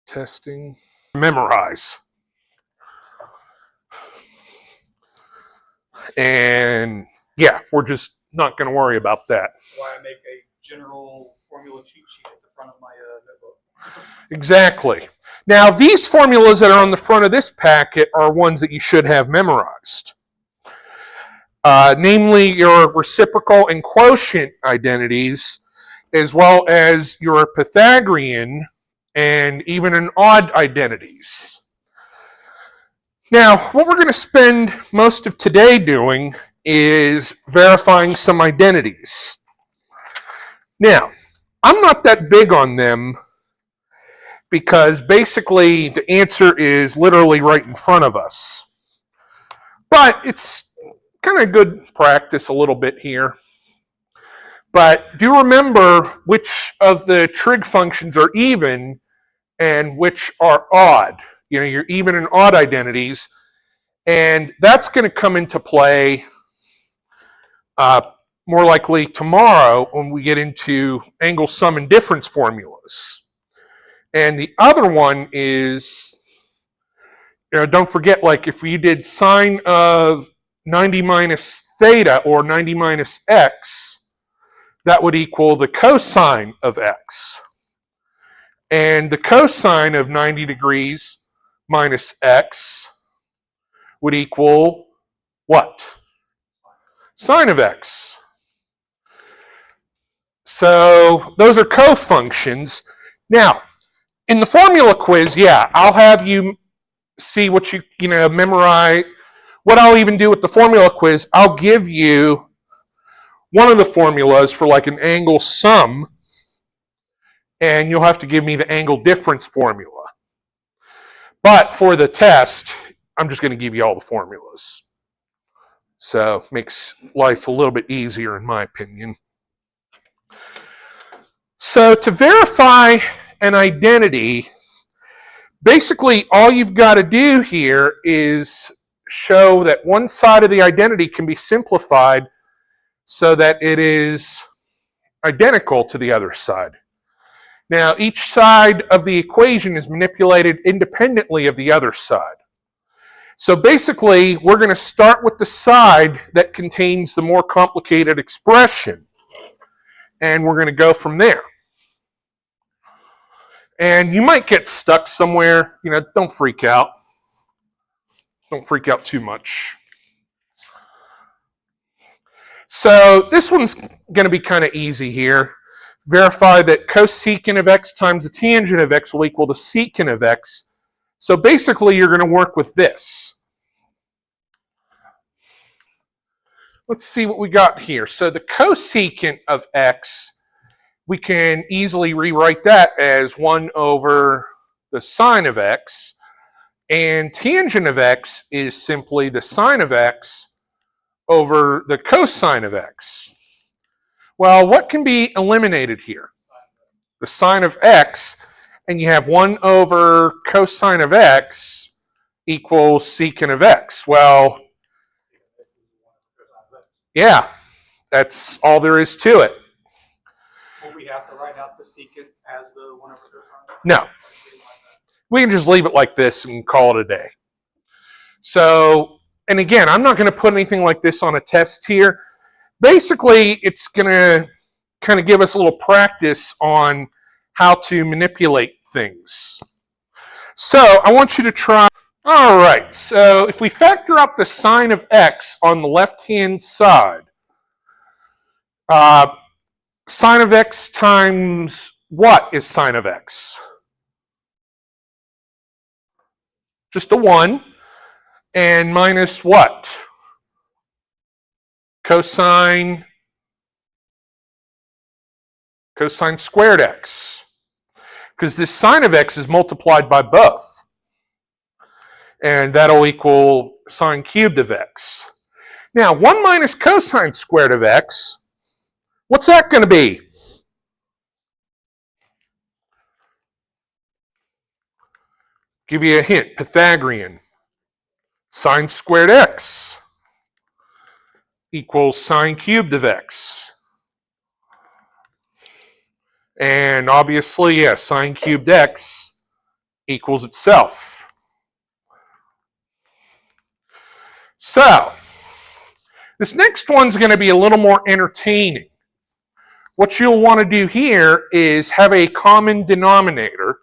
Testing. Memorize. And yeah, we're just not going to worry about that. Why I make a general formula cheat sheet at the front of my notebook. Exactly. Now, these formulas that are on the front of this packet are ones that you should have memorized. Namely, your reciprocal and quotient identities, as well as your Pythagorean and even an odd identities. Now, what we're going to spend most of today doing is verifying some identities. Now, I'm not that big on them because basically the answer is literally right in front of us. But it's kind of good practice a little bit here. But do remember which of the trig functions are even and which are odd. You know, your even and odd identities. And that's going to come into play more likely tomorrow when we get into angle sum and difference formulas. And the other one is, you know, don't forget, like if you did sine of 90 minus theta or 90 minus x, that would equal the cosine of x. And the cosine of 90 degrees minus x would equal what? Sine of x. So those are cofunctions. Now, in the formula quiz, yeah, I'll have you see what you memorize. What I'll even do with the formula quiz, I'll give you one of the formulas for like an angle sum, and you'll have to give me the angle difference formula. But for the test, I'm just going to give you all the formulas. So it makes life a little bit easier in my opinion. So to verify an identity, basically all you've got to do here is show that one side of the identity can be simplified so that it is identical to the other side. Now, each side of the equation is manipulated independently of the other side. So basically, we're going to start with the side that contains the more complicated expression, and we're going to go from there. And you might get stuck somewhere. You know, don't freak out. Don't freak out too much. So this one's going to be kind of easy here. Verify that cosecant of x times the tangent of x will equal the secant of x. So basically, you're going to work with this. Let's see what we got here. So the cosecant of x, we can easily rewrite that as 1 over the sine of x. And tangent of x is simply the sine of x over the cosine of x. Well, what can be eliminated here? The sine of x, and you have 1 over cosine of x equals secant of x. Well, yeah, that's all there is to it. Will we have to write out the secant as the 1 over cosine? No. We can just leave it like this and call it a day. So, and again, I'm not going to put anything like this on a test here. Basically, it's going to kind of give us a little practice on how to manipulate things. So I want you to try. All right, so if we factor out the sine of x on the left-hand side, sine of x times what is sine of x? Just a 1. And minus what? Cosine squared x. Because this sine of x is multiplied by both. And that'll equal sine cubed of x. Now, 1 minus cosine squared of x, what's that going to be? Give you a hint, Pythagorean. Sine squared x equals sine cubed of x. And obviously, yeah, sine cubed x equals itself. So, this next one's going to be a little more entertaining. What you'll want to do here is have a common denominator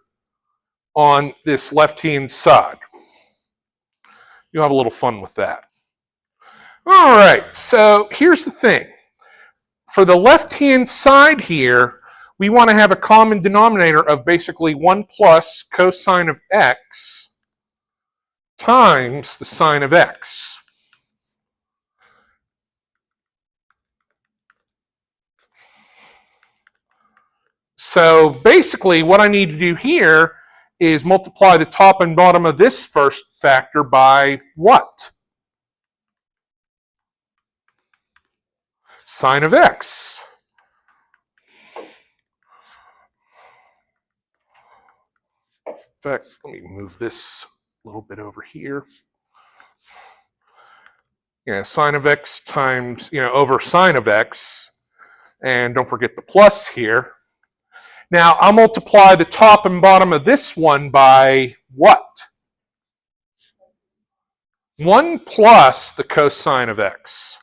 on this left-hand side. You'll have a little fun with that. All right, so here's the thing. For the left-hand side here, we want to have a common denominator of basically 1 plus cosine of x times the sine of x. So basically what I need to do here is multiply the top and bottom of this first factor by what? Sine of x. In fact, let me move this a little bit over here. Yeah, sine of x times, over sine of x. And don't forget the plus here. Now, I'll multiply the top and bottom of this one by what? 1 plus the cosine of x.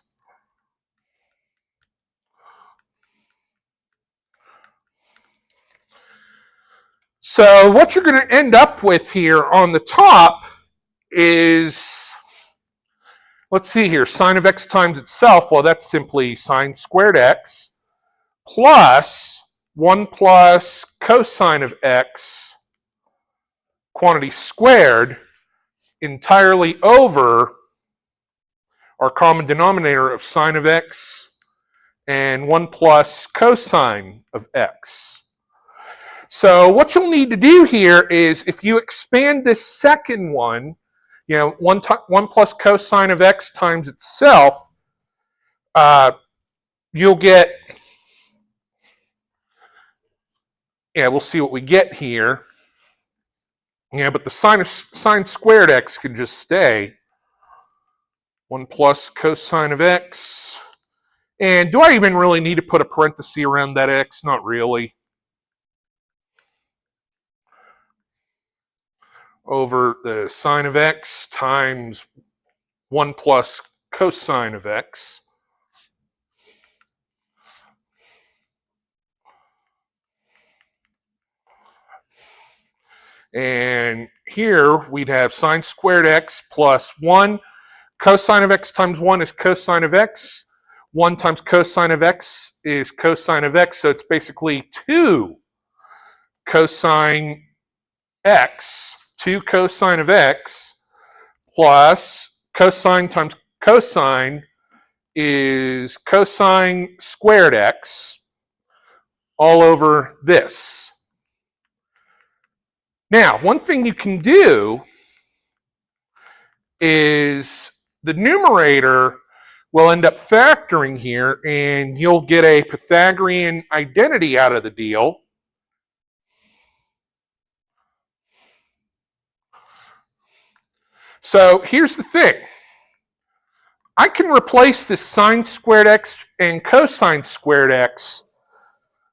So what you're going to end up with here on the top is, let's see here, sine of x times itself. Well, that's simply sine squared x plus 1 plus cosine of x quantity squared entirely over our common denominator of sine of x and 1 plus cosine of x. So what you'll need to do here is if you expand this second one, 1 plus cosine of x times itself, you'll get, we'll see what we get here. But the sine squared x can just stay. 1 plus cosine of x. And do I even really need to put a parenthesis around that x? Not really. Over the sine of x times 1 plus cosine of x. And here we'd have sine squared x plus 1. Cosine of x times 1 is cosine of x. 1 times cosine of x is cosine of x. So it's basically 2 cosine x, 2 cosine of x, plus cosine times cosine is cosine squared x all over this. Now, one thing you can do is the numerator will end up factoring here, and you'll get a Pythagorean identity out of the deal. So here's the thing. I can replace this sine squared x and cosine squared x.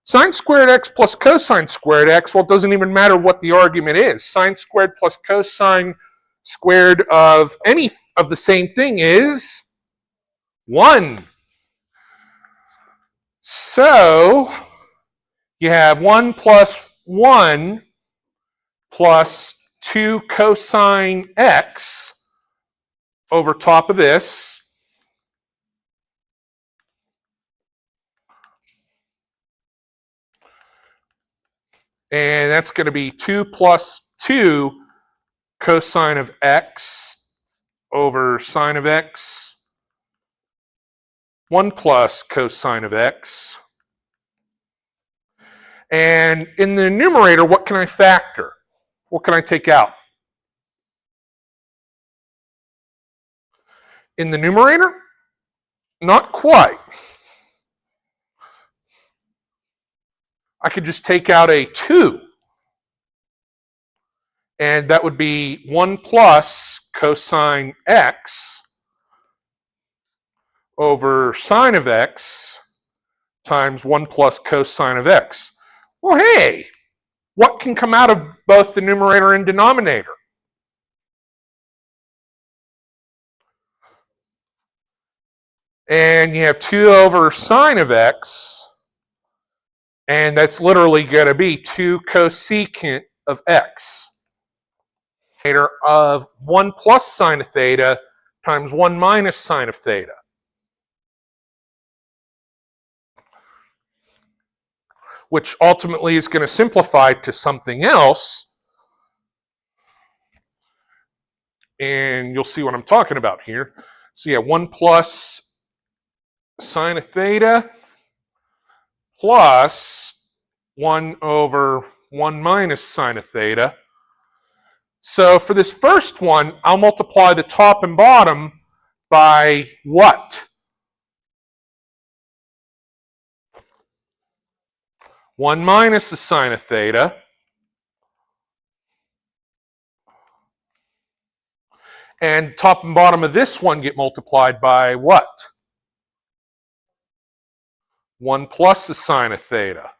Sine squared x plus cosine squared x, well, it doesn't even matter what the argument is. Sine squared plus cosine squared of any of the same thing is 1. So you have 1 plus 1 plus 2 cosine x over top of this. And that's going to be 2 plus 2 cosine of x over sine of x. 1 plus cosine of x. And in the numerator, what can I factor? What can I take out? In the numerator? Not quite. I could just take out a 2. And that would be 1 plus cosine x over sine of x times 1 plus cosine of x. Well, hey, what can come out of both the numerator and denominator? And you have 2 over sine of x, and that's literally going to be 2 cosecant of x. Of 1 plus sine of theta times 1 minus sine of theta. Which ultimately is going to simplify to something else. And you'll see what I'm talking about here. So yeah, 1 plus sine of theta plus 1 over 1 minus sine of theta. So for this first one, I'll multiply the top and bottom by what? 1 minus the sine of theta. And top and bottom of this one get multiplied by what? 1 plus the sine of theta.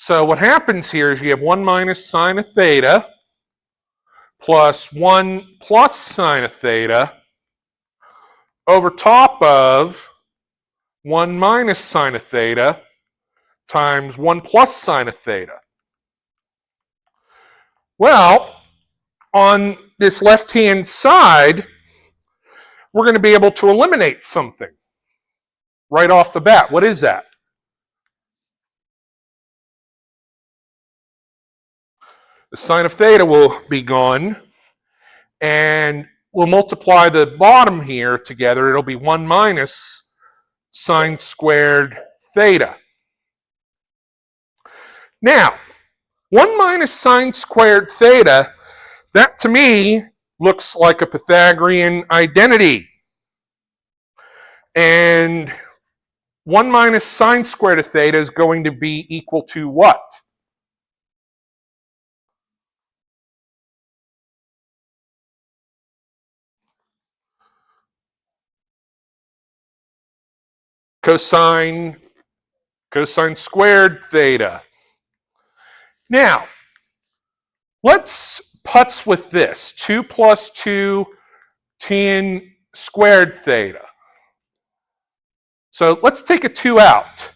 So what happens here is you have 1 minus sine of theta plus 1 plus sine of theta over top of 1 minus sine of theta times 1 plus sine of theta. Well, on this left-hand side, we're going to be able to eliminate something right off the bat. What is that? The sine of theta will be gone, and we'll multiply the bottom here together. It'll be 1 minus sine squared theta. Now, 1 minus sine squared theta, that to me looks like a Pythagorean identity. And 1 minus sine squared of theta is going to be equal to what? Cosine squared theta. Now, let's putz with this. 2 plus 2 tan squared theta. So let's take a 2 out.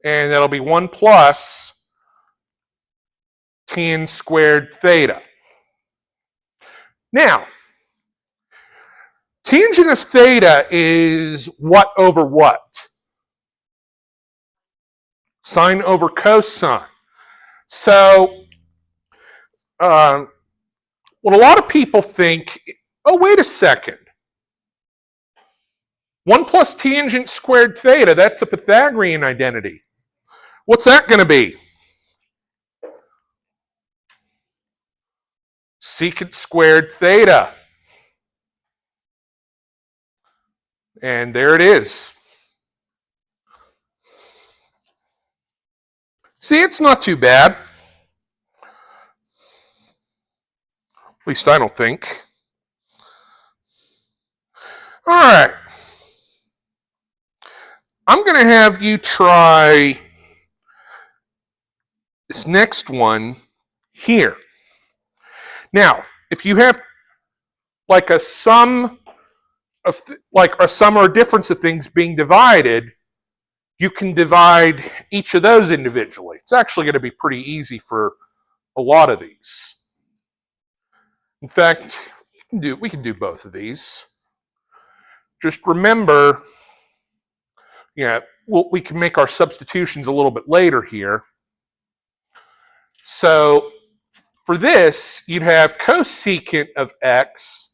And that'll be 1 plus tan squared theta. Now, tangent of theta is what over what? Sine over cosine. So, what a lot of people think, oh, wait a second. 1 plus tangent squared theta, that's a Pythagorean identity. What's that going to be? Secant squared theta. And there it is. See, it's not too bad. At least I don't think. All right. I'm going to have you try this next one here. Now, if you have like a sum of a sum or a difference of things being divided, you can divide each of those individually. It's actually going to be pretty easy for a lot of these. In fact, we can do both of these. Just remember, we can make our substitutions a little bit later here. So for this, you'd have cosecant of x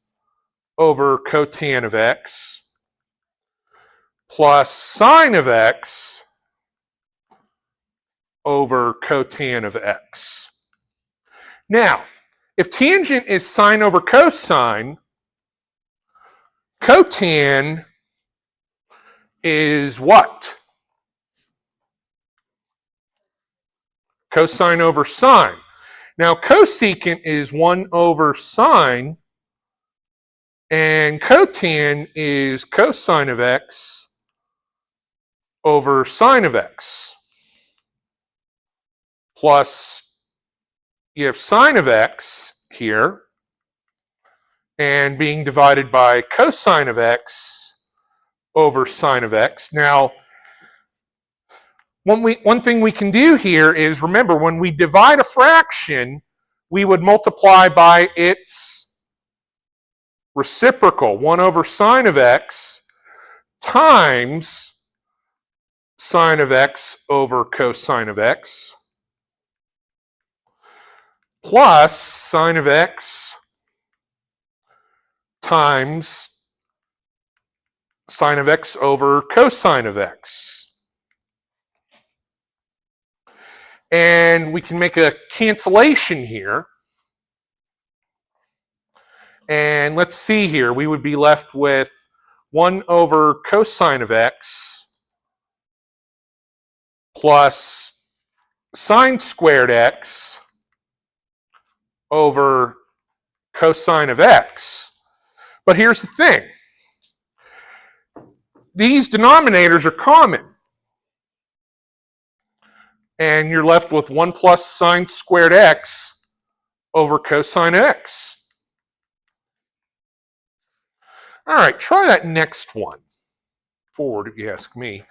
over cotan of x plus sine of x over cotan of x. Now, if tangent is sine over cosine, cotan is what? Cosine over sine. Now, cosecant is 1 over sine, and cotan is cosine of x over sine of x. Plus, you have sine of x here, and being divided by cosine of x over sine of x. Now, one thing we can do here is, remember, when we divide a fraction, we would multiply by its reciprocal, 1 over sine of x times sine of x over cosine of x, plus sine of x times sine of x over cosine of x. And we can make a cancellation here. And let's see here, we would be left with 1 over cosine of x plus sine squared x over cosine of x. But here's the thing. These denominators are common. And you're left with 1 plus sine squared x over cosine x. All right, try that next one. Forward, if you ask me.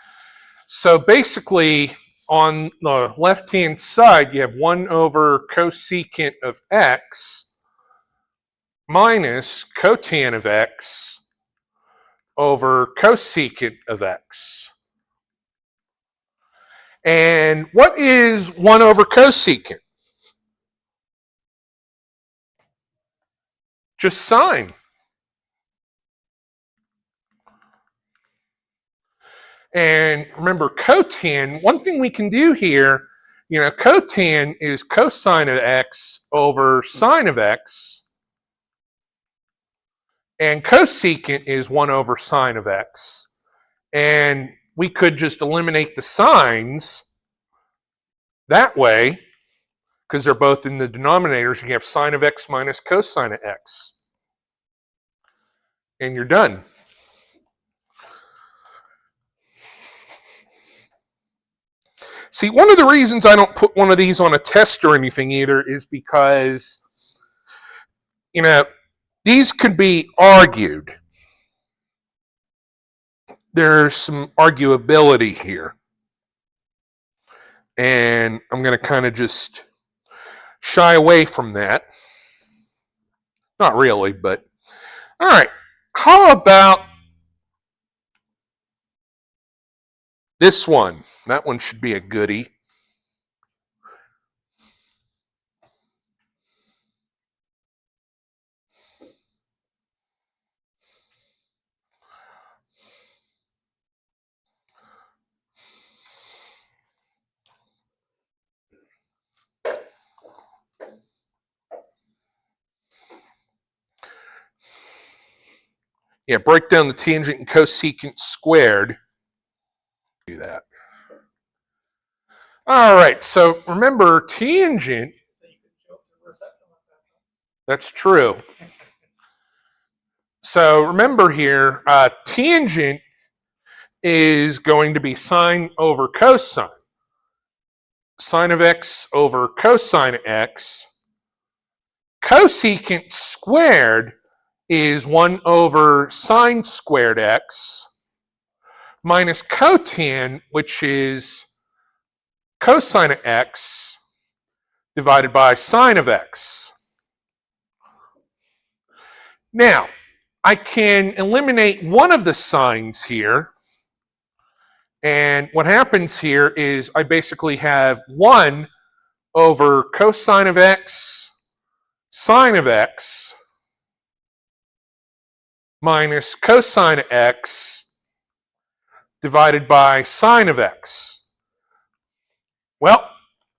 So basically, on the left-hand side, you have 1 over cosecant of x minus cotan of x over cosecant of x. And what is 1 over cosecant? Just sine. And remember, cotan, one thing we can do here, cotan is cosine of x over sine of x. And cosecant is 1 over sine of x. And we could just eliminate the signs that way, because they're both in the denominators. You have sine of x minus cosine of x. And you're done. See, one of the reasons I don't put one of these on a test or anything either is because, these could be argued. There's some arguability here. And I'm going to kind of just shy away from that. Not really, but all right. How about this one? That one should be a goodie. Yeah, break down the tangent and cosecant squared. Do that. All right, so remember tangent. That's true. So remember here, tangent is going to be sine over cosine. Sine of x over cosine of x. Cosecant squared is 1 over sine squared x minus cotan, which is cosine of x divided by sine of x. Now, I can eliminate one of the signs here, and what happens here is I basically have 1 over cosine of x sine of x minus cosine of x divided by sine of x. Well,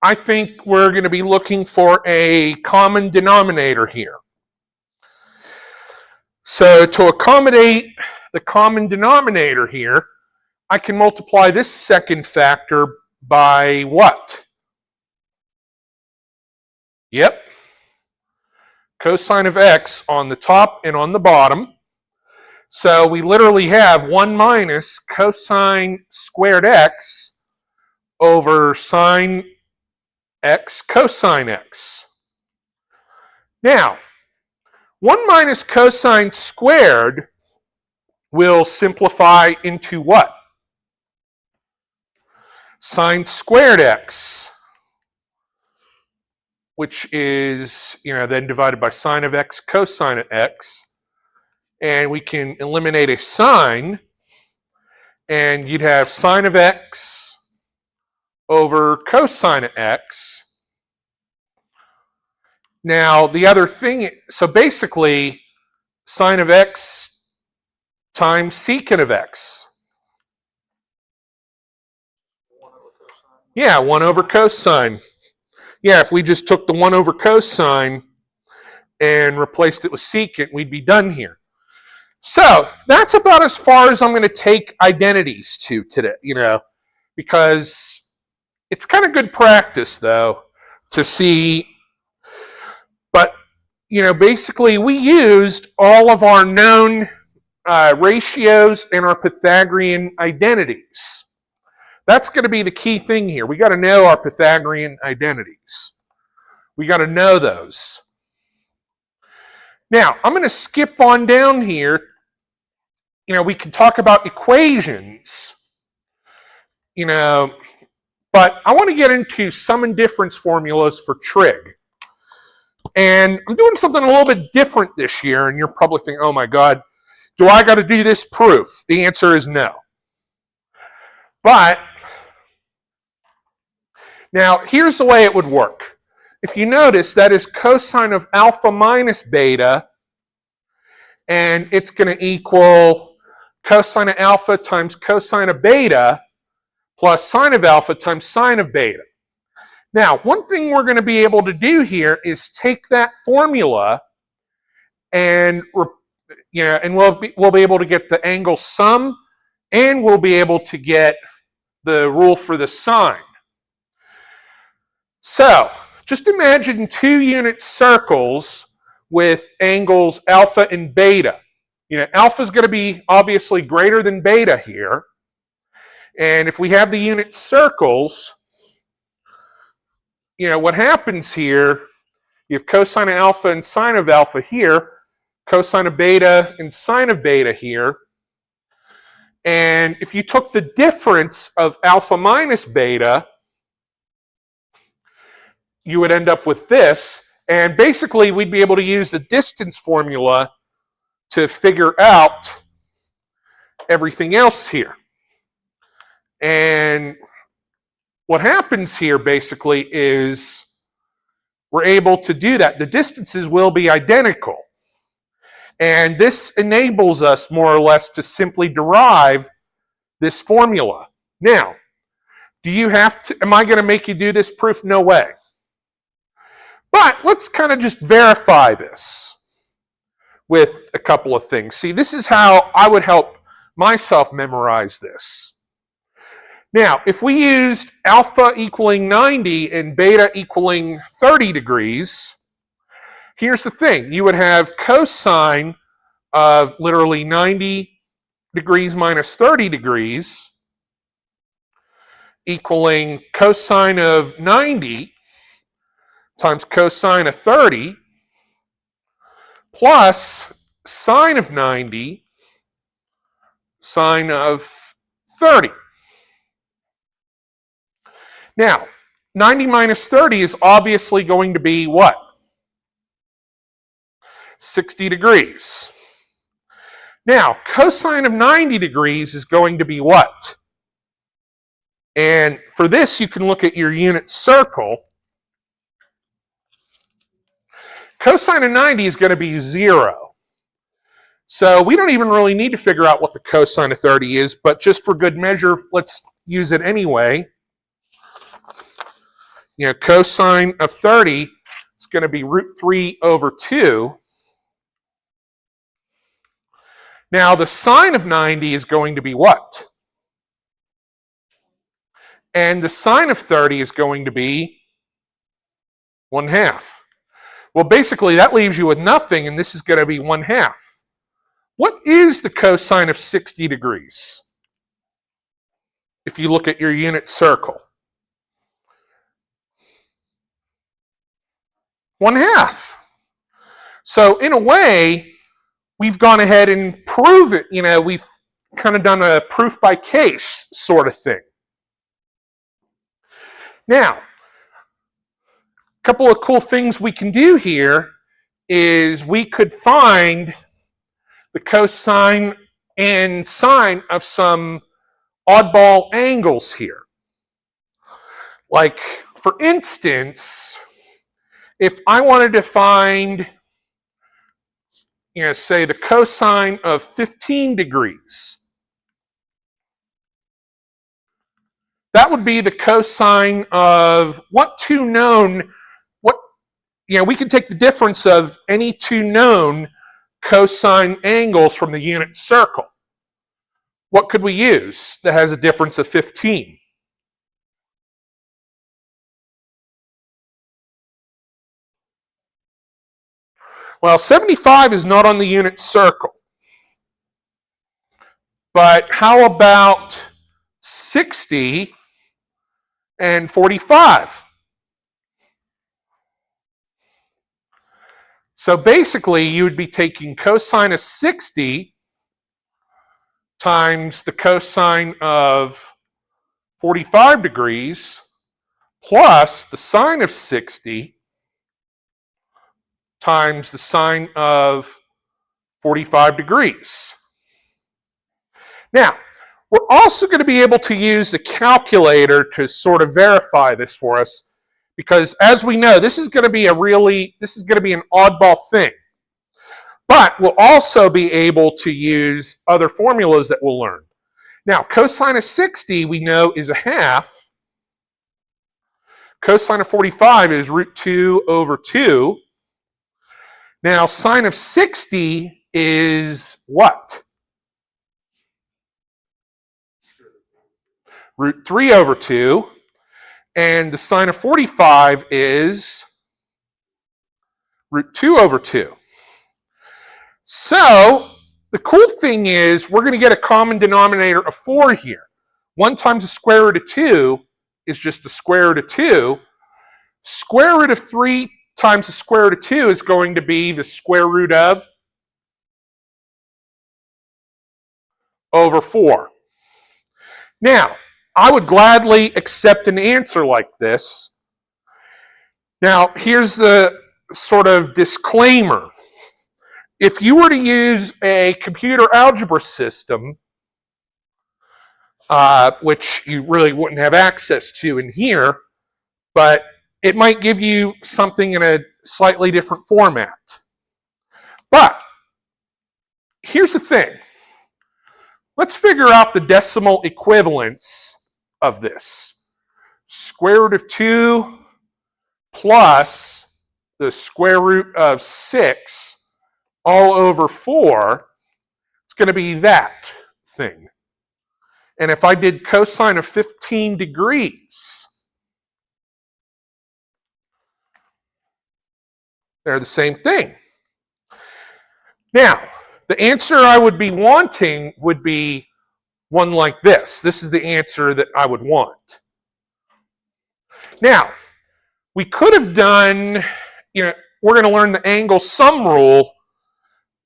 I think we're going to be looking for a common denominator here. So to accommodate the common denominator here, I can multiply this second factor by what? Yep. Cosine of x on the top and on the bottom. So we literally have 1 minus cosine squared x over sine x cosine x. Now, 1 minus cosine squared will simplify into what? Sine squared x, which is, then divided by sine of x cosine of x. And we can eliminate a sine, and you'd have sine of x over cosine of x. Now, the other thing, so basically, sine of x times secant of x. Yeah, 1 over cosine. Yeah, if we just took the 1 over cosine and replaced it with secant, we'd be done here. So that's about as far as I'm going to take identities to today, because it's kind of good practice, though, to see. But, basically we used all of our known ratios and our Pythagorean identities. That's going to be the key thing here. We got to know our Pythagorean identities. We got to know those. Now, I'm going to skip on down here. We can talk about equations, but I want to get into sum and difference formulas for trig. And I'm doing something a little bit different this year, and you're probably thinking, oh my God, do I got to do this proof? The answer is no. But now, here's the way it would work. If you notice, that is cosine of alpha minus beta, and it's going to equal cosine of alpha times cosine of beta plus sine of alpha times sine of beta. Now, one thing we're going to be able to do here is take that formula and we'll be able to get the angle sum, and we'll be able to get the rule for the sine. So, just imagine 2 unit circles with angles alpha and beta. Alpha is going to be obviously greater than beta here. And if we have the unit circles, what happens here, you have cosine of alpha and sine of alpha here, cosine of beta and sine of beta here. And if you took the difference of alpha minus beta, you would end up with this, and basically we'd be able to use the distance formula to figure out everything else here. And what happens here basically is we're able to do that. The distances will be identical. And this enables us more or less to simply derive this formula. Now, am I going to make you do this proof? No way. But let's kind of just verify this with a couple of things. See, this is how I would help myself memorize this. Now, if we used alpha equaling 90 and beta equaling 30 degrees, here's the thing. You would have cosine of literally 90 degrees minus 30 degrees equaling cosine of 90 times cosine of 30 plus sine of 90 sine of 30. Now, 90 minus 30 is obviously going to be what? 60 degrees. Now, cosine of 90 degrees is going to be what? And for this, you can look at your unit circle. Cosine of 90 is going to be 0. So we don't even really need to figure out what the cosine of 30 is, but just for good measure, let's use it anyway. Cosine of 30 is going to be root 3 over 2. Now, the sine of 90 is going to be what? And the sine of 30 is going to be 1/2. Well, basically, that leaves you with nothing, and this is going to be 1/2. What is the cosine of 60 degrees? If you look at your unit circle. 1/2. So in a way, we've gone ahead and proved it. We've kind of done a proof by case sort of thing. Now, a couple of cool things we can do here is we could find the cosine and sine of some oddball angles here. Like, for instance, if I wanted to find, say the cosine of 15 degrees, that would be the cosine of we can take the difference of any two known cosine angles from the unit circle. What could we use that has a difference of 15? Well, 75 is not on the unit circle. But how about 60 and 45? So basically, you would be taking cosine of 60 times the cosine of 45 degrees plus the sine of 60 times the sine of 45 degrees. Now, we're also going to be able to use the calculator to sort of verify this for us, because as we know, this is going to be an oddball thing. But we'll also be able to use other formulas that we'll learn. Now, cosine of 60 we know is 1/2. Cosine of 45 is √2/2. Now, sine of 60 is what? √3/2. And the sine of 45 is √2/2. So, the cool thing is we're going to get a common denominator of 4 here. 1 times the square root of 2 is just the square root of 2. Square root of 3 times the square root of 2 is going to be the square root of over 4. Now, I would gladly accept an answer like this. Now, here's the sort of disclaimer. If you were to use a computer algebra system, which you really wouldn't have access to in here, but it might give you something in a slightly different format. But here's the thing. Let's figure out the decimal equivalence of this. Square root of 2 plus the square root of 6 all over 4, it's going to be that thing. And if I did cosine of 15 degrees, they're the same thing. Now, the answer I would be wanting would be one like this. This is the answer that I would want. Now, we could have done, we're going to learn the angle sum rule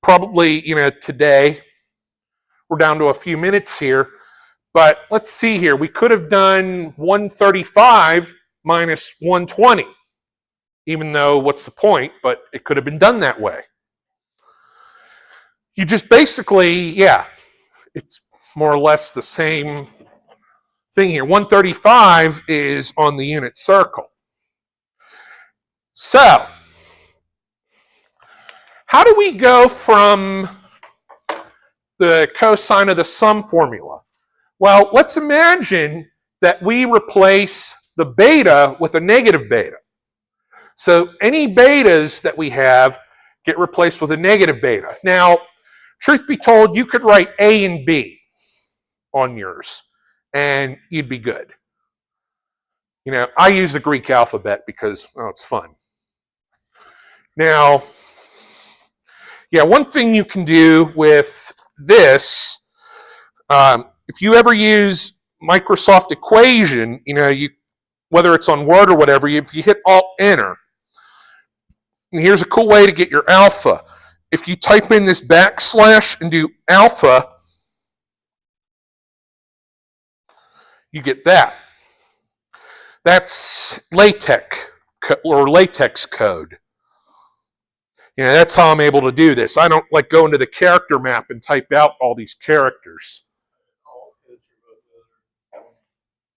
probably, today. We're down to a few minutes here. But let's see here. We could have done 135 minus 120. Even though, what's the point? But it could have been done that way. You just basically, it's more or less the same thing here. 135 is on the unit circle. So, how do we go from the cosine of the sum formula? Well, let's imagine that we replace the beta with a negative beta. So any betas that we have get replaced with a negative beta. Now, truth be told, you could write A and B on yours, and you'd be good. I use the Greek alphabet because, it's fun. Now, Yeah, one thing you can do with this, if you ever use Microsoft Equation, whether it's on Word or whatever, if you hit Alt-Enter, and here's a cool way to get your alpha. If you type in this backslash and do alpha, you get that. That's LaTeX code. That's how I'm able to do this. I don't like go into the character map and type out all these characters.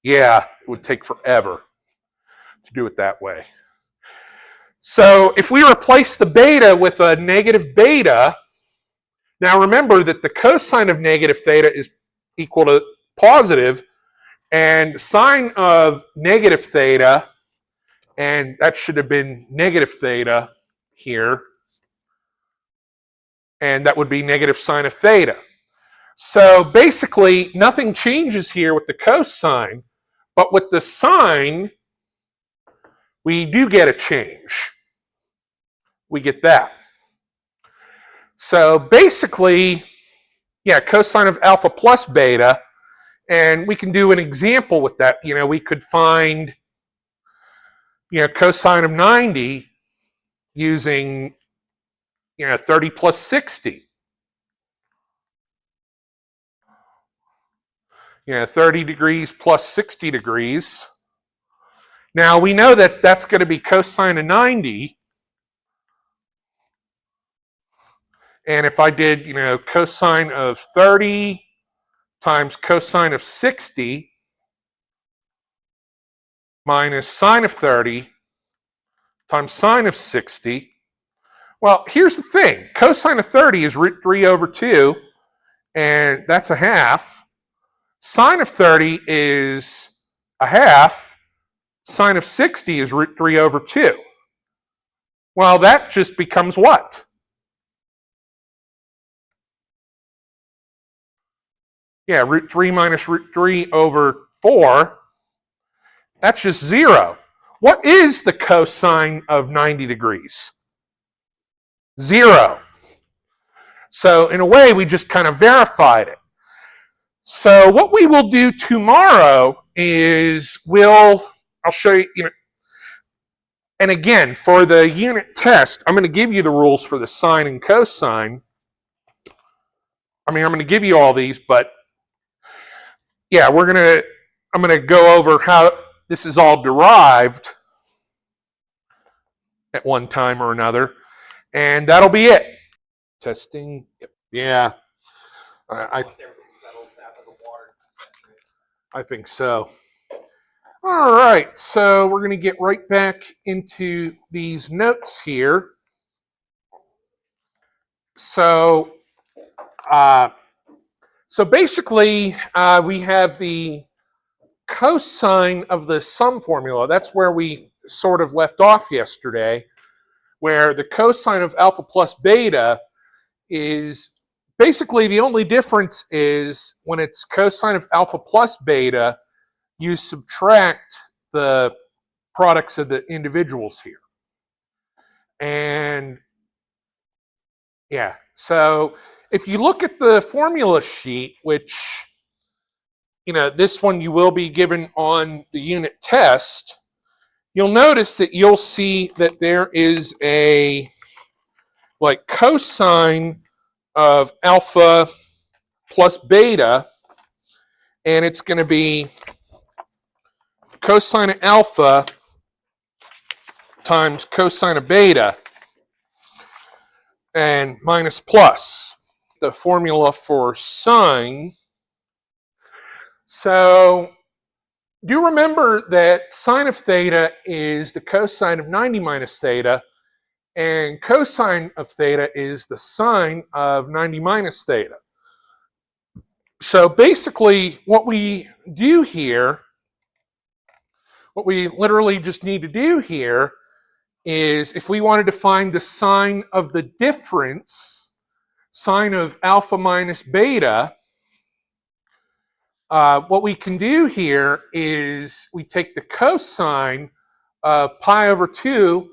Yeah, it would take forever to do it that way. So if we replace the beta with a negative beta, now remember that the cosine of negative theta is equal to positive, and sine of negative theta, and that should have been negative theta here, and that would be negative sine of theta. So basically, nothing changes here with the cosine, but with the sine, we do get a change. We get that. So basically, cosine of alpha plus beta, and we can do an example with that. We could find, cosine of 90 using, 30 plus 60. 30 degrees plus 60 degrees. Now we know that that's going to be cosine of 90. And if I did, cosine of 30 times cosine of 60 minus sine of 30 times sine of 60. Well, here's the thing. Cosine of 30 is root 3 over 2, and that's a half. Sine of 30 is a half. Sine of 60 is root 3 over 2. Well, that just becomes what? Yeah, root 3 minus root 3 over 4. That's just 0. What is the cosine of 90 degrees? 0. So in a way, we just kind of verified it. So what we will do tomorrow is I'll show you, and again, for the unit test, I'm going to give you the rules for the sine and cosine. I'm going to give you all these, but yeah, I'm going to go over how this is all derived at one time or another, and that'll be it. Testing. Yeah. I think so. All right, so we're going to get right back into these notes here. So basically, we have the cosine of the sum formula. That's where we sort of left off yesterday, where the cosine of alpha plus beta is basically the only difference is when it's cosine of alpha plus beta, you subtract the products of the individuals here. And yeah, so if you look at the formula sheet, which, this one you will be given on the unit test, you'll notice that you'll see that there is a cosine of alpha plus beta, and it's going to be cosine of alpha times cosine of beta and minus plus. The formula for sine. So do remember that sine of theta is the cosine of 90 minus theta, and cosine of theta is the sine of 90 minus theta. So basically what we do here, what we literally just need to do here is if we wanted to find the sine of the difference, sine of alpha minus beta, what we can do here is we take the cosine of pi over 2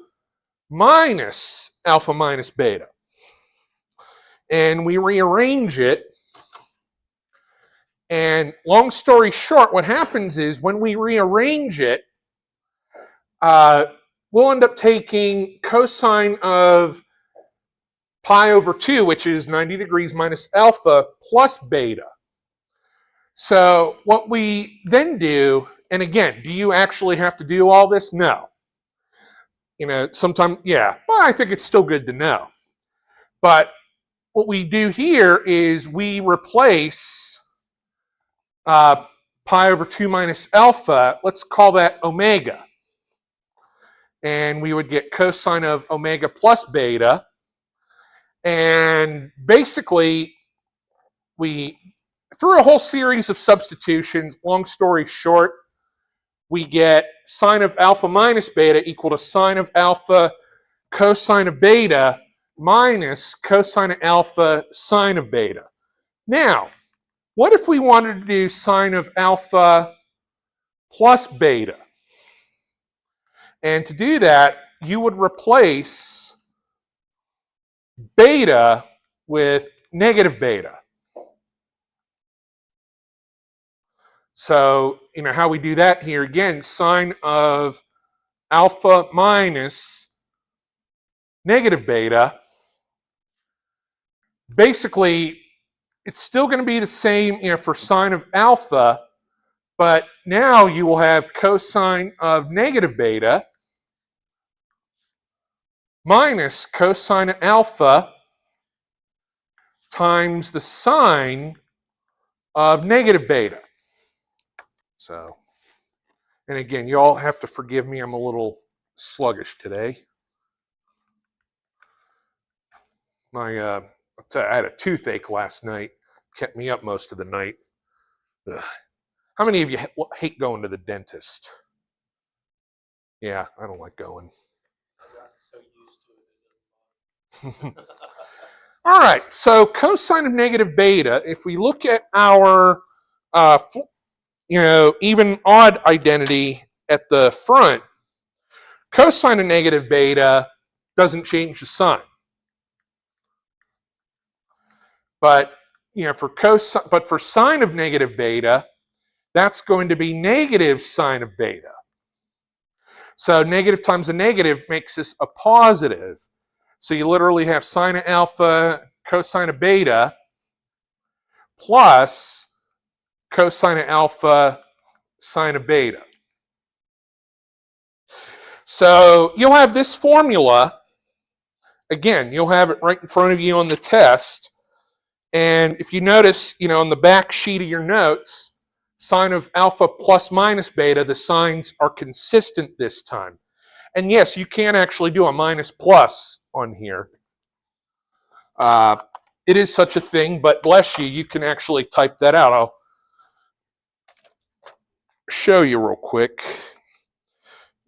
minus alpha minus beta. and we rearrange it. And long story short, what happens is when we rearrange it, we'll end up taking cosine of pi over 2, which is 90 degrees minus alpha, plus beta. So what we then do, and again, do you actually have to do all this? No. Sometimes, yeah, well, I think it's still good to know. But what we do here is we replace pi over 2 minus alpha, let's call that omega. And we would get cosine of omega plus beta. And basically, through a whole series of substitutions, long story short, we get sine of alpha minus beta equal to sine of alpha cosine of beta minus cosine of alpha sine of beta. Now, what if we wanted to do sine of alpha plus beta? And to do that, you would replace beta with negative beta. So, how we do that here, again, sine of alpha minus negative beta. Basically, it's still going to be the same, for sine of alpha, but now you will have cosine of negative beta minus cosine of alpha times the sine of negative beta. So, and again, you all have to forgive me, I'm a little sluggish today. I had a toothache last night, kept me up most of the night. Ugh. How many of you hate going to the dentist? Yeah, I don't like going. All right, so cosine of negative beta, if we look at our even odd identity at the front, cosine of negative beta doesn't change the sign. But for sine of negative beta, that's going to be negative sine of beta. So negative times a negative makes this a positive. So you literally have sine of alpha cosine of beta plus cosine of alpha sine of beta. So you'll have this formula. Again, you'll have it right in front of you on the test. And if you notice, on the back sheet of your notes, sine of alpha plus minus beta, the signs are consistent this time. And yes, you can actually do a minus plus on here. It is such a thing, but bless you, you can actually type that out. I'll show you real quick.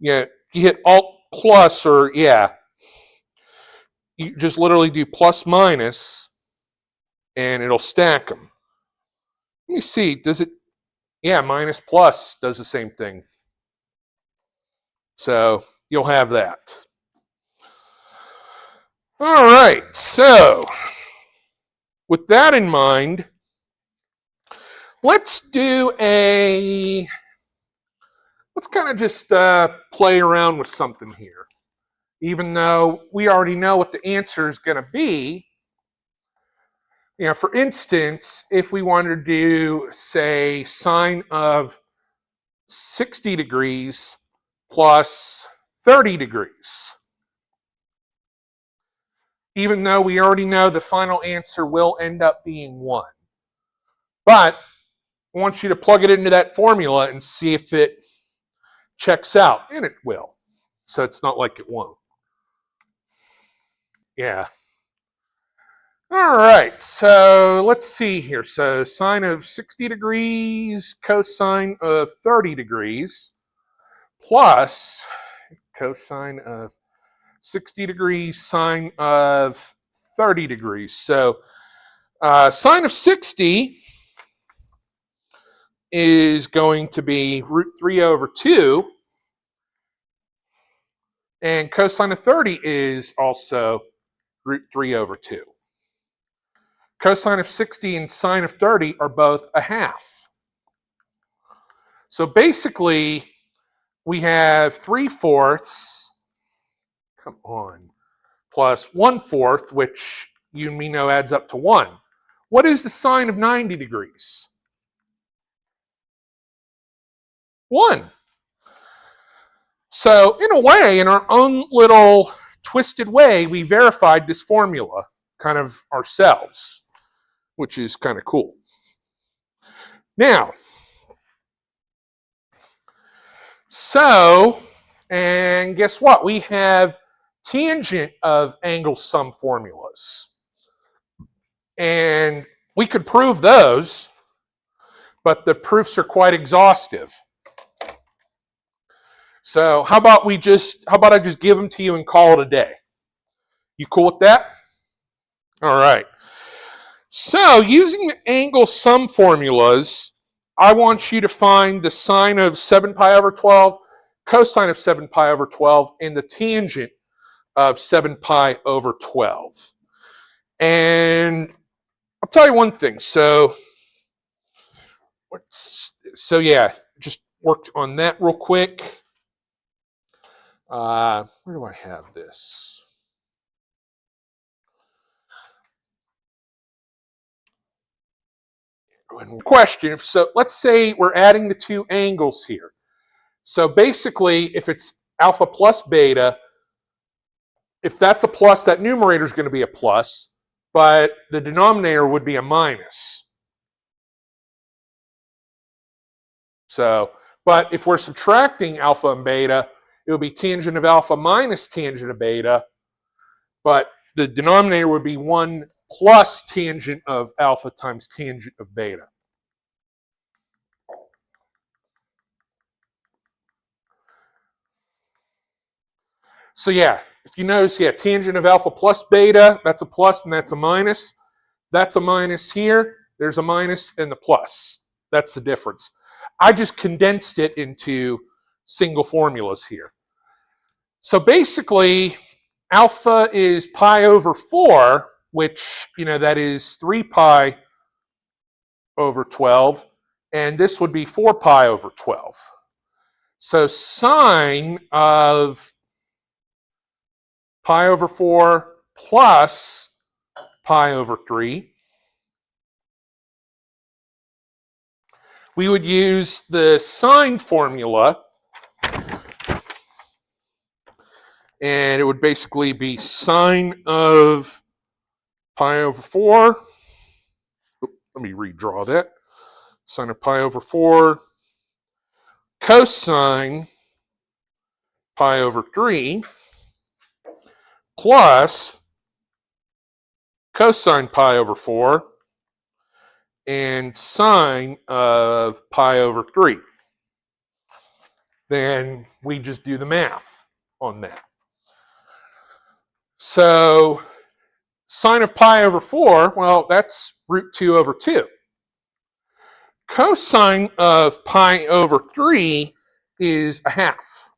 Yeah, you hit Alt plus, or you just literally do plus minus, and it'll stack them. Let me see, does it? Yeah, minus plus does the same thing. So you'll have that. All right, so with that in mind, let's kind of just play around with something here. Even though we already know what the answer is going to be, for instance, if we wanted to do, say, sine of 60 degrees plus 30 degrees. Even though we already know the final answer will end up being 1. But I want you to plug it into that formula and see if it checks out, and it will. So it's not like it won't. Yeah. All right, so let's see here. So sine of 60 degrees, cosine of 30 degrees, plus cosine of 60 degrees, sine of 30 degrees. So sine of 60 is going to be root 3 over 2. And cosine of 30 is also root 3 over 2. Cosine of 60 and sine of 30 are both a half. So basically, we have 3/4, come on, plus 1/4, which you and me know adds up to 1. What is the sine of 90 degrees? 1. So in a way, in our own little twisted way, we verified this formula kind of ourselves, which is kind of cool. Now, so, and guess what? We have tangent of angle sum formulas. And we could prove those, but the proofs are quite exhaustive. So how about I just give them to you and call it a day? You cool with that? All right. So using the angle sum formulas, I want you to find the sine of 7 pi over 12, cosine of 7 pi over 12, and the tangent of 7 pi over 12. And I'll tell you one thing. So yeah, just worked on that real quick. Where do I have this? Question. So let's say we're adding the two angles here. So basically, if it's alpha plus beta, if that's a plus, that numerator is going to be a plus, but the denominator would be a minus. So, but if we're subtracting alpha and beta, it would be tangent of alpha minus tangent of beta, but the denominator would be 1 plus tangent of alpha times tangent of beta. So yeah, if you notice, yeah, tangent of alpha plus beta, that's a plus and that's a minus. That's a minus here, there's a minus and the plus. That's the difference. I just condensed it into single formulas here. So basically, alpha is pi over 4, which, that is 3 pi over 12, and this would be 4 pi over 12. So sine of pi over 4 plus pi over 3, we would use the sine formula, and it would basically be sine of pi over 4. Let me redraw that. Sine of pi over 4 cosine pi over 3 plus cosine pi over 4 and sine of pi over 3. Then we just do the math on that. So sine of pi over 4, well, that's root 2 over 2. Cosine of pi over 3 is a half.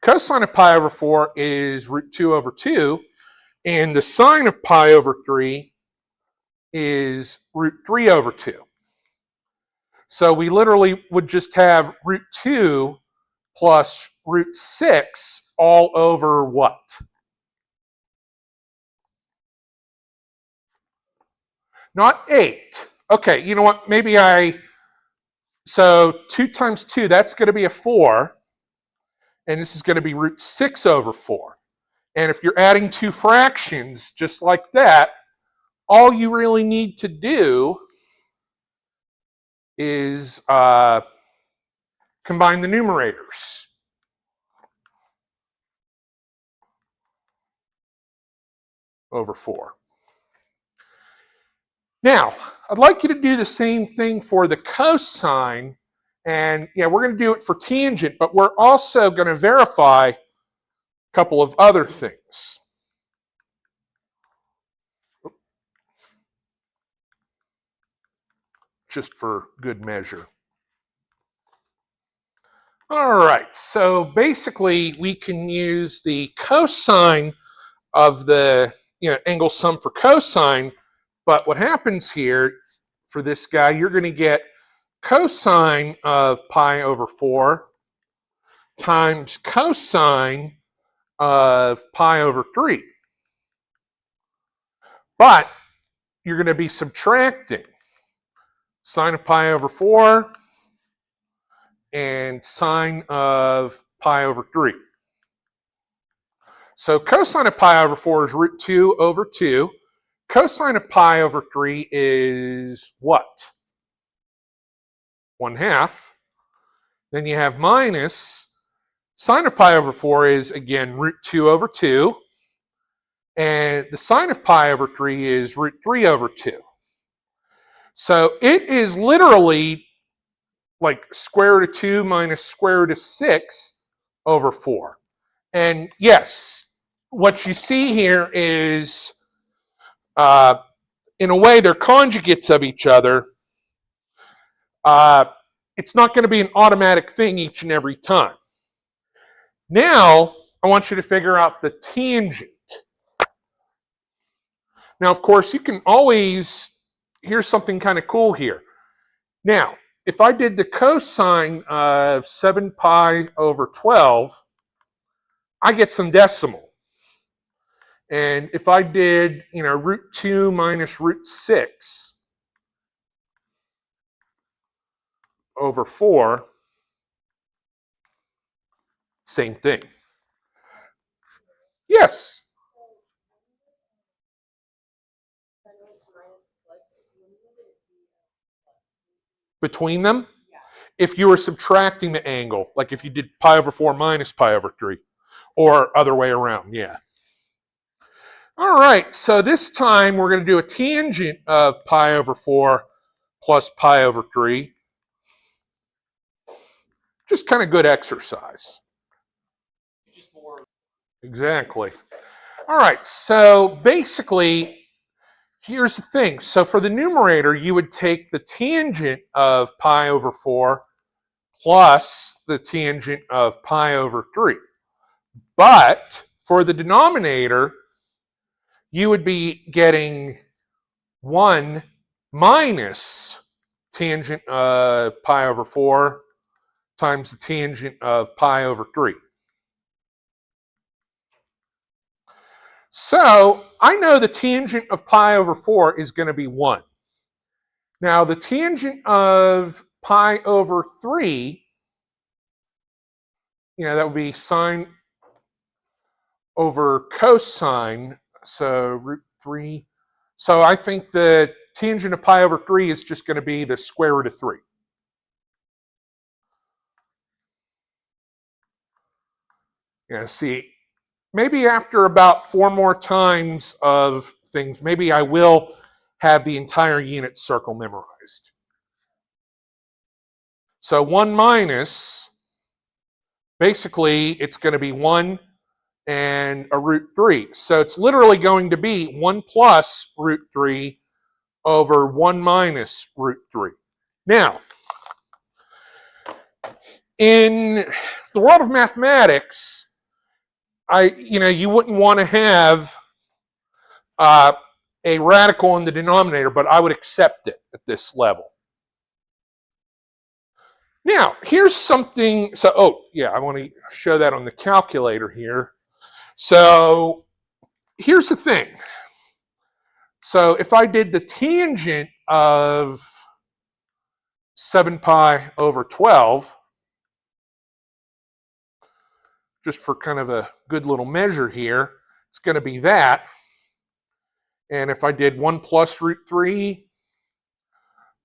Cosine of pi over 4 is root 2 over 2, and the sine of pi over 3 is root 3 over 2. So we literally would just have root 2 plus root 6 all over what? Not 8. Okay, you know what? So 2 times 2, that's going to be a 4. And this is going to be root 6 over 4. And if you're adding two fractions just like that, all you really need to do is combine the numerators. Over 4. Now, I'd like you to do the same thing for the cosine. And yeah, we're going to do it for tangent, but we're also going to verify a couple of other things. Just for good measure. All right, so basically we can use the cosine of the angle sum for cosine, but what happens here for this guy, you're going to get cosine of pi over 4 times cosine of pi over 3. But you're going to be subtracting sine of pi over 4 and sine of pi over 3. So cosine of pi over 4 is root 2 over 2. Cosine of pi over 3 is what? 1/2. Then you have minus sine of pi over 4 is, again, root 2 over 2. And the sine of pi over 3 is root 3 over 2. So it is literally like square root of 2 minus square root of 6 over 4. And yes, what you see here is, in a way, they're conjugates of each other. It's not going to be an automatic thing each and every time. Now, I want you to figure out the tangent. Now, of course, you can always, here's something kind of cool here. Now, if I did the cosine of 7 pi over 12, I get some decimal. And if I did, root 2 minus root 6 over 4, same thing. Yes? Between them? If you were subtracting the angle, like if you did pi over 4 minus pi over 3, or other way around, yeah. All right, so this time we're going to do a tangent of pi over 4 plus pi over 3. Just kind of good exercise. Exactly. All right, so basically, here's the thing. So for the numerator, you would take the tangent of pi over 4 plus the tangent of pi over 3. But for the denominator, you would be getting 1 minus tangent of pi over 4 times the tangent of pi over 3. So I know the tangent of pi over 4 is going to be 1. Now the tangent of pi over 3, that would be sine over cosine, so root 3. So I think the tangent of pi over 3 is just going to be the square root of 3. See, maybe after about 4 more times of things, maybe I will have the entire unit circle memorized. So 1 minus, basically it's going to be 1 and a root 3. So it's literally going to be 1 plus root 3 over 1 minus root 3. Now, in the world of mathematics, you wouldn't want to have a radical in the denominator, but I would accept it at this level. Now, here's something, I want to show that on the calculator here. So here's the thing. So if I did the tangent of 7 pi over 12, just for kind of a good little measure here, it's going to be that. And if I did 1 plus root 3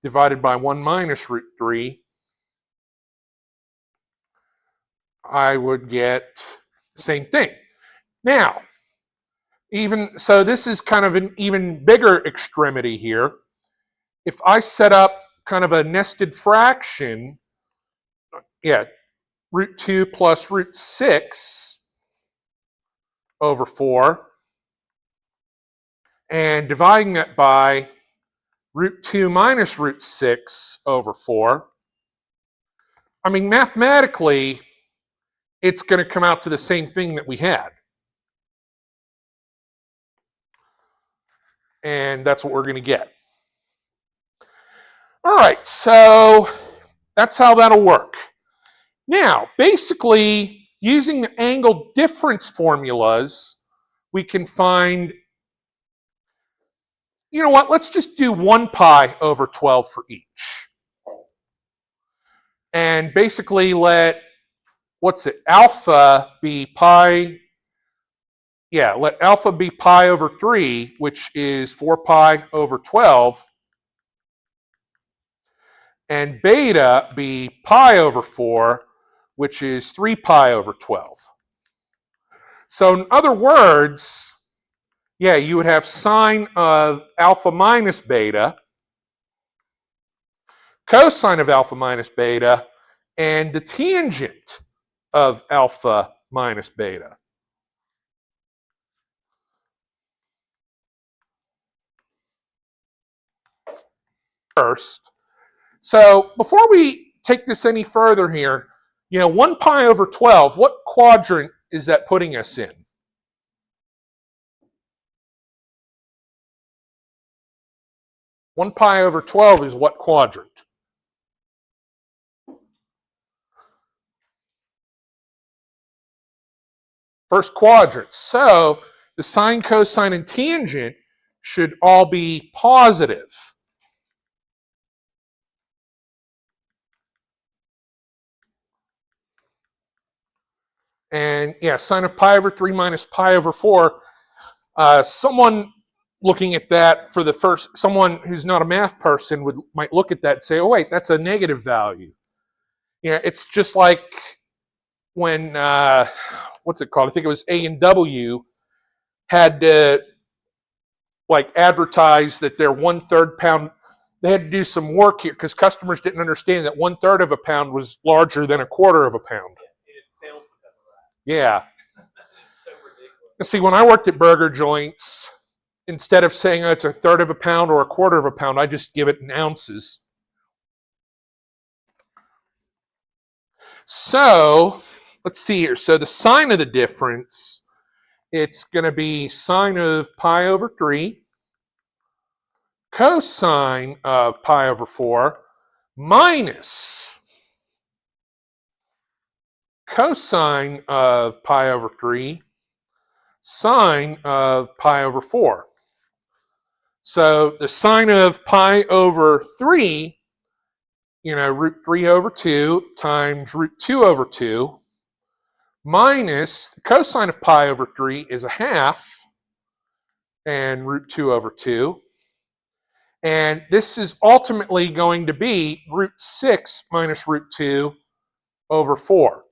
divided by 1 minus root 3, I would get the same thing. Now, so this is kind of an even bigger extremity here. If I set up kind of a nested fraction, root 2 plus root 6 over 4, and dividing that by root 2 minus root 6 over 4, I mean, mathematically, it's going to come out to the same thing that we had. And that's what we're going to get. All right, so that's how that'll work. Now, basically, using the angle difference formulas, we can find, you know what, let's just do 1 pi over 12 for each. And basically let, alpha be pi, let alpha be pi over 3, which is 4 pi over 12, and beta be pi over 4, which is 3 pi over 12. So in other words, you would have sine of alpha minus beta, cosine of alpha minus beta, and the tangent of alpha minus beta. First, so before we take this any further here, 1 pi over 12, what quadrant is that putting us in? One pi over 12 is what quadrant? First quadrant. So the sine, cosine, and tangent should all be positive. And sine of pi over 3 minus pi over 4. Someone looking at that for the first, someone who's not a math person might look at that and say, oh wait, that's a negative value. It's just like when, what's it called? I think it was A&W had to advertise that their 1/3 pound, they had to do some work here because customers didn't understand that 1/3 of a pound was larger than a 1/4 of a pound. It failed because of that. Yeah. So ridiculous. See, when I worked at burger joints, instead of saying it's 1/3 of a pound or a 1/4 of a pound, I just give it in ounces. So let's see here. So the sine of the difference, it's going to be sine of pi over 3, cosine of pi over 4, minus cosine of pi over 3, sine of pi over 4. So the sine of pi over 3, root 3 over 2 times root 2 over 2, minus the cosine of pi over 3 is 1/2, and root 2 over 2. And this is ultimately going to be root 6 minus root 2 over 4.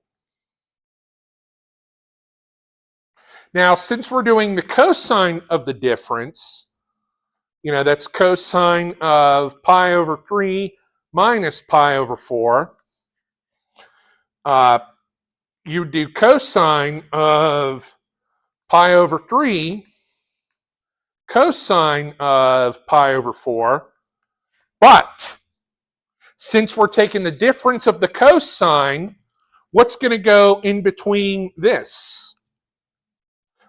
Now, since we're doing the cosine of the difference, that's cosine of pi over 3 minus pi over 4. You do cosine of pi over 3, cosine of pi over 4. But since we're taking the difference of the cosine, what's going to go in between this?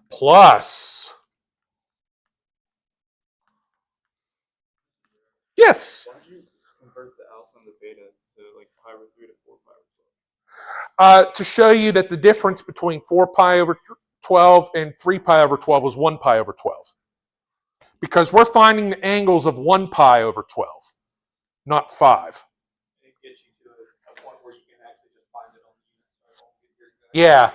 Plus. Yes? Why don't you convert the alpha and the beta to like pi over 3 to 4 pi over 12? To show you that the difference between 4 pi over 12 and 3 pi over 12 was 1 pi over 12. Because we're finding the angles of 1 pi over 12, not 5. It gets you to a point where you can actually just find it on the unit. Yeah.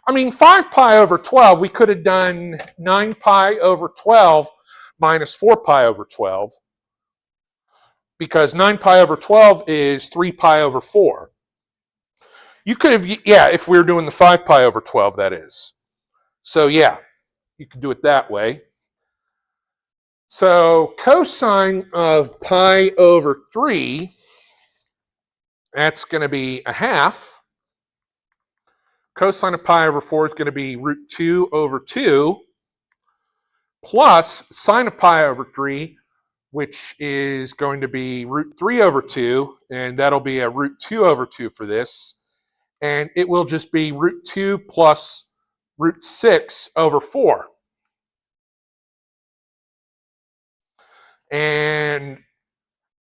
I mean, 5 pi over 12, we could have done 9 pi over 12 minus 4 pi over 12. Because 9 pi over 12 is 3 pi over 4. You could have, if we were doing the 5 pi over 12, that is. So, you could do it that way. So, cosine of pi over 3, that's going to be 1/2. Cosine of pi over 4 is going to be root 2 over 2, plus sine of pi over 3, which is going to be root 3 over 2, and that'll be a root 2 over 2 for this. And it will just be root 2 plus root 6 over 4. And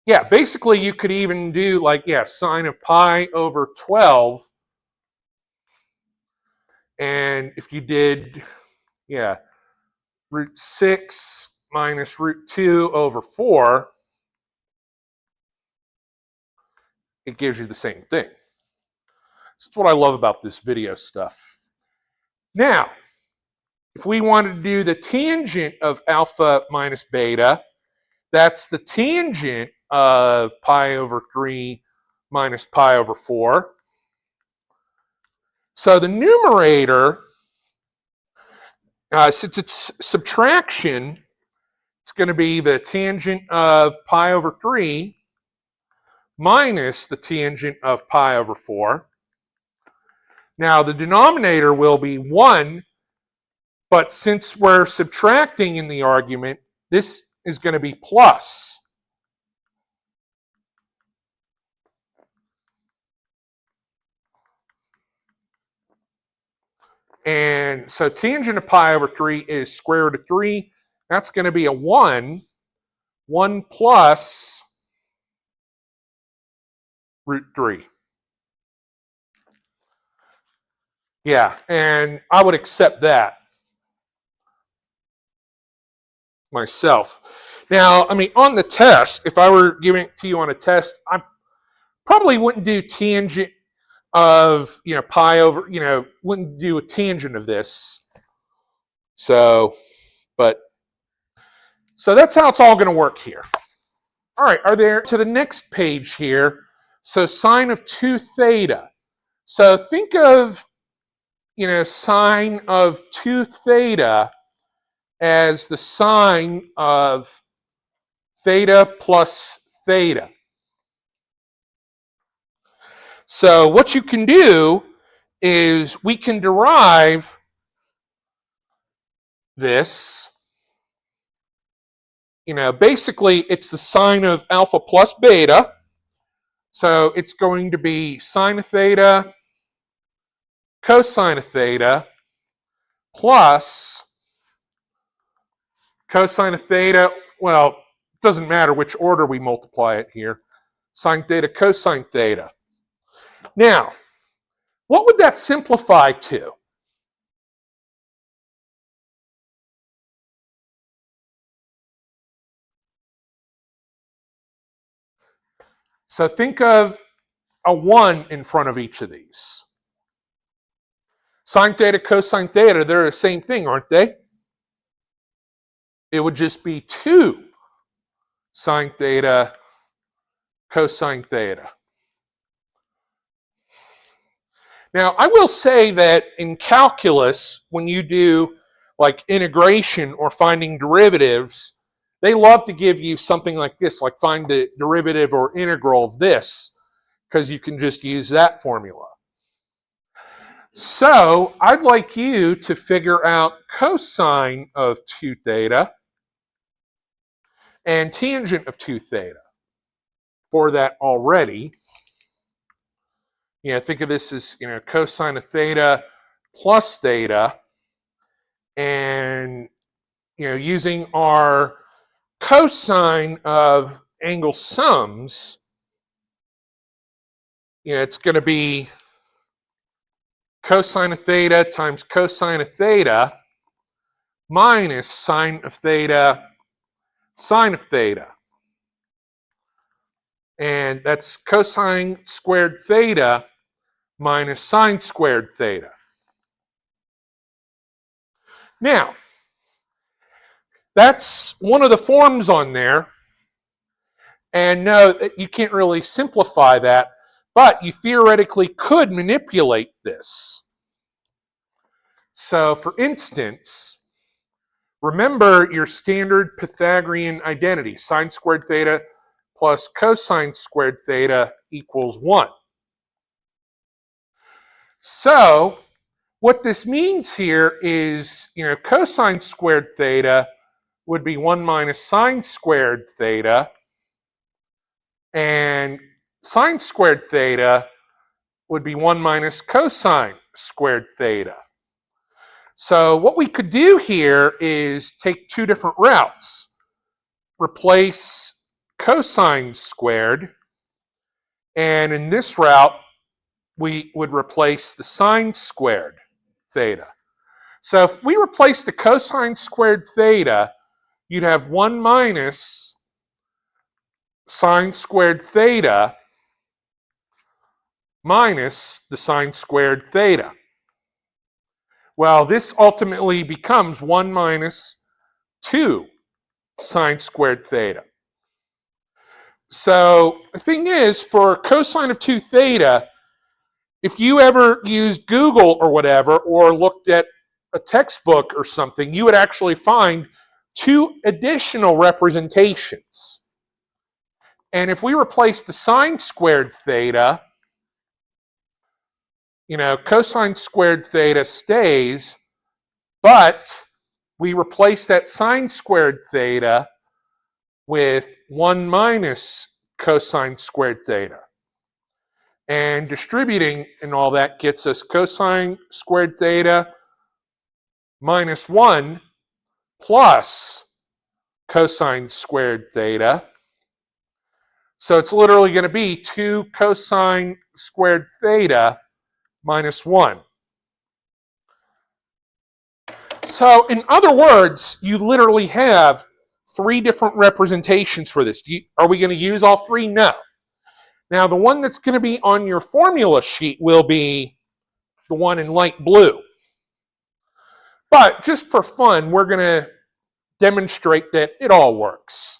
yeah, basically you could even do like, yeah, sine of pi over 12. And if you did, yeah, root 6 minus root 2 over 4, it gives you the same thing. That's what I love about this video stuff. Now, if we wanted to do the tangent of alpha minus beta, that's the tangent of pi over 3 minus pi over 4. So the numerator, since it's subtraction, it's going to be the tangent of pi over 3 minus the tangent of pi over 4. Now the denominator will be 1, but since we're subtracting in the argument, this is going to be plus. And so tangent of pi over 3 is square root of 3. That's going to be a 1. 1 plus root 3. Yeah, and I would accept that myself. Now, I mean, on the test, if I were giving it to you on a test, I probably wouldn't do tangent of, pi over, wouldn't do a tangent of this. So that's how it's all going to work here. All right, are there to the next page here? So sine of 2 theta. So think of, sine of 2 theta as the sine of theta plus theta. So what you can do is we can derive this. Basically it's the sine of alpha plus beta. So it's going to be sine of theta, cosine of theta, plus cosine of theta. Well, it doesn't matter which order we multiply it here. Sine theta, cosine theta. Now, what would that simplify to? So think of a 1 in front of each of these. Sine theta, cosine theta, they're the same thing, aren't they? It would just be 2 sine theta, cosine theta. Now, I will say that in calculus, when you do like integration or finding derivatives, they love to give you something like this, like find the derivative or integral of this, because you can just use that formula. So I'd like you to figure out cosine of 2 theta and tangent of 2 theta. For that already, think of this as, cosine of theta plus theta, and, using our cosine of angle sums, it's going to be cosine of theta times cosine of theta minus sine of theta, sine of theta. And that's cosine squared theta minus sine squared theta. Now, that's one of the forms on there. And no, you can't really simplify that, but you theoretically could manipulate this. So, for instance, remember your standard Pythagorean identity. Sine squared theta plus cosine squared theta equals 1. So, what this means here is, cosine squared theta would be 1 minus sine squared theta, and sine squared theta would be 1 minus cosine squared theta. So what we could do here is take two different routes. replace cosine squared, and in this route, we would replace the sine squared theta. So if we replace the cosine squared theta, you'd have 1 minus sine squared theta minus the sine squared theta. Well, this ultimately becomes 1 minus 2 sine squared theta. So the thing is, for cosine of 2 theta, if you ever used Google or whatever, or looked at a textbook or something, you would actually find 2 additional representations. And if we replace the sine squared theta, cosine squared theta stays, but we replace that sine squared theta with 1 minus cosine squared theta. And distributing and all that gets us cosine squared theta minus 1 plus cosine squared theta. So it's literally going to be 2 cosine squared theta minus 1. So in other words, you literally have 3 different representations for this. Are we going to use all 3? No. Now the one that's going to be on your formula sheet will be the one in light blue. But just for fun, we're going to demonstrate that it all works.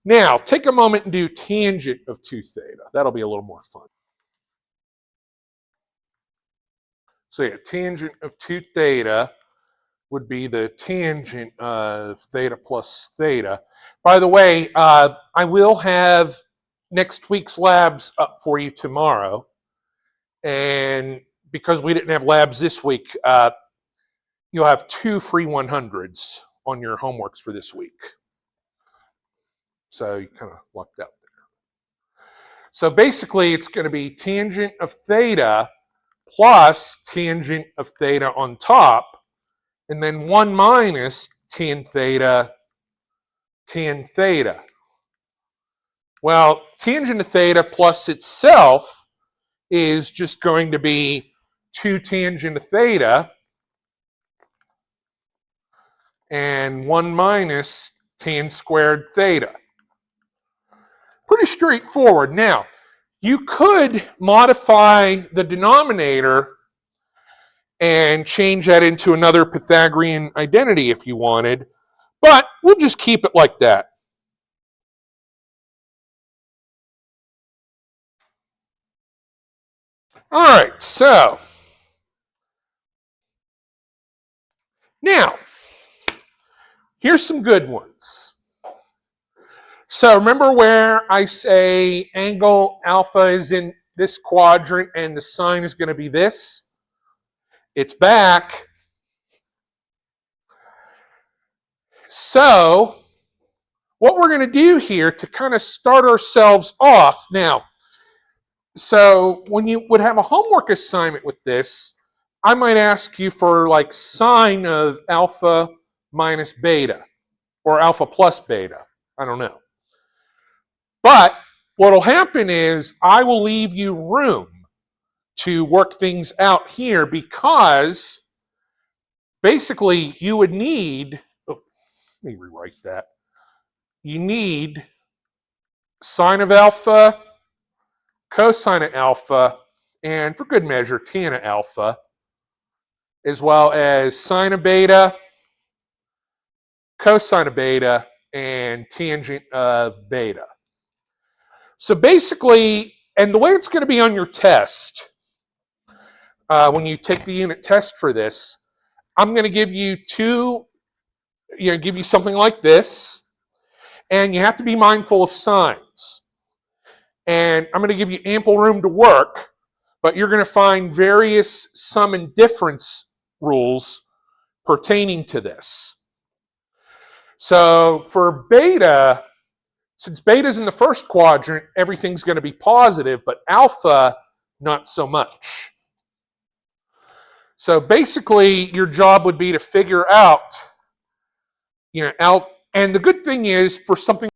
Now, take a moment and do tangent of 2 theta. That'll be a little more fun. So yeah, tangent of 2 theta would be the tangent of theta plus theta. By the way, I will have next week's labs up for you tomorrow. And because we didn't have labs this week, you'll have 2 free 100s on your homeworks for this week. So you kind of lucked out there. So basically, it's going to be tangent of theta plus tangent of theta on top, and then 1 minus tan theta, tan theta. Well, tangent of theta plus itself is just going to be 2 tangent of theta and 1 minus tan squared theta. Pretty straightforward. Now, you could modify the denominator and change that into another Pythagorean identity if you wanted, but we'll just keep it like that. All right, so now, here's some good ones. So remember where I say angle alpha is in this quadrant and the sine is going to be this? It's back. So what we're going to do here to kind of start ourselves off now, so when you would have a homework assignment with this, I might ask you for like sine of alpha minus beta or alpha plus beta. I don't know. But what will happen is I will leave you room to work things out here because basically you would need, let me rewrite that. You need sine of alpha, cosine of alpha, and for good measure, tan of alpha, as well as sine of beta, cosine of beta, and tangent of beta. So basically, and the way it's going to be on your test, when you take the unit test for this, I'm going to give you give you something like this, and you have to be mindful of signs. And I'm going to give you ample room to work, but you're going to find various sum and difference rules pertaining to this. So for beta, since beta's in the first quadrant, everything's going to be positive, but alpha, not so much. So basically, your job would be to figure out, And the good thing is, for something,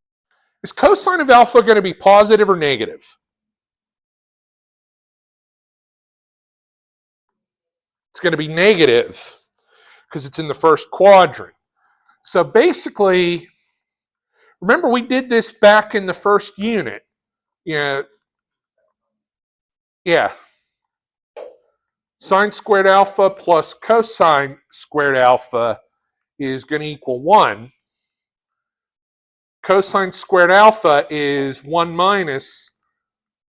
is cosine of alpha going to be positive or negative? It's going to be negative because it's in the first quadrant. So basically, remember we did this back in the first unit. Yeah. Sine squared alpha plus cosine squared alpha is going to equal 1. Cosine squared alpha is 1 minus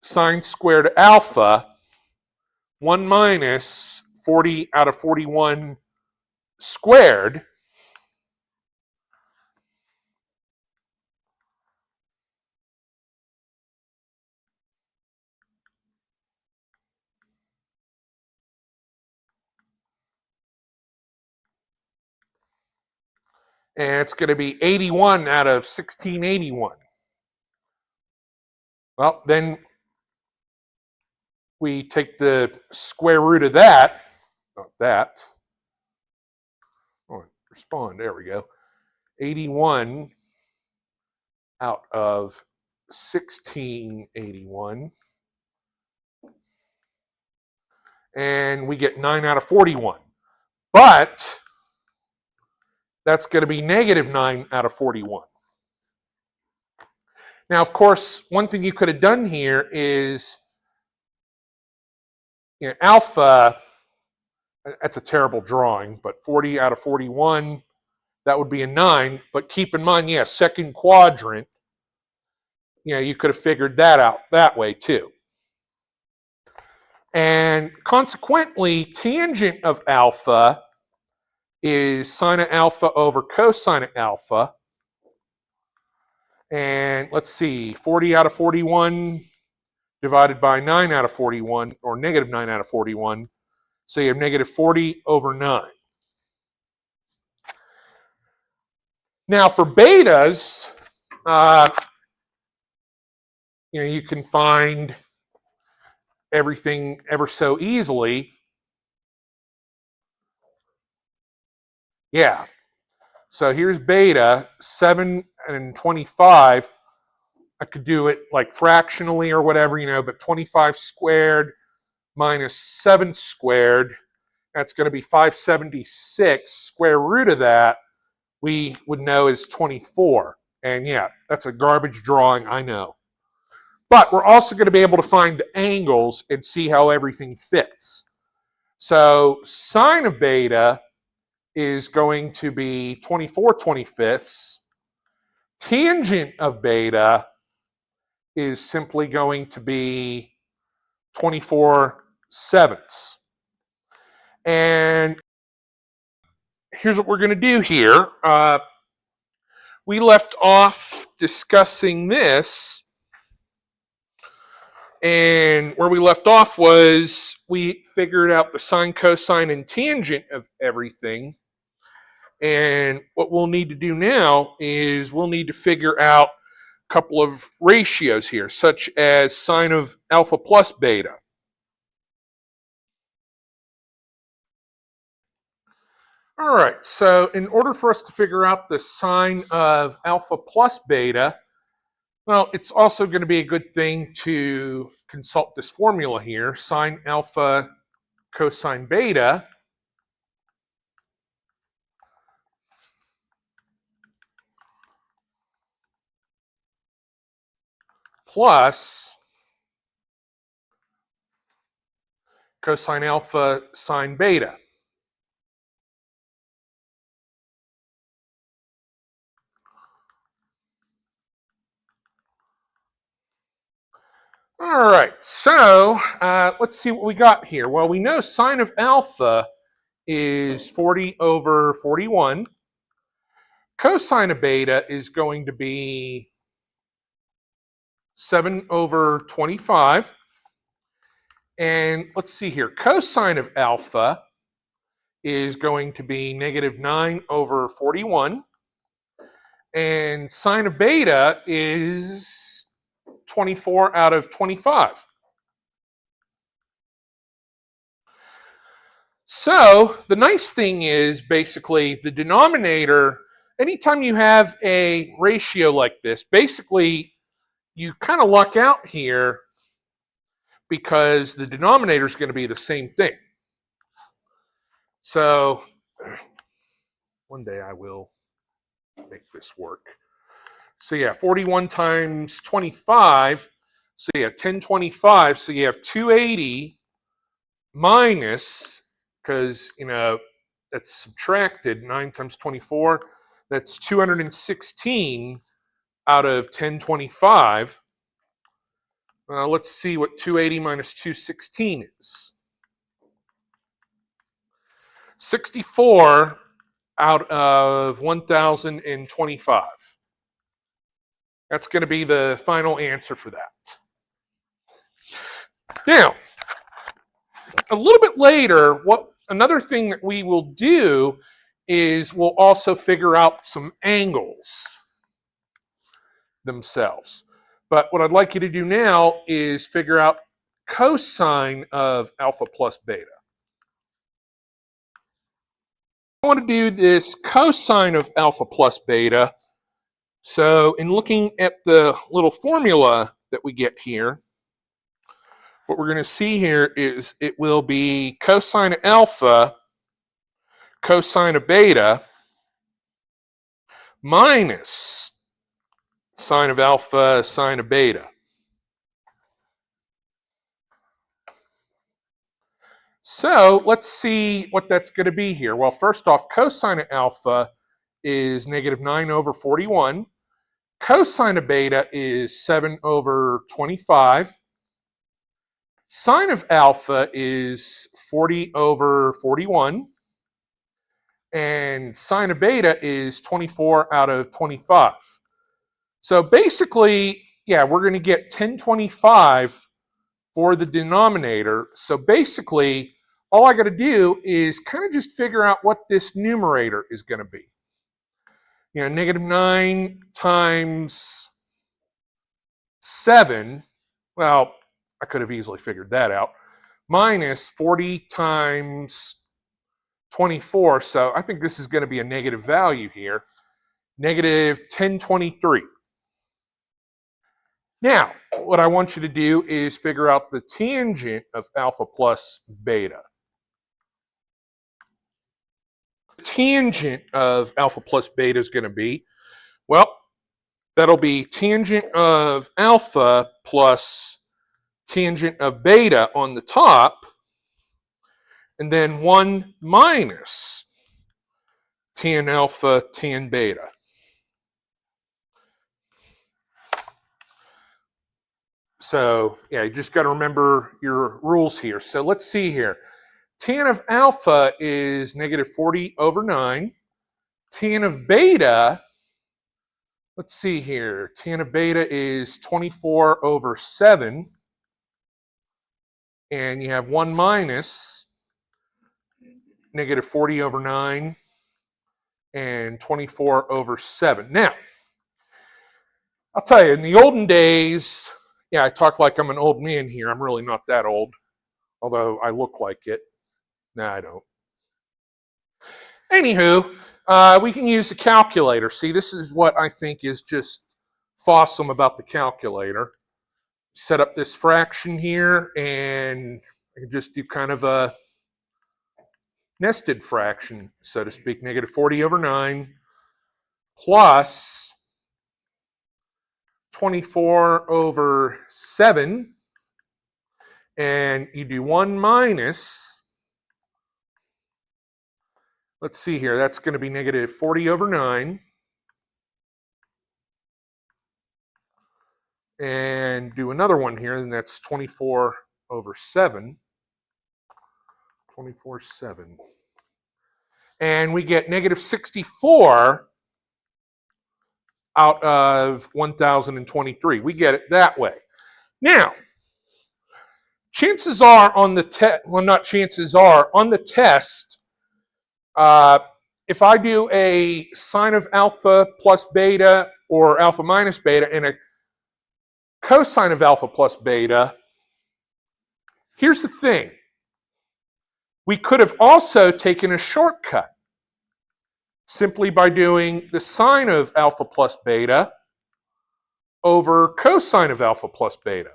sine squared alpha, 1 minus 40 out of 41 squared. And it's going to be 81 out of 1681. Well, then we take the square root of that, not that. Oh, respond, there we go. 81 out of 1681. And we get 9 out of 41. But that's going to be negative 9 out of 41. Now, of course, one thing you could have done here is, alpha, that's a terrible drawing, but 40 out of 41, that would be a 9. But keep in mind, second quadrant, you could have figured that out that way too. And consequently, tangent of alpha is sine of alpha over cosine of alpha. And let's see, 40 out of 41 divided by 9 out of 41, or negative 9 out of 41. So you have negative 40 over 9. Now for betas, you can find everything ever so easily. Yeah. So here's beta, 7 and 25. I could do it like fractionally or whatever, but 25 squared minus 7 squared, that's going to be 576. Square root of that, we would know is 24. And that's a garbage drawing, I know. But we're also going to be able to find the angles and see how everything fits. So sine of beta is going to be 24 25ths. Tangent of beta is simply going to be 24 sevenths. And here's what we're going to do here. We left off discussing this. And where we left off was we figured out the sine, cosine, and tangent of everything. And what we'll need to do now is we'll need to figure out a couple of ratios here, such as sine of alpha plus beta. All right, so in order for us to figure out the sine of alpha plus beta, well, it's also going to be a good thing to consult this formula here, sine alpha cosine beta plus cosine alpha sine beta. All right, so let's see what we got here. Well, we know sine of alpha is 40 over 41. Cosine of beta is going to be 7 over 25. And let's see here. Cosine of alpha is going to be negative 9 over 41. And sine of beta is 24 out of 25. So the nice thing is basically the denominator anytime you have a ratio like this, basically you kind of luck out here because the denominator is going to be the same thing. So one day I will make this work. So yeah, 41 times 25. So yeah, 1025. So you have 280 minus, because that's subtracted 9 times 24. That's 216 out of 1025. Let's see what 280 minus 216 is. 64 out of 1025. That's going to be the final answer for that. Now, a little bit later, another thing that we will do is we'll also figure out some angles themselves. But what I'd like you to do now is figure out cosine of alpha plus beta. I want to do this cosine of alpha plus beta. So in looking at the little formula that we get here, what we're going to see here is it will be cosine of alpha, cosine of beta, minus sine of alpha, sine of beta. So let's see what that's going to be here. Well, first off, cosine of alpha is negative 9 over 41. Cosine of beta is 7 over 25. Sine of alpha is 40 over 41. And sine of beta is 24 out of 25. So basically, yeah, we're going to get 1025 for the denominator. So basically, all I got to do is kind of just figure out what this numerator is going to be. Negative 9 times 7, well, I could have easily figured that out, minus 40 times 24. So I think this is going to be a negative value here, negative 1023. Now, what I want you to do is figure out the tangent of alpha plus beta. The tangent of alpha plus beta is going to be, well, that'll be tangent of alpha plus tangent of beta on the top, and then 1 minus tan alpha, tan beta. So, yeah, you just got to remember your rules here. So let's see here. Tan of alpha is negative 40 over 9. Tan of beta, let's see here. Tan of beta is 24 over 7. And you have 1 minus negative 40 over 9 and 24 over 7. Now, I'll tell you, in the olden days, yeah, I talk like I'm an old man here. I'm really not that old, although I look like it. No, I don't. Anywho, we can use a calculator. See, this is what I think is just awesome about the calculator. Set up this fraction here, and I can just do kind of a nested fraction, so to speak. Negative 40 over 9 plus 24 over 7, and you do 1 minus, let's see here, that's going to be negative 40 over 9, and do another one here, and that's 24 over 7, 24/7, and we get negative 64 out of 1023. We get it that way. Now, chances are on the test, well, not chances are, on the test, if I do a sine of alpha plus beta or alpha minus beta and a cosine of alpha plus beta, here's the thing. We could have also taken a shortcut. simply by doing the sine of alpha plus beta over cosine of alpha plus beta.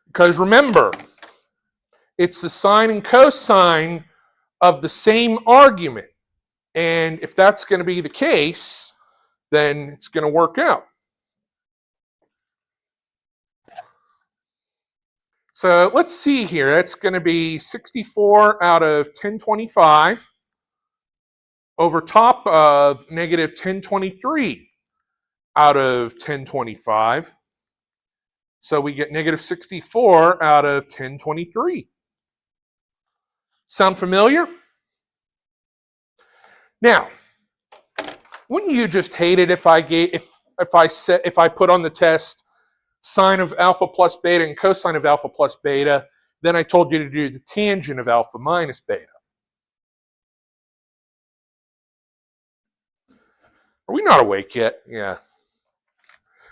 Because remember, it's the sine and cosine of the same argument. And if that's going to be the case, then it's going to work out. So let's see here. That's going to be 64 out of 1025 over top of negative 1023 out of 1025. So we get negative 64 out of 1023. Sound familiar? Now, wouldn't you just hate it if I put on the test sine of alpha plus beta and cosine of alpha plus beta, then I told you to do the tangent of alpha minus beta? Are we not awake yet? Yeah.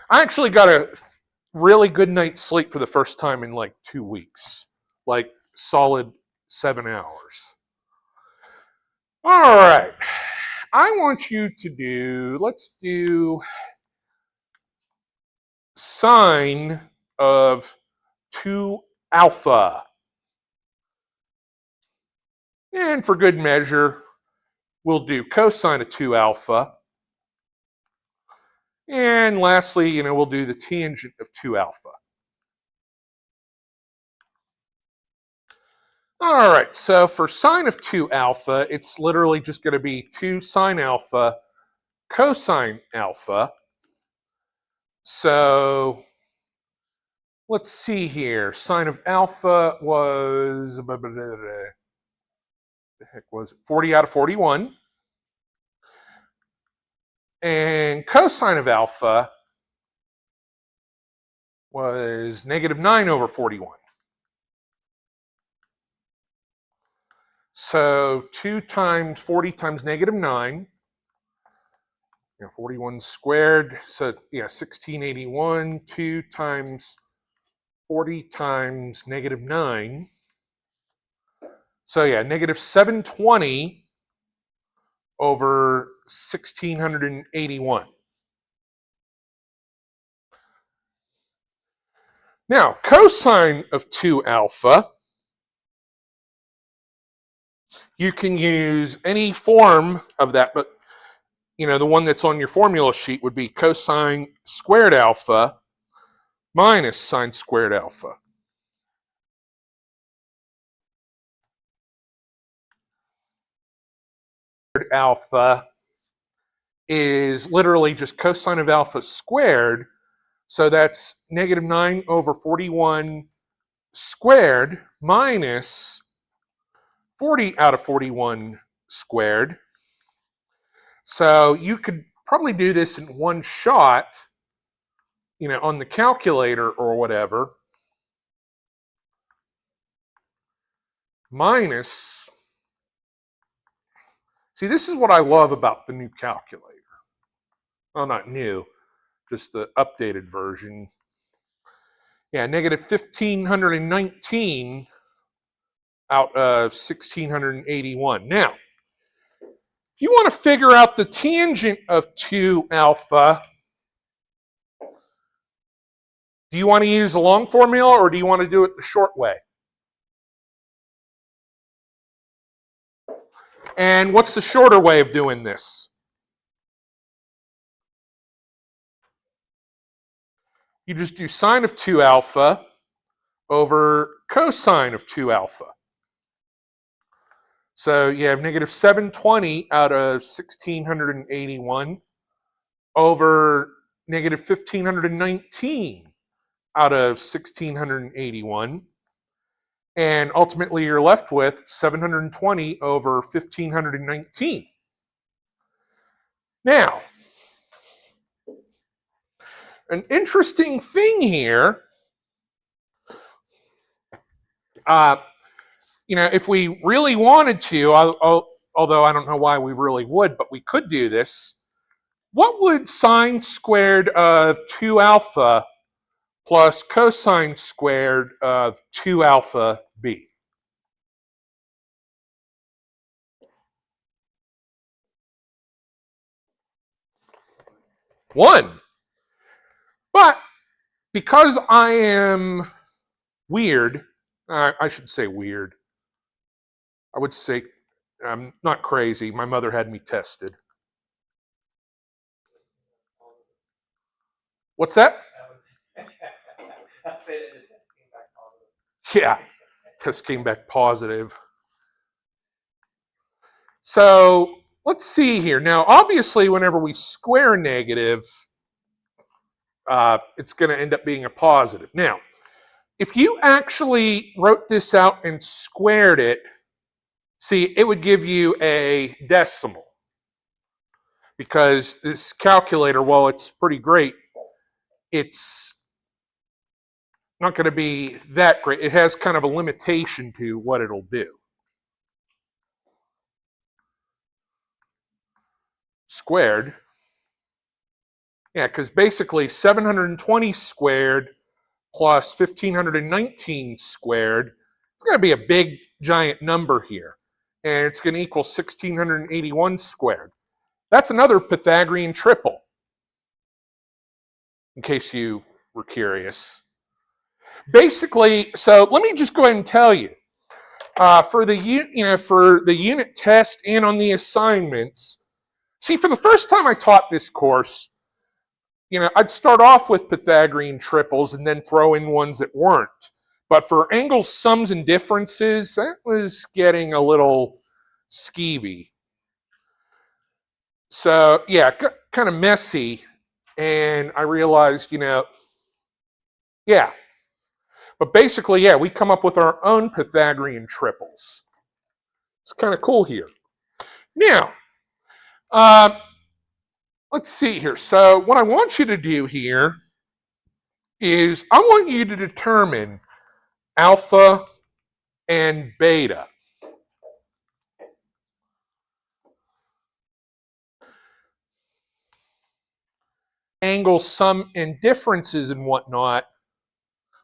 I actually got a really good night's sleep for the first time in like 2 weeks. Like solid 7 hours. All right. I want you to do, let's do sine of 2 alpha. And for good measure, we'll do cosine of 2 alpha. And lastly, we'll do the tangent of 2 alpha. All right, so for sine of 2 alpha, it's literally just going to be 2 sine alpha cosine alpha. So let's see here. Sine of alpha was, the heck was it? 40 out of 41. And cosine of alpha was negative 9 over 41. So 2 times 40 times negative 9. 41 squared. So yeah, 1681. 2 times 40 times negative 9. So yeah, negative 720 over 1681. Now, cosine of 2 alpha, you can use any form of that, but the one that's on your formula sheet would be cosine squared alpha minus sine squared alpha. Alpha is literally just cosine of alpha squared, so that's negative 9 over 41 squared minus 40 out of 41 squared. So you could probably do this in one shot, on the calculator or whatever. Minus, see, this is what I love about the new calculator. Well, not new, just the updated version. Yeah, negative 1,519 out of 1,681. Now, if you want to figure out the tangent of 2 alpha, do you want to use a long formula or do you want to do it the short way? And what's the shorter way of doing this? You just do sine of 2 alpha over cosine of 2 alpha. So you have negative 720 out of 1,681 over negative 1,519 out of 1,681. And ultimately you're left with 720 over 1,519. Now, an interesting thing here, if we really wanted to, although I don't know why we really would, but we could do this. What would sine squared of 2 alpha plus cosine squared of 2 alpha be? 1. But because I am weird, I should say weird. I would say I'm not crazy. My mother had me tested. What's that? I'll say that the test came back positive. Yeah, test came back positive. So let's see here. Now, obviously, whenever we square a negative, it's going to end up being a positive. Now, if you actually wrote this out and squared it, see, it would give you a decimal. Because this calculator, while it's pretty great, it's not going to be that great. It has kind of a limitation to what it'll do. Squared. Yeah, because basically 720 squared plus 1519 squared, it's going to be a big, giant number here. And it's going to equal 1681 squared. That's another Pythagorean triple, in case you were curious. Basically, so let me just go ahead and tell you. For the unit test and on the assignments, see, for the first time I taught this course, I'd start off with Pythagorean triples and then throw in ones that weren't. But for angles, sums, and differences, that was getting a little skeevy. So, yeah, kind of messy. And I realized, yeah. But basically, yeah, we come up with our own Pythagorean triples. It's kind of cool here. Now, let's see here. So what I want you to do here is I want you to determine alpha and beta. Angle sum and differences and whatnot.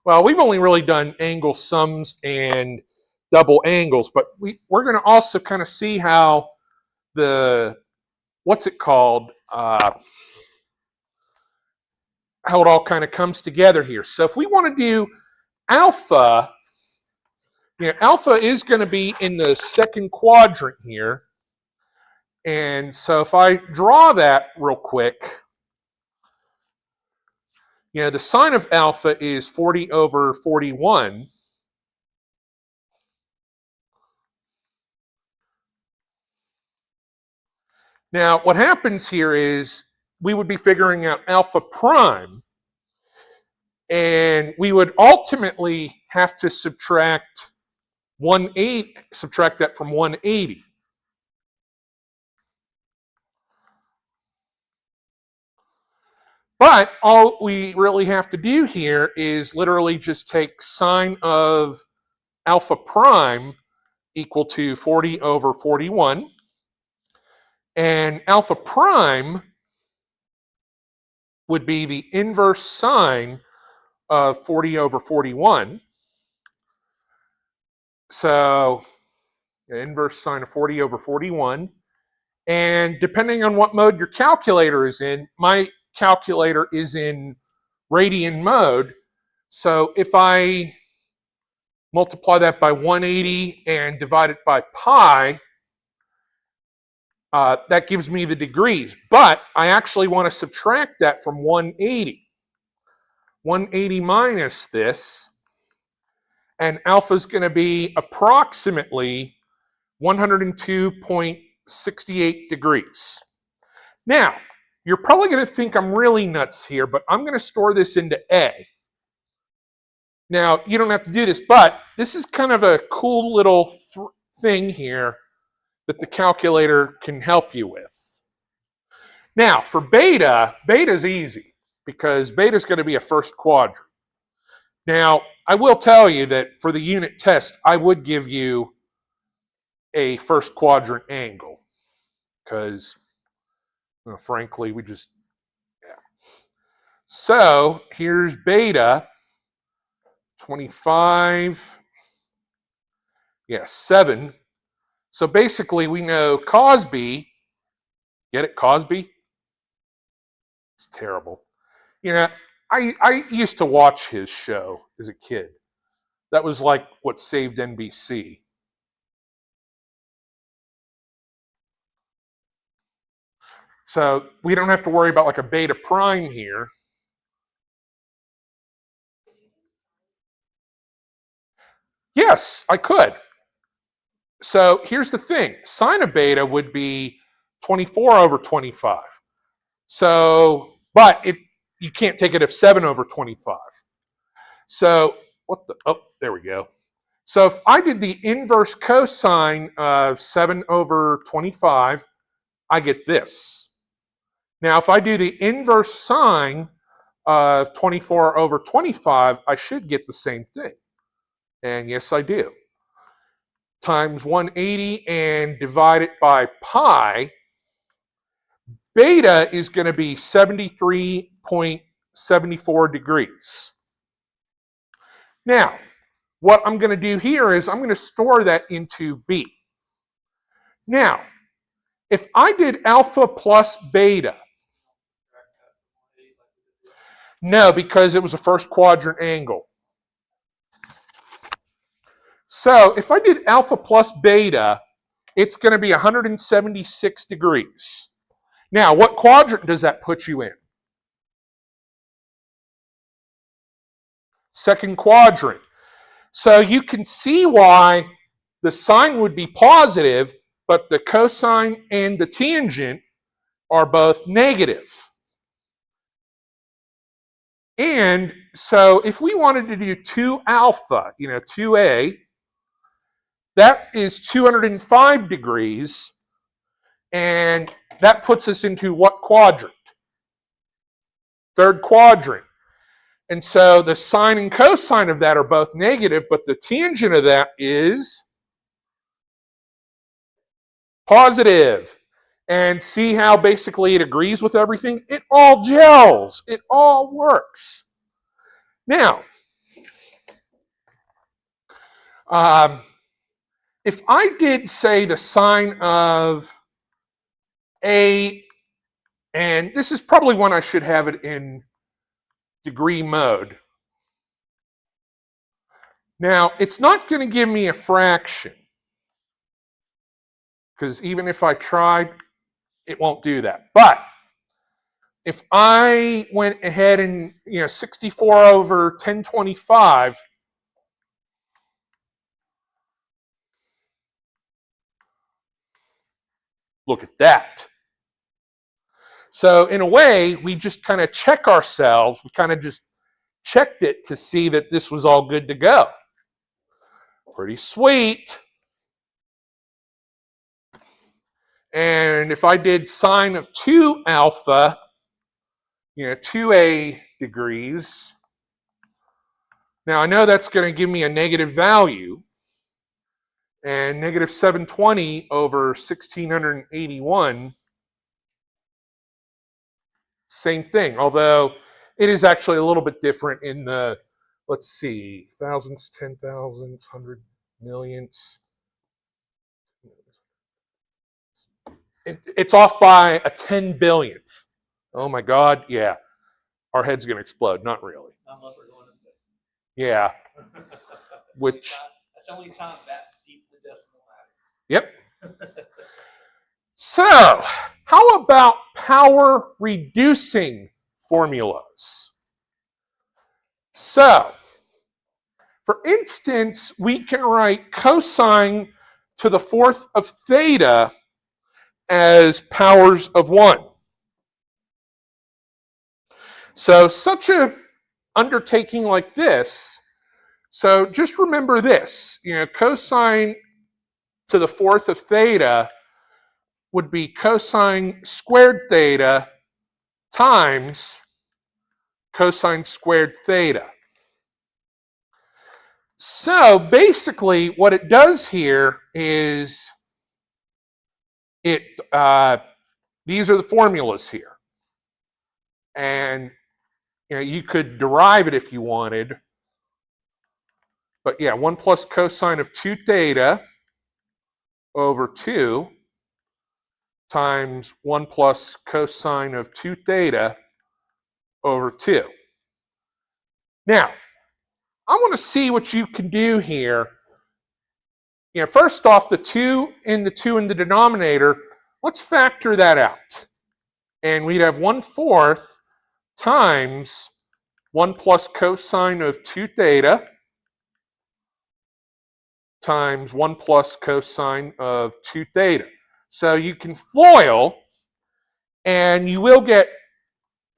Well, we've only really done angle sums and double angles, but we're going to also kind of see how what's it called? How it all kind of comes together here. So if we want to do alpha, alpha is going to be in the second quadrant here. And so if I draw that real quick, the sine of alpha is 40 over 41. Now, what happens here is we would be figuring out alpha prime, and we would ultimately have to subtract that from 180. But all we really have to do here is literally just take sine of alpha prime equal to 40 over 41. And alpha prime would be the inverse sine of 40 over 41. So the inverse sine of 40 over 41. And depending on what mode your calculator is in, my calculator is in radian mode. So if I multiply that by 180 and divide it by pi, that gives me the degrees. But I actually want to subtract that from 180. 180 minus this, and alpha is going to be approximately 102.68 degrees. Now, you're probably going to think I'm really nuts here, but I'm going to store this into A. Now, you don't have to do this, but this is kind of a cool little thing here that the calculator can help you with. Now, for beta is easy because beta is going to be a first quadrant. Now, I will tell you that for the unit test, I would give you a first quadrant angle because, frankly, yeah. So here's beta, 25, 7. So basically, we know cos B, get it, cos B? It's terrible. You know, I used to watch his show as a kid. That was like what saved NBC. So we don't have to worry about like a beta prime here. Yes, I could. So here's the thing. Sine of beta would be 24 over 25. So, but you can't take it of 7 over 25. So what the, oh, there we go. So if I did the inverse cosine of 7 over 25, I get this. Now, if I do the inverse sine of 24 over 25, I should get the same thing. And yes, I do. Times 180 and divide it by pi, beta is going to be 73.74 degrees. Now, what I'm going to do here is I'm going to store that into B. Now, if I did alpha plus beta, no, because it was a first quadrant angle. So if I did alpha plus beta, it's going to be 176 degrees. Now, what quadrant does that put you in? Second quadrant. So you can see why the sine would be positive, but the cosine and the tangent are both negative. And so if we wanted to do 2 alpha, 2a, that is 205 degrees, and that puts us into what quadrant? Third quadrant. And so the sine and cosine of that are both negative, but the tangent of that is positive. And see how basically it agrees with everything? It all gels. It all works. Now, if I did say the sine of A, and this is probably one I should have it in degree mode. Now, it's not going to give me a fraction, because even if I tried, it won't do that. But if I went ahead and 64 over 1025, look at that. So in a way, we just kind of check ourselves. We kind of just checked it to see that this was all good to go. Pretty sweet. And if I did sine of 2 alpha, 2a degrees. Now I know that's going to give me a negative value. And negative 720 over 1681, same thing. Although it is actually a little bit different in the, let's see, thousands, 10,000s, 100 millions. It's off by a 10 billionth. Oh my God, yeah. Our head's going to explode. Not really. Not unless we're going to space. Yeah. Which. That's the only time that deep the decimal Yep. matters. So, how about power reducing formulas? So, for instance, we can write cosine to the 4th of theta as powers of 1. So such a undertaking like this, so just remember this, cosine to the 4th of theta would be cosine squared theta times cosine squared theta. So basically what it does here is these are the formulas here. And you could derive it if you wanted. But yeah, 1 plus cosine of 2 theta over 2 times 1 plus cosine of 2 theta over 2. Now, I want to see what you can do here. First off, the 2 in the denominator, let's factor that out. And we'd have 1/4 times 1 plus cosine of 2 theta times 1 plus cosine of 2 theta. So you can FOIL, and you will get,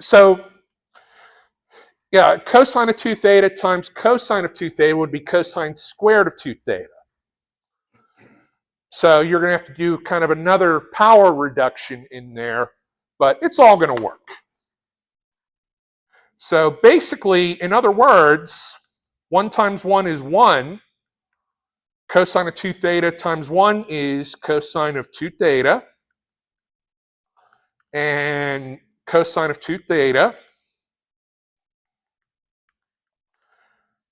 so yeah, cosine of 2 theta times cosine of 2 theta would be cosine squared of 2 theta. So you're going to have to do kind of another power reduction in there, but it's all going to work. So basically, in other words, 1 times 1 is 1. Cosine of 2 theta times 1 is cosine of 2 theta. And cosine of 2 theta.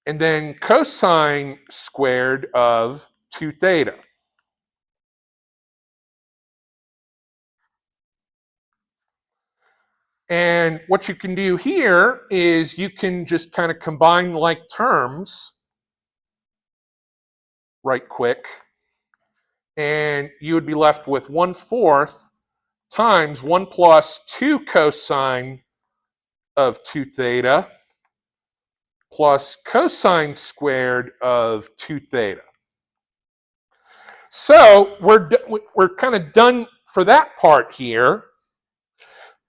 And then cosine squared of 2 theta. And what you can do here is you can just kind of combine like terms right quick. And you would be left with 1/4 times 1 plus 2 cosine of 2 theta plus cosine squared of 2 theta. So we're kind of done for that part here,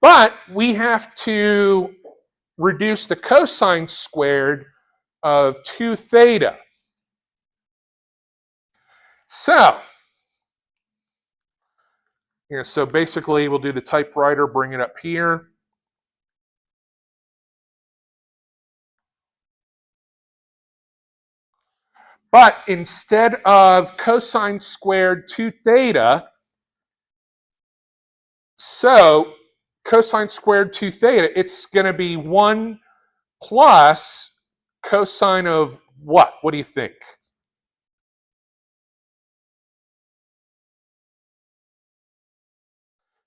but we have to reduce the cosine squared of 2 theta. So so basically we'll do the typewriter, bring it up here. But instead of cosine squared 2 theta, so cosine squared 2 theta, it's going to be 1 plus cosine of what? What do you think?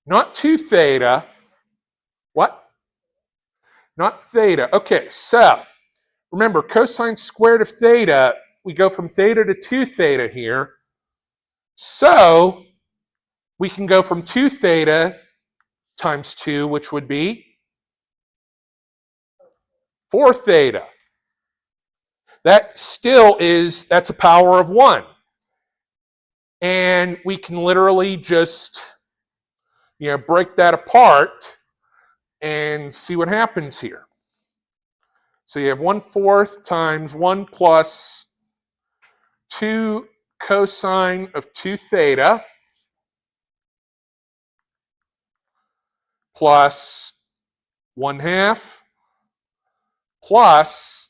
Not 2 theta. What? Not theta. Okay, so remember, cosine squared of theta, we go from theta to 2 theta here. So we can go from 2 theta times 2, which would be 4 theta. That still is, that's a power of 1. And we can literally just, break that apart and see what happens here. So you have 1/4 times 1 plus 2 cosine of 2 theta plus 1/2 plus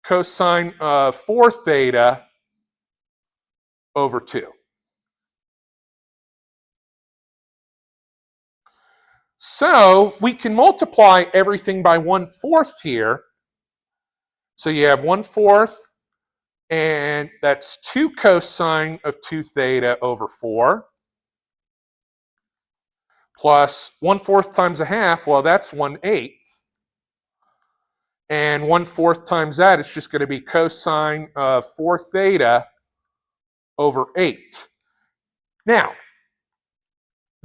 cosine of 4 theta over 2. So we can multiply everything by 1/4 here. So you have 1/4, and that's 2 cosine of 2 theta over 4, plus 1/4 times 1/2, well, that's 1/8. And 1/4 times that is just going to be cosine of 4 theta over 8. Now,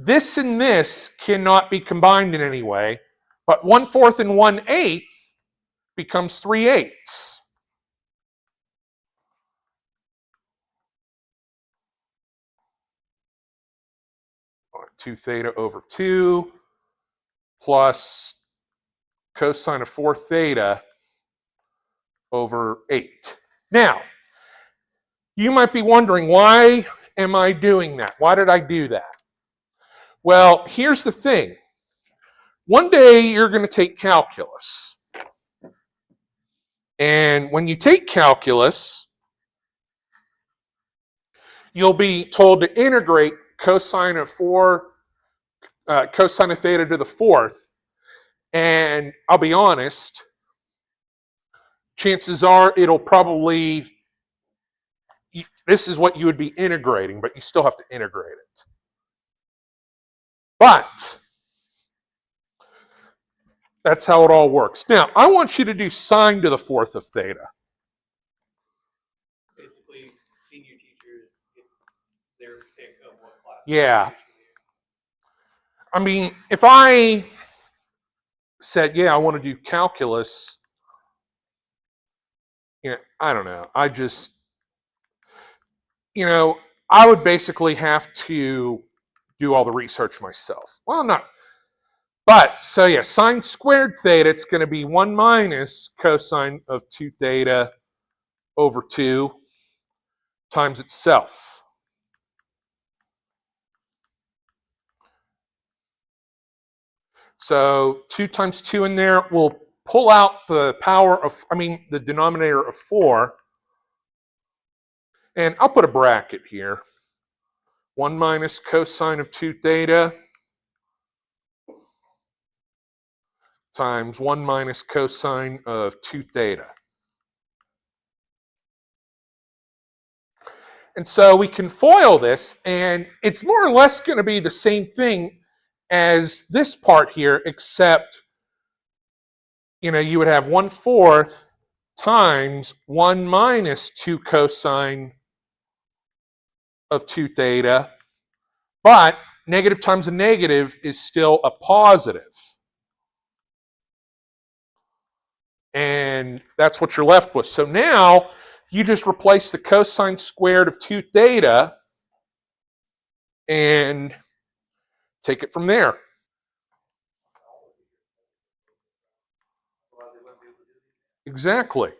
this and this cannot be combined in any way, but 1/4 and 1/8 becomes 3/8. 2 theta over 2 plus cosine of 4 theta over 8. Now, you might be wondering, why am I doing that? Why did I do that? Well, here's the thing. One day you're going to take calculus. And when you take calculus, you'll be told to integrate cosine of theta to the 4th. And I'll be honest, chances are it'll probably, this is what you would be integrating, but you still have to integrate it. But That's how it all works. Now, I want you to do sine to the fourth of theta. Basically, senior teachers get their pick of what class. Yeah. I mean, if I said, yeah, I want to do calculus, I don't know. I would basically have to do all the research myself. Well, not. But, so yeah, sine squared theta, it's going to be 1 minus cosine of 2 theta over 2 times itself. So 2 times 2 in there will pull out the the denominator of 4. And I'll put a bracket here. 1 minus cosine of 2 theta times 1 minus cosine of 2 theta. And so we can FOIL this, and it's more or less going to be the same thing as this part here, except, you would have 1/4 times 1 minus 2 cosine of 2 theta, but negative times a negative is still a positive. And that's what you're left with. So now you just replace the cosine squared of 2 theta and take it from there. Exactly.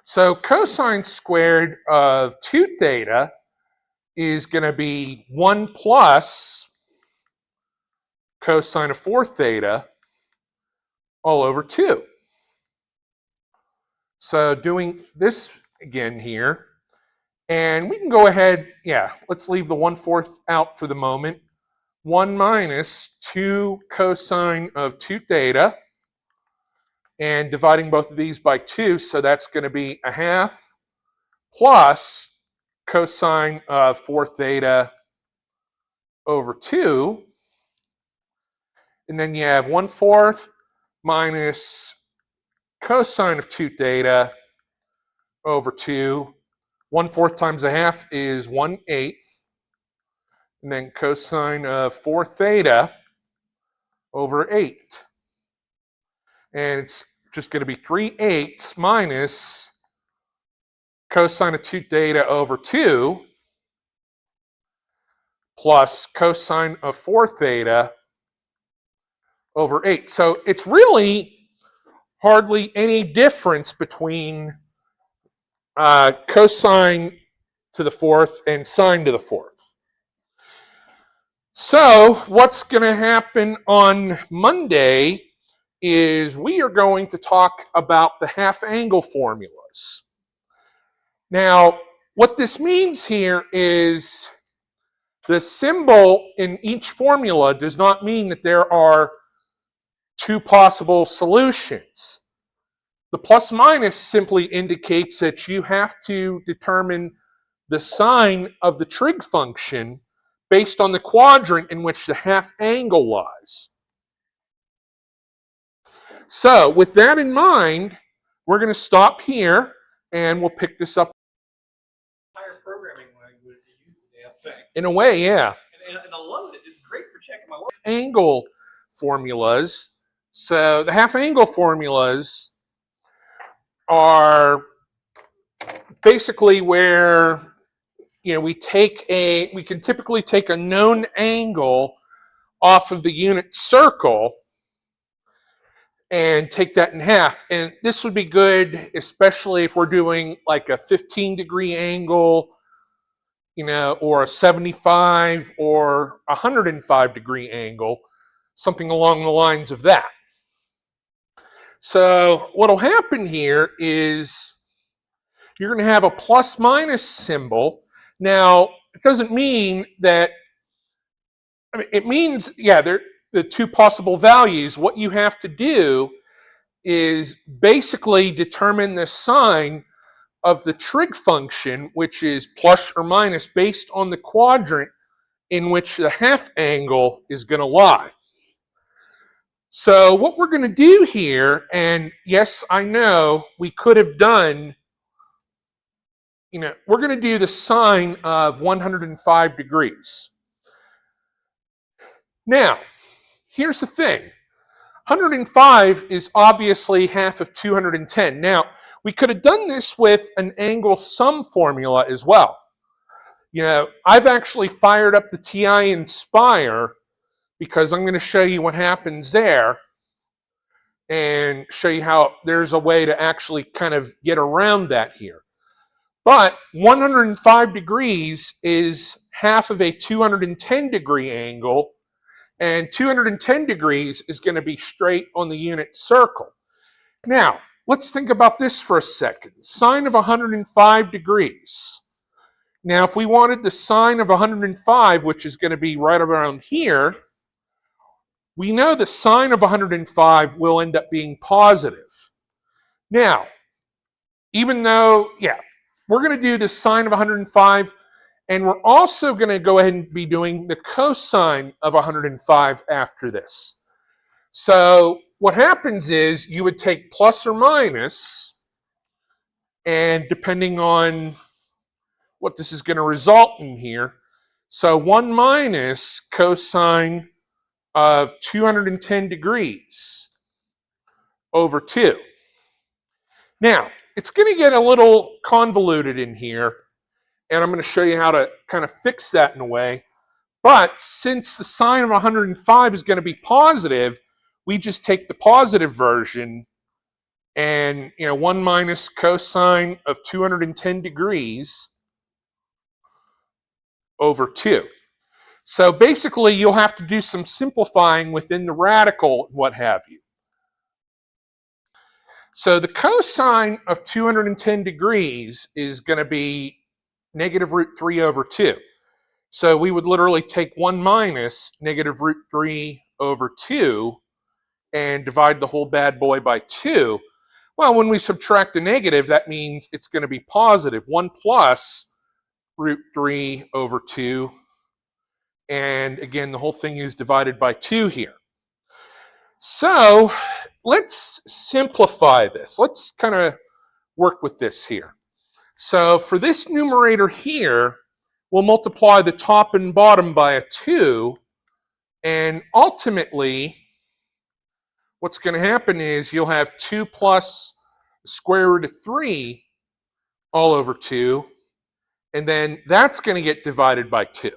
So cosine squared of 2 theta is going to be 1 plus cosine of 4 theta all over 2. So doing this again here, and we can go ahead, let's leave the 1/4 out for the moment. 1 minus 2 cosine of 2 theta, and dividing both of these by 2, so that's going to be 1/2 plus cosine of 4 theta over 2. And then you have 1/4 minus cosine of 2 theta over 2. 1/4 times 1/2 is 1/8. And then cosine of 4 theta over 8. And it's just going to be 3/8 minus cosine of 2 theta over 2 plus cosine of 4 theta over 8. So it's really hardly any difference between cosine to the 4th and sine to the 4th. So what's going to happen on Monday is we are going to talk about the half angle formulas. Now, what this means here is the symbol in each formula does not mean that there are 2 possible solutions. The plus minus simply indicates that you have to determine the sign of the trig function based on the quadrant in which the half angle lies. So with that in mind, we're going to stop here and we'll pick this up. Entire programming language to use the damn thing. In a way, yeah. And I love it. It's great for checking my work. Angle formulas. So the half angle formulas are basically where we can typically take a known angle off of the unit circle and take that in half. And this would be good, especially if we're doing like a 15-degree angle, or a 75 or 105-degree angle, something along the lines of that. So what'll happen here is you're going to have a plus minus symbol. Now, it doesn't mean that, it means, they're the 2 possible values. What you have to do is basically determine the sign of the trig function, which is plus or minus based on the quadrant in which the half angle is going to lie. So what we're going to do here, and yes, I know we could have done, we're going to do the sine of 105 degrees. Now, here's the thing. 105 is obviously half of 210. Now, we could have done this with an angle sum formula as well. I've actually fired up the TI Inspire because I'm going to show you what happens there and show you how there's a way to actually kind of get around that here. But 105 degrees is half of a 210 degree angle, and 210 degrees is going to be straight on the unit circle. Now, let's think about this for a second. Sine of 105 degrees. Now, if we wanted the sine of 105, which is going to be right around here, we know the sine of 105 will end up being positive. Now, even though, we're going to do the sine of 105, and we're also going to go ahead and be doing the cosine of 105 after this. So what happens is you would take plus or minus, and depending on what this is going to result in here, so 1 minus cosine of 210 degrees over 2. Now, it's going to get a little convoluted in here, and I'm going to show you how to kind of fix that in a way. But since the sine of 105 is going to be positive, we just take the positive version and, 1 minus cosine of 210 degrees over 2. So basically, you'll have to do some simplifying within the radical, what have you. So the cosine of 210 degrees is going to be negative root 3 over 2. So we would literally take 1 minus negative root 3 over 2 and divide the whole bad boy by 2. Well, when we subtract a negative, that means it's going to be positive. 1 plus root 3 over 2. And again, the whole thing is divided by 2 here. So let's simplify this. Let's kind of work with this here. So for this numerator here, we'll multiply the top and bottom by a 2. And ultimately, what's going to happen is you'll have 2 plus the square root of 3 all over 2. And then that's going to get divided by 2.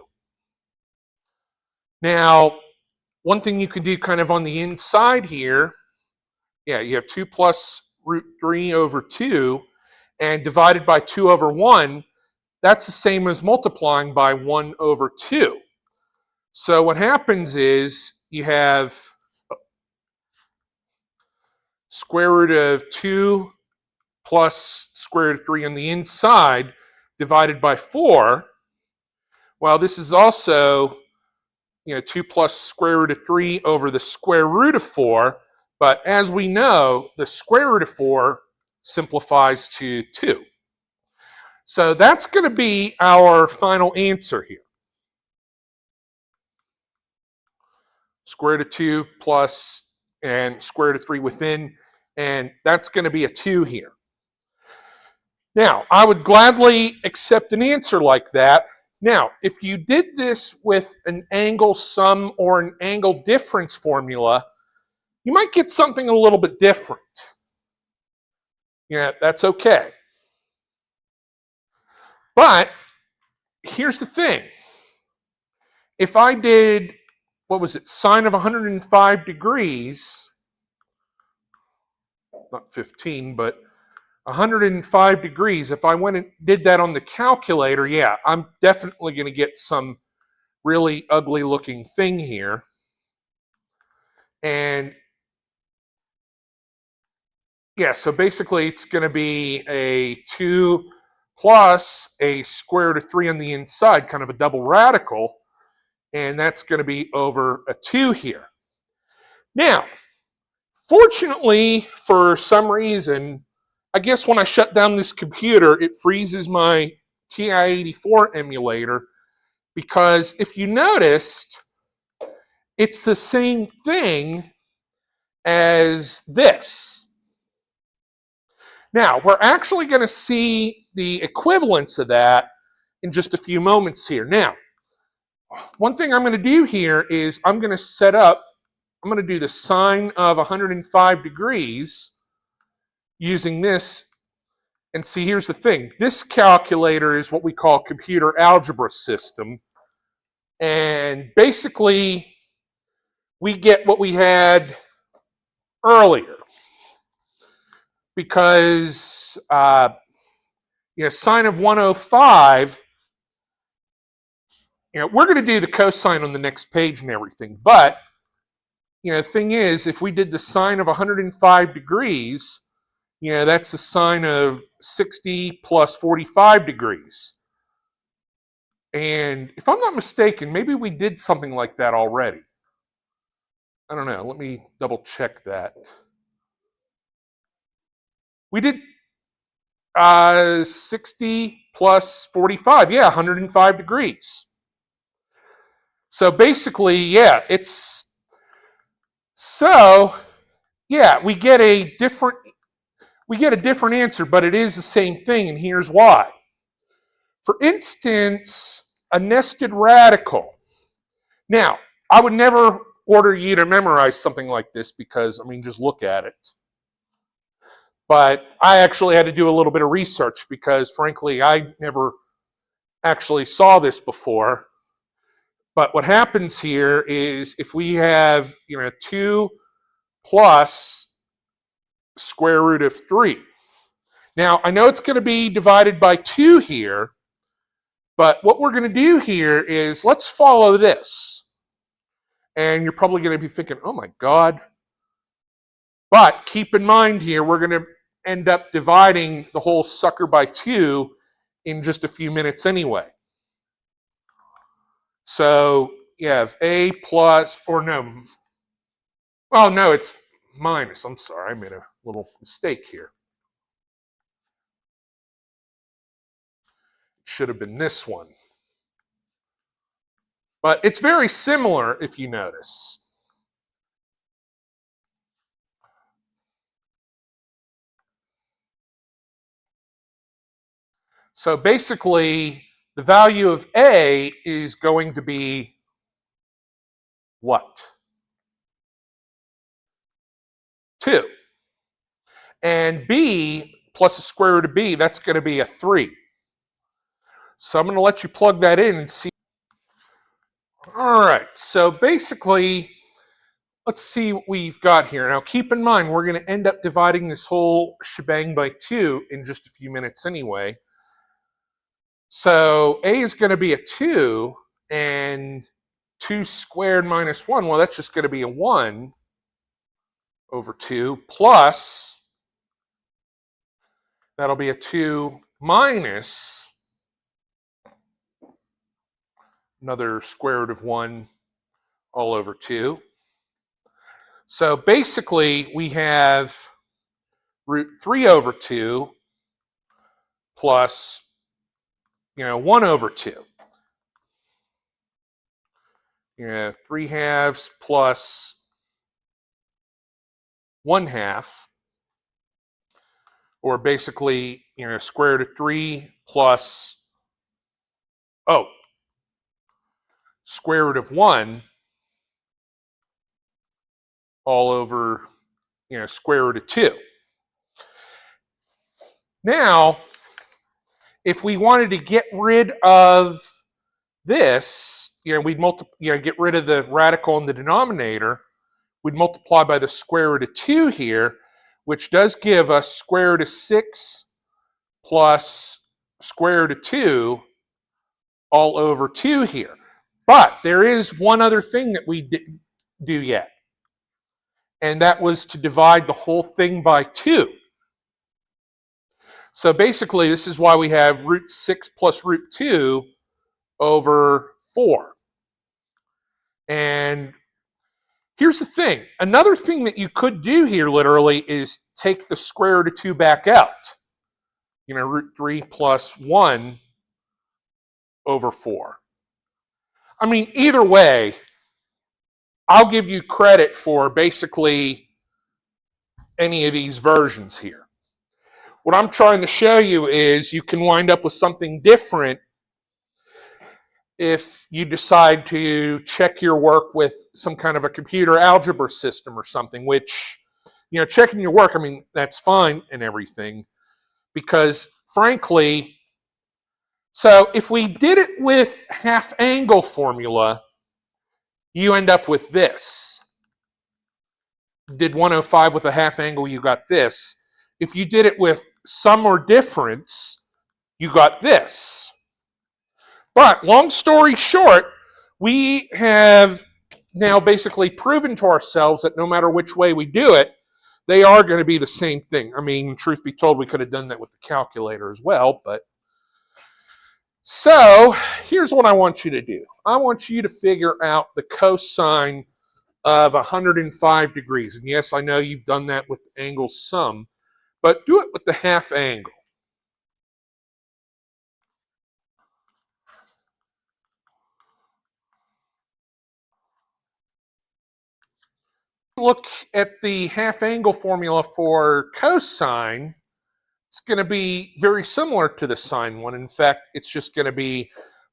Now, one thing you can do kind of on the inside here, you have 2 plus root 3 over 2, and divided by 2 over 1, that's the same as multiplying by 1 over 2. So what happens is you have square root of 2 plus square root of 3 on the inside divided by 4. Well, this is also 2 plus square root of 3 over the square root of 4. But as we know, the square root of 4 simplifies to 2. So that's going to be our final answer here. Square root of 2 plus and square root of 3 within, and that's going to be a 2 here. Now, I would gladly accept an answer like that. Now, if you did this with an angle sum or an angle difference formula, you might get something a little bit different. That's okay. But here's the thing. If I did, sine of 105 degrees, not 15, but 105 degrees, if I went and did that on the calculator, I'm definitely going to get some really ugly looking thing here. And so basically it's going to be a 2 plus a square root of 3 on the inside, kind of a double radical, and that's going to be over a 2 here. Now, fortunately, for some reason, I guess when I shut down this computer, it freezes my TI-84 emulator because if you noticed, it's the same thing as this. Now, we're actually going to see the equivalence of that in just a few moments here. Now, one thing I'm going to do here is I'm going to do the sine of 105 degrees using this. And see, here's the thing. This calculator is what we call computer algebra system. And basically, we get what we had earlier. Because, sine of 105, we're going to do the cosine on the next page and everything. But, the thing is, if we did the sine of 105 degrees, that's the sine of 60 plus 45 degrees. And if I'm not mistaken, maybe we did something like that already. I don't know. Let me double check that. We did 60 plus 45. Yeah, 105 degrees. So basically, yeah, we get a different answer, but it is the same thing, and here's why. For instance, a nested radical. Now, I would never order you to memorize something like this because, just look at it. But I actually had to do a little bit of research because, frankly, I never actually saw this before. But what happens here is if we have, 2 plus square root of 3. Now, I know it's going to be divided by 2 here, but what we're going to do here is let's follow this. And you're probably going to be thinking, oh my God. But keep in mind here, we're going to end up dividing the whole sucker by 2 in just a few minutes anyway. So you have a plus, or no. Oh, no, it's minus. I'm sorry, I made a little mistake here. It should have been this one. But it's very similar if you notice. So basically, the value of A is going to be what? 2. And B plus the square root of B, that's going to be a 3. So I'm going to let you plug that in and see. All right, so basically, let's see what we've got here. Now, keep in mind, we're going to end up dividing this whole shebang by 2 in just a few minutes anyway. So A is going to be a 2, and 2 squared minus 1, well, that's just going to be a 1 over 2, plus, that'll be a 2 minus another square root of 1 all over 2. So basically, we have root 3 over 2 plus, 1 over 2. 3 halves plus 1 half, or basically, square root of 3 plus, square root of 1 all over, square root of 2. Now, if we wanted to get rid of this, we'd get rid of the radical in the denominator, we'd multiply by the square root of 2 here, which does give us square root of 6 plus square root of 2 all over 2 here. But there is one other thing that we didn't do yet, and that was to divide the whole thing by 2. So basically, this is why we have root 6 plus root 2 over 4. And here's the thing. Another thing that you could do here, literally, is take the square root of 2 back out. Root 3 plus 1 over 4. I mean, either way, I'll give you credit for basically any of these versions here. What I'm trying to show you is you can wind up with something different if you decide to check your work with some kind of a computer algebra system or something, which, checking your work, I mean, that's fine and everything, because frankly, so if we did it with half angle formula, you end up with this. Did 105 with a half angle, you got this. If you did it with sum or difference, you got this. But long story short, we have now basically proven to ourselves that no matter which way we do it, they are going to be the same thing. I mean, truth be told, we could have done that with the calculator as well, but so here's what I want you to do. I want you to figure out the cosine of 105 degrees. And yes, I know you've done that with the angle sum, but do it with the half angle. Look at the half angle formula for cosine. It's going to be very similar to the sine one. In fact, it's just going to be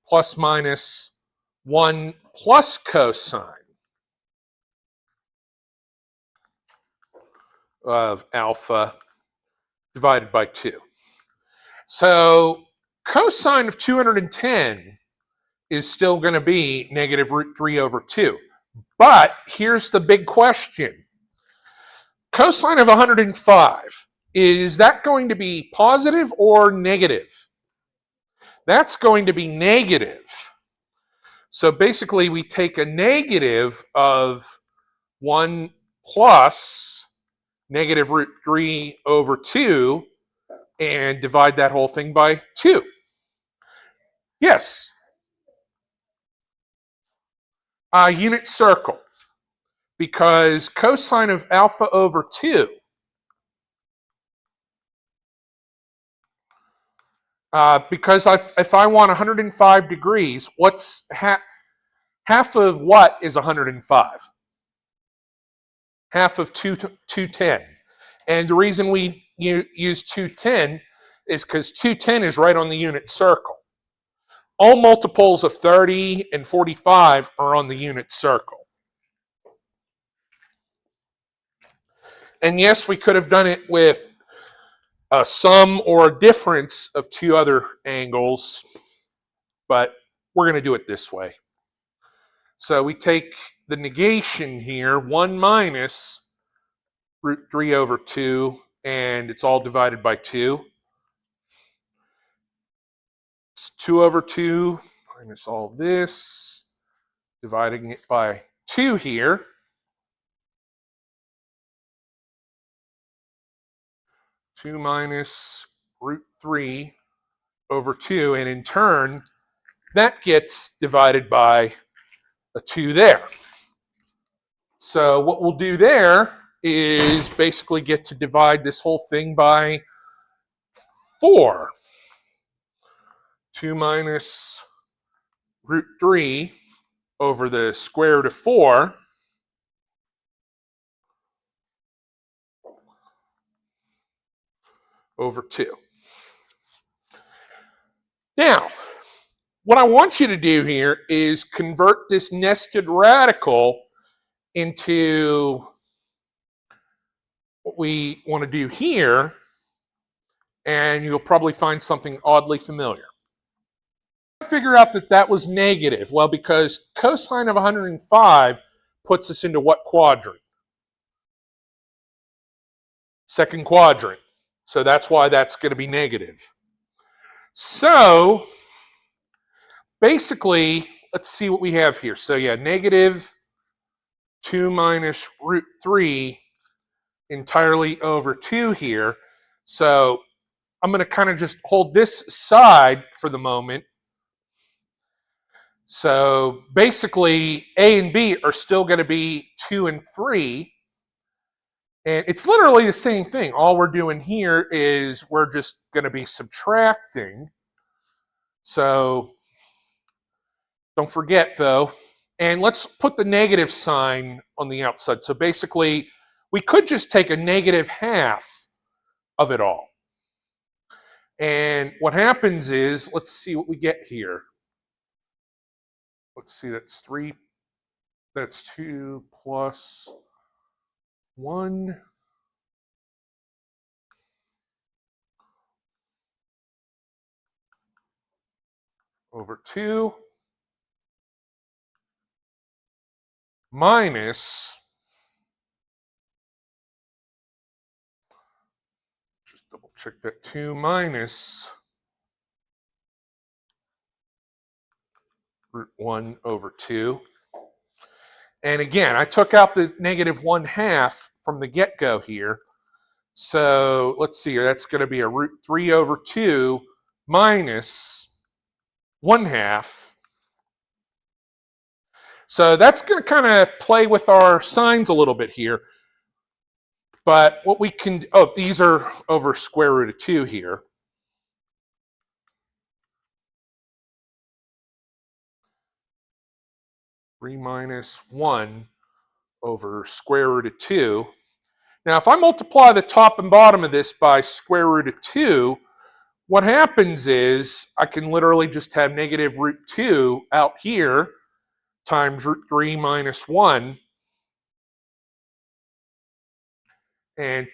plus minus 1 plus cosine of alpha divided by 2. So cosine of 210 is still going to be negative root 3 over 2. But here's the big question. Cosine of 105, is that going to be positive or negative? That's going to be negative. So basically, we take a negative of 1 plus negative root 3 over 2 and divide that whole thing by 2. Yes. Unit circle. Because cosine of alpha over 2, because if I want 105 degrees, what's half of what is 105? Half of 210. And the reason we use 210 is because 210 is right on the unit circle. All multiples of 30 and 45 are on the unit circle. And yes, we could have done it with a sum or a difference of two other angles, but we're going to do it this way. So we take the negation here, 1 minus root 3 over 2, and it's all divided by 2. It's 2 over 2 minus all this, dividing it by 2 here. Two minus root 3 over 2, and in turn, that gets divided by a 2 there. So what we'll do there is basically get to divide this whole thing by 4. 2 minus root 3 over the square root of 4 over 2. Now, what I want you to do here is convert this nested radical into what we want to do here, and you'll probably find something oddly familiar. Figure out that that was negative. Well, because cosine of 105 puts us into what quadrant? Second quadrant. So that's why that's going to be negative. So basically, let's see what we have here. So yeah, negative 2 minus root 3 entirely over 2 here. So I'm going to kind of just hold this side for the moment. So basically, A and B are still going to be 2 and 3. And it's literally the same thing. All we're doing here is we're just going to be subtracting. So Don't forget, though, and let's put the negative sign on the outside. So basically, we could just take a negative half of it all. And what happens is, let's see what we get here. Let's see, that's 3, that's 2 plus 1. Over 2 minus, just double check that, 2 minus root 1 over 2. And again, I took out the negative 1/2 from the get-go here. So let's see here, that's going to be a root 3 over 2 minus 1/2. So that's going to kind of play with our signs a little bit here. But what we can, oh, these are over square root of 2 here. Three minus 1 over square root of 2. Now, if I multiply the top and bottom of this by square root of 2, what happens is I can literally just have negative root 2 out here times root 3 minus 1, and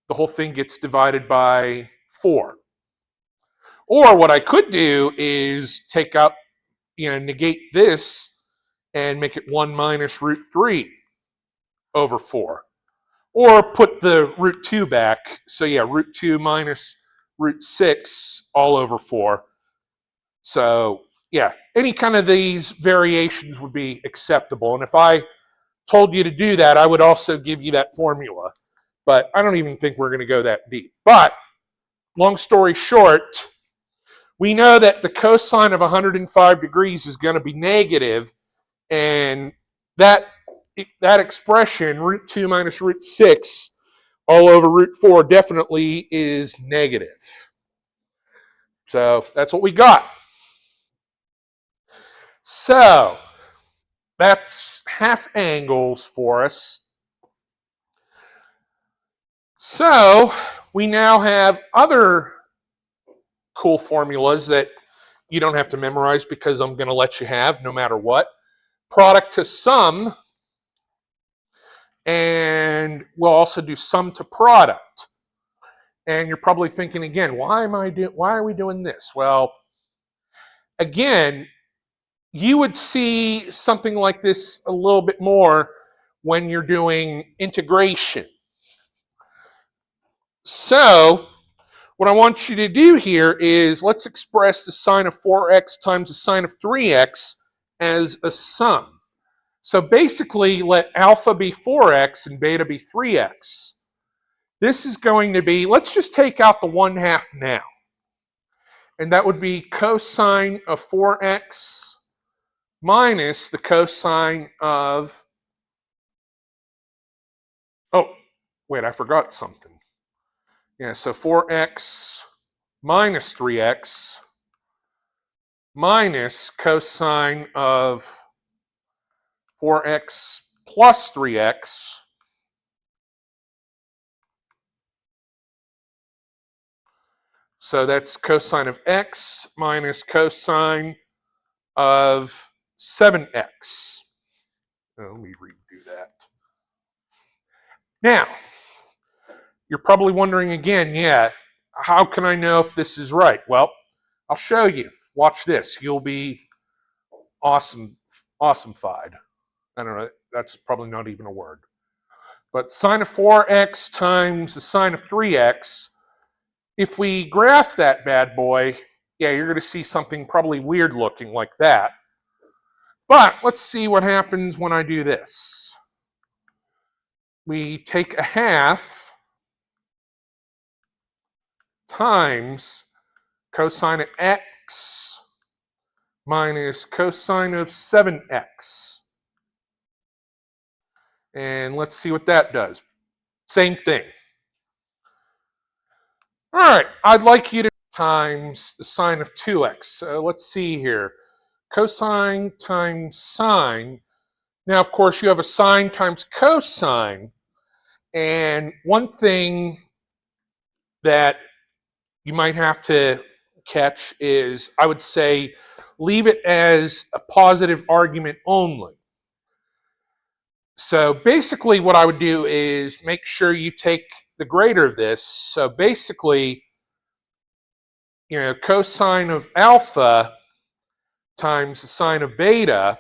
the whole thing gets divided by 4. Or what I could do is take out, negate this and make it 1 minus root 3 over 4. Or put the root 2 back. So yeah, root 2 minus root 6 all over 4. So yeah, any kind of these variations would be acceptable. And if I told you to do that, I would also give you that formula. But I don't even think we're going to go that deep. But long story short, we know that the cosine of 105 degrees is going to be negative, and that expression, root 2 minus root 6 all over root 4, definitely is negative. So that's what we got. So that's half angles for us. So we now have other cool formulas that you don't have to memorize because I'm going to let you have no matter what. Product to sum, and we'll also do sum to product. And you're probably thinking again, why are we doing this? Well, again, you would see something like this a little bit more when you're doing integration. So what I want you to do here is let's express the sine of 4x times the sine of 3x as a sum. So basically, let alpha be 4x and beta be 3x. This is going to be, let's just take out the 1/2 now. And that would be cosine of 4x minus the cosine of, oh, wait, I forgot something. Yeah, so 4x minus 3x minus cosine of 4x plus 3x. So that's cosine of x minus cosine of 7x. Oh, let me redo that. Now, you're probably wondering again, yeah, how can I know if this is right? Well, I'll show you. Watch this. You'll be awesome-fied. I don't know, that's probably not even a word. But sine of 4x times the sine of 3x, if we graph that bad boy, yeah, you're going to see something probably weird looking like that. But let's see what happens when I do this. We take a half times cosine of x minus cosine of 7x. And let's see what that does. Same thing. All right, I'd like you to times the sine of 2x. So let's see here. cosine times sine. Now, of course, you have a sine times cosine. And one thing that you might have to catch is, I would say, leave it as a positive argument only. So basically what I would do is make sure you take the greater of this. So basically, cosine of alpha times the sine of beta,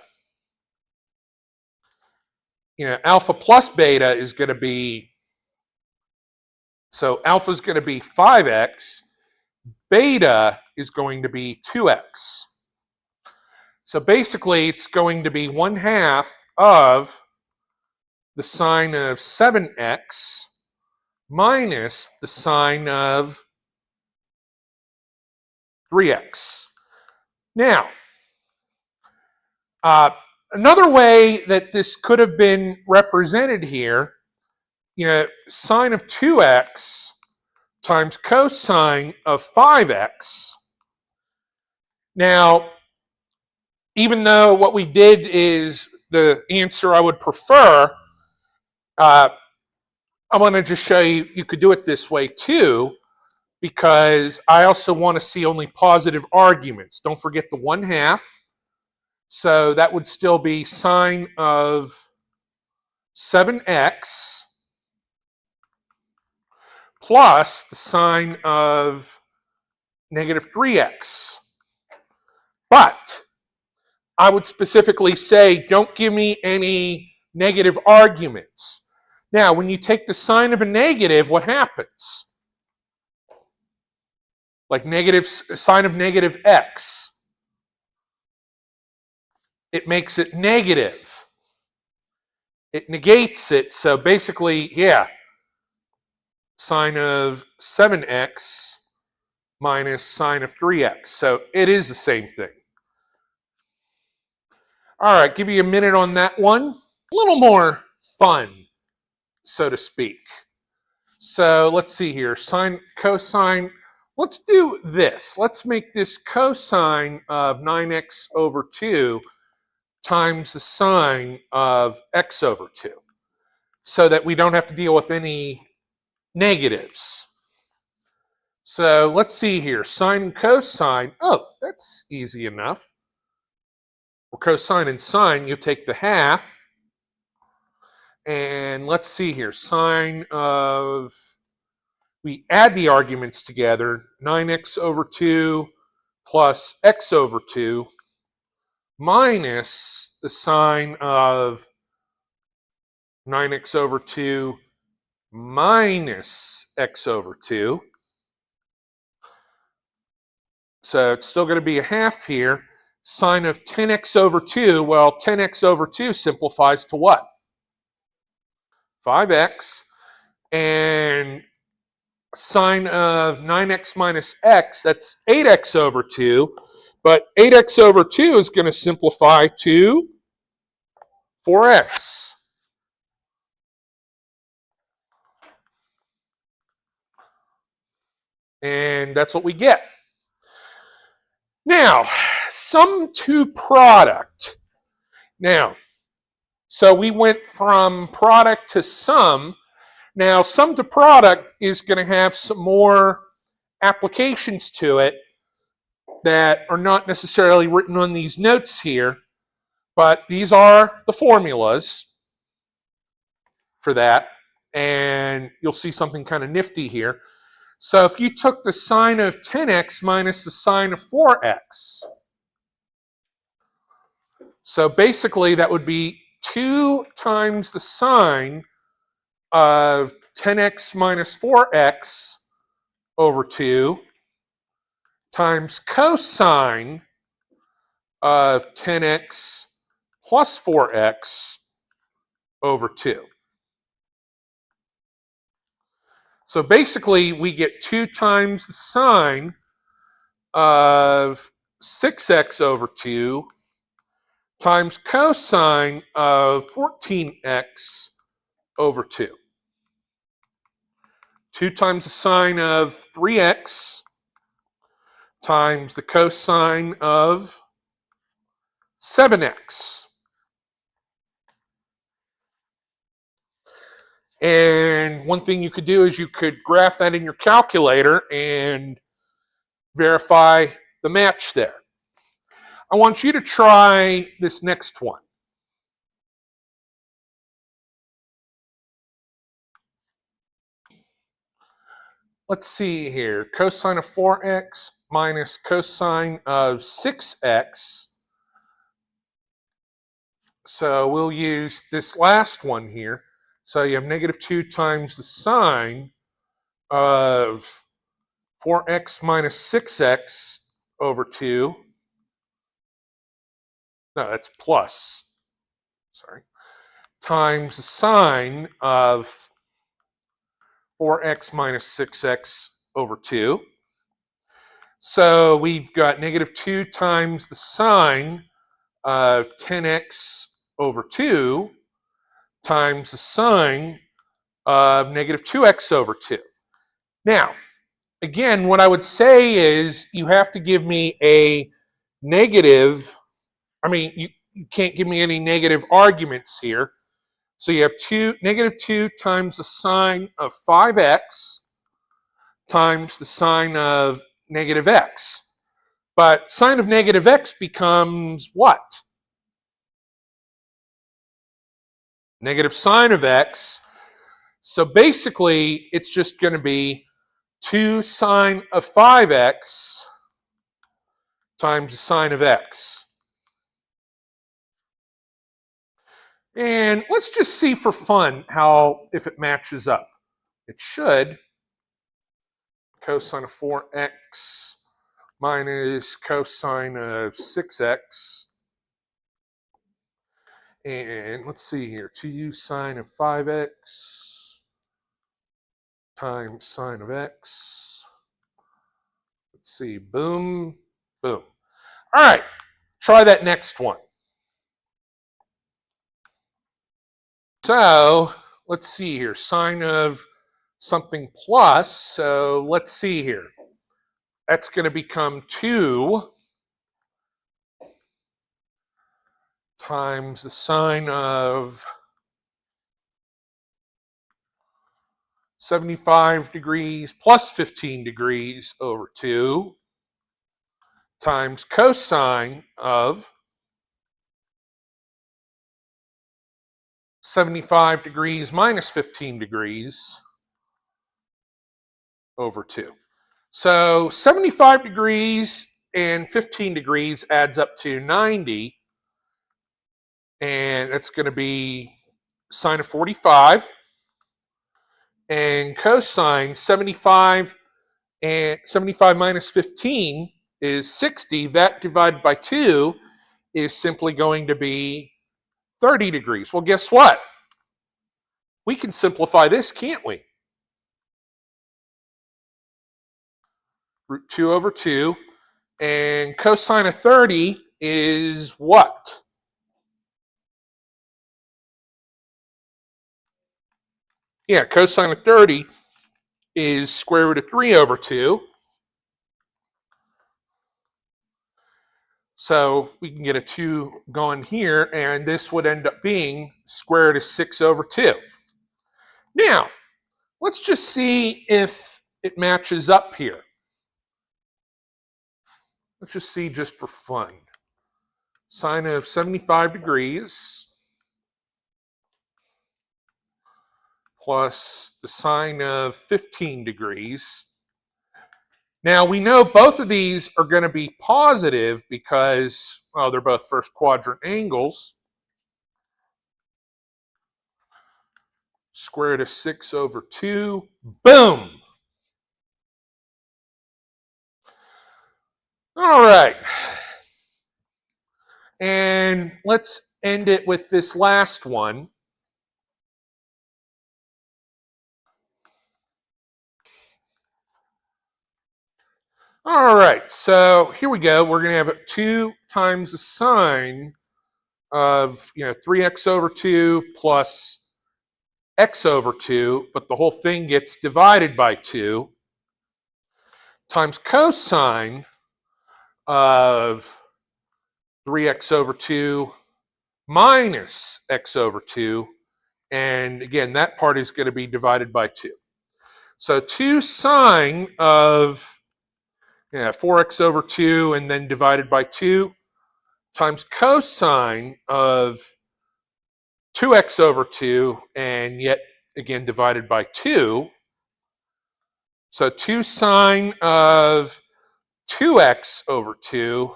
alpha plus beta is going to be, so alpha is going to be 5x, beta is going to be 2x. So basically, it's going to be 1/2 of the sine of 7x minus the sine of 3x. Now, another way that this could have been represented here, sine of 2x times cosine of 5x. Now, even though what we did is the answer I would prefer, I want to just show you, you could do it this way too, because I also want to see only positive arguments. Don't forget the 1/2. So that would still be sine of 7x plus the sine of negative 3x. But I would specifically say, don't give me any negative arguments. Now, when you take the sine of a negative, what happens? Like sine of negative x. It makes it negative. It negates it. So basically, yeah, sine of 7x minus sine of 3x. So it is the same thing. All right, give you a minute on that one. A little more fun, so to speak. So let's see here, sine, cosine. Let's do this. Let's make this cosine of 9x over 2 times the sine of x over 2, so that we don't have to deal with any negatives. So let's see here, sine and cosine. Oh, that's easy enough. For cosine and sine, you take the half. And let's see here, sine of, we add the arguments together, 9x over 2 plus x over 2 minus the sine of 9x over 2 minus x over 2. So it's still going to be a half here. Sine of 10x over 2, well, 10x over 2 simplifies to what? 5x. And sine of 9x minus x, that's 8x over 2. But 8x over 2 is going to simplify to 4x. And that's what we get. Now, sum to product. Now, so we went from product to sum. Now, sum to product is going to have some more applications to it that are not necessarily written on these notes here, but these are the formulas for that, and you'll see something kind of nifty here. So if you took the sine of 10x minus the sine of 4x, so basically that would be 2 times the sine of 10x minus 4x over 2 times cosine of 10x plus 4x over 2. So basically, we get 2 times the sine of 6x over 2 times cosine of 14x over 2. 2 times the sine of 3x times the cosine of 7x. And one thing you could do is you could graph that in your calculator and verify the match there. I want you to try this next one. Let's see here. Cosine of 4x minus cosine of 6x. So we'll use this last one here. So you have negative 2 times the sine of 4x minus 6x over 2. No, that's plus. Sorry. Times the sine of 4x minus 6x over 2. So we've got negative 2 times the sine of 10x over 2 times the sine of negative 2x over 2. Now, again, what I would say is you have to give me a negative, you can't give me any negative arguments here. So you have negative 2 times the sine of 5x times the sine of negative x. But sine of negative x becomes what? Negative sine of x. So basically, it's just going to be 2 sine of 5x times the sine of x. And let's just see for fun if it matches up. It should. Cosine of 4x minus cosine of 6x. And let's see here. 2 sine of 5x times sine of x. Let's see. Boom, boom. All right. Try that next one. So let's see here. Sine of something plus. So let's see here. That's going to become 2 times the sine of 75 degrees plus 15 degrees over 2 times cosine of 75 degrees minus 15 degrees over 2. So 75 degrees and 15 degrees adds up to 90. And that's going to be sine of 45. And cosine 75 and 75 minus 15 is 60. That divided by 2 is simply going to be 30 degrees. Well, guess what? We can simplify this, can't we? Root 2 over 2. And cosine of 30 is what? Yeah, cosine of 30 is square root of 3 over 2. So we can get a 2 going here, and this would end up being square root of 6 over 2. Now, let's just see if it matches up here. Let's just see just for fun. Sine of 75 degrees plus the sine of 15 degrees. Now, we know both of these are going to be positive because, well, they're both first quadrant angles. Square root of 6 over 2. Boom! All right. And let's end it with this last one. All right, so here we go. We're going to have 2 times the sine of 3x over 2 plus x over 2, but the whole thing gets divided by 2, times cosine of 3x over 2 minus x over 2. And again, that part is going to be divided by 2. So 2 sine of 4x over 2 and then divided by 2 times cosine of 2x over 2 and yet again divided by 2. So 2 sine of 2x over 2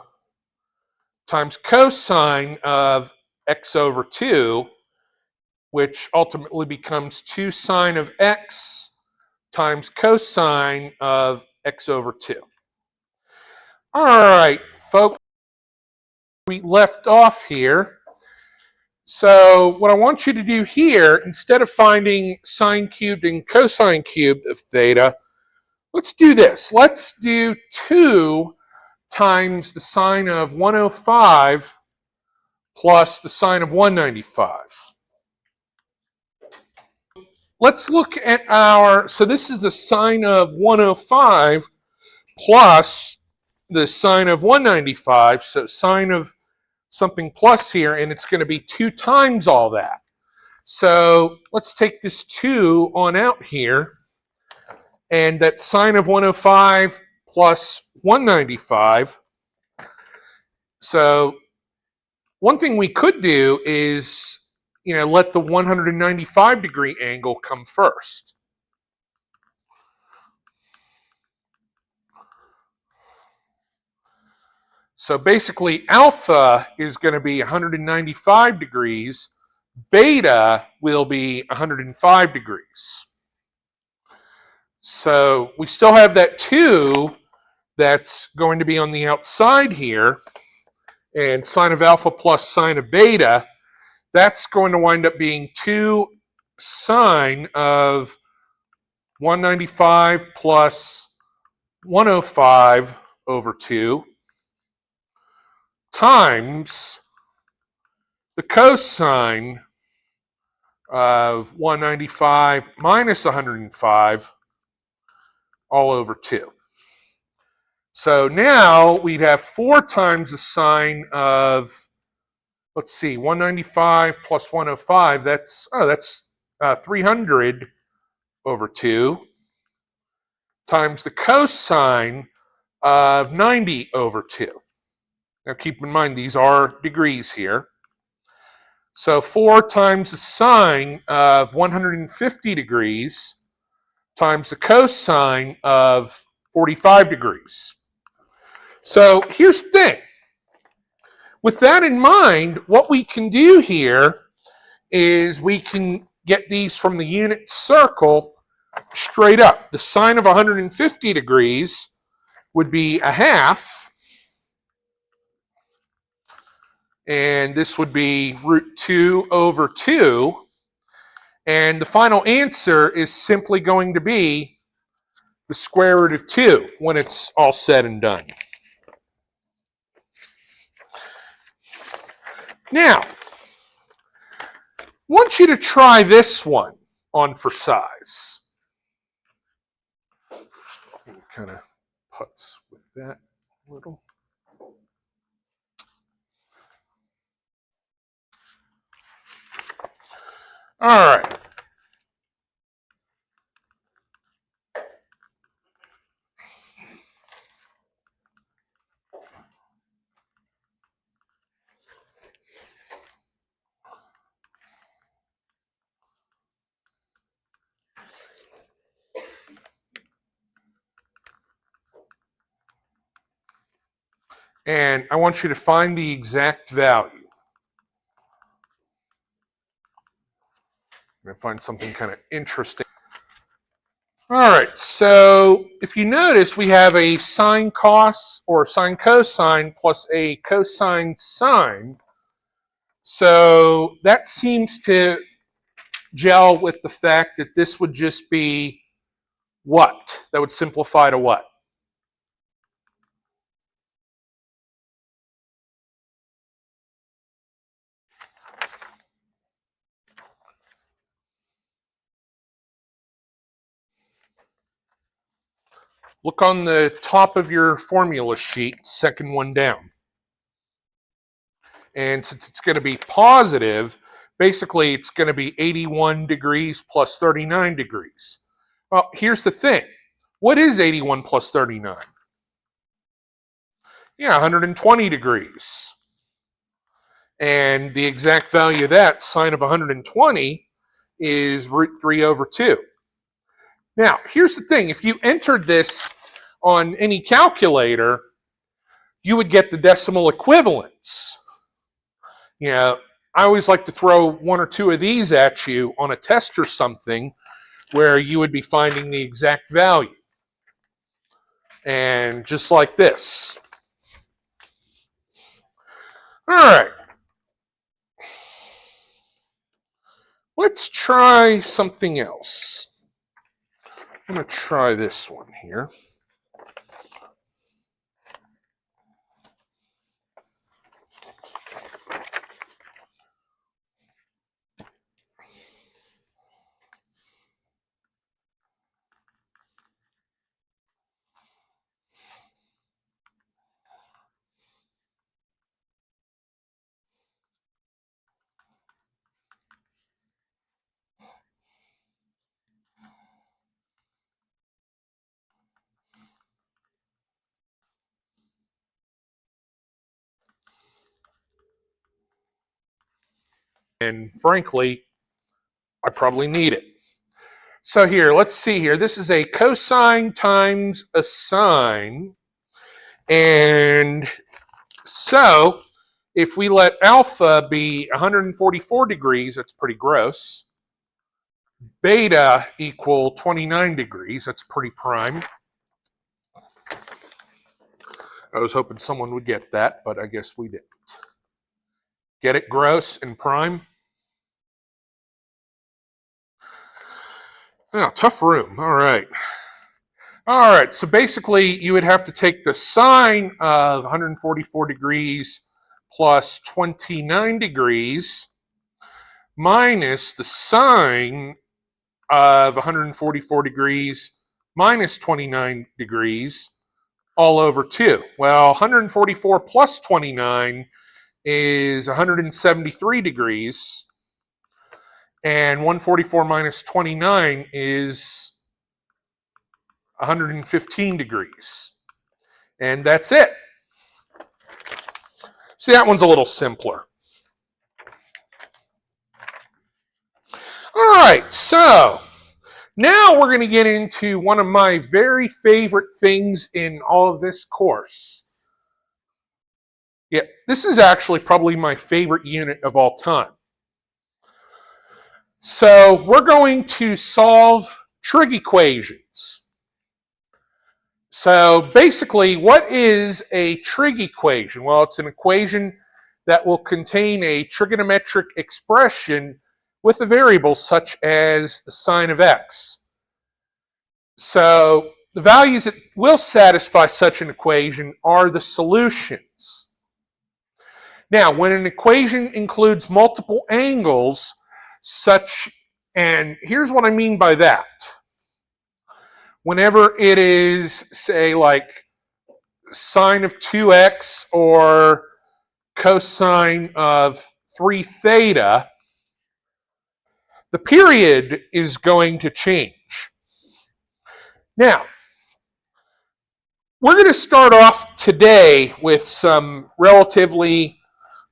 times cosine of x over 2, which ultimately becomes 2 sine of x times cosine of x over 2. All right, folks, we left off here. So what I want you to do here, instead of finding sine cubed and cosine cubed of theta, let's do this. Let's do 2 times the sine of 105 plus the sine of 195. Let's look at so this is the sine of 105 plus the sine of 195, so sine of something plus here, and it's going to be 2 times all that. So let's take this 2 on out here, and that's sine of 105 plus 195. So one thing we could do is, let the 195 degree angle come first. So basically, alpha is going to be 195 degrees. Beta will be 105 degrees. So we still have that 2 that's going to be on the outside here. And sine of alpha plus sine of beta, that's going to wind up being 2 sine of 195 plus 105 over 2 times the cosine of 195 minus 105 all over 2. So now we'd have 4 times the sine of, 195 plus 105, that's 300 over 2 times the cosine of 90 over 2. Now keep in mind these are degrees here. So 4 times the sine of 150 degrees times the cosine of 45 degrees. So here's the thing. With that in mind, what we can do here is we can get these from the unit circle straight up. The sine of 150 degrees would be a half, and this would be root 2 over 2, and the final answer is simply going to be the square root of 2 when it's all said and done. Now, I want you to try this one on for size. First off, kind of putz with that a little. All right. And I want you to find the exact value. I'm going to find something kind of interesting. All right, so if you notice, we have a sine cos or sine cosine plus a cosine sine. So that seems to gel with the fact that this would just be what? That would simplify to what? Look on the top of your formula sheet, second one down. And since it's going to be positive, basically it's going to be 81 degrees plus 39 degrees. Well, here's the thing. What is 81 plus 39? Yeah, 120 degrees. And the exact value of that, sine of 120, is root 3 over 2. Now, here's the thing. If you entered this on any calculator, you would get the decimal equivalents. You know, I always like to throw one or two of these at you on a test or something where you would be finding the exact value. And just like this. All right. Let's try something else. I'm going to try this one here. And frankly, I probably need it. So here, let's see here. This is a cosine times a sine. And so if we let alpha be 144 degrees, that's pretty gross. Beta equal 29 degrees, that's pretty prime. I was hoping someone would get that, but I guess we didn't. Get it, gross and prime? Oh, tough room. All right. All right, so basically you would have to take the sine of 144 degrees plus 29 degrees minus the sine of 144 degrees minus 29 degrees all over 2. Well, 144 plus 29 is 173 degrees, and 144 minus 29 is 115 degrees. And that's it. See, that one's a little simpler. All right, so now we're going to get into one of my very favorite things in all of this course. Yeah, this is actually probably my favorite unit of all time. So we're going to solve trig equations. So basically, what is a trig equation? Well, it's an equation that will contain a trigonometric expression with a variable such as the sine of x. So the values that will satisfy such an equation are the solutions. Now, when an equation includes multiple angles, and here's what I mean by that. Whenever it is, say, like sine of 2x or cosine of 3 theta, the period is going to change. Now, we're going to start off today with some relatively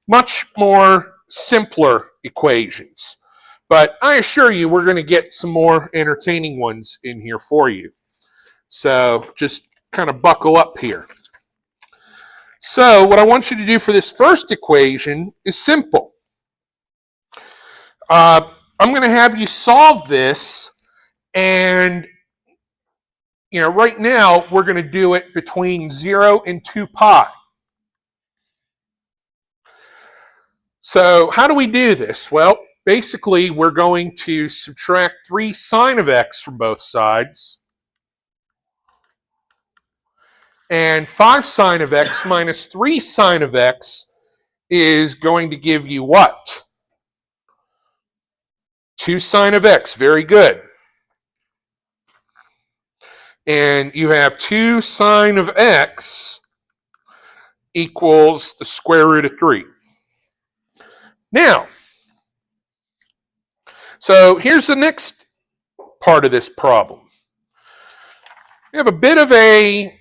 much more simpler equations. But I assure you, we're going to get some more entertaining ones in here for you. So just kind of buckle up here. So what I want you to do for this first equation is simple. I'm going to have you solve this, and right now we're going to do it between 0 and 2 pi. So how do we do this? Well, basically we're going to subtract 3 sine of x from both sides. And 5 sine of x minus 3 sine of x is going to give you what? 2 sine of x. Very good. And you have 2 sine of x equals the square root of 3. Now, so here's the next part of this problem. We have a bit of a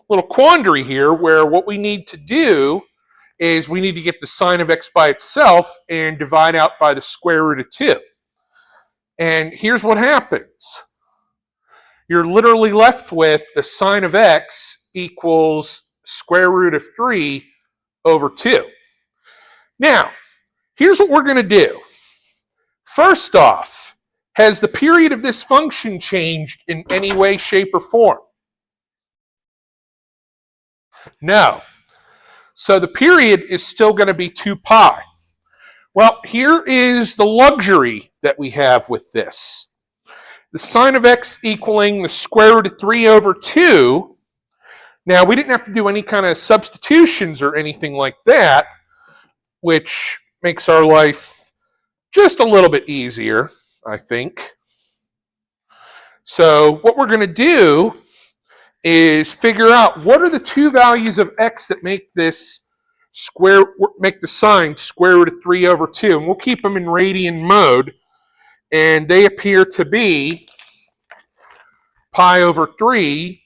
little quandary here where what we need to do is we need to get the sine of x by itself and divide out by the square root of 2. And here's what happens. You're literally left with the sine of x equals square root of 3 over 2. Now, here's what we're going to do. First off, has the period of this function changed in any way, shape, or form? No. So the period is still going to be 2 pi. Well, here is the luxury that we have with this. The sine of x equaling the square root of 3 over 2. Now, we didn't have to do any kind of substitutions or anything like that, which makes our life just a little bit easier, I think. So what we're going to do is figure out what are the two values of x that make the sine square root of 3 over 2. And we'll keep them in radian mode. And they appear to be pi over 3.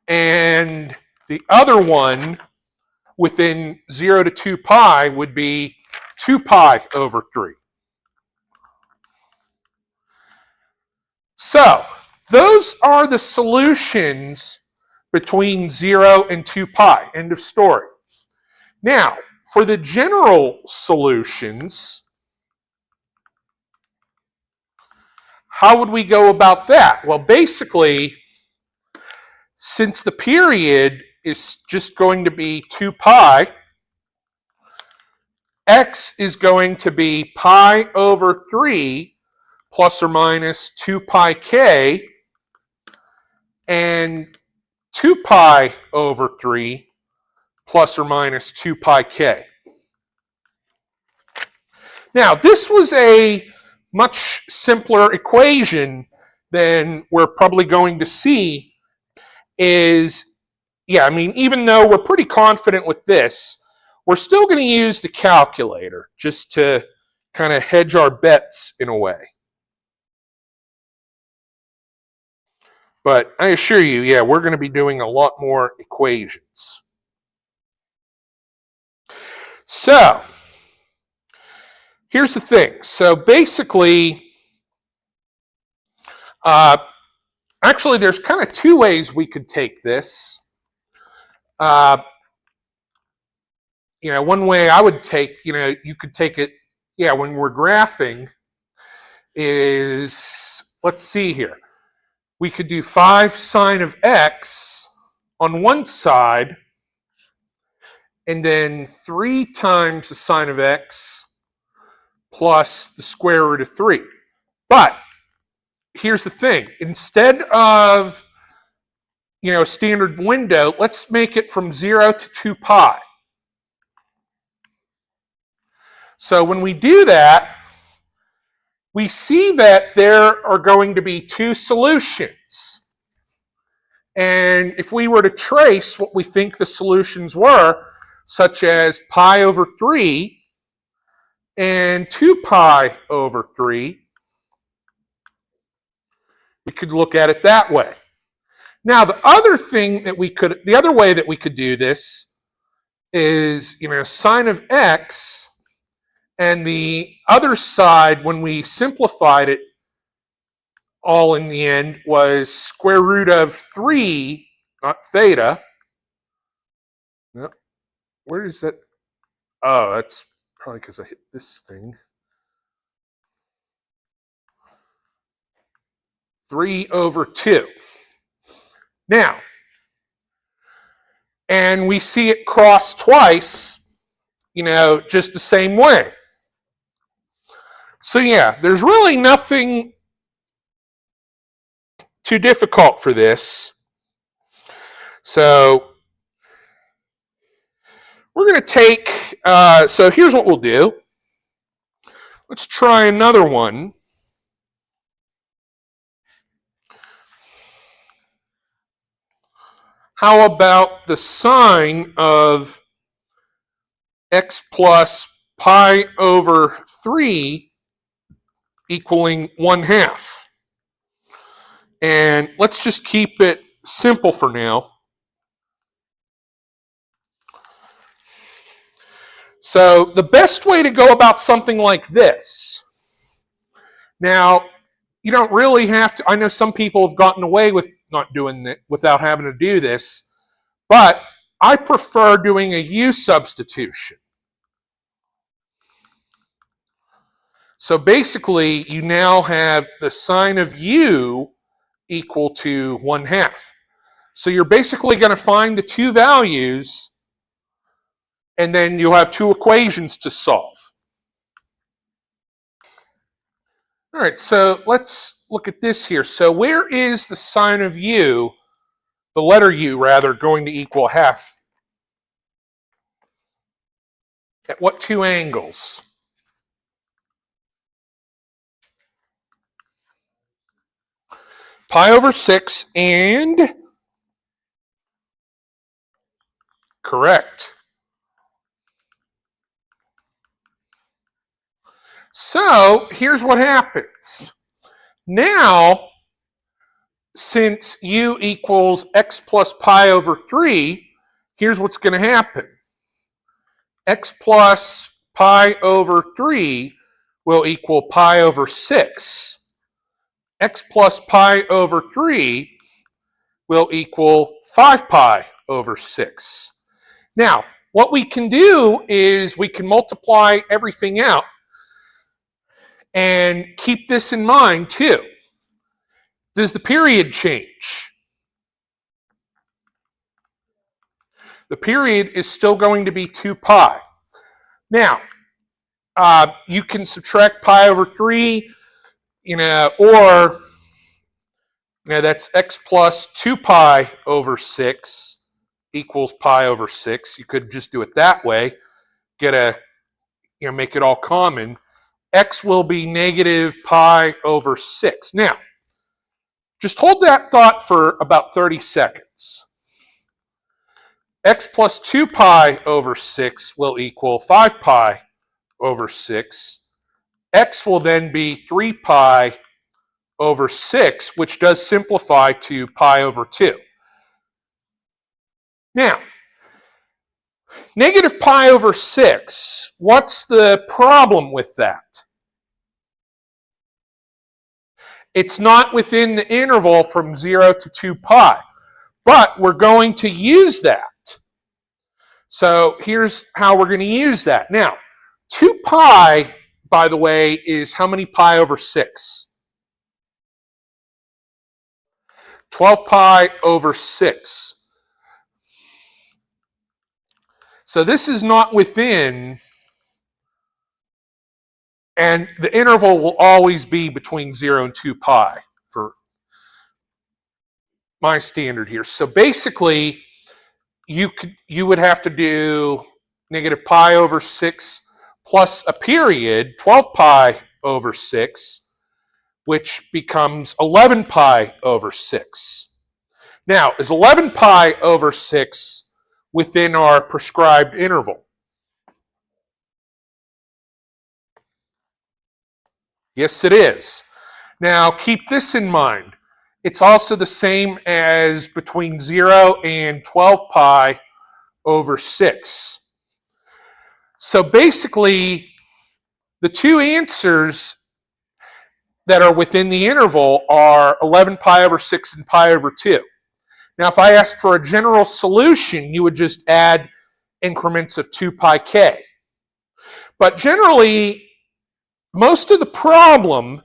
And the other one within 0 to 2 pi would be 2 pi over 3. So those are the solutions between 0 and 2 pi. End of story. Now, for the general solutions, how would we go about that? Well, basically, since the period is just going to be 2 pi, x is going to be pi over 3 plus or minus 2 pi k, and 2 pi over 3 plus or minus 2 pi k. Now, this was a much simpler equation than we're probably going to see even though we're pretty confident with this, we're still going to use the calculator just to kind of hedge our bets in a way. But I assure you, we're going to be doing a lot more equations. So, here's the thing. So basically, actually there's kind of two ways we could take this. One way I would take, you could take it, when we're graphing is, let's see here. We could do 5 sine of x on one side, and then 3 times the sine of x plus the square root of 3. But here's the thing. Instead of, a standard window, let's make it from 0 to 2 pi. So when we do that, we see that there are going to be two solutions. And if we were to trace what we think the solutions were, such as pi over 3 and 2 pi over 3, we could look at it that way. Now, the other way that we could do this is, sine of x, and the other side, when we simplified it all in the end, was square root of 3, not theta. No, where is that? Oh, that's probably because I hit this thing. 3 over 2. Now, and we see it cross twice, just the same way. So there's really nothing too difficult for this. So we're going to take, so here's what we'll do. Let's try another one. How about the sine of x plus pi over 3 equaling 1/2. And let's just keep it simple for now. So the best way to go about something like this, now you don't really have to, I know some people have gotten away with not doing it without having to do this, but I prefer doing a u substitution. So basically you now have the sine of u equal to 1/2. So you're basically going to find the two values, and then you'll have two equations to solve. All right, so let's look at this here. So where is the sine of u, the letter u rather, going to equal 1/2? At what two angles? Pi over 6 and? Correct. So here's what happens. Now, since u equals x plus pi over 3, here's what's going to happen. X plus pi over 3 will equal pi over 6. X plus pi over 3 will equal 5 pi over 6. Now, what we can do is we can multiply everything out and keep this in mind too. Does the period change? The period is still going to be 2 pi. Now, you can subtract pi over 3, or that's x plus 2 pi over 6 equals pi over 6. You could just do it that way, make it all common. X will be negative pi over 6. Now, just hold that thought for about 30 seconds. X plus 2 pi over 6 will equal 5 pi over 6. X will then be 3 pi over 6, which does simplify to pi over 2. Now, negative pi over 6, what's the problem with that? It's not within the interval from 0 to 2 pi, but we're going to use that. So here's how we're going to use that. Now, 2 pi, by the way, is how many pi over 6? 12 pi over 6. So this is not within, and the interval will always be between 0 and 2 pi for my standard here. So basically, you would have to do negative pi over 6 plus a period, 12 pi over 6, which becomes 11 pi over 6. Now, is 11 pi over 6 within our prescribed interval? Yes, it is. Now, keep this in mind. It's also the same as between 0 and 12 pi over 6. So basically, the two answers that are within the interval are 11 pi over 6 and pi over 2. Now, if I asked for a general solution, you would just add increments of 2 pi k. But generally, most of the problem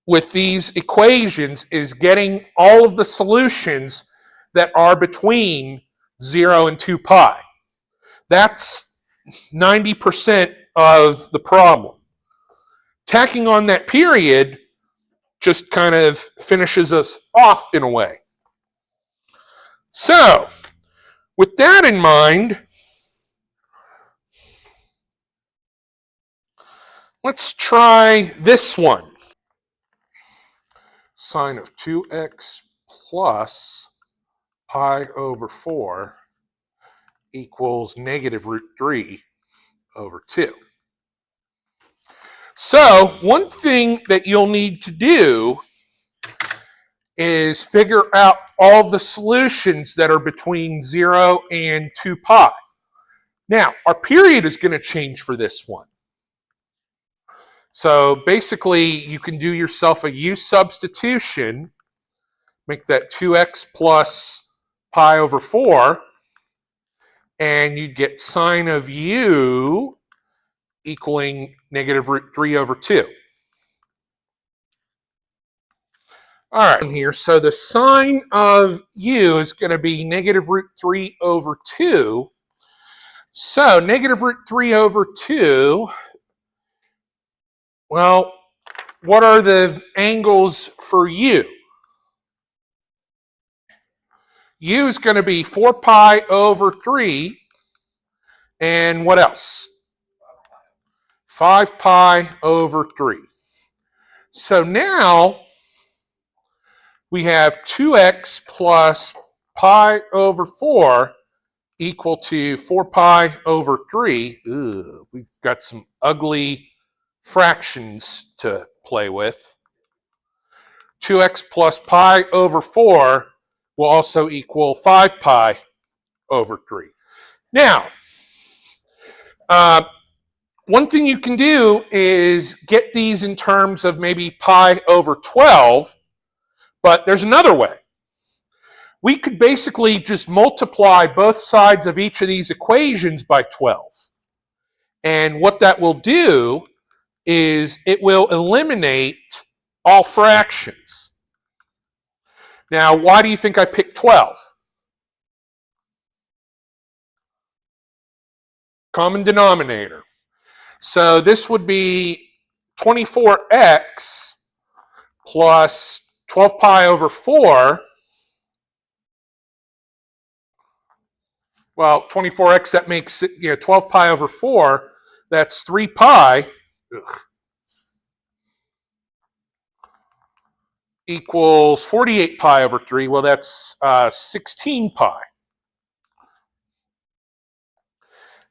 with these equations is getting all of the solutions that are between 0 and 2 pi. That's 90% of the problem. Tacking on that period just kind of finishes us off in a way. So, with that in mind, let's try this one. Sine of 2x plus pi over 4 equals negative root 3. over 2. So one thing that you'll need to do is figure out all the solutions that are between 0 and 2 pi. Now, our period is going to change for this one. So basically, you can do yourself a u substitution, make that 2x plus pi over 4, and you get sine of u equaling negative root 3 over 2. All right, here, so the sine of u is going to be negative root 3 over 2. So negative root 3 over 2, well, what are the angles for u? U is going to be 4 pi over 3, and what else? 5 pi over 3. So now we have 2x plus pi over 4 equal to 4 pi over 3. Ugh, we've got some ugly fractions to play with. 2x plus pi over 4 will also equal 5 pi over 3. Now, one thing you can do is get these in terms of maybe pi over 12, but there's another way. We could basically just multiply both sides of each of these equations by 12. And what that will do is it will eliminate all fractions. Now, why do you think I picked 12? Common denominator. So this would be 24x plus 12 pi over 4. Well, 24x, that makes it, 12 pi over 4. That's 3 pi. Ugh. Equals 48 pi over 3. Well, that's 16 pi.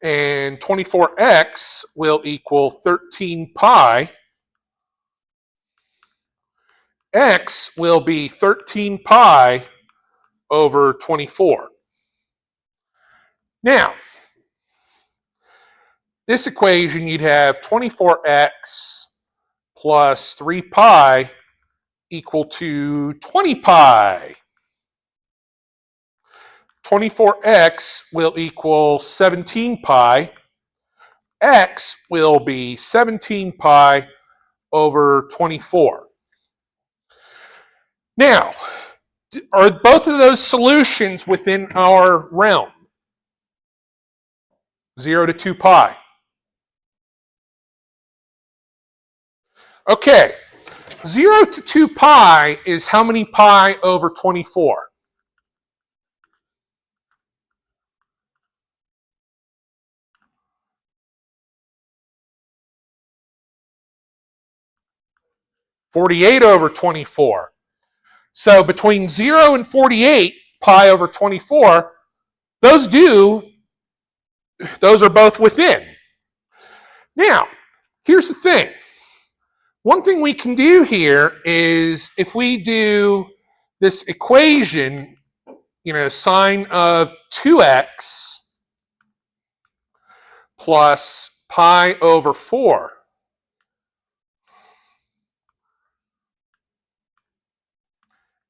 And 24x will equal 13 pi. X will be 13 pi over 24. Now, this equation, you'd have 24x plus 3 pi equal to 20 pi. 24x will equal 17 pi. X will be 17 pi over 24. Now, are both of those solutions within our realm? 0 to 2 pi. Okay, 0 to 2 pi is how many pi over 24? (48 over 24). So between 0 and 48 pi over 24, those are both within. Now, here's the thing. One thing we can do here is if we do this equation, sine of 2x plus pi over 4.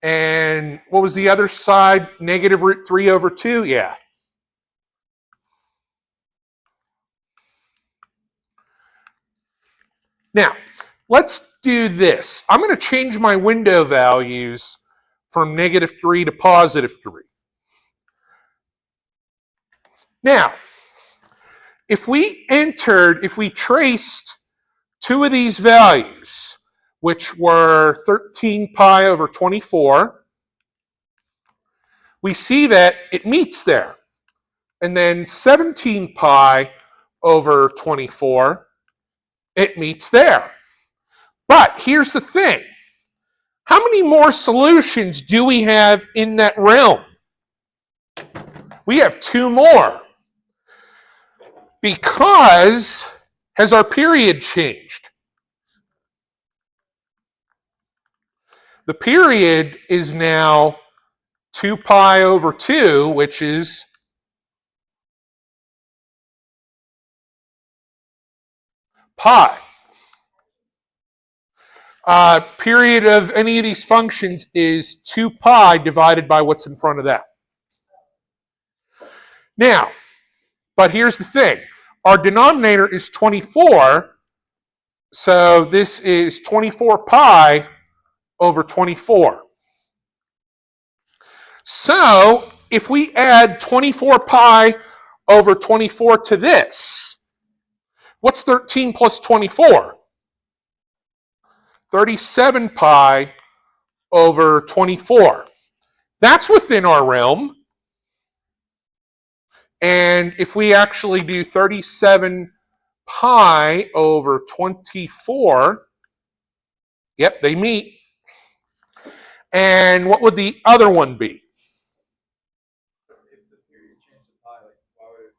And what was the other side? Negative root 3 over 2? Yeah. Now, let's do this. I'm going to change my window values from negative 3 to positive 3. Now, if we traced two of these values, which were 13 pi over 24, we see that it meets there. And then 17 pi over 24, it meets there. But here's the thing. How many more solutions do we have in that realm? We have 2 more. Because has our period changed? The period is now 2 pi over 2, which is pi. Period of any of these functions is 2 pi divided by what's in front of that. Now, but here's the thing. Our denominator is 24, so this is 24 pi over 24. So, if we add 24 pi over 24 to this, what's 13 plus 24? 37 pi over 24. That's within our realm. And if we actually do 37 pi over 24, yep, they meet. And what would the other one be? If the period changed to pi, like why would it?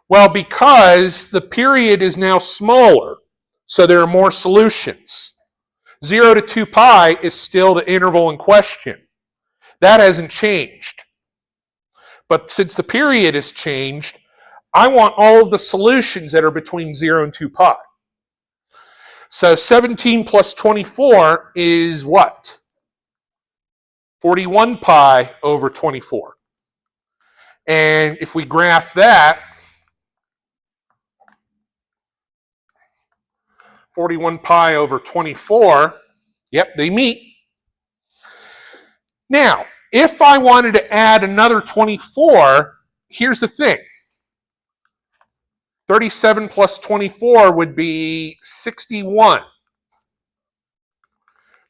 Well, because the period is now smaller, so there are more solutions. 0 to 2 pi is still the interval in question. That hasn't changed. But since the period has changed, I want all of the solutions that are between 0 and 2 pi. So 17 plus 24 is what? 41 pi over 24. And if we graph that, 41 pi over 24, yep, they meet. Now, if I wanted to add another 24, here's the thing. 37 plus 24 would be 61.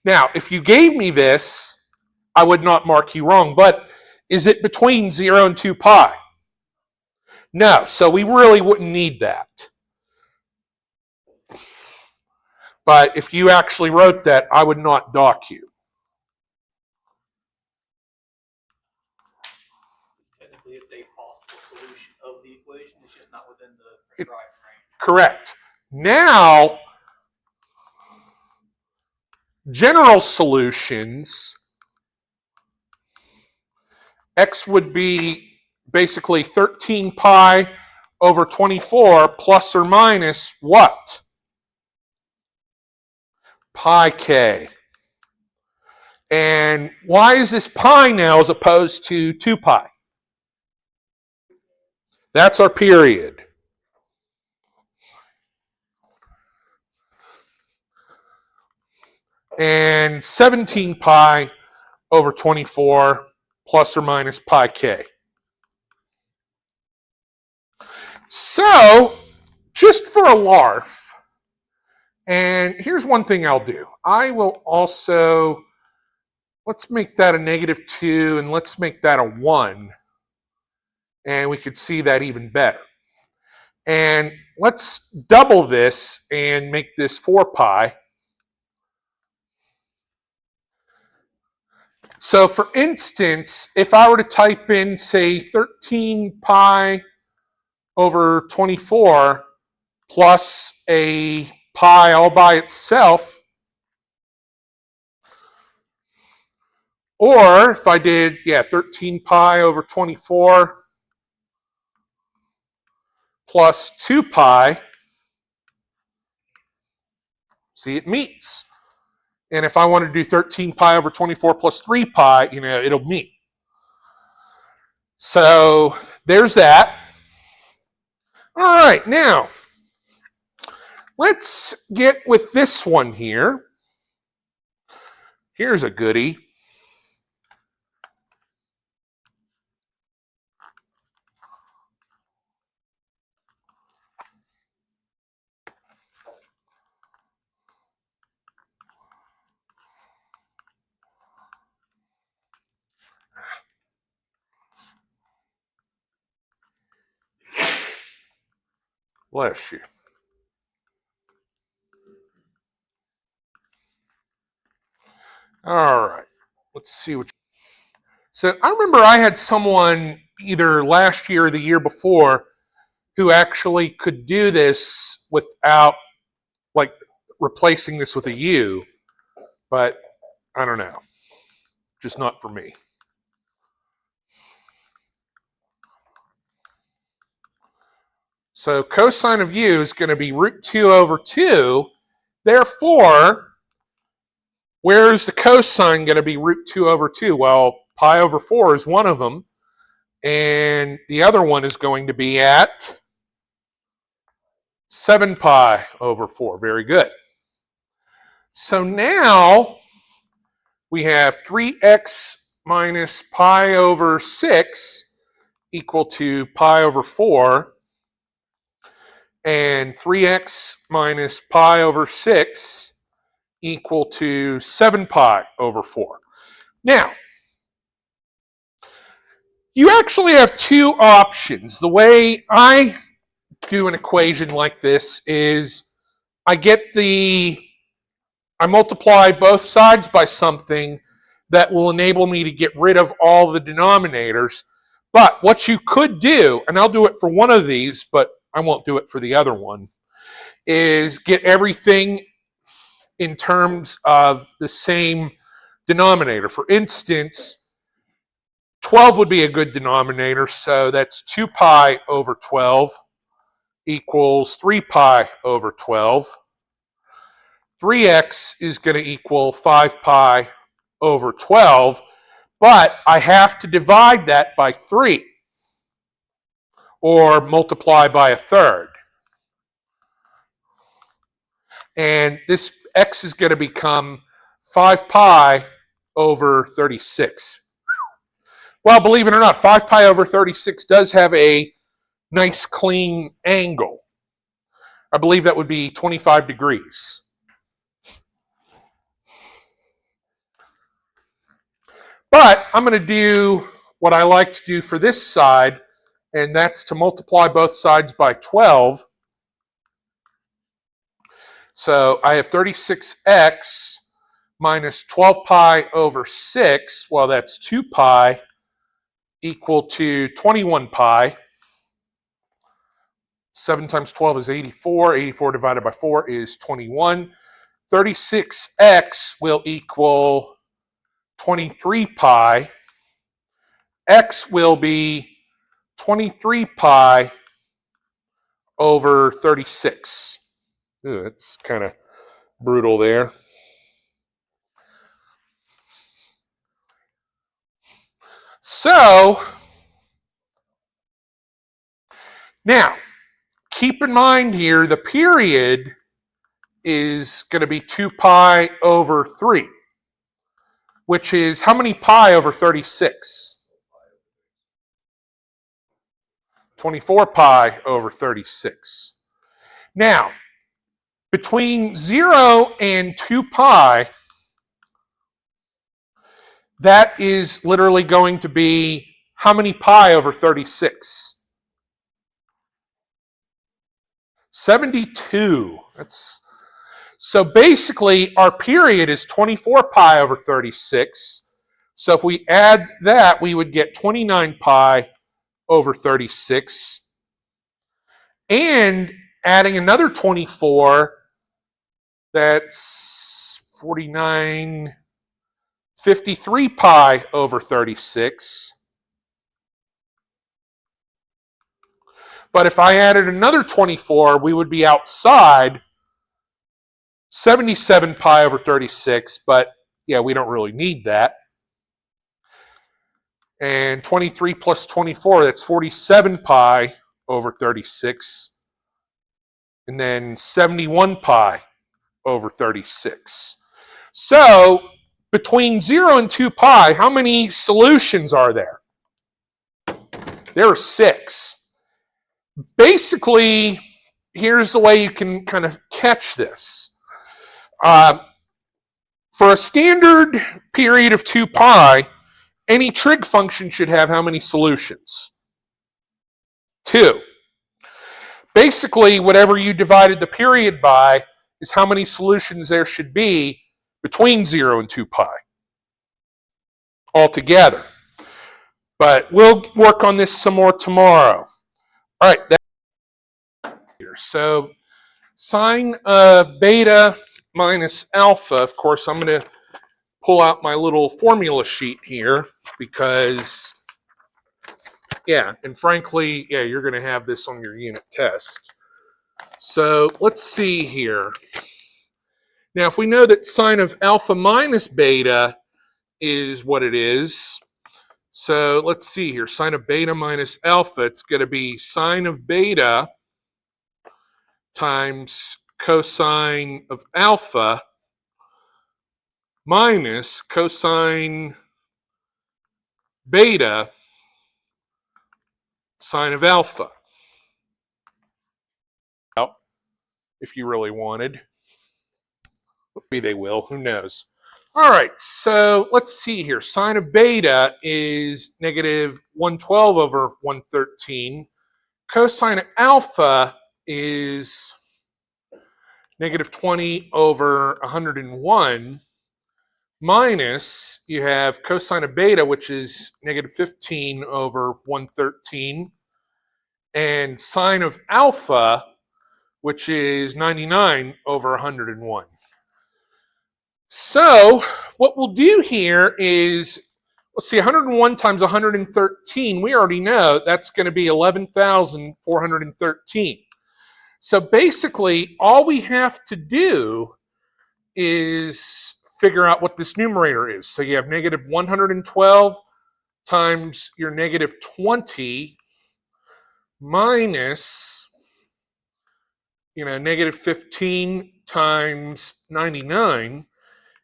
Now, if you gave me this, I would not mark you wrong, but is it between 0 and 2 pi? No, so we really wouldn't need that. But if you actually wrote that, I would not dock you. Technically, it's a possible solution of the equation. It's just not within the prescribed range. Correct. Now, general solutions, x would be basically 13 pi over 24 plus or minus what? Pi k. And why is this pi now as opposed to 2 pi? That's our period. And 17 pi over 24 plus or minus pi k. So, just for a larf, and here's one thing I'll do. I will also, let's make that a -2 and let's make that a 1. And we could see that even better. And let's double this and make this 4 pi. So for instance, if I were to type in, say, 13 pi over 24 plus a pi all by itself, or if I did, 13 pi over 24 plus 2 pi, see, it meets. And if I want to do 13 pi over 24 plus 3 pi, it'll meet. So there's that. All right, now let's get with this one here. Here's a goodie. Bless you. All right, let's see what. So I remember I had someone, either last year or the year before who actually could do this without like replacing this with a U, but I don't know. Just not for me. So cosine of u is going to be root 2 over 2. Therefore, where is the cosine going to be root 2 over 2? Well, pi over 4 is one of them. And the other one is going to be at 7 pi over 4. Very good. So now we have 3x minus pi over 6 equal to pi over 4. And 3x minus pi over 6 equal to 7 pi over 4. Now, you actually have two options. The way I do an equation like this is I multiply both sides by something that will enable me to get rid of all the denominators. But what you could do, and I'll do it for one of these, but I won't do it for the other one, is get everything in terms of the same denominator. For instance, 12 would be a good denominator, so that's 2 pi over 12 equals 3 pi over 12. 3x is going to equal 5 pi over 12, but I have to divide that by 3 or multiply by a third. And this x is going to become 5 pi over 36. Well, believe it or not, 5 pi over 36 does have a nice clean angle. I believe that would be 25 degrees. But I'm going to do what I like to do for this side, and that's to multiply both sides by 12. So I have 36x minus 12 pi over 6, well, that's 2 pi, equal to 21 pi. 7 times 12 is 84. 84 divided by 4 is 21. 36x will equal 23 pi. X will be 23 pi over 36. Ooh, that's kind of brutal there. So, now, keep in mind here, the period is going to be 2 pi over 3, which is how many pi over 36? 24 pi over 36. Now, between 0 and 2 pi, that is literally going to be how many pi over 36? 72. So basically, our period is 24 pi over 36. So if we add that, we would get 29 pi over 36. And adding another 24, that's 49, 53 pi over 36. But if I added another 24, we would be outside 77 pi over 36, but yeah, we don't really need that. And 23 plus 24, that's 47 pi over 36. And then 71 pi over 36. So, between 0 and 2 pi, how many solutions are there? There are 6. Basically, here's the way you can kind of catch this. For a standard period of 2 pi, any trig function should have how many solutions? 2. Basically, whatever you divided the period by is how many solutions there should be between 0 and 2 pi altogether. But we'll work on this some more tomorrow. All right, that's here. So sine of beta minus alpha, of course, I'm going to pull out my little formula sheet here because, yeah, and frankly, yeah, you're going to have this on your unit test. So let's see here. Now, if we know that sine of alpha minus beta is what it is, so let's see here. Sine of beta minus alpha, it's going to be sine of beta times cosine of alpha minus cosine beta sine of alpha. If you really wanted. Maybe they will, who knows. All right, so let's see here. Sine of beta is negative 112 over 113. Cosine of alpha is negative 20 over 101. Minus, you have cosine of beta, which is negative 15 over 113. And sine of alpha, which is 99 over 101. So what we'll do here is, let's see, 101 times 113, we already know that's going to be 11,413. So basically, all we have to do is figure out what this numerator is. So you have negative 112 times your negative 20 minus, negative 15 times 99.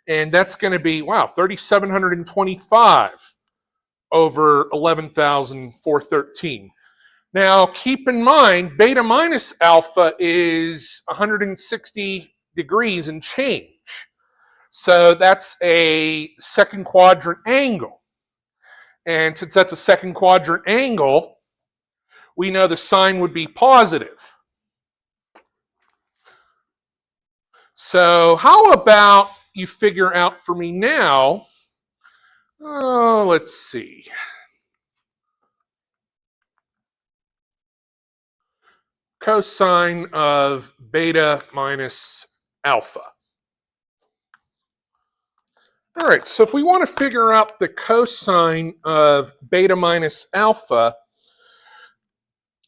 And that's going to be, wow, 3,725 over 11,413. Now, keep in mind, beta minus alpha is 160 degrees and change. So that's a second quadrant angle. And since that's a second quadrant angle, we know the sign would be positive. So how about you figure out for me now, let's see. Cosine of beta minus alpha. All right, so if we want to figure out the cosine of beta minus alpha,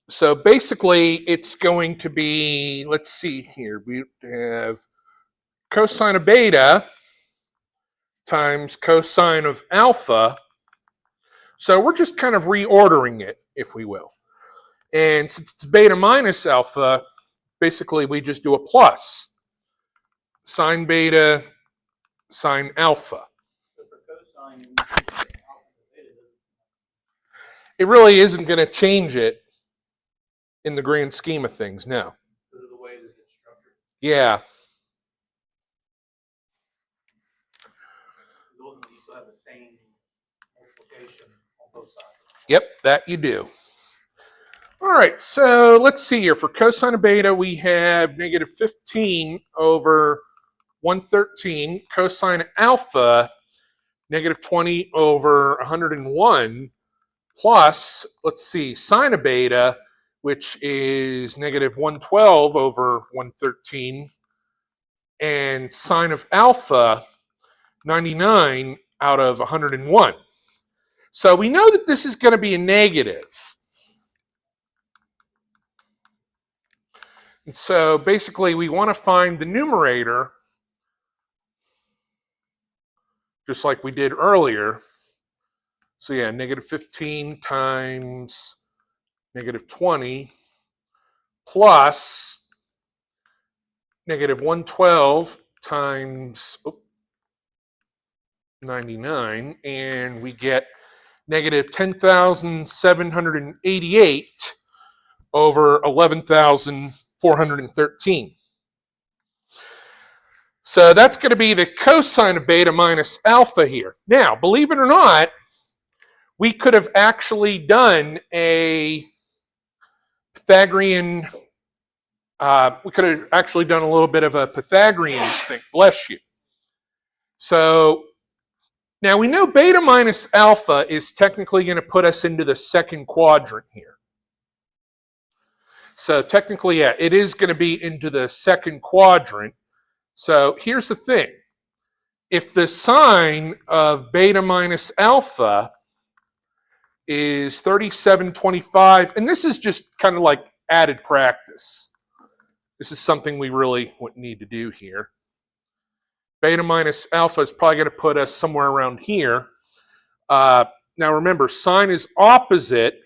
so basically it's going to be, let's see here, we have cosine of beta times cosine of alpha. So we're just kind of reordering it, if we will. And since it's beta minus alpha, basically we just do a plus. Sine beta, sine alpha. So for cosine, you use alpha to beta, It really isn't going to change it in the grand scheme of things, no. because of the way that it's structured. Yeah. Ultimately, you still have the same multiplication on both sides. Yep, that you do. All right, so let's see here. For cosine of beta, we have negative 15 over 113. Cosine of alpha, negative 20 over 101. Plus, let's see, sine of beta, which is negative 112 over 113. And sine of alpha, 99 out of 101. So we know that this is going to be a negative. And so basically we want to find the numerator, just like we did earlier. So yeah, negative 15 times negative 20 plus negative 112 times 99, and we get negative 10,788 over 11,413. So that's going to be the cosine of beta minus alpha here. Now, believe it or not, we could have actually done a Pythagorean, we could have actually done a little bit of a Pythagorean thing. Bless you. So Now we know beta minus alpha is technically going to put us into the second quadrant here. So technically, yeah, it is going to be into the second quadrant. So here's the thing. If the sine of beta minus alpha is 37.25, and this is just kind of like added practice. This is something we really need to do here. Beta minus alpha is probably going to put us somewhere around here. Now remember, sine is opposite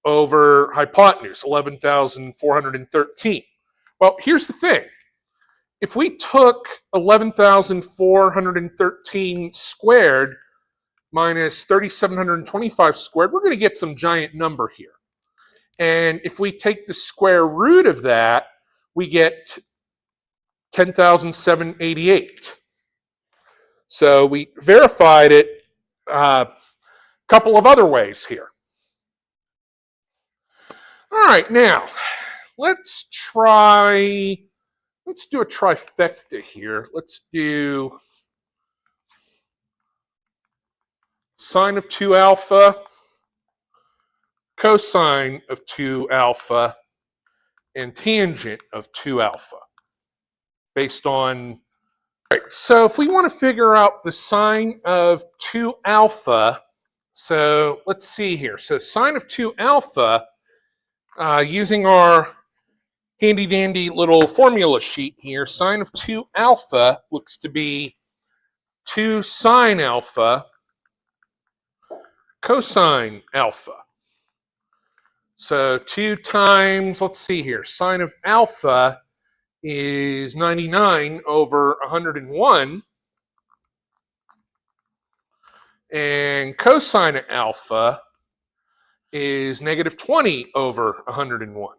over hypotenuse, 11,413. Well, here's the thing. If we took 11,413 squared minus 3,725 squared, we're going to get some giant number here. And if we take the square root of that, we get 10,788. So we verified it a couple of other ways here. All right, now let's do a trifecta here. Let's do sine of 2 alpha, cosine of 2 alpha, and tangent of 2 alpha based on. All right, so if we want to figure out the sine of 2 alpha, so let's see here. So sine of 2 alpha, using our handy dandy little formula sheet here, sine of 2 alpha looks to be 2 sine alpha cosine alpha. So 2 times, let's see here, sine of alpha is 99 over 101. And cosine of alpha is negative 20 over 101.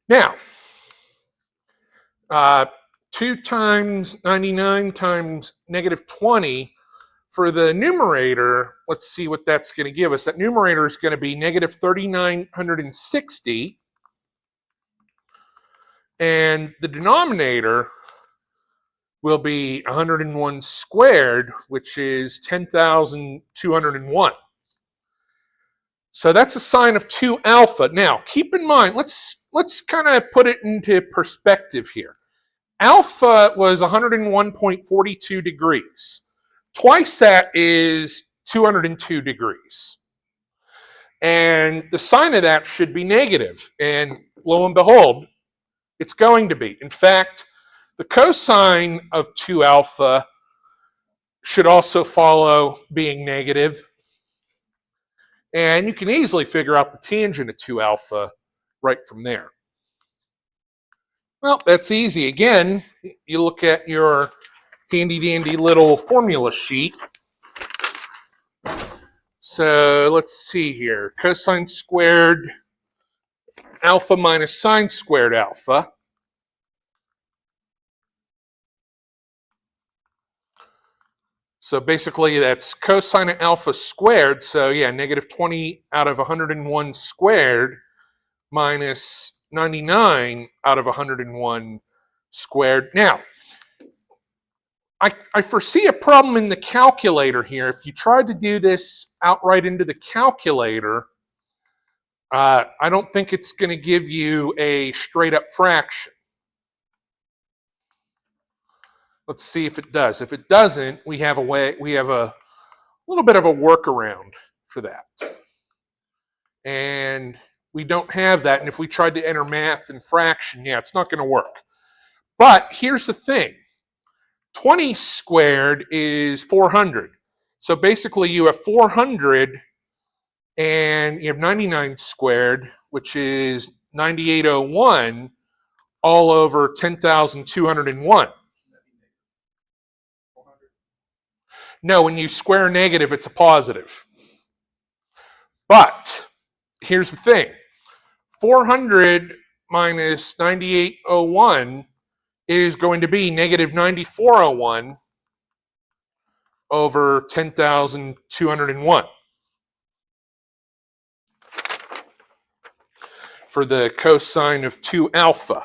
Now, 2 times 99 times negative 20, for the numerator, let's see what that's going to give us. That numerator is going to be negative 3,960. And the denominator will be 101 squared, which is 10,201. So that's a sine of 2 alpha. Now, keep in mind, let's kind of put it into perspective here. Alpha was 101.42 degrees. Twice that is 202 degrees. And the sine of that should be negative. And lo and behold, it's going to be. In fact, the cosine of 2 alpha should also follow being negative. And you can easily figure out the tangent of 2 alpha right from there. Well, that's easy. Again, you look at your handy dandy little formula sheet. So let's see here. Cosine squared alpha minus sine squared alpha. So basically that's cosine of alpha squared. So yeah, negative 20 out of 101 squared minus 99 out of 101 squared. Now, I foresee a problem in the calculator here. If you tried to do this outright into the calculator, I don't think it's going to give you a straight up fraction. Let's see if it does. If it doesn't, we have a little bit of a workaround for that. And we don't have that. And if we tried to enter math and fraction, yeah, it's not going to work. But here's the thing. 20 squared is 400. So basically you have 400 and you have 99 squared, which is 9801 all over 10,201. No, when you square negative, it's a positive. But here's the thing. 400 minus 9801 is going to be negative 9401 over 10,201 for the cosine of 2 alpha.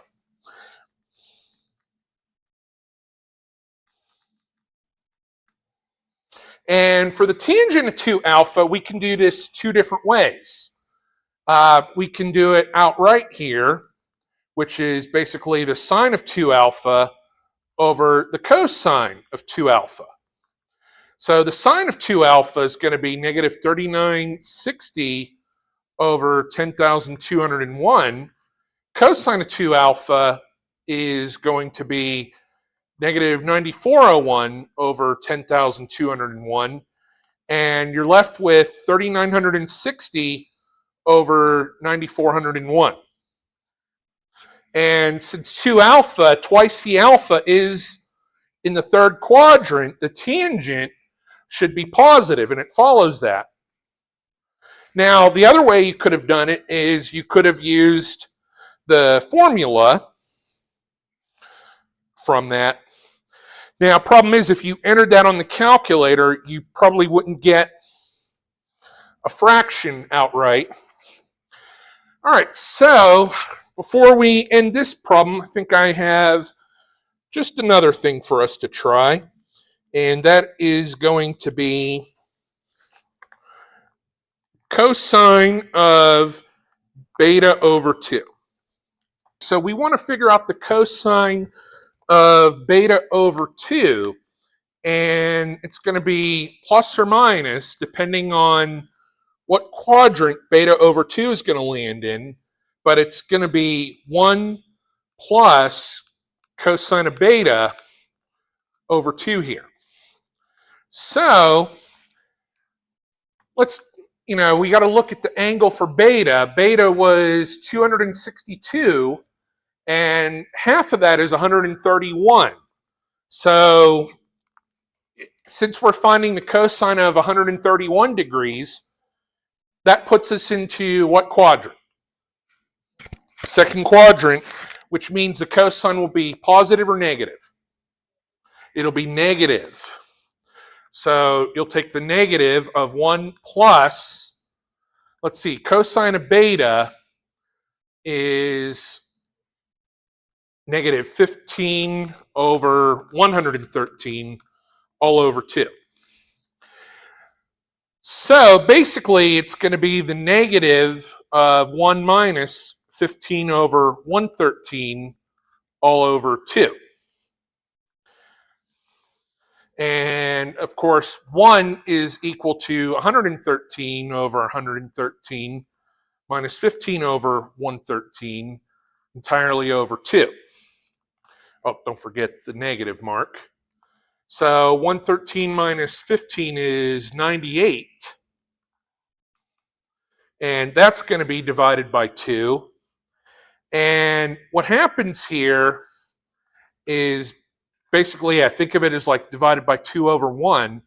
And for the tangent of 2 alpha, we can do this 2 different ways. We can do it outright here, which is basically the sine of 2 alpha over the cosine of 2 alpha. So the sine of 2 alpha is going to be negative 3960 over 10,201. Cosine of 2 alpha is going to be negative 9401 over 10,201. And you're left with 3,960 over 9,401. And since 2 alpha, twice the alpha is in the third quadrant, the tangent should be positive, and it follows that. Now, the other way you could have done it is you could have used the formula from that. Now, problem is, if you entered that on the calculator, you probably wouldn't get a fraction outright. All right, so before we end this problem, I think I have just another thing for us to try, and that is going to be cosine of beta over 2. So we want to figure out the cosine of beta over 2, and it's going to be plus or minus depending on what quadrant beta over 2 is going to land in, but it's going to be 1 plus cosine of beta over 2 here. So let's, we got to look at the angle for beta. Beta was 262, and half of that is 131. So since we're finding the cosine of 131 degrees, that puts us into what quadrant? Second quadrant, which means the cosine will be positive or negative. It'll be negative. So you'll take the negative of 1 plus, let's see, cosine of beta is negative 15 over 113 all over 2. So basically, it's going to be the negative of 1 minus 15 over 113 all over 2. And of course, 1 is equal to 113 over 113 minus 15 over 113 entirely over 2. Oh, don't forget the negative mark. So 113 minus 15 is 98. And that's going to be divided by 2. And what happens here is basically, I think of it as like divided by 2 over 1.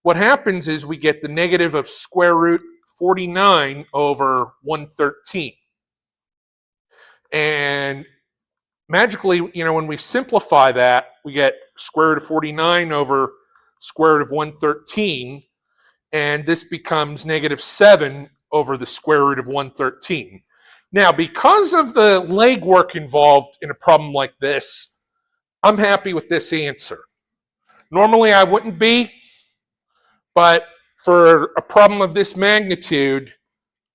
What happens is we get the negative of square root 49 over 113. And magically, when we simplify that, we get square root of 49 over square root of 113. And this becomes negative 7 over the square root of 113. Now, because of the legwork involved in a problem like this, I'm happy with this answer. Normally, I wouldn't be, but for a problem of this magnitude,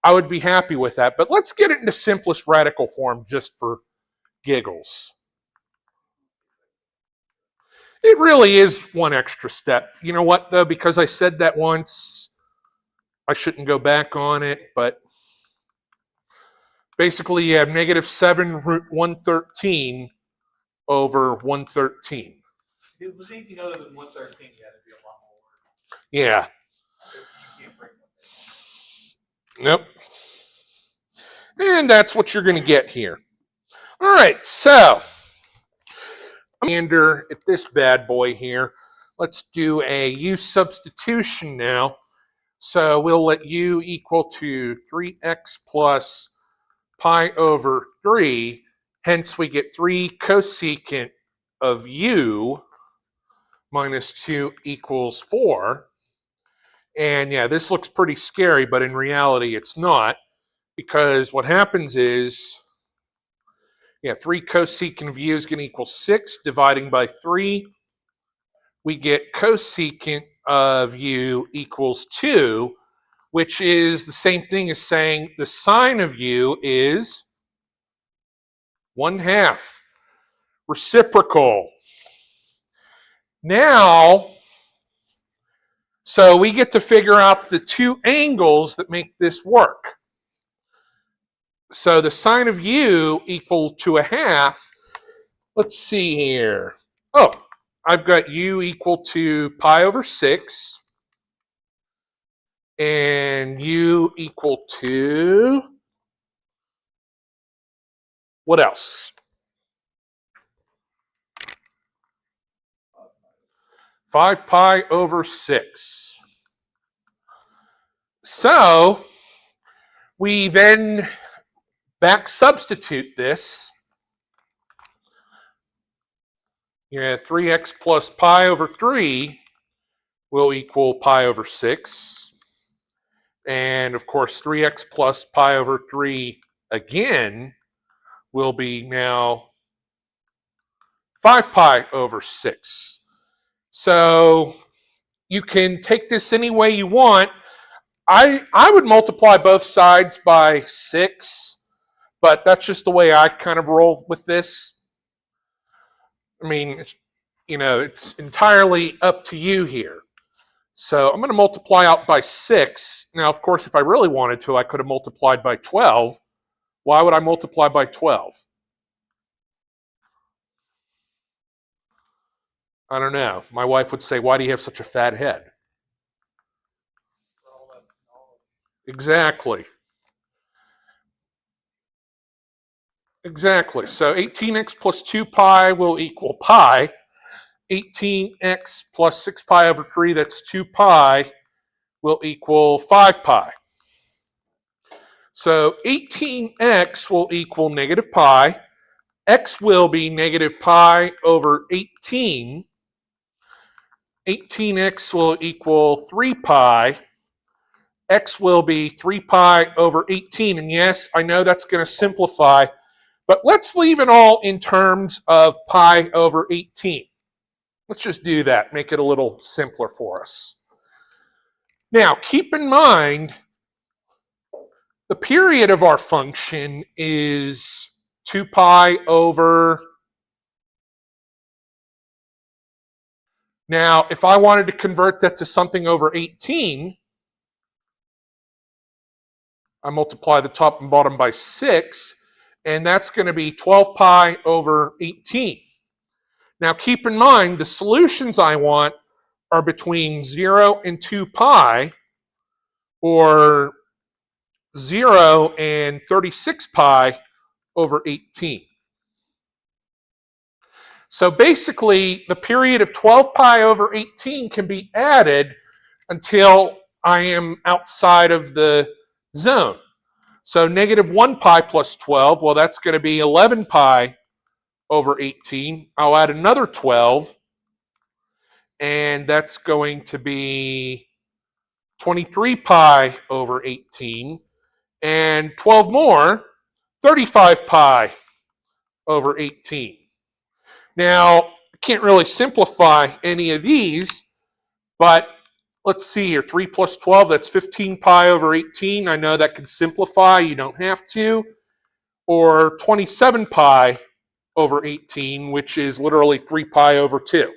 I would be happy with that. But let's get it into simplest radical form just for giggles. It really is one extra step. You know what, though? Because I said that once, I shouldn't go back on it, but basically you have negative 7 root 113 over 113. If it was anything other than 113, yeah, it'd be a lot more work. Yeah. You can't break one. Nope. And that's what you're going to get here. All right, so I'm going to enter at this bad boy here. Let's do a u substitution now. So we'll let u equal to 3x plus pi over 3. Hence, we get 3 cosecant of u minus 2 equals 4. And yeah, this looks pretty scary, but in reality, it's not. Because what happens is, 3 cosecant of u is going to equal 6. Dividing by 3, we get cosecant of u equals 2, which is the same thing as saying the sine of u is 1/2. Reciprocal. Now, so we get to figure out the two angles that make this work. So the sine of u equal to 1/2. Let's see here. Oh, I've got u equal to pi over 6. And u equal to, what else? 5 pi over 6. So we then back substitute this. 3x plus pi over 3 will equal pi over 6. And of course, 3x plus pi over 3 again will be now 5 pi over 6. So you can take this any way you want. I would multiply both sides by 6, but that's just the way I kind of roll with this. I mean, it's entirely up to you here. So I'm going to multiply out by 6. Now, of course, if I really wanted to, I could have multiplied by 12. Why would I multiply by 12? I don't know. My wife would say, why do you have such a fat head? Exactly. Exactly. So 18x plus 2 pi will equal pi. 18x plus 6 pi over 3, that's 2 pi, will equal 5 pi. So 18x will equal negative pi. X will be negative pi over 18. 18x will equal 3 pi. X will be 3 pi over 18. And yes, I know that's going to simplify, but let's leave it all in terms of pi over 18. Let's just do that, make it a little simpler for us. Now, keep in mind, the period of our function is 2 pi over. Now, if I wanted to convert that to something over 18, I multiply the top and bottom by 6, and that's going to be 12 pi over 18. Now, keep in mind, the solutions I want are between 0 and 2 pi, or 0 and 36 pi over 18. So basically, the period of 12 pi over 18 can be added until I am outside of the zone. So negative 1 pi plus 12, well, that's going to be 11 pi over 18. I'll add another 12, and that's going to be 23 pi over 18. And 12 more, 35 pi over 18. Now, I can't really simplify any of these, but let's see here. 3 plus 12, that's 15 pi over 18. I know that can simplify. You don't have to. Or 27 pi over 18, which is literally 3 pi over 2.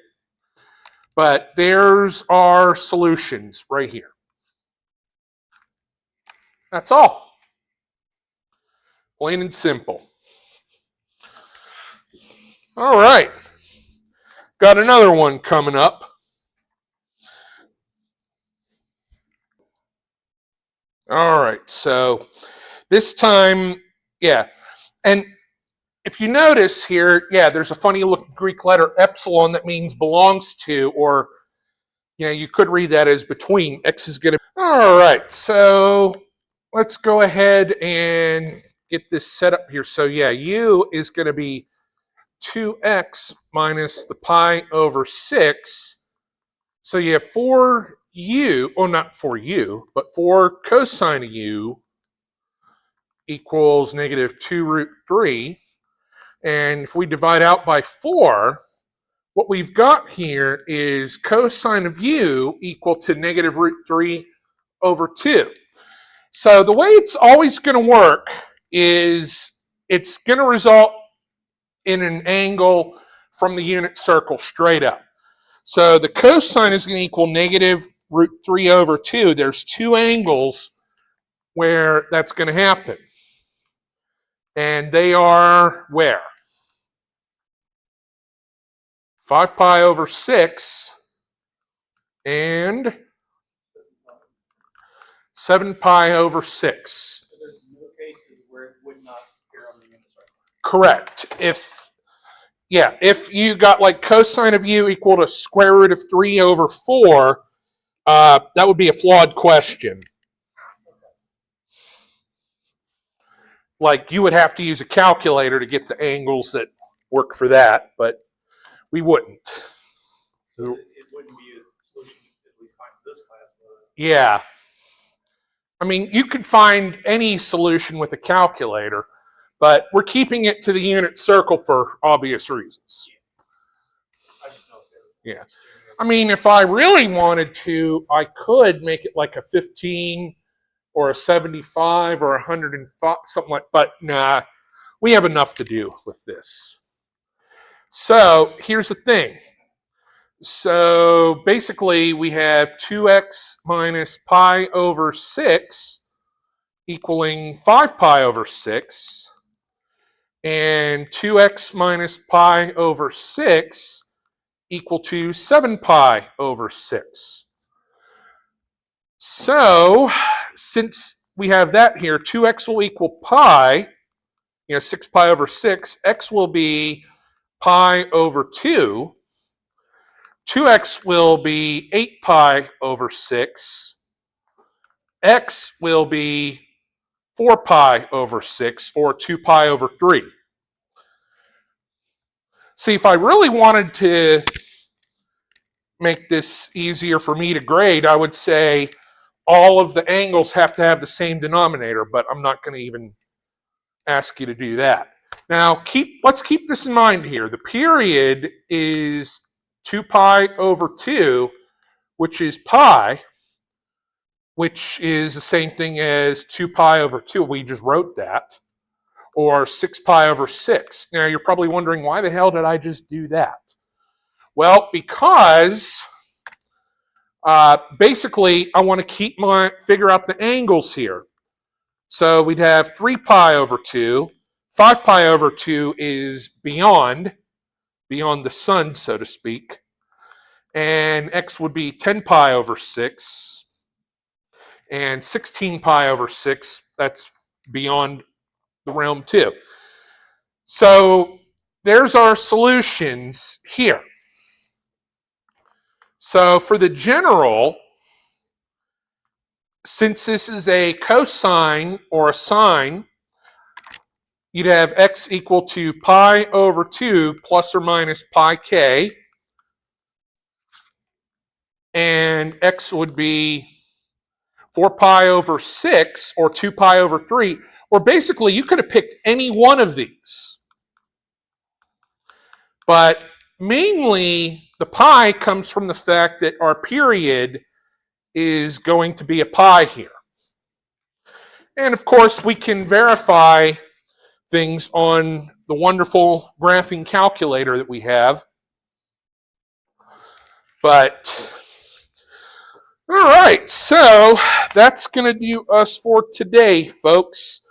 But there's our solutions right here. That's all. Plain and simple. All right. Got another one coming up. All right, so this time, yeah. And if you notice here, yeah, there's a funny looking Greek letter epsilon that means belongs to, or you could read that as between. X is going to. All right, so let's go ahead and get this set up here. So yeah, u is going to be 2x minus the pi over 6. So you have 4u, well, not 4u, but 4 cosine of u equals negative 2 root 3. And if we divide out by 4, what we've got here is cosine of u equal to negative root 3 over 2. So the way it's always going to work is it's going to result in an angle from the unit circle straight up. So the cosine is going to equal negative root 3 over 2. There's two angles where that's going to happen. And they are where? 5 pi over 6 and 7 pi over 6. So there's no cases where it would not appear on the unit circle. Correct. If you got like cosine of u equal to square root of 3 over 4, that would be a flawed question. Like you would have to use a calculator to get the angles that work for that, but we wouldn't. So it wouldn't be a solution that we find in this class. Yeah. I mean, you could find any solution with a calculator, but we're keeping it to the unit circle for obvious reasons. I just know if Yeah. I mean, if I really wanted to, I could make it like a 15 or a 75 or 105, something like, but nah, we have enough to do with this. So here's the thing. So basically we have 2x minus pi over 6 equaling 5 pi over 6, and 2x minus pi over 6 equal to 7 pi over 6. So since we have that here, 2x will equal pi, 6 pi over 6, x will be pi over 2, 2x will be 8 pi over 6, x will be 4 pi over 6, or 2 pi over 3. See, if I really wanted to make this easier for me to grade, I would say all of the angles have to have the same denominator, but I'm not going to even ask you to do that. Now, let's keep this in mind here. The period is 2 pi over 2, which is pi, which is the same thing as 2 pi over 2. We just wrote that. Or 6 pi over 6. Now, you're probably wondering, why the hell did I just do that? Well, because basically, I want to figure out the angles here. So we'd have 3 pi over 2. 5 pi over 2 is beyond the sun, so to speak. And x would be 10 pi over 6. And 16 pi over 6, that's beyond the realm too. So there's our solutions here. So for the general, since this is a cosine or a sine, you'd have x equal to pi over 2 plus or minus pi k. And x would be 4 pi over 6 or 2 pi over 3. Or basically, you could have picked any one of these. But mainly, the pi comes from the fact that our period is going to be a pi here. And of course, we can verify things on the wonderful graphing calculator that we have. But, all right, so that's going to do us for today, folks.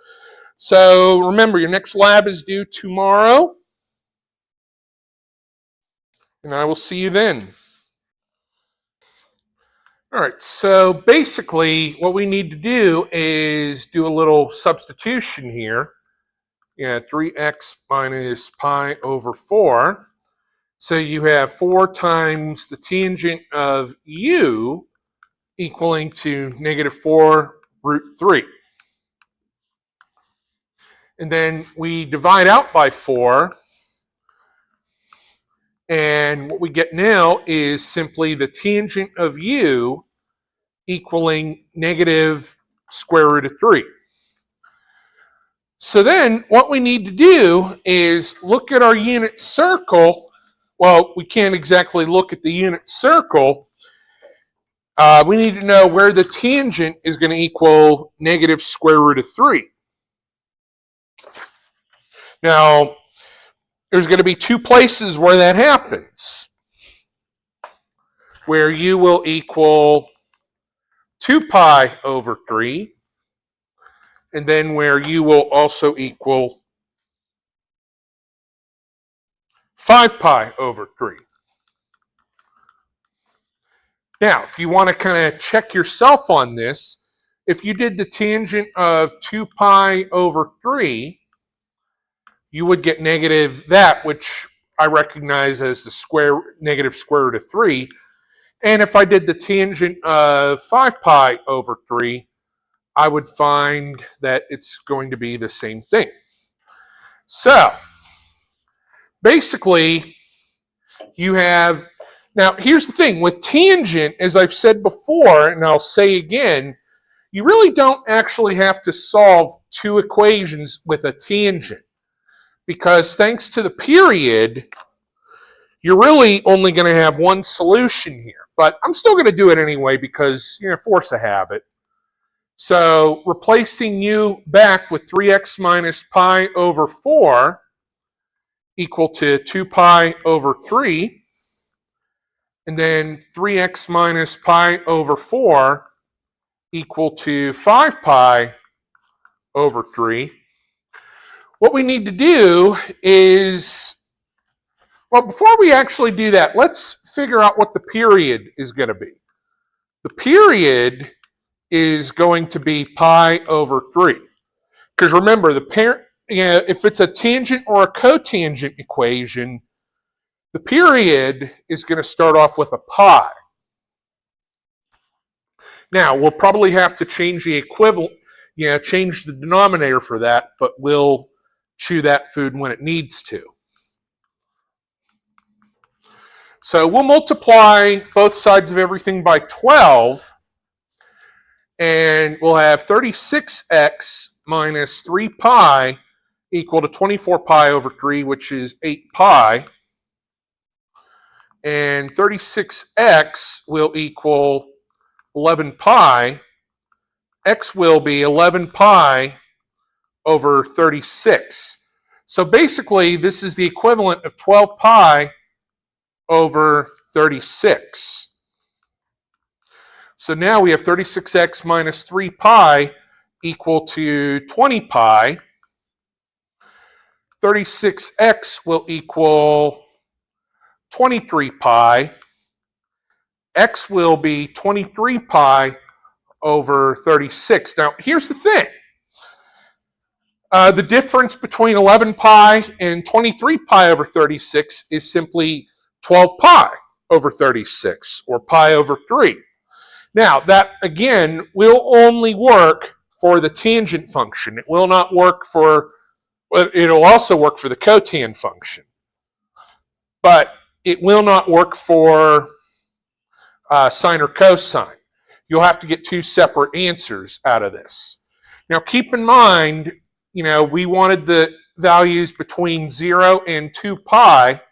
So remember, your next lab is due tomorrow. And I will see you then. All right, so basically what we need to do is do a little substitution here. 3x minus pi over 4. So you have 4 times the tangent of u equaling to negative 4 root 3. And then we divide out by 4. And what we get now is simply the tangent of u equaling negative square root of 3. So then what we need to do is look at our unit circle well, we can't exactly look at the unit circle. We need to know where the tangent is going to equal negative square root of 3. Now, there's going to be two places where that happens, where u will equal 2 pi over 3, and then where u will also equal 5 pi over 3. Now, if you want to kind of check yourself on this, if you did the tangent of 2 pi over 3, you would get negative that, which I recognize as the negative square root of 3. And if I did the tangent of 5 pi over 3, I would find that it's going to be the same thing. So, basically, you have, now here's the thing, with tangent, as I've said before, and I'll say again, you really don't actually have to solve two equations with a tangent, because thanks to the period, you're really only going to have one solution here. But I'm still going to do it anyway because, force a habit. So replacing u back with 3x minus pi over 4 equal to 2 pi over 3, and then 3x minus pi over 4 equal to 5 pi over 3. What we need to do is, well, before we actually do that, let's figure out what the period is going to be. The period is going to be pi over 3. Because remember, if it's a tangent or a cotangent equation, the period is going to start off with a pi. Now, we'll probably have to change the equivalent, change the denominator for that, but we'll chew that food when it needs to. So we'll multiply both sides of everything by 12, and we'll have 36x minus 3 pi equal to 24 pi over 3, which is 8 pi. And 36x will equal 11 pi. X will be 11 pi over 36. So basically, this is the equivalent of 12 pi over 36. So now we have 36x minus 3 pi equal to 20 pi. 36x will equal 23 pi. X will be 23 pi over 36. Now, here's the thing. The difference between 11 pi and 23 pi over 36 is simply 12 pi over 36, or pi over 3. Now, that, again, will only work for the tangent function. It will not work for, it'll also work for the cotan function. But it will not work for sine or cosine. You'll have to get two separate answers out of this. Now, keep in mind, we wanted the values between 0 and 2 pi,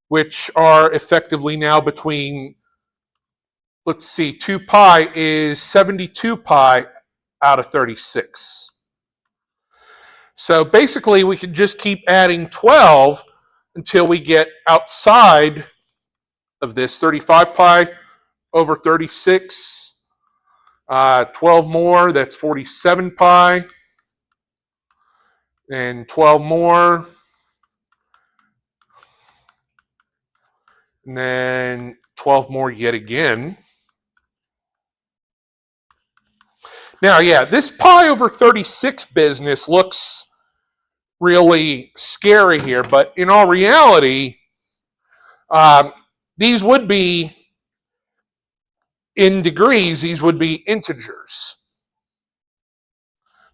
which are effectively now between, let's see, 2 pi is 72 pi out of 36. So basically, we can just keep adding 12 until we get outside of this. 35 pi over 36, 12 more, that's 47 pi, and 12 more, and then 12 more yet again. Now, yeah, this pi over 36 business looks really scary here, but in all reality, these would be, in degrees, these would be integers.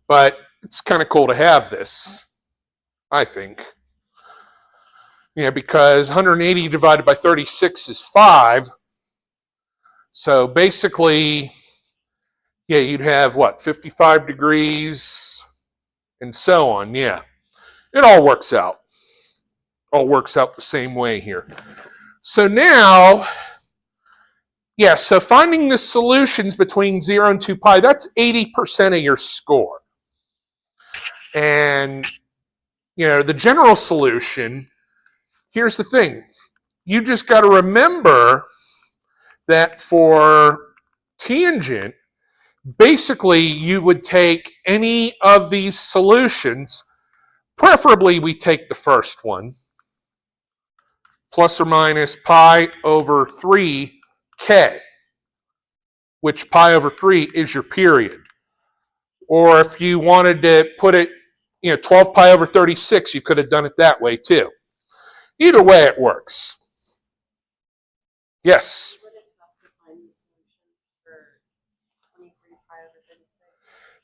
But it's kind of cool to have this, I think. Because 180 divided by 36 is 5. So basically, you'd have, 55 degrees, and so on. Yeah, it all works out. all works out the same way here. So now, yeah, so finding the solutions between 0 and 2 pi, that's 80% of your score. And, the general solution, here's the thing. You just got to remember that for tangent, basically you would take any of these solutions, preferably we take the first one, plus or minus pi over 3k, which pi over 3 is your period. Or if you wanted to put it, 12 pi over 36, you could have done it that way too. Either way it works. Yes?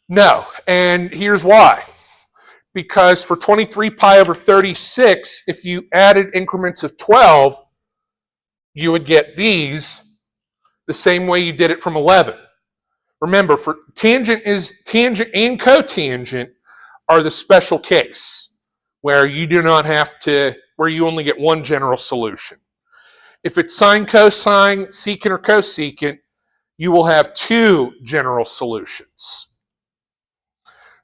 No, and here's why. Because for 23 pi over 36, if you added increments of 12, you would get these the same way you did it from 11. Remember, for tangent and cotangent are the special case where you do not have to, where you only get one general solution. If it's sine, cosine, secant, or cosecant, you will have two general solutions.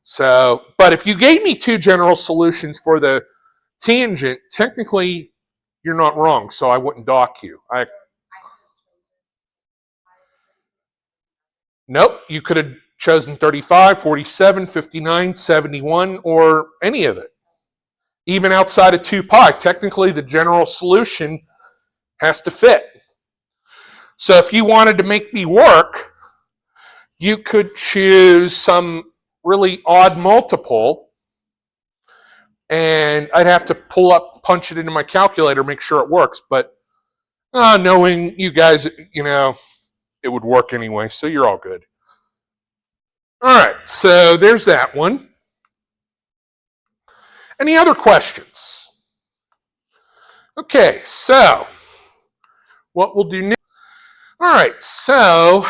So, but if you gave me two general solutions for the tangent, technically you're not wrong, so I wouldn't dock you. Nope, you could have chosen 35, 47, 59, 71, or any of it. Even outside of 2 pi, technically the general solution has to fit. So if you wanted to make me work, you could choose some really odd multiple, and I'd have to punch it into my calculator, make sure it works. But knowing you guys, it would work anyway, so you're all good. All right, so there's that one. Any other questions? Okay, so what we'll do now. All right, so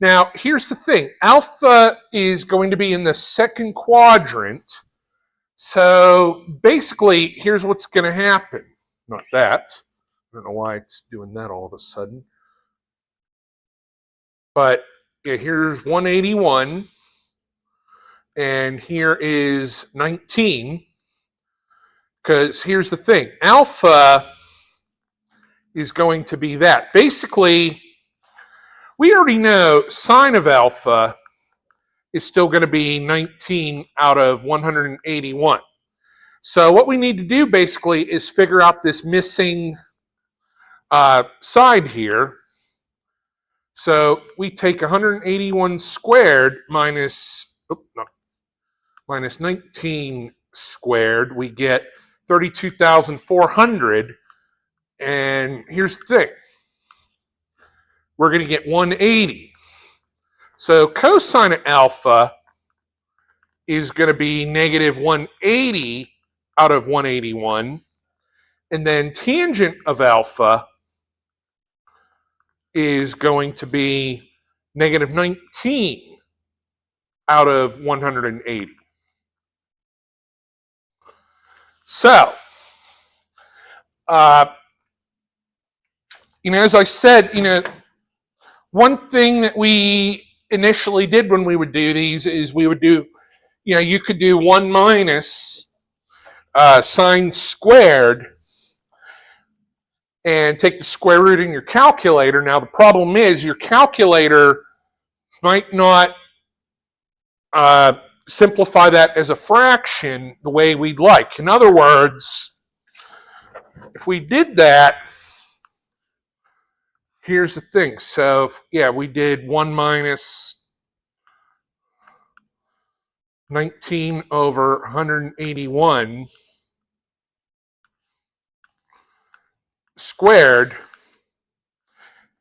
now here's the thing. Alpha is going to be in the second quadrant. So basically, here's what's going to happen. Not that. I don't know why it's doing that all of a sudden. But yeah, here's 181. And here is 19. Because here's the thing. Alpha is going to be that. Basically, we already know sine of alpha is still going to be 19 out of 181. So what we need to do basically is figure out this missing side here. So we take 181 squared minus 19 squared. We get 32,400. And here's the thing. We're going to get 180. So cosine of alpha is going to be negative 180 out of 181. And then tangent of alpha is going to be negative 19 out of 180. So, as I said, one thing that we initially did when we would do these is we would do, you could do 1 minus sine squared and take the square root in your calculator. Now, the problem is your calculator might not simplify that as a fraction the way we'd like. In other words, if we did that, here's the thing. So, yeah, we did 1 minus 19 over 181 squared.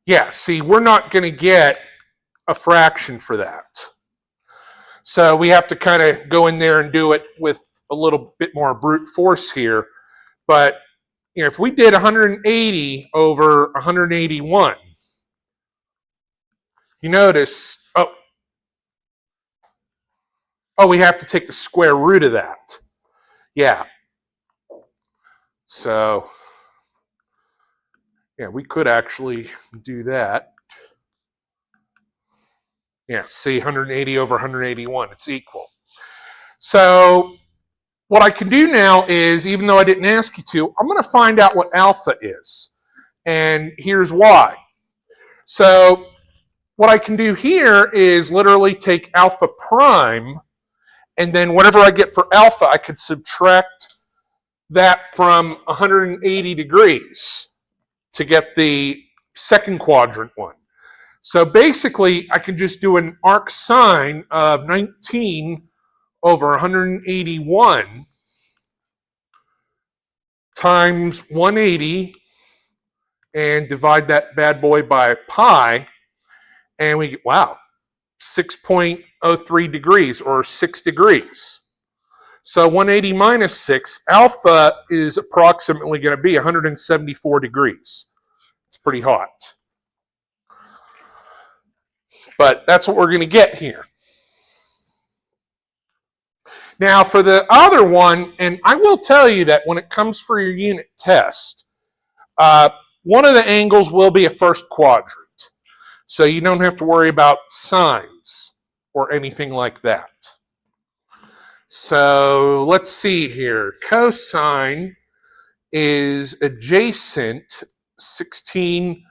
Yeah, see, we're not going to get a fraction for that. So we have to kind of go in there and do it with a little bit more brute force here. But if we did 180 over 181, you notice, we have to take the square root of that. Yeah. So, yeah, we could actually do that. Yeah, see, 180 over 181, it's equal. So what I can do now is, even though I didn't ask you to, I'm going to find out what alpha is. And here's why. So what I can do here is literally take alpha prime, and then whatever I get for alpha, I could subtract that from 180 degrees to get the second quadrant one. So basically, I can just do an arc sine of 19 over 181 times 180 and divide that bad boy by pi, and we get, wow, 6.03 degrees, or 6 degrees. So 180 minus 6, alpha is approximately going to be 174 degrees. It's pretty hot. But that's what we're going to get here. Now for the other one, and I will tell you that when it comes for your unit test, one of the angles will be a first quadrant. So you don't have to worry about sines or anything like that. So let's see here. Cosine is adjacent 16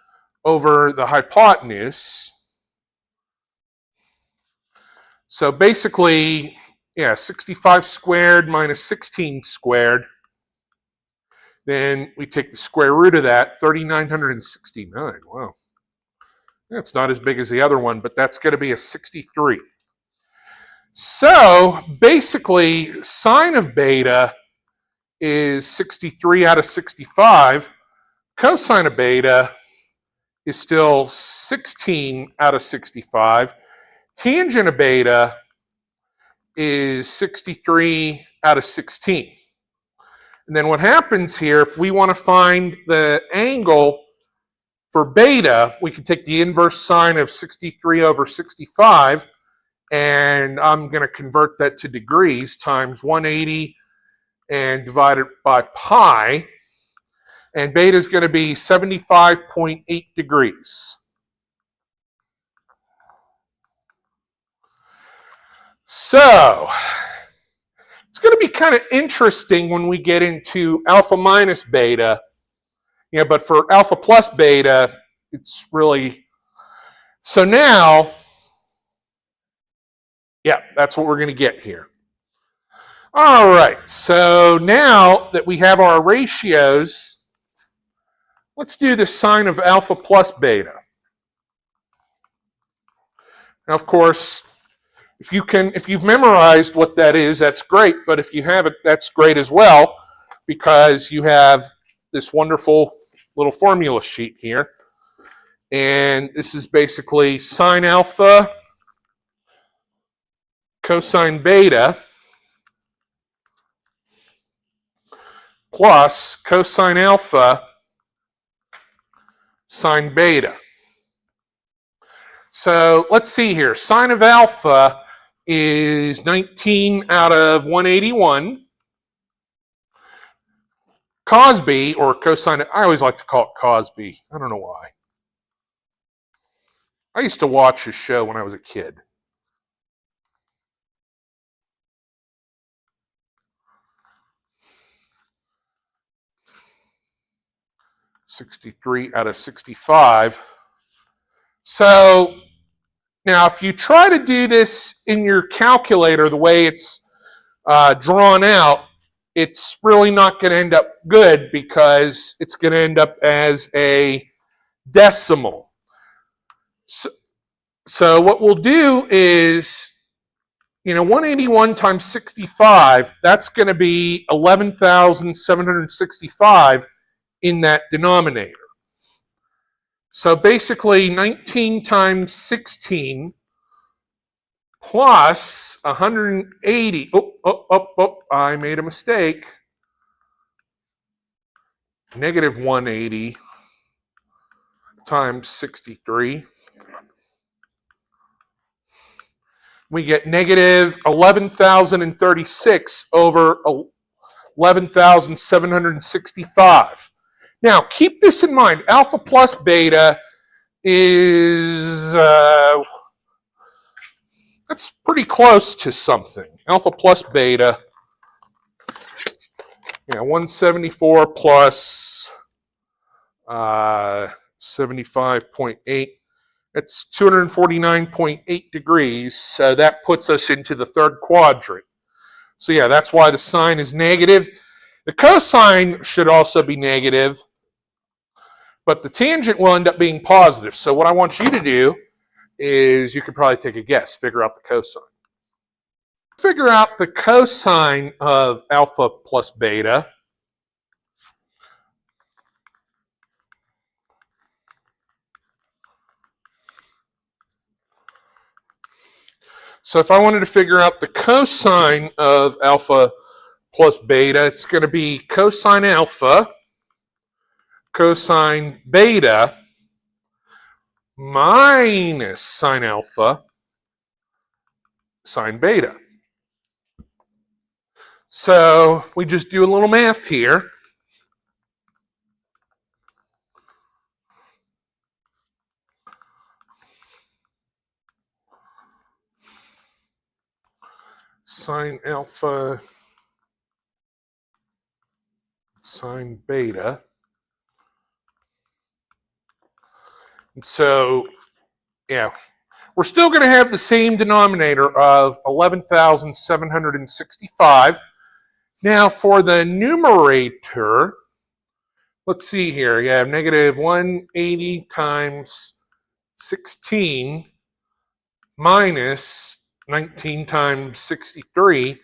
over the hypotenuse. So basically, yeah, 65 squared minus 16 squared. Then we take the square root of that, 3,969. Wow. That's not as big as the other one, but that's going to be a 63. So basically, sine of beta is 63 out of 65. Cosine of beta is still 16 out of 65. Tangent of beta is 63 out of 16. And then what happens here, if we want to find the angle for beta, we can take the inverse sine of 63 over 65, and I'm going to convert that to degrees, times 180 and divide it by pi, and beta is going to be 75.8 degrees. So it's going to be kind of interesting when we get into alpha minus beta. Yeah, but for alpha plus beta, it's really... So now, yeah, that's what we're going to get here. All right, so now that we have our ratios, let's do the sine of alpha plus beta. Now, of course, if you've memorized what that is, that's great, but if you haven't, that's great as well, because you have this wonderful little formula sheet here. And this is basically sine alpha cosine beta plus cosine alpha sine beta. So let's see here. Sine of alpha is 19 out of 181. Cos B, or cosine, I always like to call it cos B. I don't know why. I used to watch this show when I was a kid. $63 out of 65. So now if you try to do this in your calculator the way it's drawn out, it's really not going to end up good, because it's going to end up as a decimal. So what we'll do is, 181 times 65, that's going to be 11,765 in that denominator. So basically 19 times 16 plus 180. I made a mistake. Negative 180 times 63. We get negative 11,036 over 11,765. Now, keep this in mind. Alpha plus beta is, that's pretty close to something. Alpha plus beta, 174 plus 75.8. It's 249.8 degrees. So that puts us into the third quadrant. So yeah, that's why the sine is negative. The cosine should also be negative, but the tangent will end up being positive. So what I want you to do is, you could probably take a guess, figure out the cosine. Figure out the cosine of alpha plus beta. So if I wanted to figure out the cosine of alpha plus beta, it's going to be cosine alpha, cosine beta, minus sine alpha, sine beta. So we just do a little math here. Sine alpha, sine beta. And so, yeah, we're still going to have the same denominator of 11,765. Now, for the numerator, let's see here. You have negative 180 times 16 minus 19 times 63,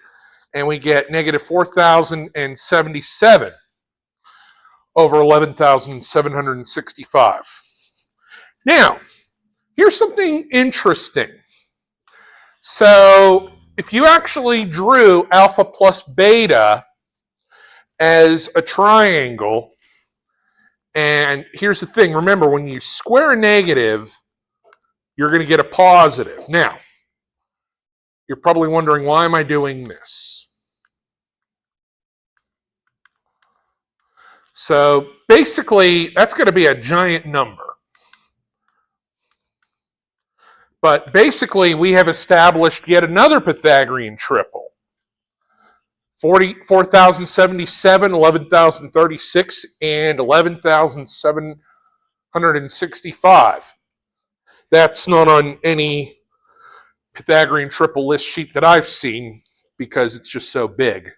and we get negative 4,077 over 11,765. Now, here's something interesting. So, if you actually drew alpha plus beta as a triangle, and here's the thing, remember, when you square a negative, you're going to get a positive. Now, you're probably wondering, why am I doing this? So basically, that's going to be a giant number. But basically, we have established yet another Pythagorean triple. 4,077, 11,036, and 11,765. That's not on any Pythagorean triple list sheet that I've seen because it's just so big.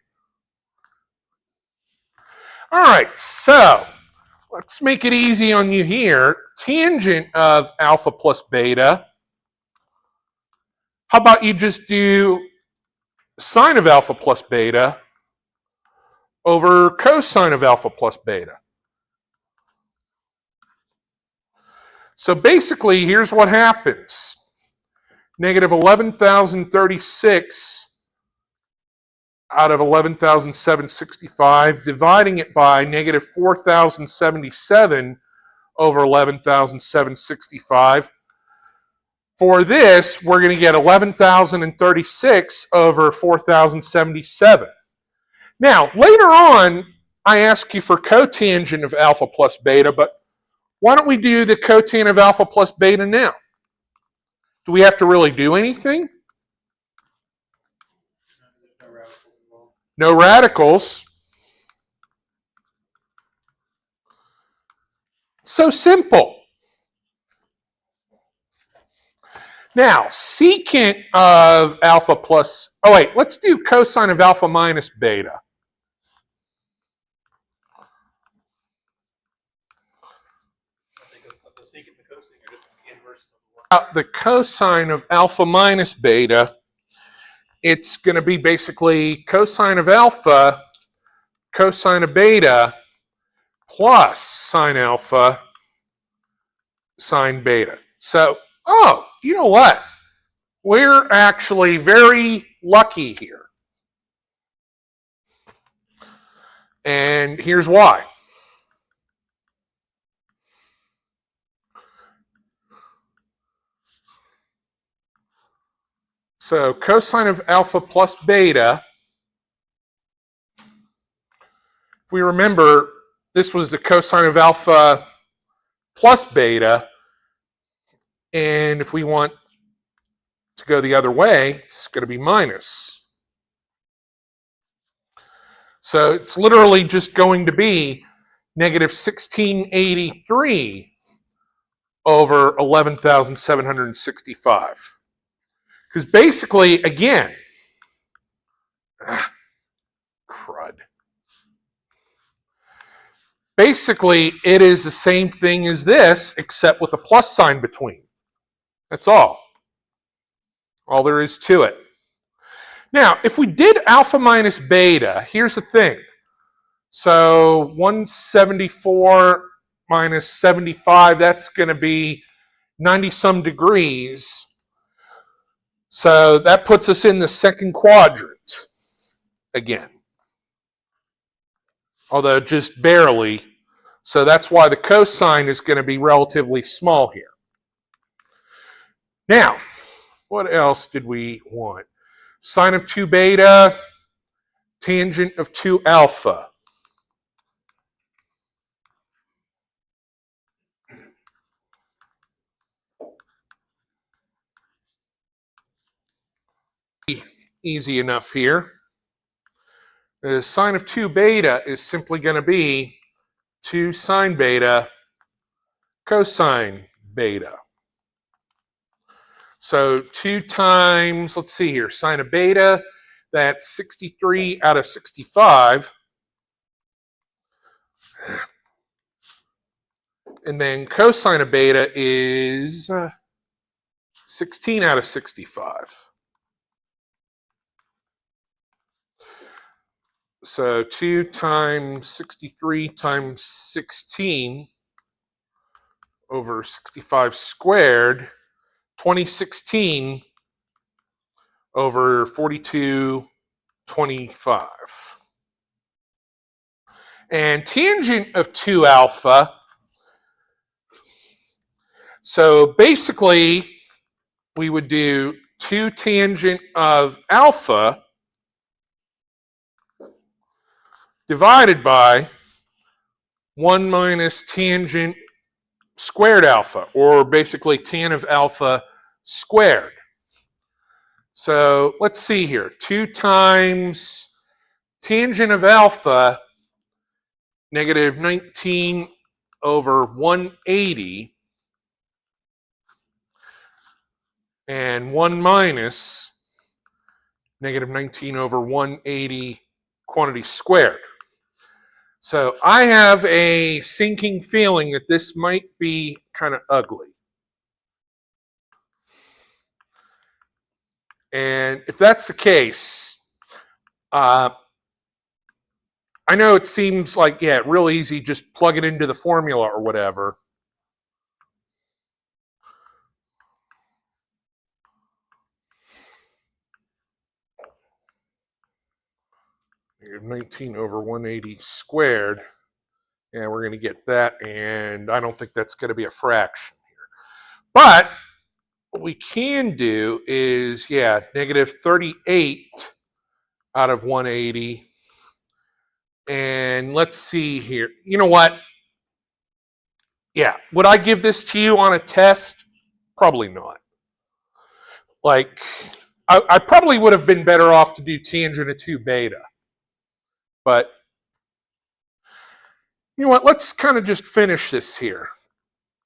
All right, so let's make it easy on you here. Tangent of alpha plus beta. How about you just do sine of alpha plus beta over cosine of alpha plus beta? So basically, here's what happens. Negative 11,036 out of 11,765, dividing it by negative 4,077 over 11,765. For this, we're going to get 11,036 over 4,077. Now, later on, I ask you for cotangent of alpha plus beta, but why don't we do the cotangent of alpha plus beta now? Do we have to really do anything? No radicals. So simple. Now, secant of alpha plus, oh wait, let's do cosine of alpha minus beta. The cosine of alpha minus beta, it's going to be basically cosine of alpha, cosine of beta, plus sine alpha, sine beta. So, oh, you know what? We're actually very lucky here. And here's why. So cosine of alpha plus beta if we remember, this was the cosine of alpha plus beta. And if we want to go the other way, it's going to be minus. So it's literally just going to be negative 1683 over 11,765. Because basically, again, crud. Basically, it is the same thing as this, except with a plus sign between. That's all. All there is to it. Now, if we did alpha minus beta, here's the thing. So 174 minus 75, that's going to be 90-some degrees. So that puts us in the second quadrant again. Although just barely. So that's why the cosine is going to be relatively small here. Now, what else did we want? Sine of 2 beta, tangent of 2 alpha. Easy enough here. The sine of 2 beta is simply going to be 2 sine beta cosine beta. So 2 times, let's see here, sine of beta, that's 63 out of 65. And then cosine of beta is 16 out of 65. So 2 times 63 times 16 over 65 squared, 2016 over 4225. And tangent of 2 alpha, so basically we would do 2 tangent of alpha divided by 1 minus tangent squared alpha, or basically tan of alpha squared. So let's see here. 2 times tangent of alpha, negative 19 over 180, and 1 minus negative 19 over 180 quantity squared. So I have a sinking feeling that this might be kind of ugly. And if that's the case, I know it seems like, yeah, real easy, just plug it into the formula or whatever. Negative 19 over 180 squared. Yeah, we're going to get that, and I don't think that's going to be a fraction here. But what we can do is, yeah, negative 38 out of 180. And let's see here. You know what? Yeah, would I give this to you on a test? Probably not. Like, I probably would have been better off to do tangent of 2 beta. But, you know what? Let's kind of just finish this here.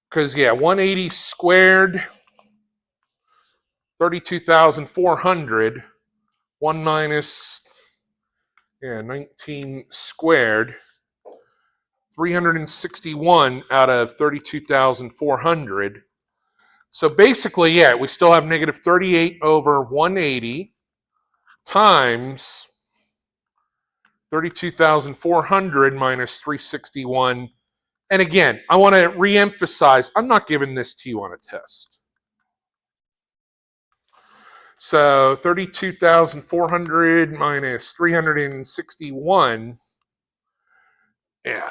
Because, yeah, 180 squared, 32,400. 1 minus, 19 squared. 361 out of 32,400. So basically, yeah, we still have negative 38 over 180 times 32,400 minus 361. And again, I want to reemphasize, I'm not giving this to you on a test. So 32,400 minus 361. Yeah.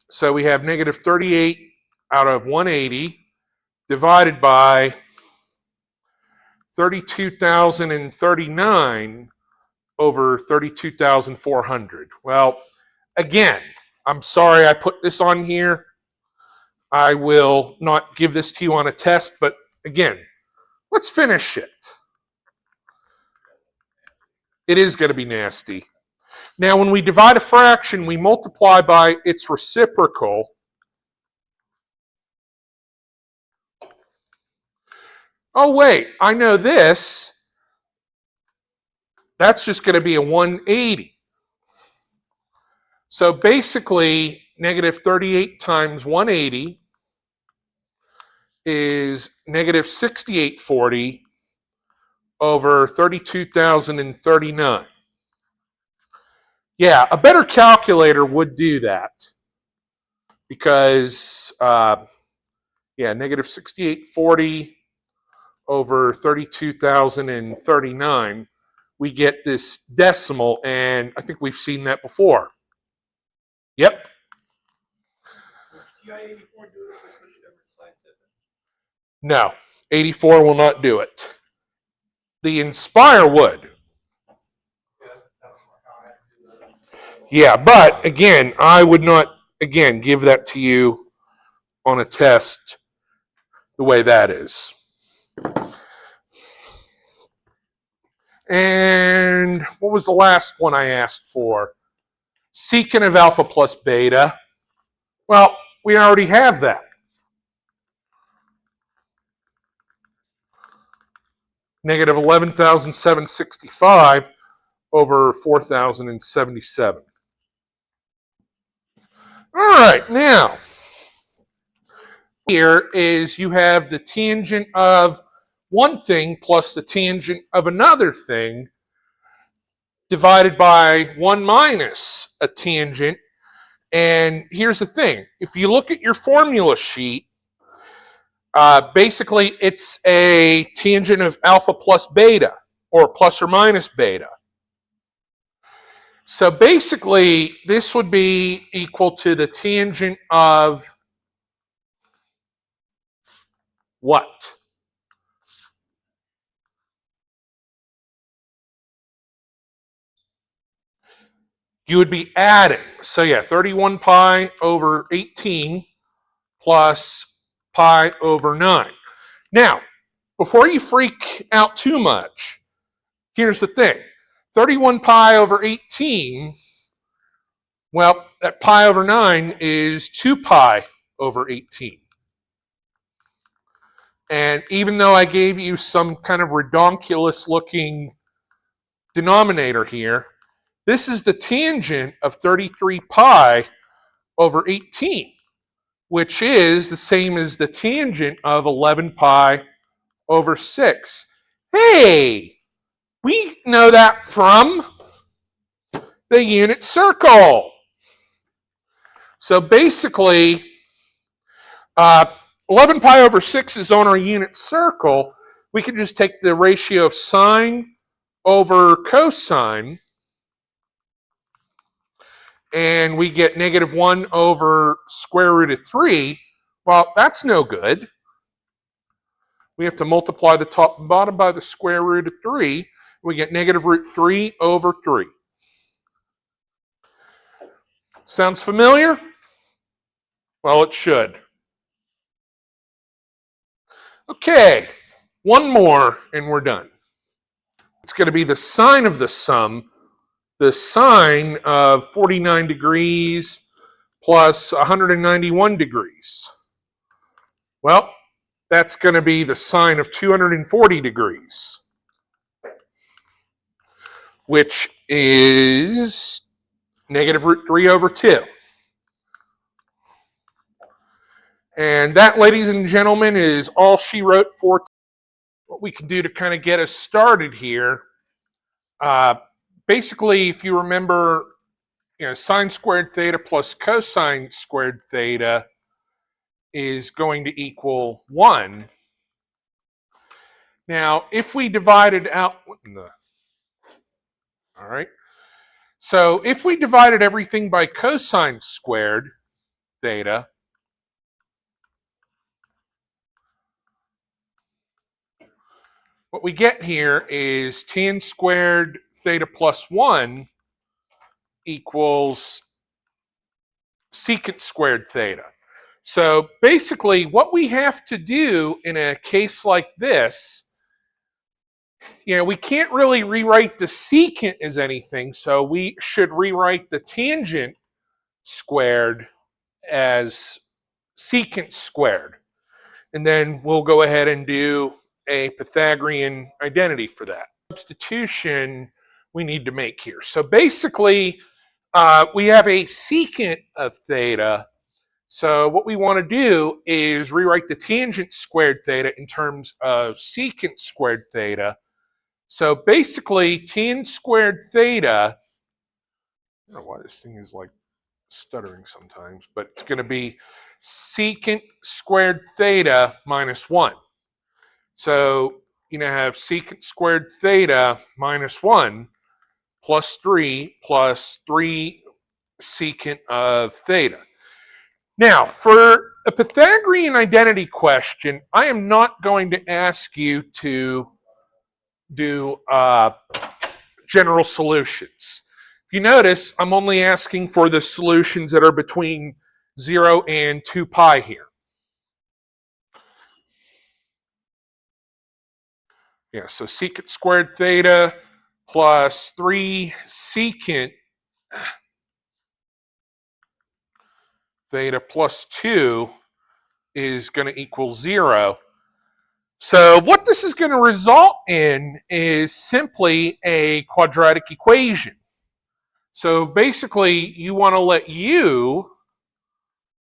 So we have negative 38 out of 180 divided by 32,039 over 32,400. Well, again, I'm sorry I put this on here. I will not give this to you on a test, but again, let's finish it. It is going to be nasty. Now, when we divide a fraction, we multiply by its reciprocal. Oh, wait, I know this. That's just going to be a 180. So basically, negative 38 times 180 is negative 6840 over 32,039. Yeah, a better calculator would do that because, negative 6840 over 32,039, we get this decimal, and I think we've seen that before. Yep. Would TI 84 do it if we switch it over to scientific? No, 84 will not do it. The Inspire would. Yeah, but again, I would not, give that to you on a test the way that is. And what was the last one I asked for? Secant of alpha plus beta. Well, we already have that. Negative 11,765 over 4,077. All right, now, here is you have the tangent of one thing plus the tangent of another thing divided by 1 minus a tangent. And here's the thing. If you look at your formula sheet, basically it's a tangent of alpha plus beta, or plus or minus beta. So basically, this would be equal to the tangent of what? You would be adding. So yeah, 31 pi over 18 plus pi over 9. Now, before you freak out too much, here's the thing. 31 pi over 18, well, that pi over 9 is 2 pi over 18. And even though I gave you some kind of redonkulous looking denominator here, this is the tangent of 33 pi over 18, which is the same as the tangent of 11 pi over 6. Hey, we know that from the unit circle. So basically, 11 pi over 6 is on our unit circle. We can just take the ratio of sine over cosine, and we get negative 1 over square root of 3. Well, that's no good. We have to multiply the top and bottom by the square root of 3. We get negative root 3 over 3. Sounds familiar? Well, it should. Okay, one more and we're done. It's going to be the sine of the sum, the sine of 49 degrees plus 191 degrees. Well, that's going to be the sine of 240 degrees, which is negative root 3 over 2. And that, ladies and gentlemen, is all she wrote for what we can do to kind of get us started here. Basically, if you remember, sine squared theta plus cosine squared theta is going to equal 1. Now, if we divided out, all right. So if we divided everything by cosine squared theta, what we get here is tan squared theta plus 1 equals secant squared theta. So basically what we have to do in a case like this, we can't really rewrite the secant as anything, so we should rewrite the tangent squared as secant squared. And then we'll go ahead and do a Pythagorean identity for that. Substitution we need to make here. So basically, we have a secant of theta. So what we want to do is rewrite the tangent squared theta in terms of secant squared theta. So basically, tan squared theta, I don't know why this thing is like stuttering sometimes, but it's going to be secant squared theta minus 1. So have secant squared theta minus 1 plus 3 secant of theta. Now, for a Pythagorean identity question, I am not going to ask you to do general solutions. If you notice, I'm only asking for the solutions that are between 0 and 2 pi here. Yeah, so secant squared theta plus 3 secant theta plus 2 is going to equal 0. So what this is going to result in is simply a quadratic equation. So basically, you want to let u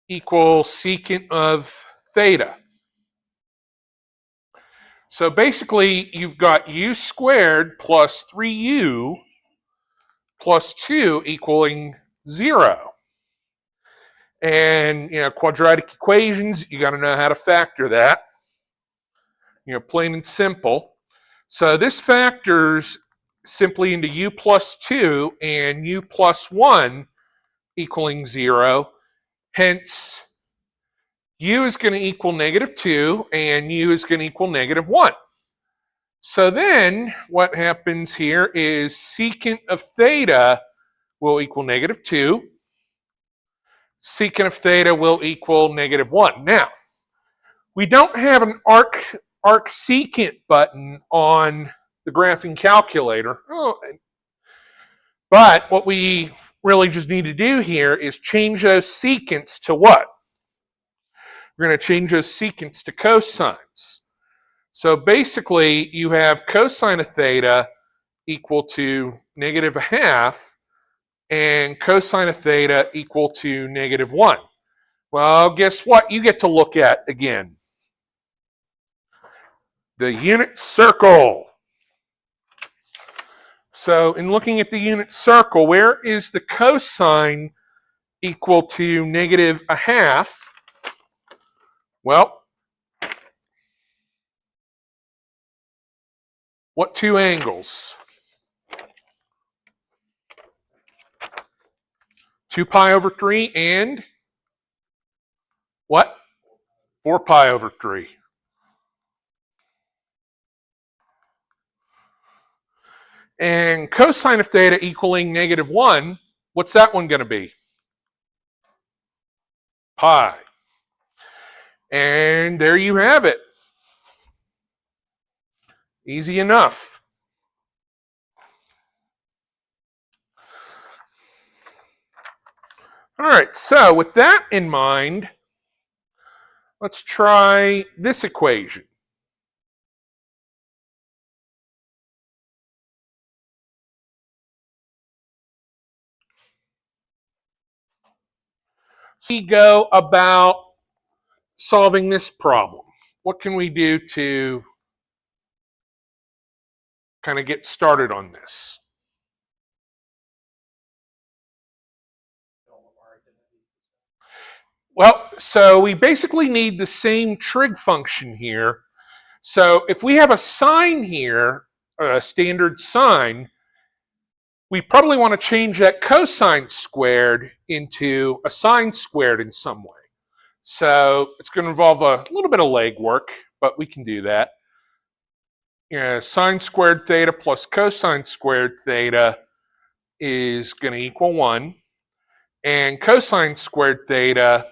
equal secant of theta. So basically, you've got u squared plus 3u plus 2 equaling 0. And, quadratic equations, you got to know how to factor that. Plain and simple. So this factors simply into u plus 2 and u plus 1 equaling 0. Hence, u is going to equal negative 2 and u is going to equal negative 1. So then what happens here is secant of theta will equal negative 2. Secant of theta will equal negative 1. Now, we don't have an arc secant button on the graphing calculator. But what we really just need to do here is change those secants to what? We're going to change those secants to cosines. So basically, you have cosine of theta equal to negative a half, and cosine of theta equal to negative 1. Well, guess what you get to look at again? The unit circle. So in looking at the unit circle, where is the cosine equal to negative a half? Well, what two angles? 2 pi over 3 and what? 4 pi over 3. And cosine of theta equaling negative 1, what's that one going to be? Pi. And there you have it. Easy enough. All right, so with that in mind, let's try this equation. So we go about solving this problem. What can we do to kind of get started on this? Well, so we basically need the same trig function here. So if we have a sine here, a standard sine, we probably want to change that cosine squared into a sine squared in some way. So it's going to involve a little bit of legwork, but we can do that. Sine squared theta plus cosine squared theta is going to equal 1. And cosine squared theta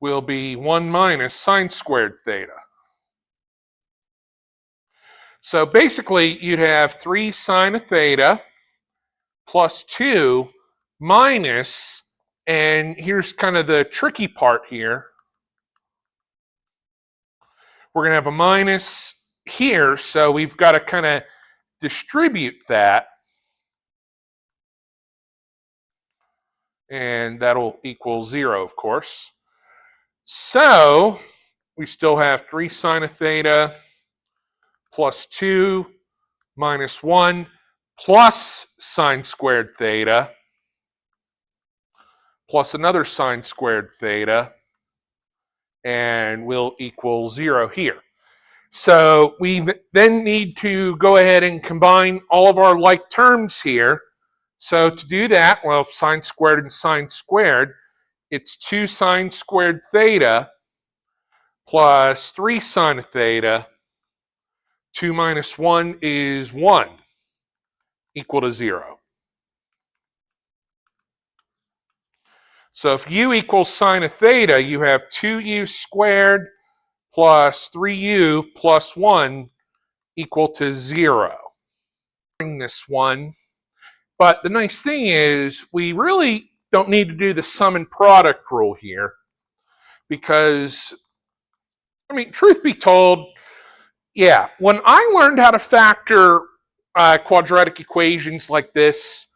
will be 1 minus sine squared theta. So basically, you'd have 3 sine of theta plus 2 minus, and here's kind of the tricky part here. We're going to have a minus here, so we've got to kind of distribute that. And that'll equal 0, of course. So we still have 3 sine of theta plus 2 minus 1 plus sine squared theta plus another sine squared theta, and will equal 0 here. So we then need to go ahead and combine all of our like terms here. So to do that, well, sine squared and sine squared, it's 2 sine squared theta plus 3 sine theta. 2 minus 1 is 1, equal to 0. So if u equals sine of theta, you have 2u squared plus 3u plus 1 equal to 0. This one, but the nice thing is we really don't need to do the sum and product rule here, because, I mean, truth be told, yeah, when I learned how to factor quadratic equations like this,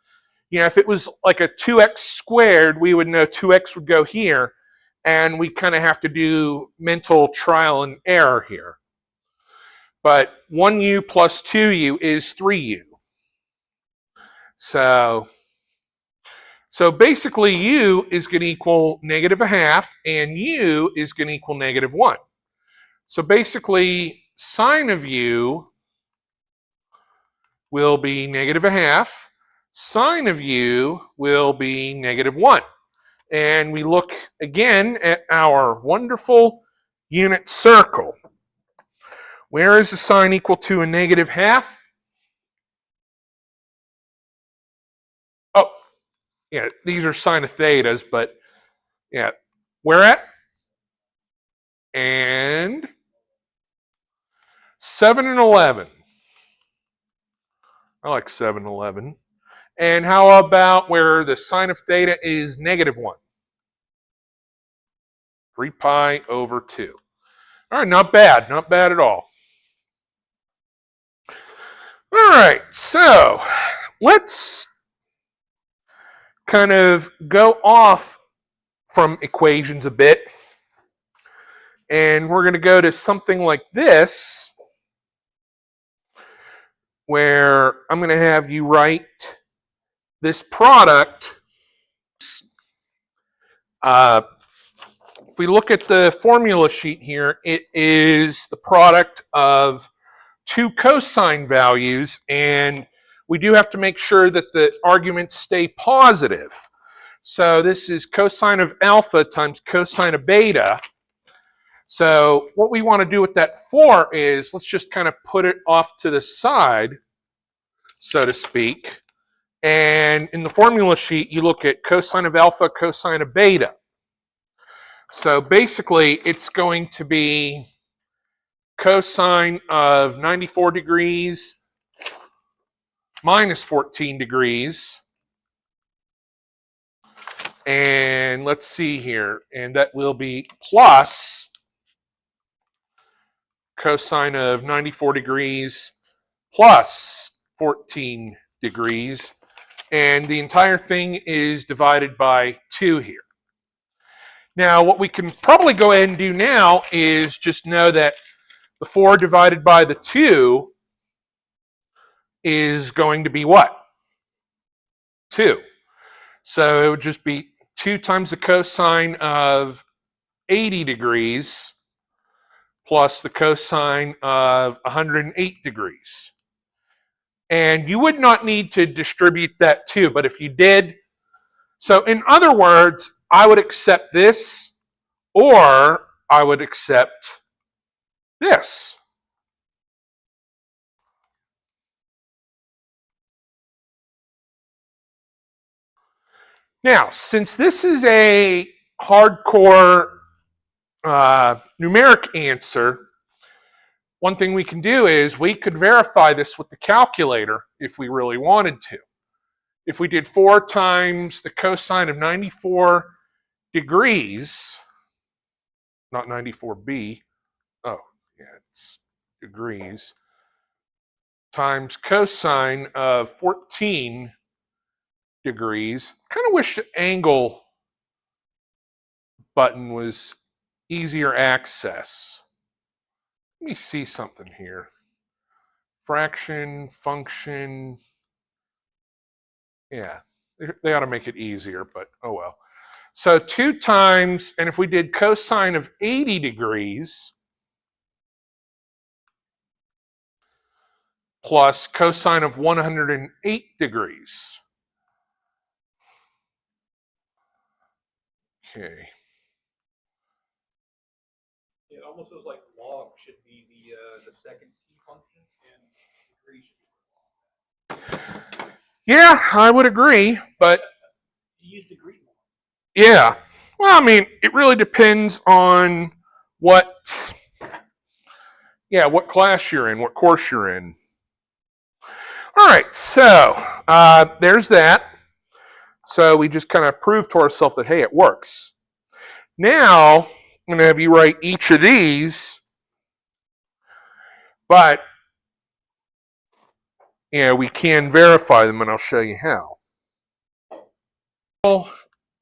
you know, if it was like a 2x squared, we would know 2x would go here, and we kind of have to do mental trial and error here. But 1u plus 2u is 3u. So basically u is going to equal -1/2, and u is going to equal -1. So basically sine of u will be -1/2, sine of u will be -1. And we look again at our wonderful unit circle. Where is the sine equal to a -1/2? Oh, yeah, these are sine of thetas, but yeah, where at? And 7 and 11. I like 7 and 11. And how about where the sine of theta is -1? 3 pi over 2. All right, not bad at all. All right, so let's kind of go off from equations a bit, and we're going to go to something like this, where I'm going to have you write this product. If we look at the formula sheet here, it is the product of 2 cosine values, and we do have to make sure that the arguments stay positive. So this is cosine of alpha times cosine of beta. So what we want to do with that 4 is, let's just kind of put it off to the side, so to speak. And in the formula sheet, you look at cosine of alpha, cosine of beta. So basically, it's going to be cosine of 94 degrees minus 14 degrees. And let's see here. And that will be plus cosine of 94 degrees plus 14 degrees. And the entire thing is divided by 2 here. Now, what we can probably go ahead and do now is just know that the 4 divided by the 2 is going to be what? 2. So it would just be 2 times the cosine of 80 degrees plus the cosine of 108 degrees. And you would not need to distribute that 2, but if you did, so in other words, I would accept this, or I would accept this. Now, since this is a hardcore numeric answer, one thing we can do is we could verify this with the calculator if we really wanted to. If we did 4 times the cosine of 94 degrees, not 94b, oh, yeah, it's degrees, times cosine of 14 degrees. Kind of wish the angle button was easier access. Let me see something here. Fraction, function. Yeah, they ought to make it easier, but oh well. So 2 times, and if we did cosine of 80 degrees plus cosine of 108 degrees. Okay. It almost feels like log should be the second key function, and degree should be Yeah, I would agree, but you use degree more. yeah. Well, I mean, it really depends on what class you're in, what course you're in. All right, so there's that. So we just kind of proved to ourselves that, hey, it works. Now, I'm going to have you write each of these, but we can verify them, and I'll show you how. Well,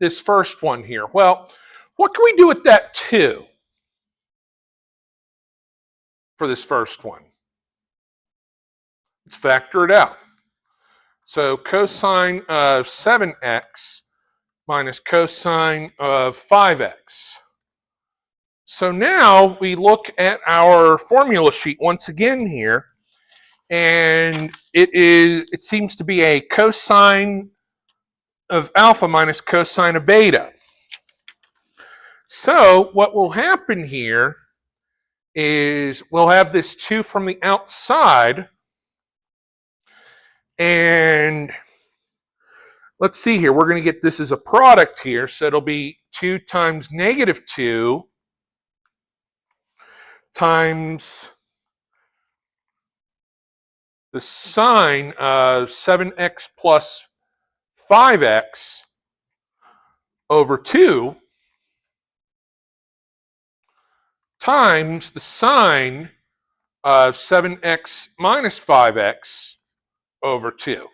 this first one here. Well, what can we do with that 2 for this first one? Let's factor it out. So cosine of 7x minus cosine of 5x. So now we look at our formula sheet once again here, and it seems to be a cosine of alpha minus cosine of beta. So what will happen here is we'll have this 2 from the outside, and let's see here. We're going to get this as a product here, so it'll be 2 times negative 2 times the sine of 7x plus 5x over 2 times the sine of 7x minus 5x over 2.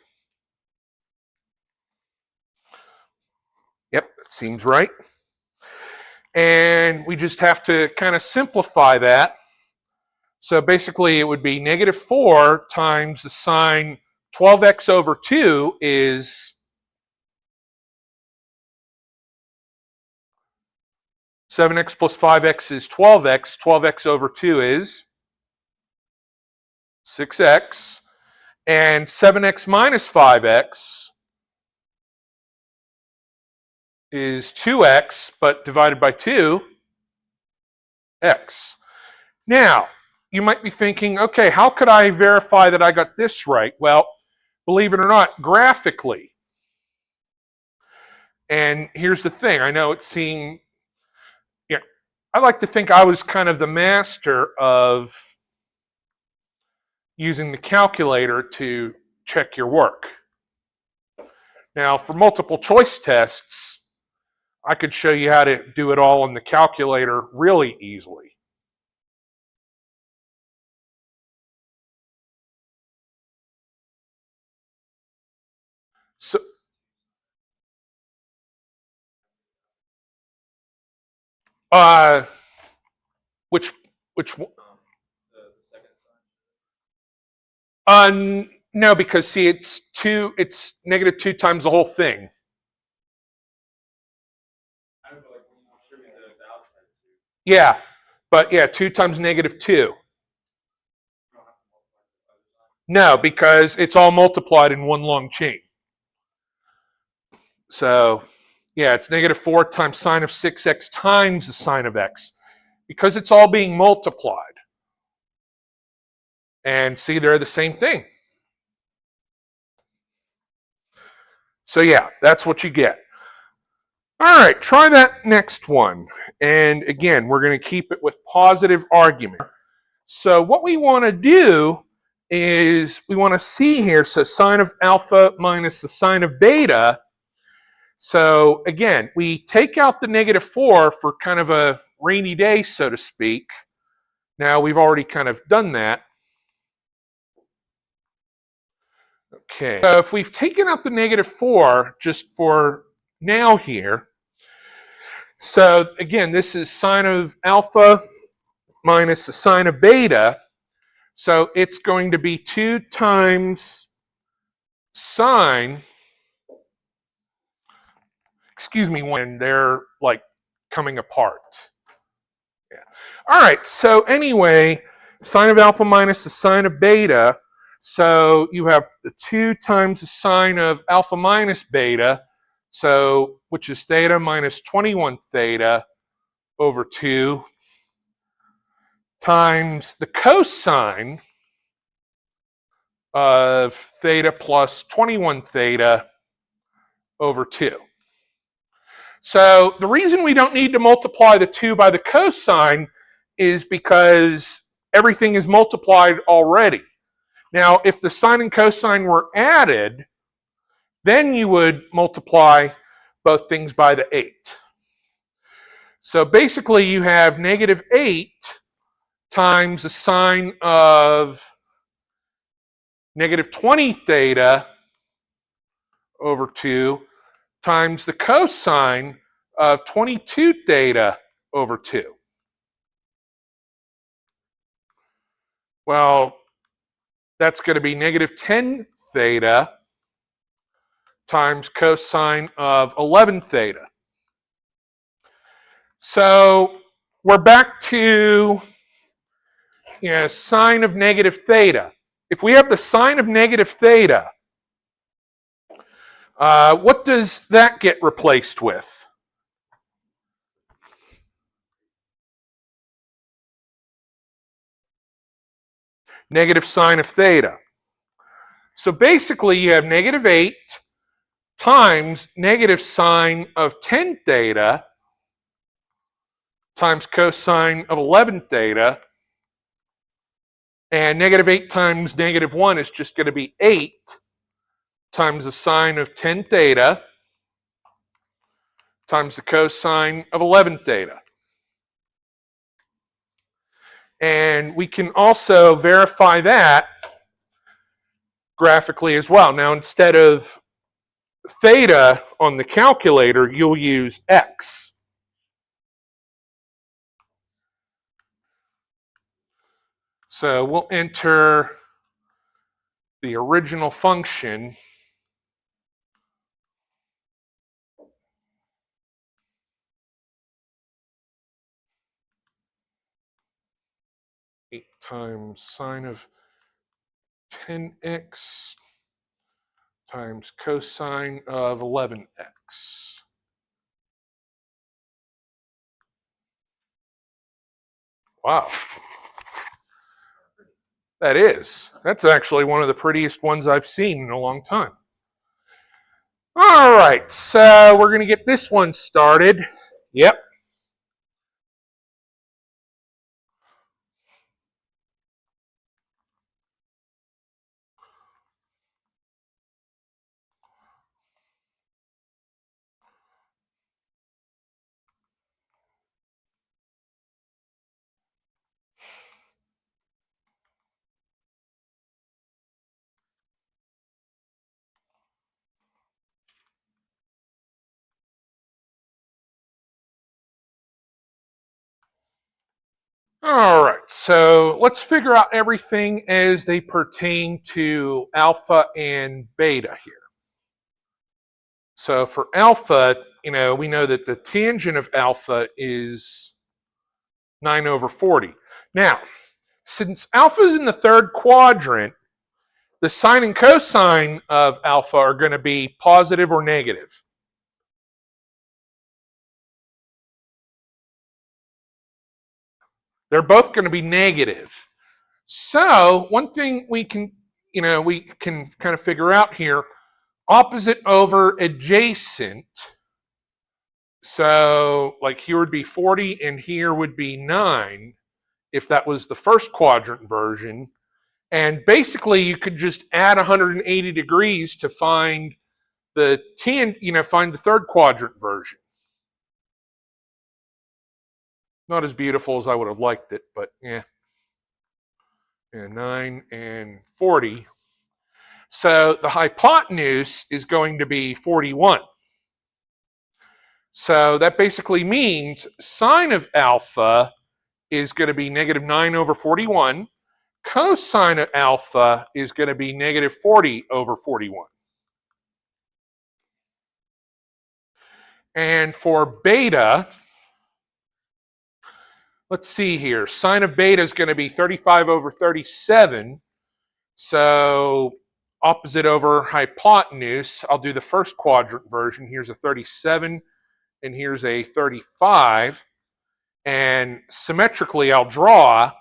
Yep, that seems right. And we just have to kind of simplify that. So basically it would be negative 4 times the sine 12x over 2 is 7x plus 5x is 12x. 12x over 2 is 6x. And 7x minus 5x is 2x, but divided by 2, x. Now, you might be thinking, okay, how could I verify that I got this right? Well, believe it or not, graphically. And here's the thing. I know it seemed, I like to think I was kind of the master of using the calculator to check your work. Now, for multiple choice tests, I could show you how to do it all on the calculator really easily. So, which The second sign. no, because see, it's negative 2 times the whole thing. I don't know, like when you show me the outside too. Yeah, but yeah, 2 times negative 2. You don't have to multiply the other side. No, because it's all multiplied in one long chain. So, yeah, it's negative 4 times sine of 6x times the sine of x. Because it's all being multiplied. And see, they're the same thing. So yeah, that's what you get. All right, try that next one. And again, we're going to keep it with positive argument. So what we want to do is we want to see here, so sine of alpha minus the sine of beta. So again, we take out the -4 for kind of a rainy day, so to speak. Now we've already kind of done that. Okay, so if we've taken out the -4 just for now here, so again, this is sine of alpha minus the sine of beta. So it's going to be 2 times sine, excuse me, when they're like coming apart. Yeah. All right, so anyway, sine of alpha minus the sine of beta. So you have the 2 times the sine of alpha minus beta, so which is theta minus 21 theta over 2 times the cosine of theta plus 21 theta over 2. So the reason we don't need to multiply the 2 by the cosine is because everything is multiplied already. Now, if the sine and cosine were added, then you would multiply both things by the 8. So basically you have -8 times the sine of -20 theta over 2 times the cosine of 22 theta over 2. Well, that's going to be -10 theta times cosine of 11 theta. So we're back to sine of negative theta. If we have the sine of negative theta, what does that get replaced with? Negative sine of theta. So basically you have -8 times negative sine of 10 theta times cosine of 11 theta. And -8 times -1 is just going to be 8 times the sine of 10 theta times the cosine of 11 theta. And we can also verify that graphically as well. Now, instead of theta on the calculator, you'll use x. So we'll enter the original function. Eight times sine of 10x times cosine of 11x. Wow. That is. That's actually one of the prettiest ones I've seen in a long time. All right, so we're going to get this one started. Yep. All right, so let's figure out everything as they pertain to alpha and beta here. So for alpha, we know that the tangent of alpha is 9 over 40. Now, since alpha is in the third quadrant, the sine and cosine of alpha are going to be positive or negative. They're both going to be negative. So one thing we can kind of figure out here, opposite over adjacent So like here would be 40 and here would be 9 if that was the first quadrant version. And basically you could just add 180 degrees to find the find the third quadrant version. Not as beautiful as I would have liked it, but yeah. And 9 and 40. So the hypotenuse is going to be 41. So that basically means sine of alpha is going to be negative 9 over 41. Cosine of alpha is going to be negative 40 over 41. And for beta, let's see here. Sine of beta is going to be 35 over 37. So opposite over hypotenuse. I'll do the first quadrant version. Here's a 37 and here's a 35. And symmetrically, I'll draw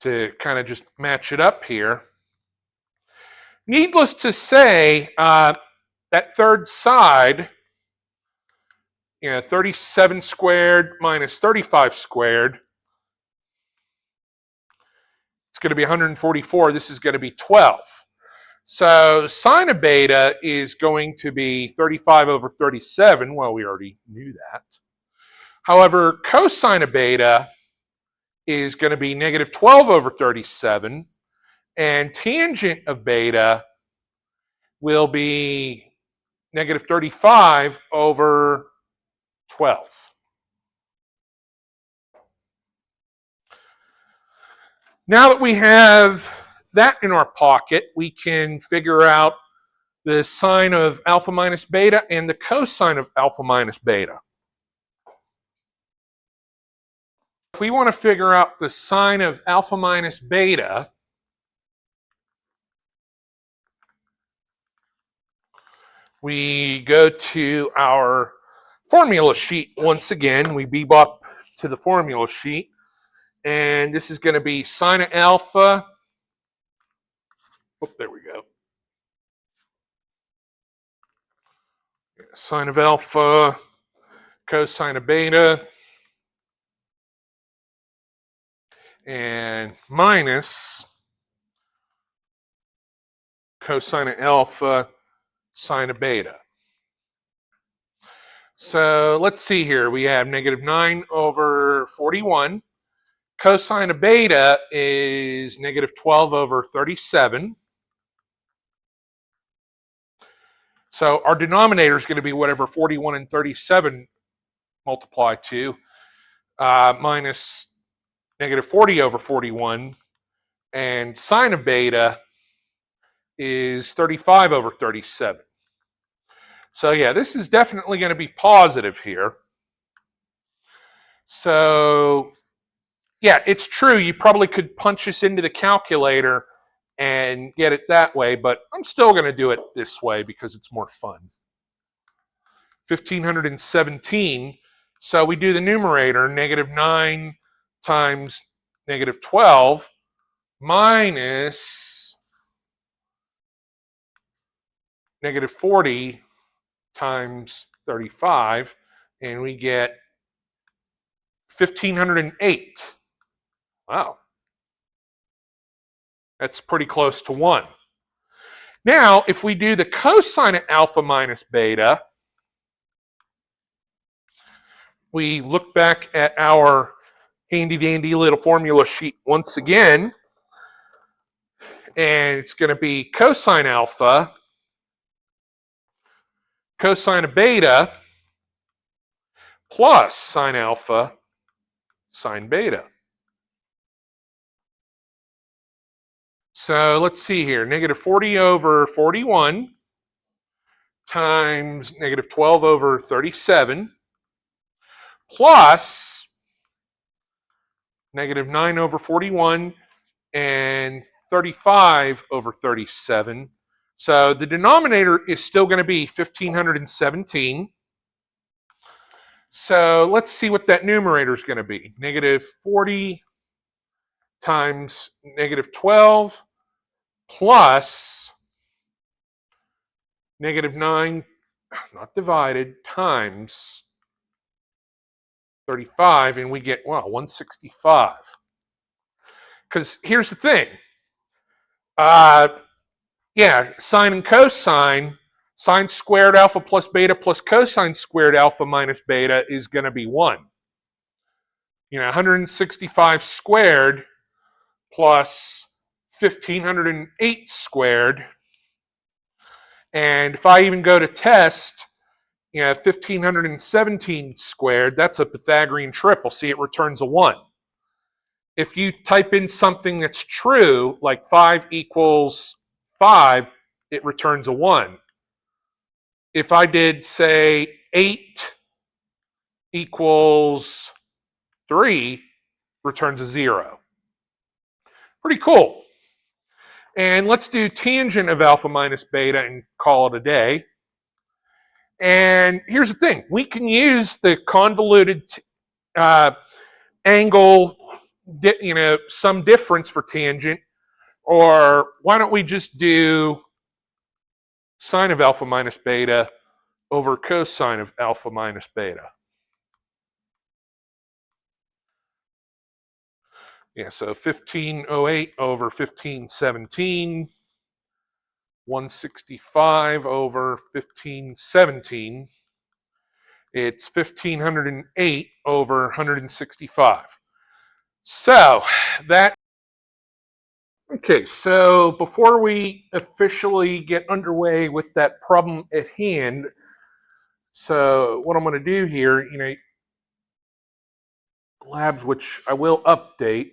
to kind of just match it up here. Needless to say, that third side, 37 squared minus 35 squared, it's going to be 144. This is going to be 12. So sine of beta is going to be 35 over 37. Well, we already knew that. However, cosine of beta is going to be negative 12 over 37. And tangent of beta will be negative 35 over 12. Now that we have that in our pocket, we can figure out the sine of alpha minus beta and the cosine of alpha minus beta. If we want to figure out the sine of alpha minus beta, we go to our formula sheet once again. We bebop to the formula sheet. And this is going to be sine of alpha. Oh, there we go. Sine of alpha, cosine of beta, and minus cosine of alpha, sine of beta. So let's see here. We have negative 9 over 41. Cosine of beta is negative 12 over 37. So our denominator is going to be whatever 41 and 37 multiply to, minus negative 40 over 41. And sine of beta is 35 over 37. So yeah, this is definitely going to be positive here. So yeah, it's true. You probably could punch this into the calculator and get it that way, but I'm still going to do it this way because it's more fun. 1,517. So we do the numerator, negative 9 times negative 12 minus negative 40 times 35, and we get 1,508. Wow. That's pretty close to 1. Now, if we do the cosine of alpha minus beta, we look back at our handy-dandy little formula sheet once again, and it's going to be cosine alpha, cosine of beta, plus sine alpha, sine beta. So let's see here, negative 40 over 41 times negative 12 over 37 plus negative 9 over 41 and 35 over 37. So the denominator is still going to be 1,517. So let's see what that numerator is going to be. Negative 40 times negative 12 plus negative 9 not divided, times 35, and we get, well, 165. Because here's the thing. Yeah, sine and cosine, sine squared alpha plus beta plus cosine squared alpha minus beta is going to be 1. 165 squared plus 1508 squared. And if I even go to test, 1517 squared, that's a Pythagorean triple. See, it returns a 1. If you type in something that's true, like 5 equals 5, it returns a 1. If I did, say, 8 equals 3, returns a 0. Pretty cool. And let's do tangent of alpha minus beta and call it a day. And here's the thing. We can use the convoluted angle, some difference for tangent, or why don't we just do sine of alpha minus beta over cosine of alpha minus beta. Yeah, so 1508 over 1517, 165 over 1517. It's 1508 over 165. So that, okay, so before we officially get underway with that problem at hand, so what I'm going to do here, labs, which I will update.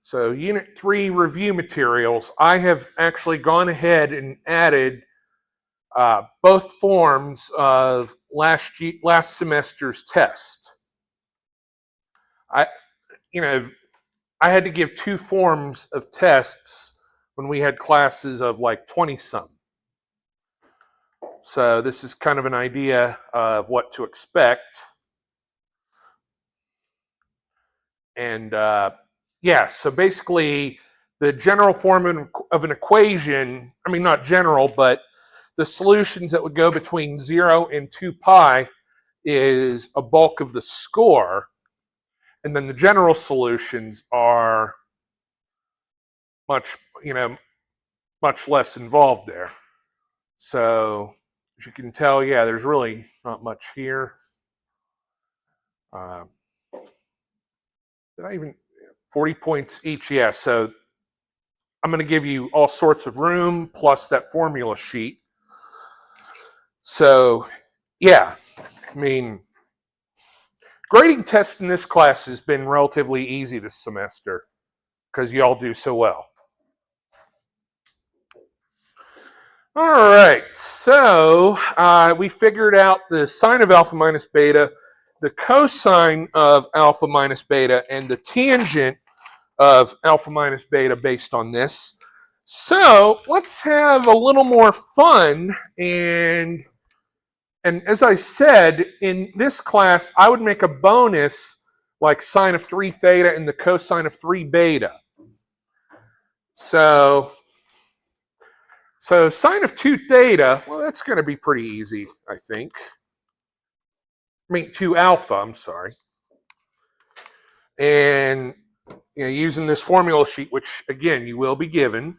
So Unit 3 review materials, I have actually gone ahead and added both forms of last semester's test. I had to give 2 forms of tests when we had classes of like 20-some. So this is kind of an idea of what to expect. And yeah, so basically the general form of an equation, I mean, not general, but the solutions that would go between 0 and 2 pi is a bulk of the score. And then the general solutions are much less involved there. So as you can tell, yeah, there's really not much here. Did I even 40 points each? Yeah, so I'm going to give you all sorts of room plus that formula sheet. So yeah, I mean, grading tests in this class has been relatively easy this semester because you all do so well. All right, so we figured out the sine of alpha minus beta, the cosine of alpha minus beta, and the tangent of alpha minus beta based on this. So let's have a little more fun. And as I said, in this class, I would make a bonus like sine of 3 theta and the cosine of 3 beta. So sine of 2 theta, well, that's going to be pretty easy, I think. I mean, 2 alpha, I'm sorry. And using this formula sheet, which, again, you will be given.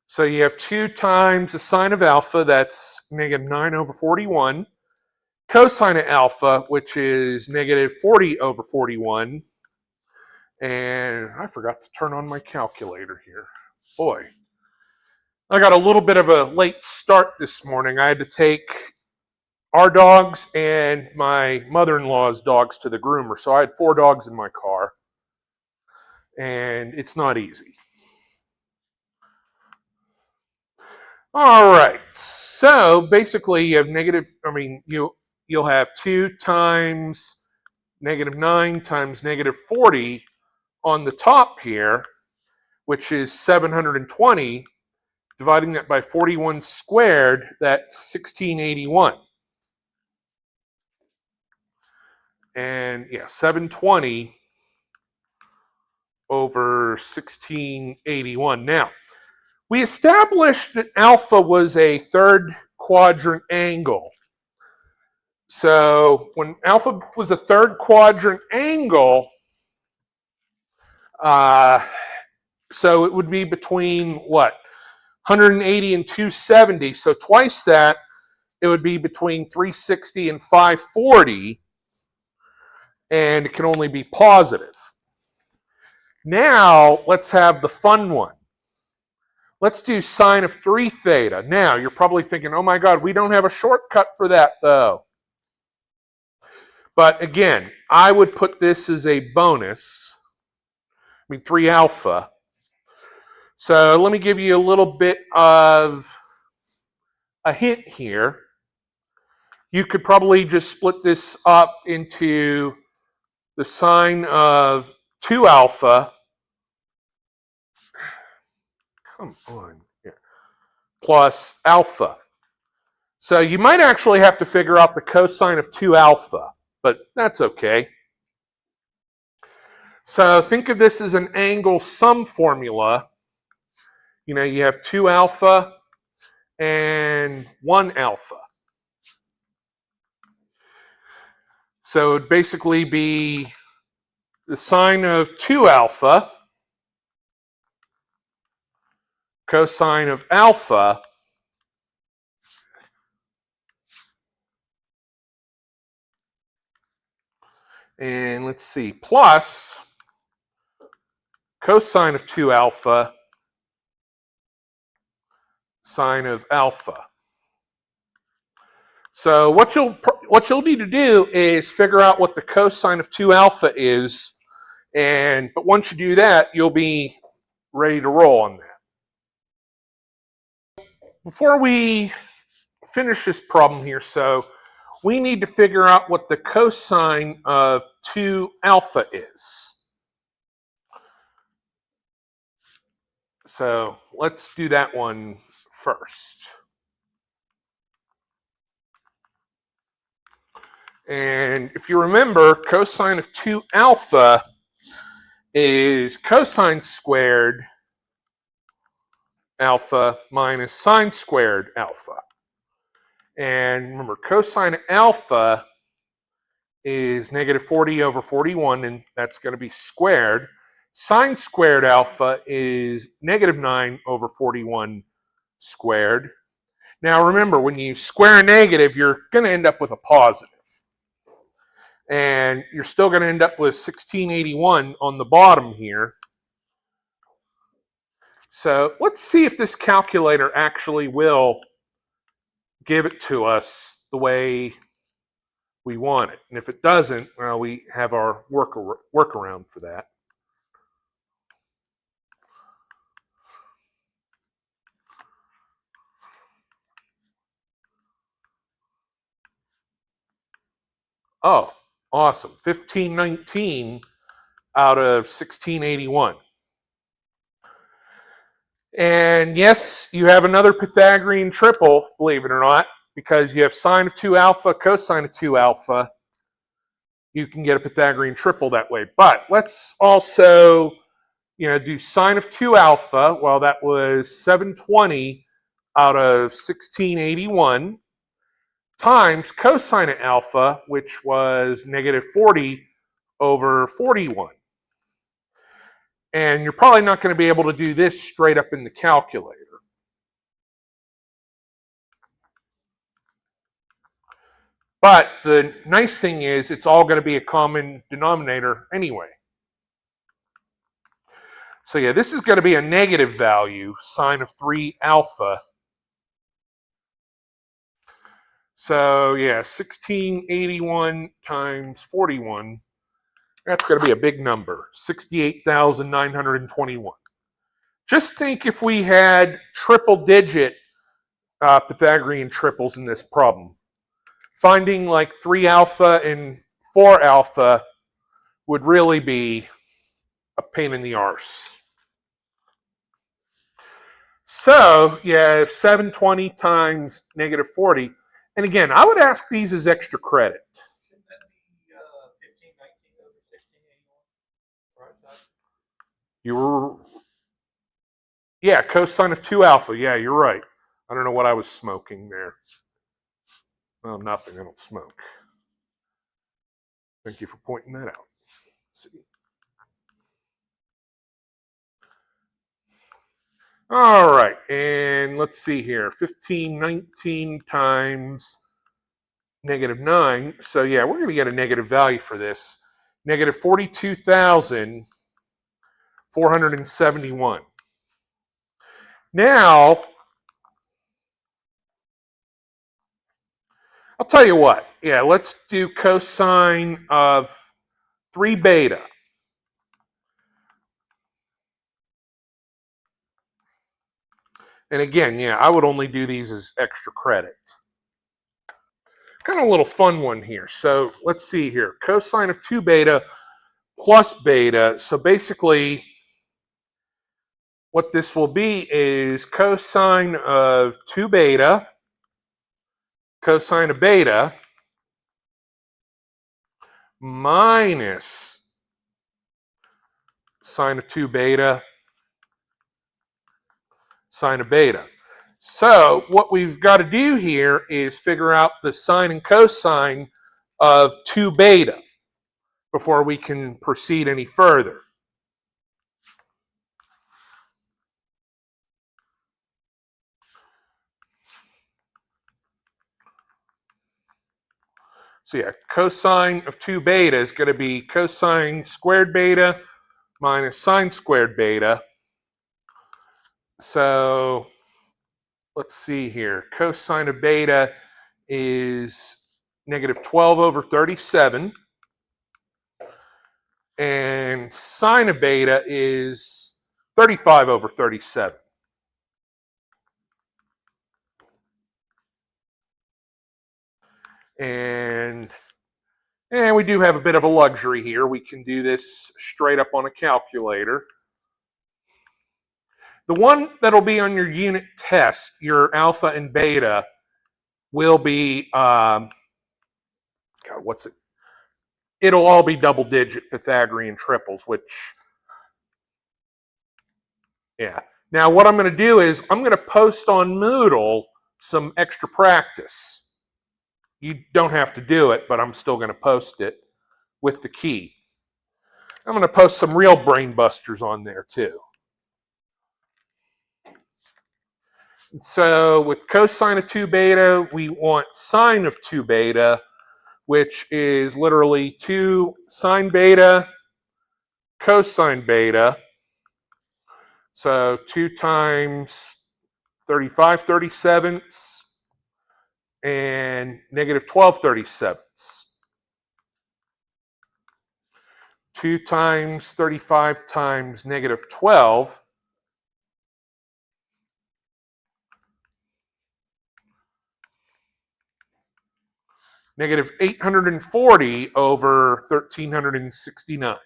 So you have 2 times the sine of alpha, that's negative 9 over 41. Cosine of alpha, which is negative 40 over 41. And I forgot to turn on my calculator here. Boy, I got a little bit of a late start this morning. I had to take our dogs and my mother-in-law's dogs to the groomer. So I had 4 dogs in my car. And it's not easy. All right. So basically you have you'll have 2 times negative 9 times negative 40 on the top here, which is 720. Dividing that by 41 squared, that's 1681. And yeah, 720 over 1681. Now, we established that alpha was a third quadrant angle. So when alpha was a third quadrant angle, so it would be between what? 180 and 270. So twice that, it would be between 360 and 540. And it can only be positive. Now, let's have the fun one. Let's do sine of 3 theta. Now, you're probably thinking, oh my God, we don't have a shortcut for that though. But again, I would put this as a bonus. 3 alpha. So let me give you a little bit of a hint here. You could probably just split this up into the sine of 2 alpha. Come on. Here. Plus alpha. So you might actually have to figure out the cosine of 2 alpha, but that's okay. So think of this as an angle sum formula. You know, you have 2 alpha and 1 alpha. So it would basically be the sine of 2 alpha, cosine of alpha, and let's see, plus cosine of 2 alpha, sine of alpha. So what you'll need to do is figure out what the cosine of 2 alpha is, but once you do that, you'll be ready to roll on that. Before we finish this problem here, so we need to figure out what the cosine of 2 alpha is. So let's do that one first. And if you remember, cosine of 2 alpha is cosine squared alpha minus sine squared alpha. And remember, cosine alpha is negative 40 over 41, and that's going to be squared. Sine squared alpha is negative 9 over 41 squared. Now remember, when you square a negative, you're going to end up with a positive. And you're still going to end up with 1681 on the bottom here. So let's see if this calculator actually will give it to us the way we want it. And if it doesn't, well, we have our workaround for that. Oh, awesome. 1519 out of 1681. And yes, you have another Pythagorean triple, believe it or not, because you have sine of 2 alpha, cosine of 2 alpha. You can get a Pythagorean triple that way. But let's also, do sine of 2 alpha. Well, that was 720 out of 1681 times cosine of alpha, which was negative 40 over 41. And you're probably not going to be able to do this straight up in the calculator. But the nice thing is it's all going to be a common denominator anyway. So yeah, this is going to be a negative value, sine of 3 alpha. So yeah, 1681 times 41, that's going to be a big number, 68,921. Just think if we had triple-digit Pythagorean triples in this problem. Finding like 3 alpha and 4 alpha would really be a pain in the arse. So, yeah, if 720 times negative 40, and again, I would ask these as extra credit. Shouldn't that be 1519 over 1681? Right side? You were, yeah, cosine of 2 alpha. Yeah, you're right. I don't know what I was smoking there. Oh, nothing. I don't smoke. Thank you for pointing that out. Let's see. All right, and let's see here. 1519 times -9. So yeah, we're going to get a negative value for this. Negative 42,471. Now, I'll tell you what. Yeah, let's do cosine of 3 beta. And again, yeah, I would only do these as extra credit. Kind of a little fun one here. So let's see here. Cosine of 2 beta plus beta. So basically, what this will be is cosine of 2 beta, cosine of beta, minus sine of 2 beta, sine of beta. So what we've got to do here is figure out the sine and cosine of 2 beta before we can proceed any further. So yeah, cosine of 2 beta is going to be cosine squared beta minus sine squared beta. So let's see here. Cosine of beta is negative 12 over 37. And sine of beta is 35 over 37. And we do have a bit of a luxury here. We can do this straight up on a calculator. The one that'll be on your unit test, your alpha and beta, will be, God, what's it? It'll all be double-digit Pythagorean triples, which, yeah. Now, what I'm going to do is I'm going to post on Moodle some extra practice. You don't have to do it, but I'm still going to post it with the key. I'm going to post some real brain busters on there too. So with cosine of 2 beta, we want sine of 2 beta, which is literally 2 sine beta cosine beta. So 2 times 35/37 and negative 12/37. 2 times 35 times negative 12. Negative 840 over 1369.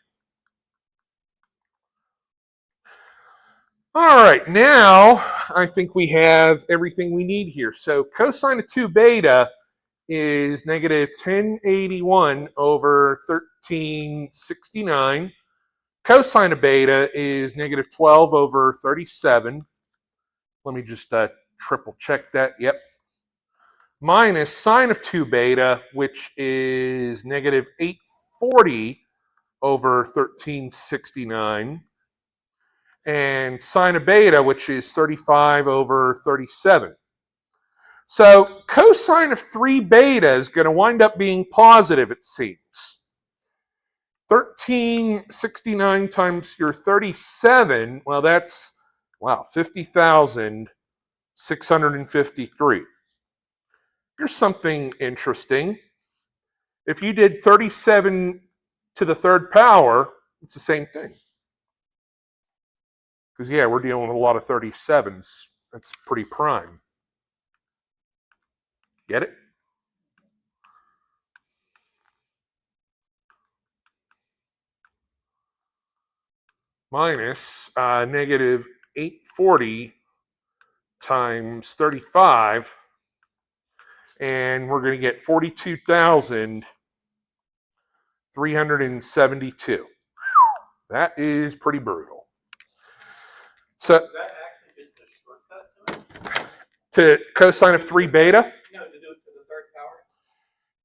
All right, now I think we have everything we need here. So cosine of 2 beta is negative 1081 over 1369. Cosine of beta is negative 12 over 37. Let me just triple check that. Yep. Minus sine of 2 beta, which is negative 840 over 1369. And sine of beta, which is 35 over 37. So cosine of 3 beta is going to wind up being positive, it seems. 1369 times your 37, well, that's, wow, 50,653. Here's something interesting. If you did 37 to the 3rd power, it's the same thing. Because, yeah, we're dealing with a lot of 37s. That's pretty prime. Get it? Minus negative 840 times 35. And we're going to get 42,372. That is pretty brutal. So Is that actually just a shortcut to cosine of 3 beta? No, to do it to the third power?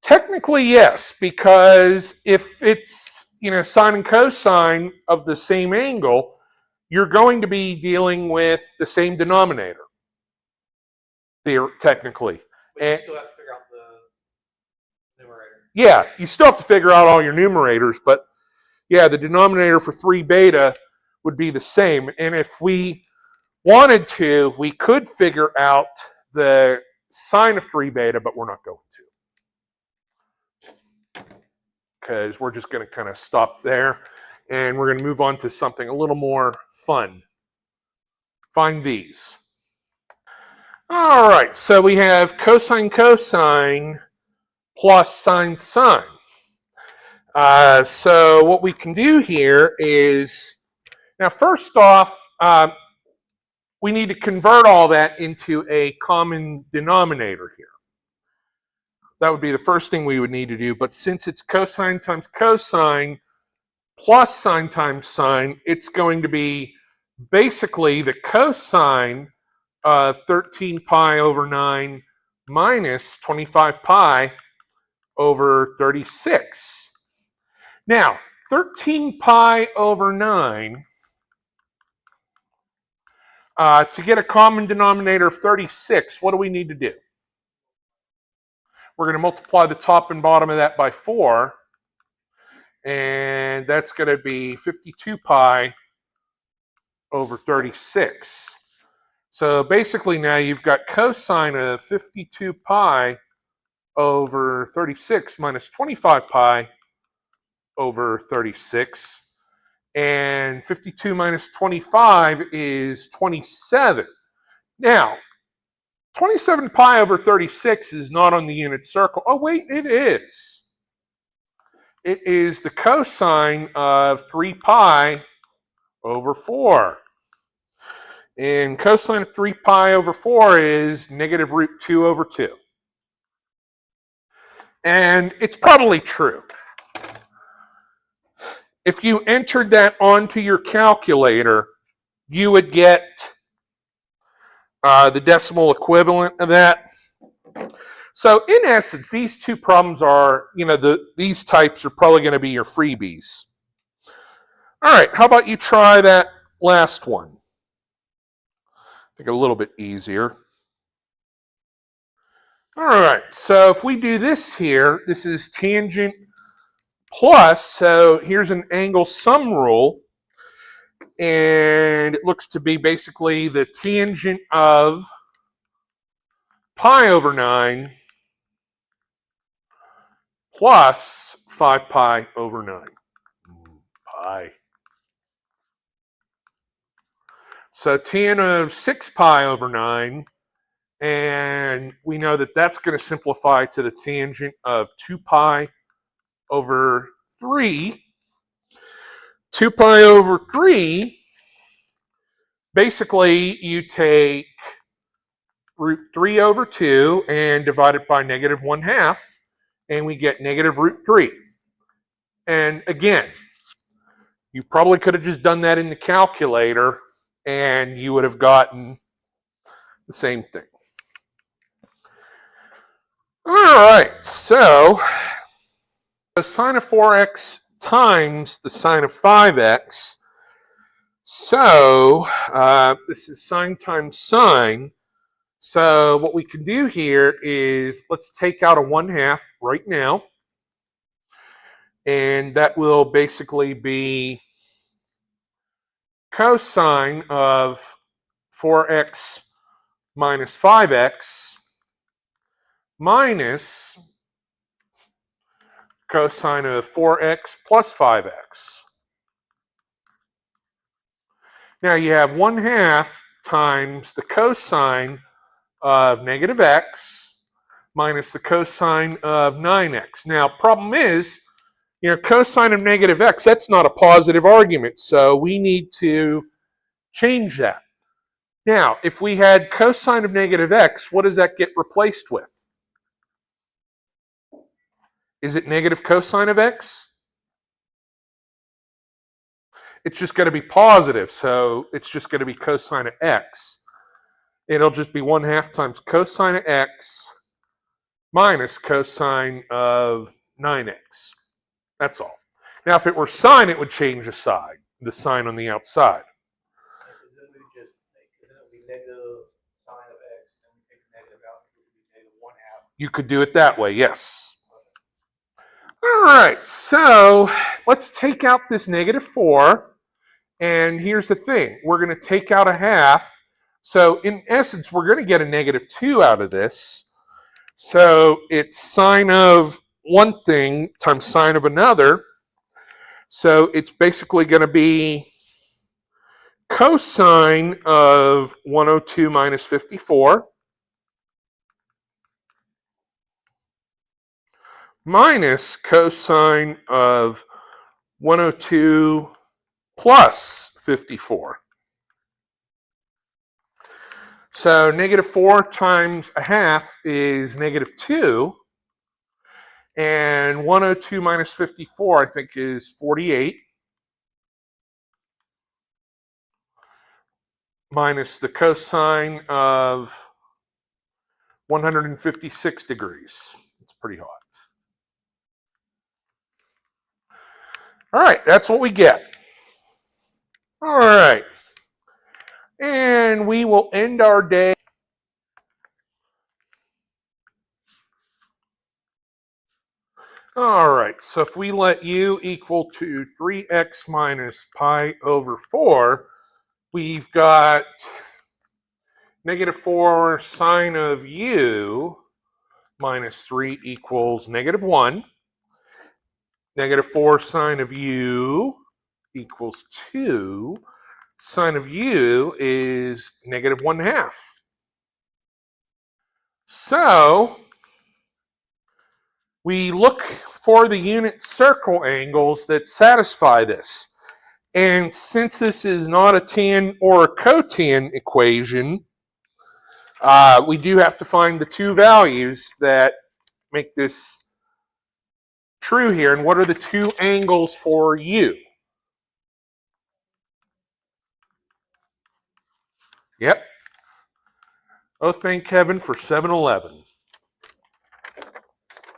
Technically, yes, because if it's, sine and cosine of the same angle, you're going to be dealing with the same denominator, technically. But you And still have to figure out the numerator. yeah, you still have to figure out all your numerators, but yeah, the denominator for 3 beta would be the same. And if we wanted to, we could figure out the sine of 3 beta, but we're not going to, because we're just going to kind of stop there, and we're going to move on to something a little more fun. Find these. All right, so we have cosine cosine plus sine sine. So what we can do here is, now first off, we need to convert all that into a common denominator here. That would be the first thing we would need to do, but since it's cosine times cosine plus sine times sine, it's going to be basically the cosine of 13 pi over 9 minus 25 pi over 36. Now, 13 pi over 9, to get a common denominator of 36, what do we need to do? We're going to multiply the top and bottom of that by 4, and that's going to be 52 pi over 36. So basically now you've got cosine of 52 pi over 36 minus 25 pi over 36. And 52 minus 25 is 27. Now, 27 pi over 36 is not on the unit circle. Oh, wait, it is. It is the cosine of 3 pi over 4. And cosine of 3 pi over 4 is negative root 2 over 2. And it's probably true. If you entered that onto your calculator, you would get the decimal equivalent of that. So in essence, these two problems are, these types are probably going to be your freebies. All right, how about you try that last one? I think a little bit easier. All right, so if we do this here, this is tangent plus, so here's an angle sum rule, and it looks to be basically the tangent of pi over 9 plus 5 pi over 9. Pi. So tan of 6 pi over 9, and we know that that's going to simplify to the tangent of 2 pi over 3. 2 pi over 3, basically you take root 3 over 2 and divide it by negative 1/2, and we get negative root 3. And again, you probably could have just done that in the calculator, and you would have gotten the same thing. All right, so the sine of 4x times the sine of 5x. So this is sine times sine. So what we can do here is let's take out a 1/2 right now. And that will basically be cosine of 4x minus 5x minus cosine of 4x plus 5x. Now you have 1/2 times the cosine of negative x minus the cosine of 9x. Now, problem is, cosine of negative x, that's not a positive argument, so we need to change that. Now, if we had cosine of negative x, what does that get replaced with? Is it negative cosine of x? it's just going to be positive, so it's just going to be cosine of x. It'll just be 1/2 times cosine of x minus cosine of 9x. That's all. Now, if it were sine, it would change the sign on the outside. Because then we just because then it would be negative sine of x, and we take the negative out, it would be negative 1/2. You could do it that way, yes. All right, so let's take out this -4. And here's the thing. We're going to take out a half. So in essence, we're going to get a -2 out of this. So it's sine of one thing times sine of another. So it's basically going to be cosine of 102 minus 54 minus cosine of 102 plus 54. So -4 times a half is -2. And 102 minus 54, I think, is 48. Minus the cosine of 156 degrees. It's pretty hot. All right, that's what we get. All right. And we will end our day. All right, so if we let u equal to 3x minus pi over 4, we've got -4 sine of u minus 3 equals -1. -4 sine of u equals 2. Sine of u is -1/2. So we look for the unit circle angles that satisfy this. And since this is not a tan or a cotan equation, we do have to find the two values that make this true here. And what are the two angles for u? Yep. Oh, thank heaven for 7-Eleven.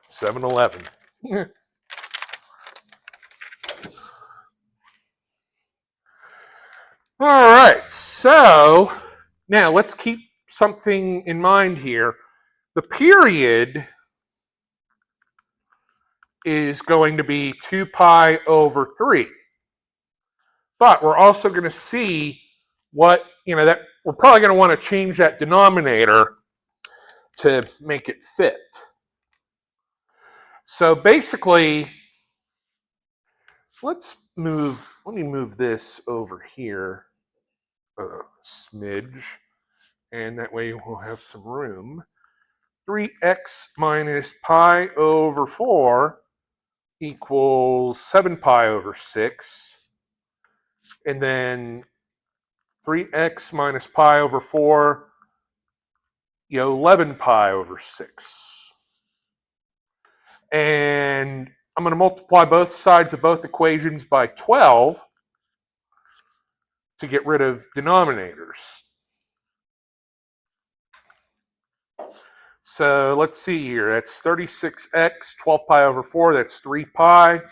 7-Eleven. All right, so now let's keep something in mind here. The period is going to be 2 pi over 3. But we're also going to see what, that we're probably going to want to change that denominator to make it fit. So basically, let me move this over here a smidge, and that way we'll have some room. 3x minus pi over 4 equals 7 pi over 6. And then 3x minus pi over 4, 11 pi over 6. And I'm going to multiply both sides of both equations by 12 to get rid of denominators. So let's see here. That's 36x, 12 pi over 4. That's 3 pi.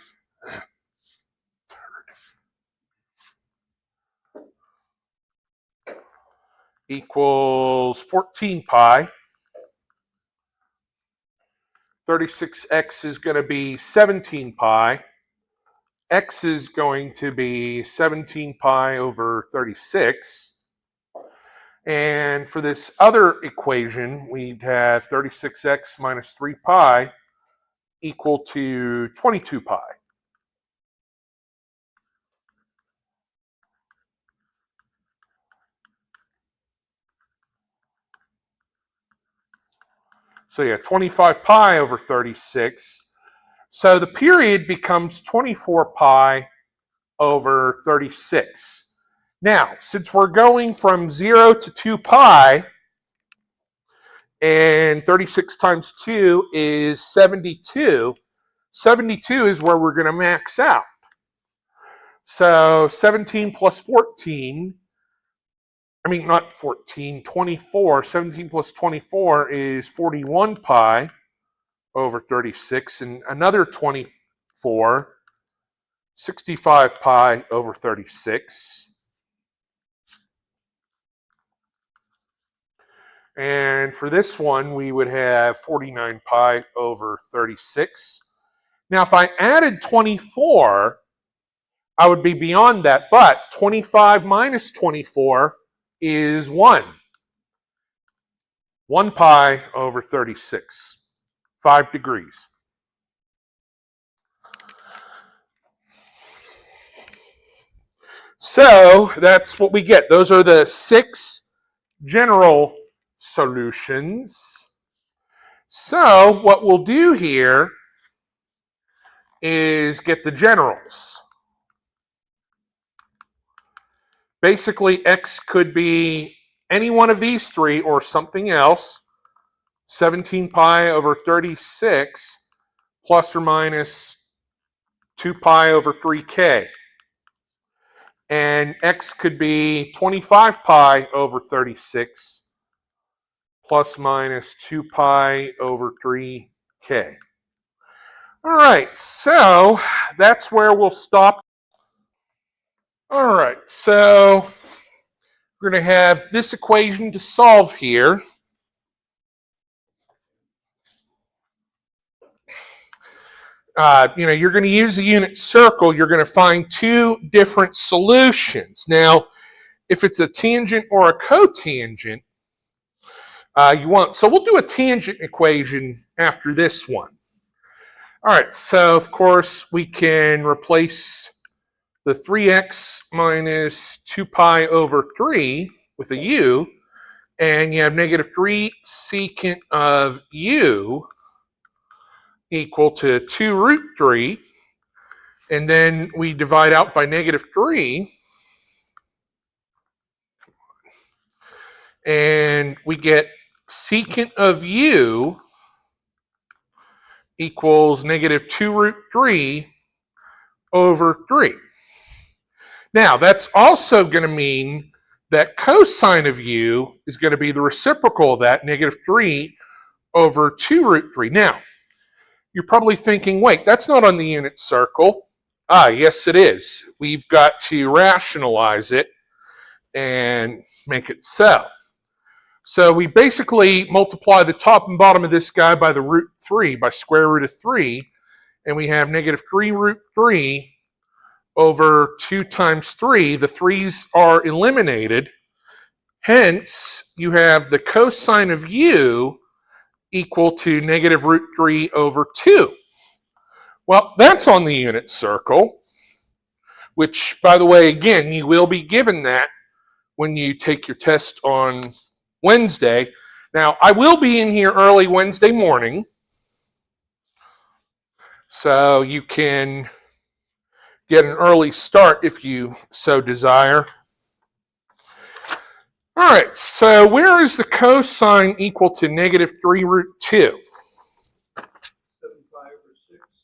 Equals 14 pi. 36x is going to be 17 pi. X is going to be 17 pi over 36. And for this other equation, we'd have 36x minus 3 pi equal to 22 pi. So yeah, 25 pi over 36. So the period becomes 24 pi over 36. Now, since we're going from 0 to 2 pi, and 36 times 2 is 72, 72 is where we're going to max out. So 17 plus 14, I mean, not 14, 24. 17 plus 24 is 41 pi over 36, and another 24, 65 pi over 36. And for this one, we would have 49 pi over 36. Now, if I added 24, I would be beyond that, but 25 minus 24 is 1. 1 pi over 36, 5 degrees. So that's what we get. Those are the 6 general solutions. So what we'll do here is get the generals. Basically, x could be any one of these 3 or something else. 17 pi over 36 plus or minus 2 pi over 3k. And x could be 25 pi over 36 plus minus 2 pi over 3k. All right, so that's where we'll stop. All right, so we're going to have this equation to solve here. You're going to use a unit circle. You're going to find 2 different solutions. Now, if it's a tangent or a cotangent, so we'll do a tangent equation after this one. All right, so of course we can replace the 3x minus 2 pi over 3 with a u, and you have negative 3 secant of u equal to 2 root 3, and then we divide out by negative 3, and we get secant of u equals negative 2 root 3 over 3. Now, that's also going to mean that cosine of u is going to be the reciprocal of that, negative 3 over 2 root 3. Now, you're probably thinking, wait, that's not on the unit circle. Yes, it is. We've got to rationalize it and make it so. So we basically multiply the top and bottom of this guy by the root 3, by square root of 3, and we have negative 3 root 3 over 2 times 3. The 3's are eliminated. Hence, you have the cosine of u equal to negative root 3 over 2. Well, that's on the unit circle, which, by the way, again, you will be given that when you take your test on Wednesday. Now, I will be in here early Wednesday morning, so you can get an early start if you so desire. All right, so where is the cosine equal to negative 3 root 2? 7 pi over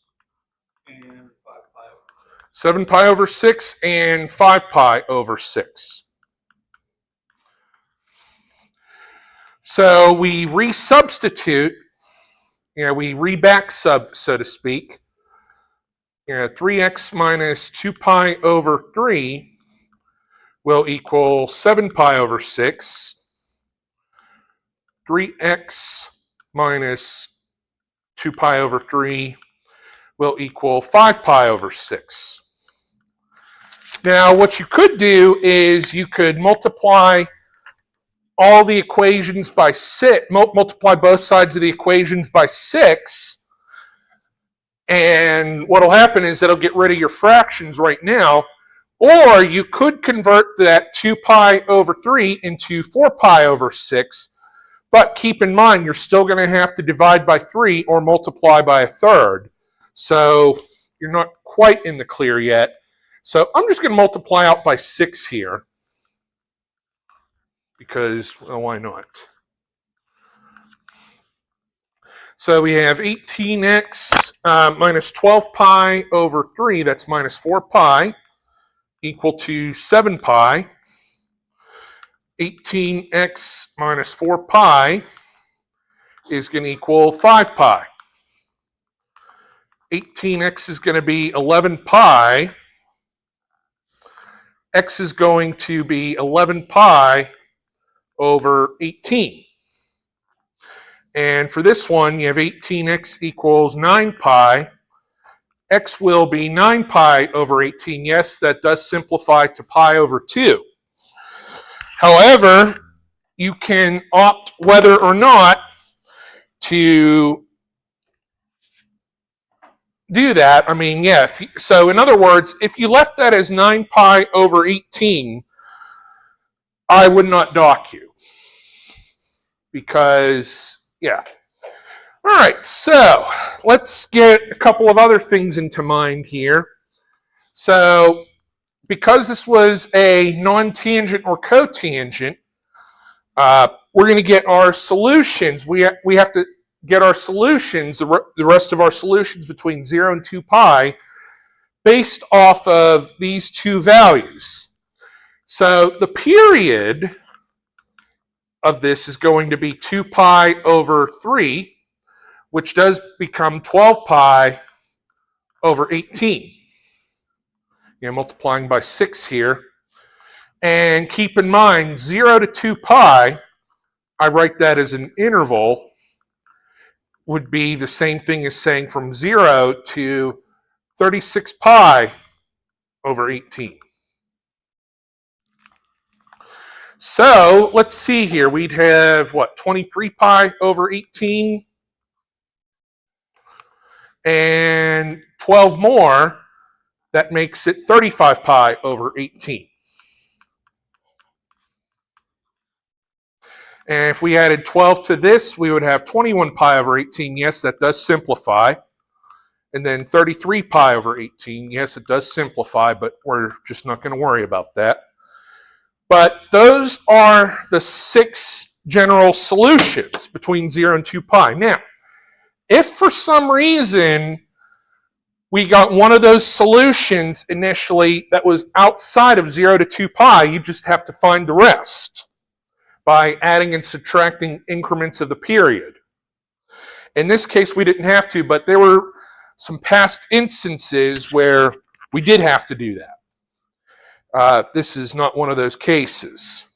6 and 5 pi over 6. 7 pi over 6 and 5 pi over 6. So we resubstitute, we reback sub, so to speak. 3x minus 2 pi over 3 will equal 7 pi over 6. 3x minus 2 pi over 3 will equal 5 pi over 6. Now, what you could do is you could multiply all the equations by 6, multiply both sides of the equations by 6, and what'll happen is it'll get rid of your fractions right now, or you could convert that 2 pi over 3 into 4 pi over 6, but keep in mind you're still going to have to divide by 3 or multiply by a third. So you're not quite in the clear yet. So I'm just going to multiply out by 6 here, because, well, why not? So we have 18x minus 12 pi over 3, that's minus 4 pi, equal to 7 pi. 18x minus 4 pi is going to equal 5 pi. 18x is going to be 11 pi. X is going to be 11 pi over 18. And for this one, you have 18x equals 9 pi. X will be 9 pi over 18. Yes, that does simplify to pi over 2. However, you can opt whether or not to do that. I mean, yeah. So in other words, if you left that as 9 pi over 18, I would not dock you. Because, yeah. All right, so let's get a couple of other things into mind here. So because this was a non-tangent or cotangent, we're going to get our solutions. We have to get our solutions, the rest of our solutions between 0 and 2 pi, based off of these two values. So the period of this is going to be 2 pi over 3, which does become 12 pi over 18. Multiplying by 6 here. And keep in mind, 0 to 2 pi, I write that as an interval, would be the same thing as saying from 0 to 36 pi over 18. So let's see here. We'd have, 23 pi over 18? And 12 more, that makes it 35 pi over 18. And if we added 12 to this, we would have 21 pi over 18. Yes, that does simplify. And then 33 pi over 18. Yes, it does simplify, but we're just not going to worry about that. But those are the 6 general solutions between 0 and 2 pi. Now, if for some reason we got one of those solutions initially that was outside of 0 to 2 pi, you just have to find the rest by adding and subtracting increments of the period. In this case, we didn't have to, but there were some past instances where we did have to do that. This is not one of those cases.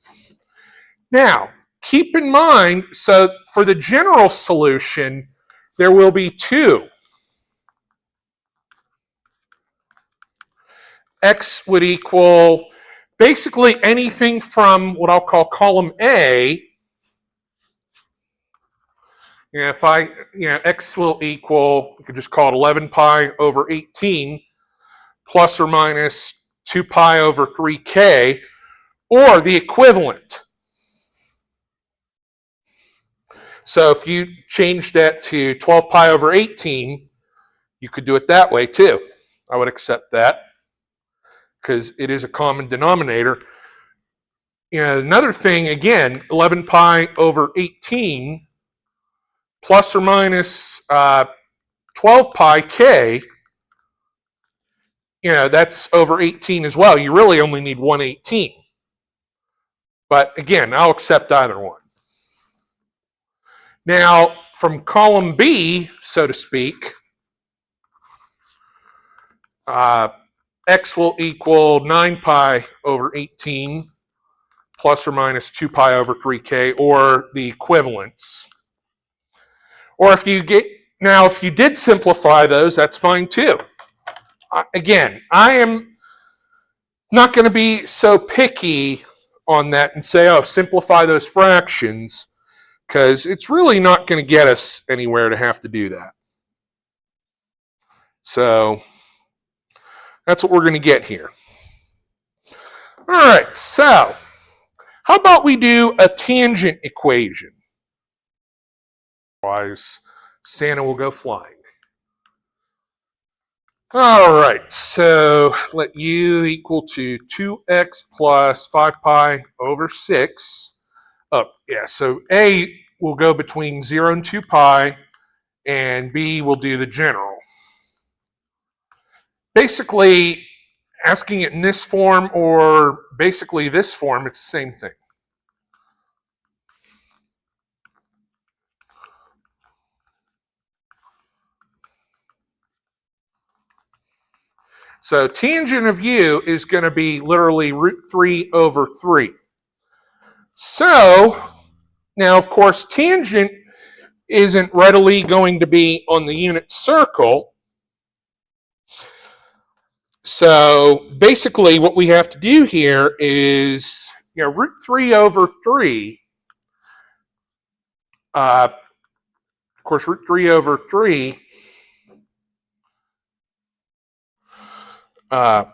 Now, keep in mind, so for the general solution, there will be 2. X would equal basically anything from what I'll call column A. If X will equal, we could just call it 11 pi over 18 plus or minus 2 pi over 3k, or the equivalent. So if you change that to 12 pi over 18, you could do it that way too. I would accept that because it is a common denominator. Another thing, again, 11 pi over 18 plus or minus 12 pi k, that's over 18 as well. You really only need 118. But again, I'll accept either one. Now, from column B, so to speak, X will equal 9 pi over 18 plus or minus 2 pi over 3k, or the equivalents. Or if you did simplify those, that's fine too. Again, I am not going to be so picky on that and say, oh, simplify those fractions, because it's really not going to get us anywhere to have to do that. So that's what we're going to get here. All right, so how about we do a tangent equation? Otherwise, Santa will go flying. All right, so let u equal to 2x plus 5 pi over 6. Oh, yeah, so A will go between 0 and 2 pi, and B will do the general. Basically, asking it in this form or basically this form, it's the same thing. So tangent of u is going to be literally root 3 over 3. So now, of course, tangent isn't readily going to be on the unit circle. So basically what we have to do here is, root 3 over 3, of course, root 3 over 3, so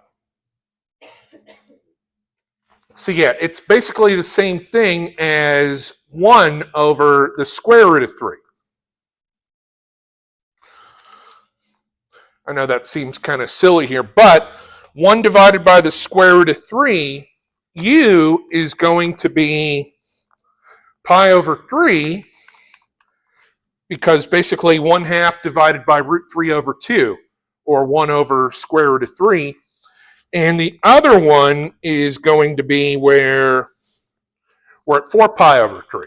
yeah, it's basically the same thing as 1 over the square root of 3. I know that seems kind of silly here, but 1 divided by the square root of 3, u is going to be pi over 3, because basically 1/2 divided by root 3 over 2, or 1 over square root of 3. And the other one is going to be where we're at 4 pi over 3.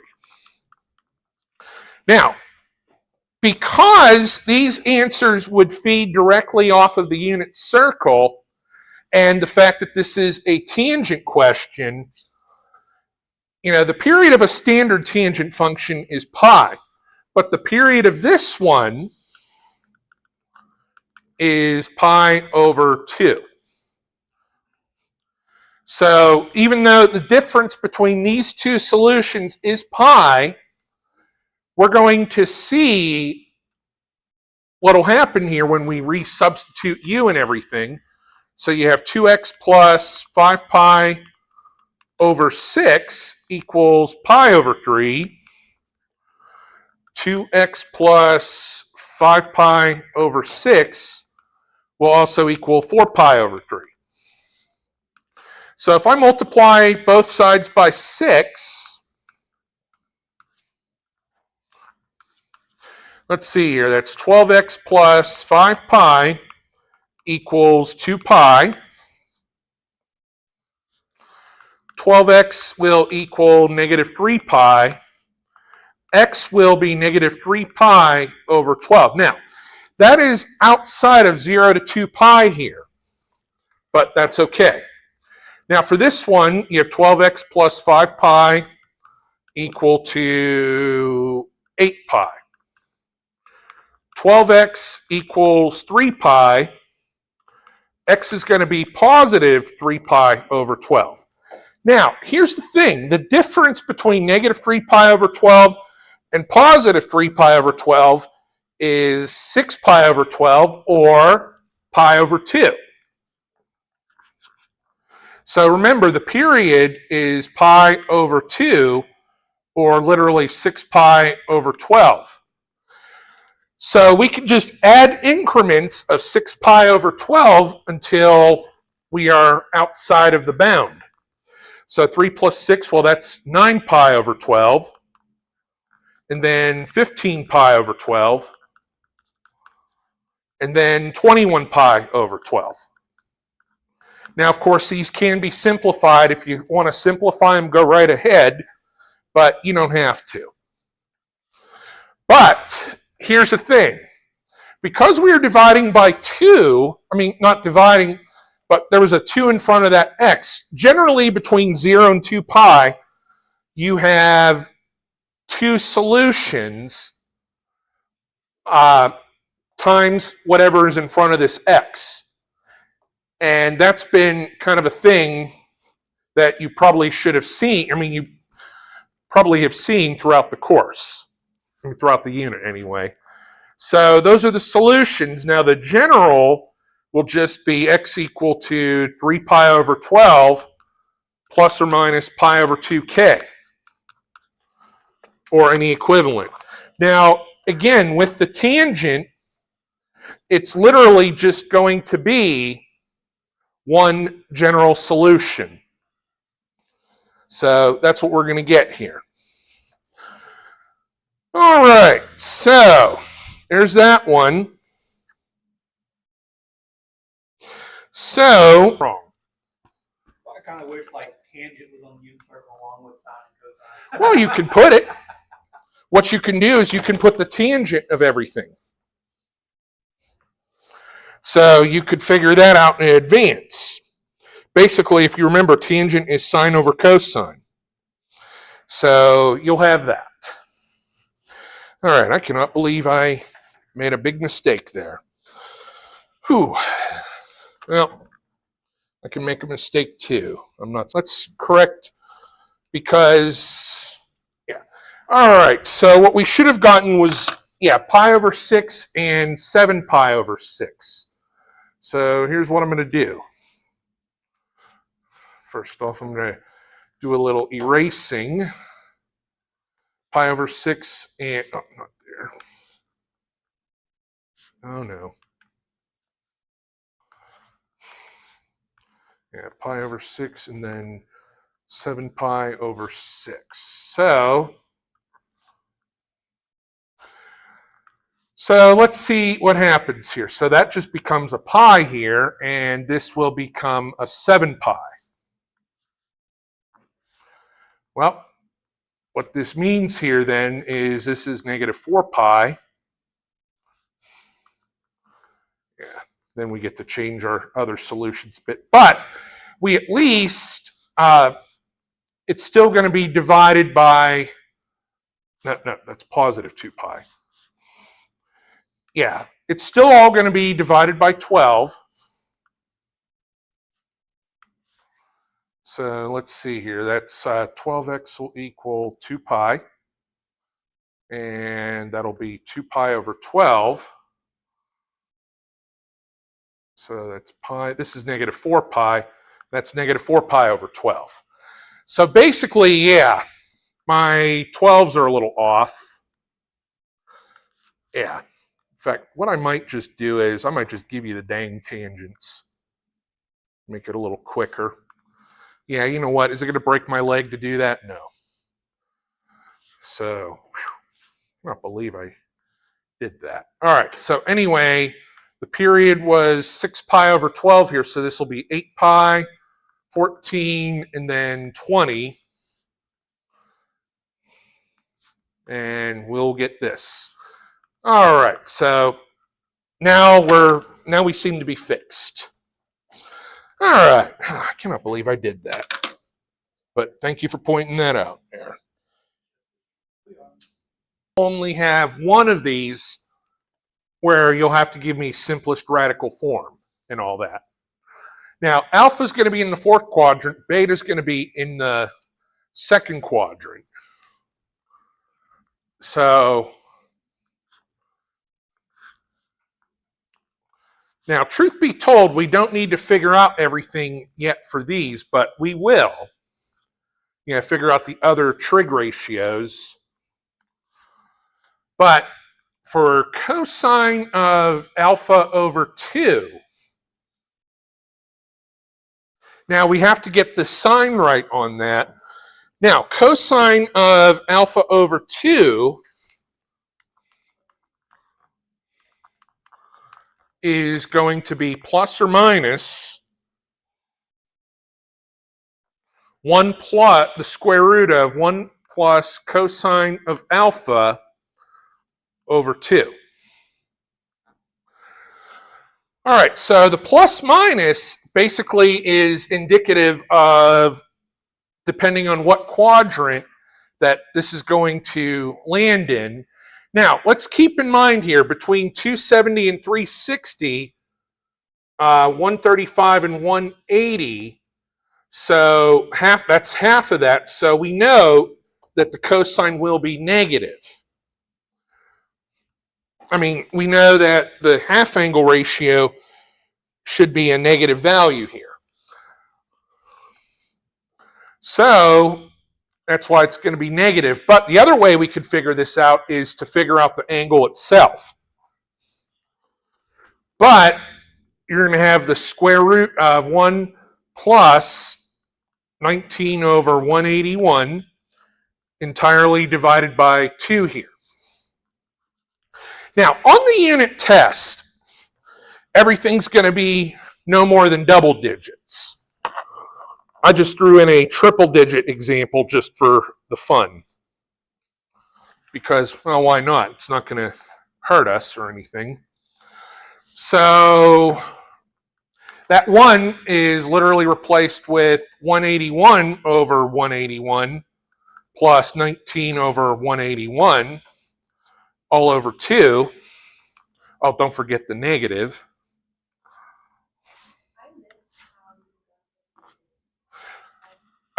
Now, because these answers would feed directly off of the unit circle, and the fact that this is a tangent question, the period of a standard tangent function is pi, but the period of this one is pi over 2. So even though the difference between these two solutions is pi, we're going to see what will happen here when we resubstitute u and everything. So you have 2x plus 5 pi over 6 equals pi over 3. 2x plus 5 pi over 6 will also equal 4 pi over 3. So if I multiply both sides by 6, let's see here, that's 12x plus 5 pi equals 2 pi. 12x will equal negative 3 pi. X will be negative 3 pi over 12. Now, that is outside of 0 to 2 pi here, but that's okay. Now for this one, you have 12x plus 5 pi equal to 8 pi. 12x equals 3 pi. X is going to be positive 3 pi over 12. Now, here's the thing. The difference between negative 3 pi over 12 and positive 3 pi over 12 is 6 pi over 12, or pi over 2. So remember, the period is pi over 2, or literally 6 pi over 12. So we can just add increments of 6 pi over 12 until we are outside of the bound. So 3 plus 6, well, that's 9 pi over 12. And then 15 pi over 12. And then 21 pi over 12. Now, of course, these can be simplified. If you want to simplify them, go right ahead, but you don't have to. But here's the thing. Because we are dividing by 2, not dividing, but there was a 2 in front of that x, generally between 0 and 2 pi, you have two solutions times whatever is in front of this x. And that's been kind of a thing that you probably should have seen. You probably have seen throughout the course, throughout the unit anyway. So those are the solutions. Now the general will just be x equal to 3 pi over 12 plus or minus pi over 2k, or any equivalent. Now, again, with the tangent, it's literally just going to be one general solution. So that's what we're going to get here. All right, so there's that one. So, wrong. I kind of wish like tangent was on unit circle along with sine and cosine. Well, you can put it. What you can do is you can put the tangent of everything. So you could figure that out in advance. Basically, if you remember, tangent is sine over cosine. So you'll have that. All right, I cannot believe I made a big mistake there. Whew. Well, I can make a mistake too. I'm not. Let's correct because, yeah. All right, so what we should have gotten was, yeah, pi over 6 and 7 pi over 6. So here's what I'm going to do. First off, I'm going to do a little erasing. Pi over 6 and, oh, not there. Oh no. Yeah, pi over 6 and then 7 pi over 6. So let's see what happens here. So that just becomes a pi here, and this will become a 7 pi. Well, what this means here then is this is negative 4 pi. Yeah, then we get to change our other solutions a bit. But we at least, it's still going to be divided by, no, that's positive 2 pi. Yeah, it's still all going to be divided by 12. So let's see here. That's 12x will equal 2 pi. And that'll be 2 pi over 12. So that's pi. This is negative 4 pi. That's negative 4 pi over 12. So basically, yeah, my 12s are a little off. Yeah. In fact, what I might just do is I might just give you the dang tangents. Make it a little quicker. Yeah, you know what? Is it going to break my leg to do that? No. So, I can't believe I did that. All right, so anyway, the period was 6 pi over 12 here, so this will be 8 pi, 14, and then 20. And we'll get this. All right, so now we seem to be fixed. All right, I cannot believe I did that. But thank you for pointing that out there. Only have one of these where you'll have to give me simplest radical form and all that. Now, alpha is going to be in the 4th quadrant, beta is going to be in the 2nd quadrant. So, now, truth be told, we don't need to figure out everything yet for these, but we will. Figure out the other trig ratios. But for cosine of alpha over 2, now we have to get the sign right on that. Now, cosine of alpha over 2 is going to be plus or minus 1 plus the square root of 1 plus cosine of alpha over 2. All right, so the plus minus basically is indicative of, depending on what quadrant that this is going to land in. Now, let's keep in mind here, between 270 and 360, 135 and 180, so that's half of that. So we know that the cosine will be negative. I mean, we know that the half angle ratio should be a negative value here. So that's why it's going to be negative. But the other way we could figure this out is to figure out the angle itself. But you're going to have the square root of 1 plus 19 over 181 entirely divided by 2 here. Now, on the unit test, everything's going to be no more than double digits. I just threw in a triple digit example just for the fun. Because, well, why not? It's not going to hurt us or anything. So that 1 is literally replaced with 181 over 181 plus 19 over 181 all over 2. Oh, don't forget the negative.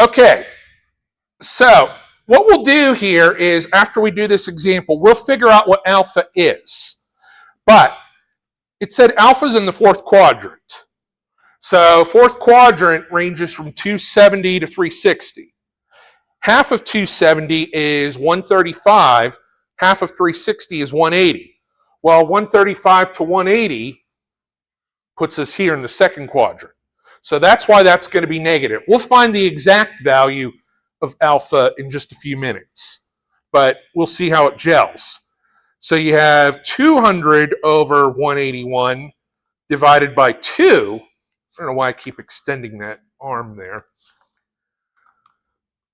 Okay, so what we'll do here is after we do this example, we'll figure out what alpha is. But it said alpha's in the fourth quadrant. So fourth quadrant ranges from 270 to 360. Half of 270 is 135. Half of 360 is 180. Well, 135 to 180 puts us here in the second quadrant. So that's why that's going to be negative. We'll find the exact value of alpha in just a few minutes, but we'll see how it gels. So you have 200 over 181 divided by 2. I don't know why I keep extending that arm there.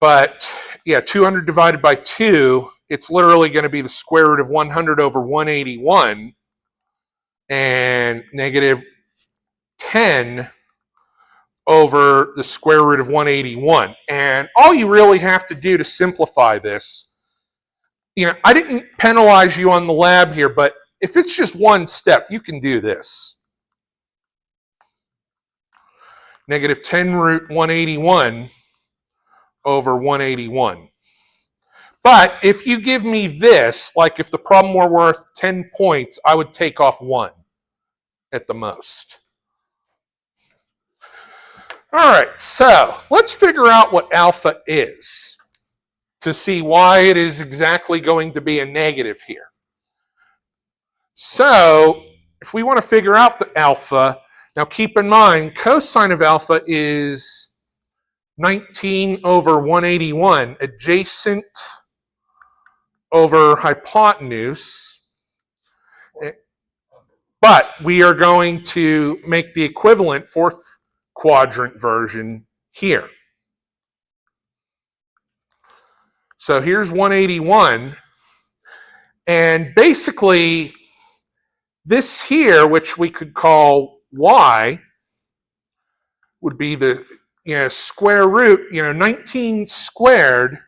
But yeah, 200 divided by 2, it's literally going to be the square root of 100 over 181 and negative 10 over the square root of 181. And all you really have to do to simplify this, I didn't penalize you on the lab here, but if it's just one step, you can do this. Negative 10 root 181 over 181. But if you give me this, like if the problem were worth 10 points, I would take off 1 at the most. All right, so let's figure out what alpha is to see why it is exactly going to be a negative here. So if we want to figure out the alpha, now keep in mind cosine of alpha is 19 over 181, adjacent over hypotenuse. But we are going to make the equivalent fourth quadrant version here. So here's 181. And basically, this here, which we could call y, would be the square root, 19 squared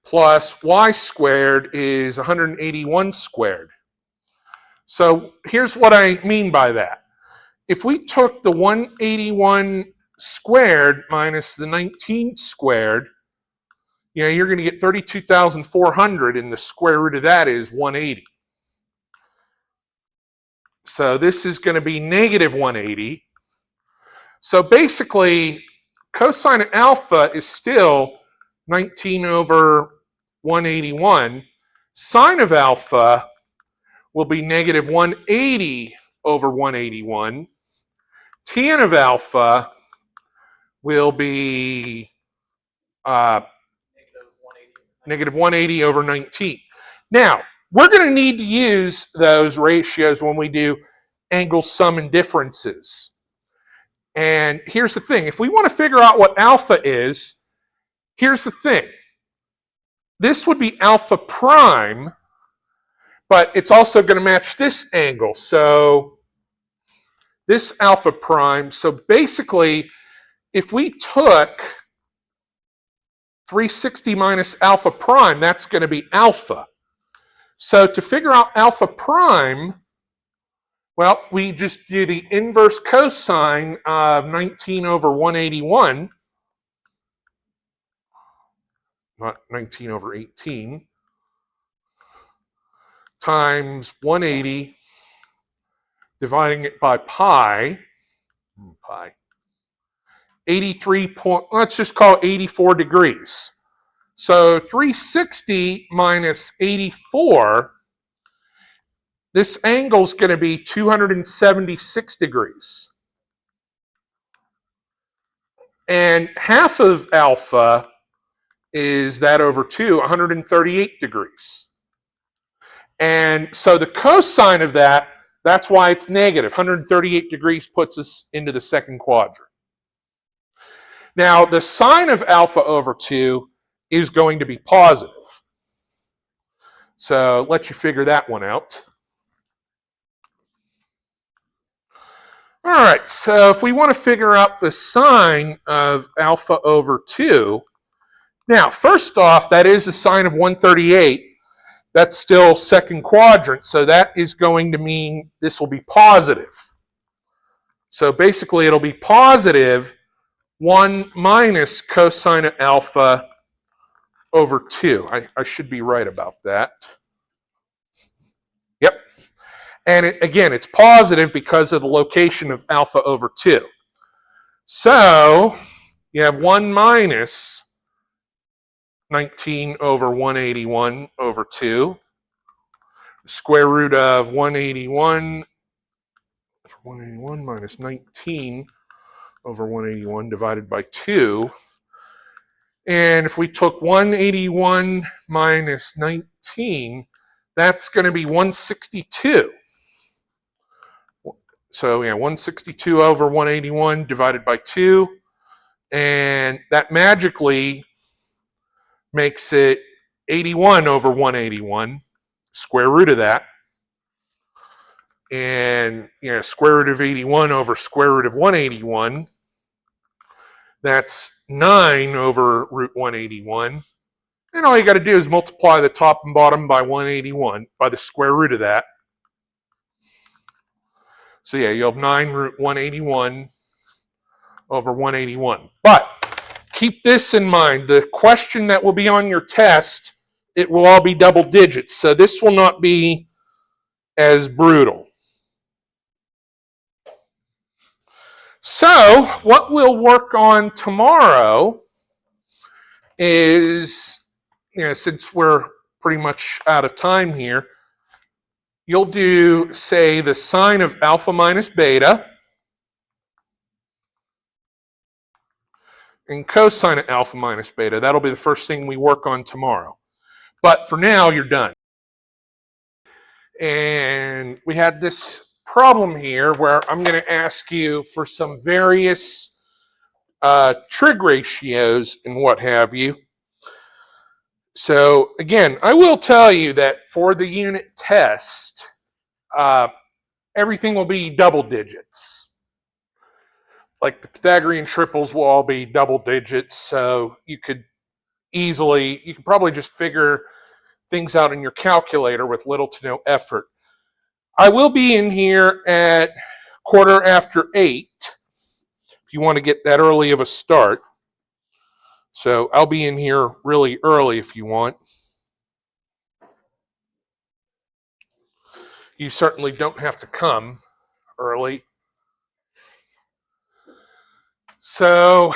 plus y squared is 181 squared. So here's what I mean by that. If we took the 181 squared minus the 19 squared, you're going to get 32,400, and the square root of that is 180. So this is going to be negative 180. So basically, cosine of alpha is still 19 over 181. Sine of alpha will be negative 180 over 181. Tan of alpha will be negative 180 over 19. Now, we're going to need to use those ratios when we do angle sum and differences. And here's the thing. If we want to figure out what alpha is, here's the thing. This would be alpha prime, but it's also going to match this angle. So this alpha prime. So basically, if we took 360 minus alpha prime, that's going to be alpha. So to figure out alpha prime, well, we just do the inverse cosine of 19 over 181, not 19 over 18, times 180, dividing it by pi, 83 let's just call it 84 degrees. So 360 minus 84, this angle is going to be 276 degrees. And half of alpha is that over 2, 138 degrees. And so the cosine of that, That's why it's negative. 138 degrees puts us into the second quadrant. Now, the sine of alpha over 2 is going to be positive. So let you figure that one out. All right, so if we want to figure out the sine of alpha over 2, now, first off, that is the sine of 138. That's still second quadrant, so that is going to mean this will be positive. So basically, it'll be positive 1 minus cosine of alpha over 2. I should be right about that. Yep. And again, it's positive because of the location of alpha over 2. So you have 1 minus 19 over 181 over 2. Square root of 181 minus 19 over 181 divided by 2. And if we took 181 minus 19, that's going to be 162. So yeah, 162 over 181 divided by 2. And that magically makes it 81 over 181, square root of that. And square root of 81 over square root of 181, that's 9 over root 181. And all you got to do is multiply the top and bottom by 181, by the square root of that. So yeah, you'll have 9 root 181 over 181. But keep this in mind. The question that will be on your test, it will all be double digits. So this will not be as brutal. So what we'll work on tomorrow is, since we're pretty much out of time here, you'll do, say, the sine of alpha minus beta and cosine of alpha minus beta. That'll be the first thing we work on tomorrow. But for now, you're done. And we had this problem here where I'm going to ask you for some various trig ratios and what have you. So again, I will tell you that for the unit test, everything will be double digits. Like the Pythagorean triples will all be double digits, so you could probably just figure things out in your calculator with little to no effort. I will be in here at 8:15 if you want to get that early of a start. So I'll be in here really early if you want. You certainly don't have to come early. So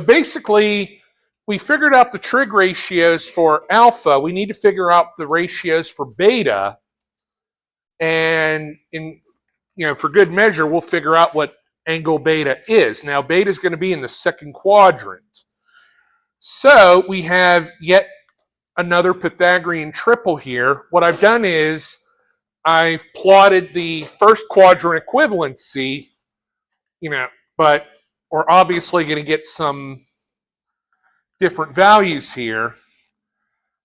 basically we figured out the trig ratios for alpha. We need to figure out the ratios for beta. And for good measure, we'll figure out what angle beta is. Now, beta is going to be in the second quadrant. So we have yet another Pythagorean triple here. What I've done is I've plotted the first quadrant equivalency, but we're obviously going to get some different values here.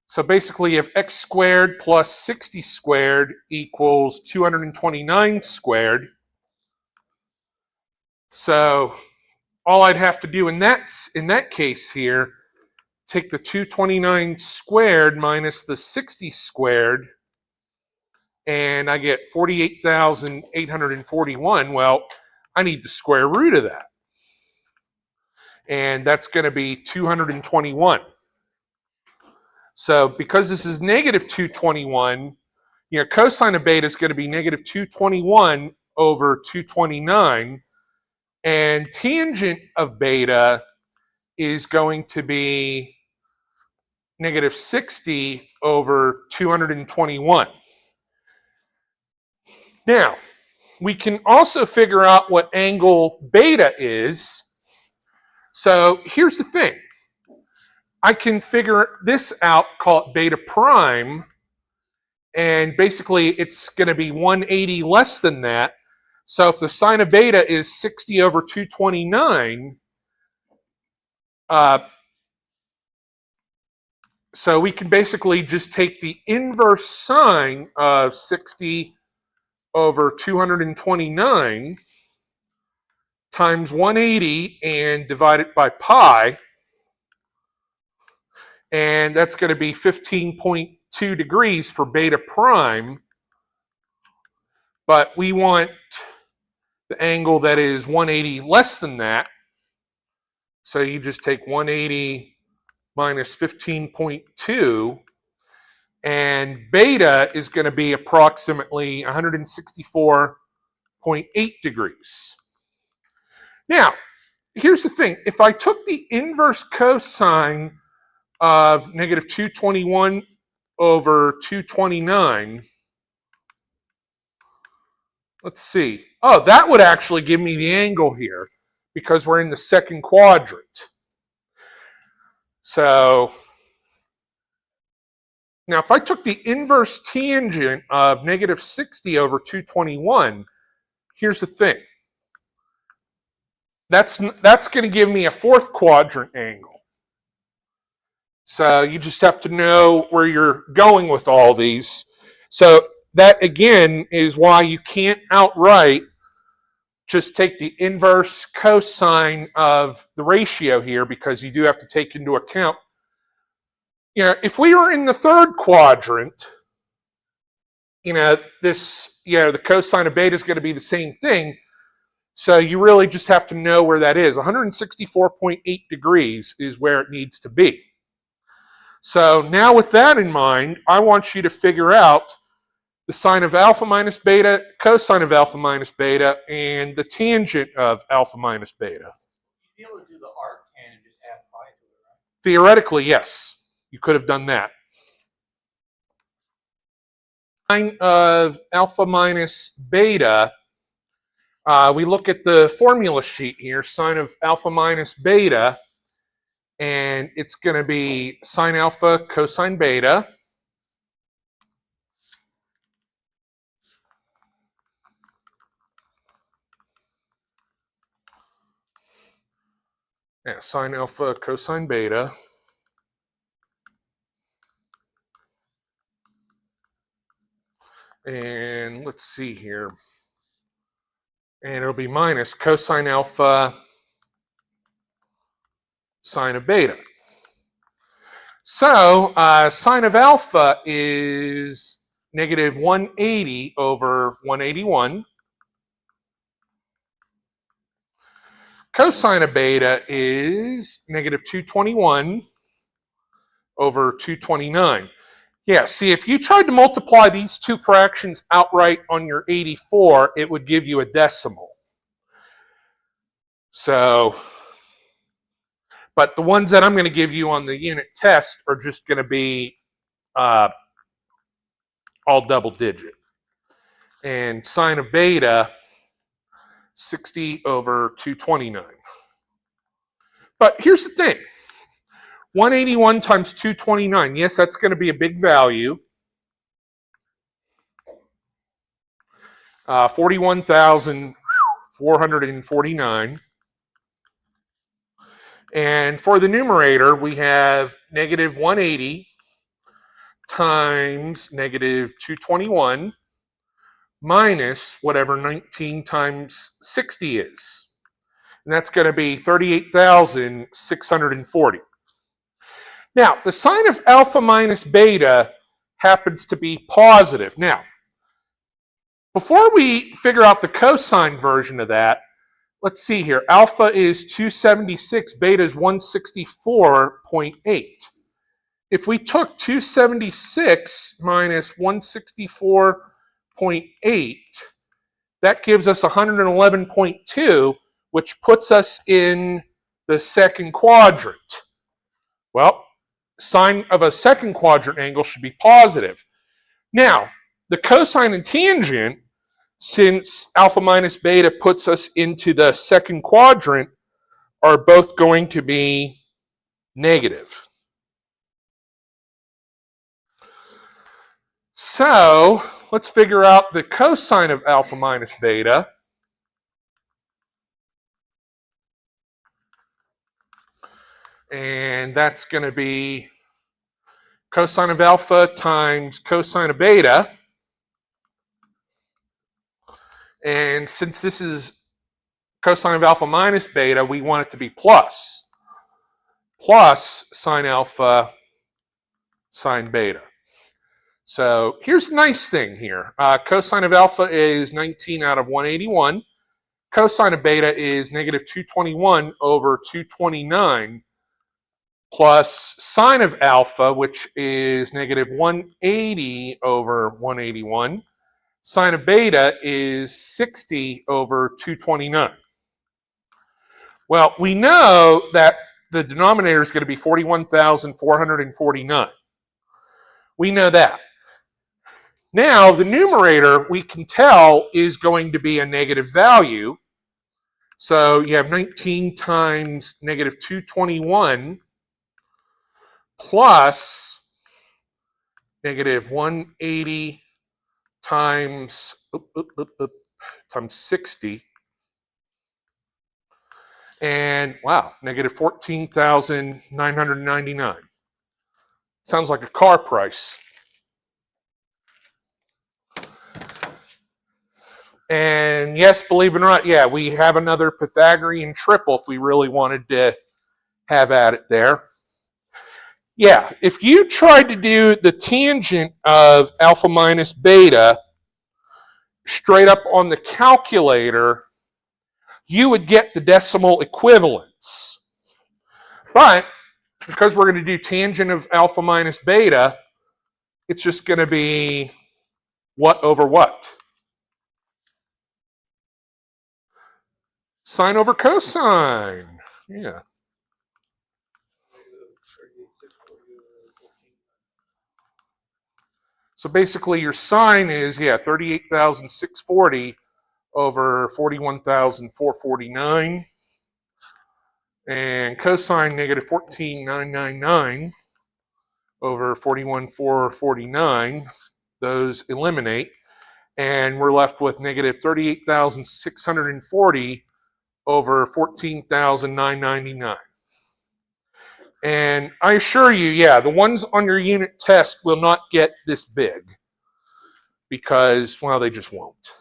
So basically, if x squared plus 60 squared equals 229 squared, so all I'd have to do in that case here, take the 229 squared minus the 60 squared, and I get 48,841. Well, I need the square root of that. And that's going to be 221. So because this is negative 221, cosine of beta is going to be negative 221 over 229. And tangent of beta is going to be negative 60 over 221. Now, we can also figure out what angle beta is. So here's the thing. I can figure this out, call it beta prime, And basically, it's going to be 180 less than that. So if the sine of beta is 60 over 229, so we can basically just take the inverse sine of 60 over 229 times 180 and divide it by pi. And that's going to be 15.2 degrees for beta prime. But we want the angle that is 180 less than that. So you just take 180 minus 15.2, and beta is going to be approximately 164.8 degrees. Now, here's the thing. If I took the inverse cosine of negative 221 over 229, let's see. Oh, that would actually give me the angle here because we're in the second quadrant. So now if I took the inverse tangent of negative 60 over 221, here's the thing. That's going to give me a fourth quadrant angle. So you just have to know where you're going with all these. So that, again, is why you can't outright just take the inverse cosine of the ratio here, because you do have to take into account, if we were in the third quadrant, the cosine of beta is going to be the same thing. So you really just have to know where that is. 164.8 degrees is where it needs to be. So now with that in mind, I want you to figure out the sine of alpha minus beta, cosine of alpha minus beta, and the tangent of alpha minus beta. You'd be able to do the arctan and just add pi to it, right? Theoretically, yes. You could have done that. Sine of alpha minus beta, we look at the formula sheet here, sine of alpha minus beta, and it's going to be sine alpha cosine beta. Yeah, sine alpha cosine beta. And let's see here. And it'll be minus cosine alpha sine of beta. So sine of alpha is negative 180 over 181. Cosine of beta is negative 221 over 229. Yeah, see, if you tried to multiply these two fractions outright on your 84, it would give you a decimal. So, but the ones that I'm going to give you on the unit test are just going to be all double digit. And sine of beta, 60 over 229. But here's the thing. 181 times 229. Yes, that's going to be a big value. 41,449. And for the numerator, we have negative 180 times negative 221 minus whatever 19 times 60 is. And that's going to be 38,640. Now, the sine of alpha minus beta happens to be positive. Now, before we figure out the cosine version of that, let's see here. Alpha is 276, beta is 164.8. If we took 276 minus 164.8, that gives us 111.2, which puts us in the second quadrant. Well, sine of a second quadrant angle should be positive. Now, the cosine and tangent, since alpha minus beta puts us into the second quadrant, are both going to be negative. So let's figure out the cosine of alpha minus beta. And that's going to be cosine of alpha times cosine of beta. And since this is cosine of alpha minus beta, we want it to be plus sine alpha sine beta. So here's the nice thing here. Cosine of alpha is 19 out of 181. Cosine of beta is negative 221 over 229 plus sine of alpha, which is negative 180 over 181. Sine of beta is 60 over 229. Well, we know that the denominator is going to be 41,449. We know that. Now, the numerator, we can tell, is going to be a negative value. So you have 19 times negative 221 plus negative 180 times 60. And wow, negative 14,999. Sounds like a car price. And yes, believe it or not, yeah, we have another Pythagorean triple if we really wanted to have at it there. Yeah, if you tried to do the tangent of alpha minus beta straight up on the calculator, you would get the decimal equivalence. But because we're going to do tangent of alpha minus beta, it's just going to be what over what? Sine over cosine. Yeah. So basically your sine is, 38,640 over 41,449. And cosine negative 14,999 over 41,449. Those eliminate. And we're left with negative 38,640 over 14,999. And I assure you, the ones on your unit test will not get this big because, well, they just won't.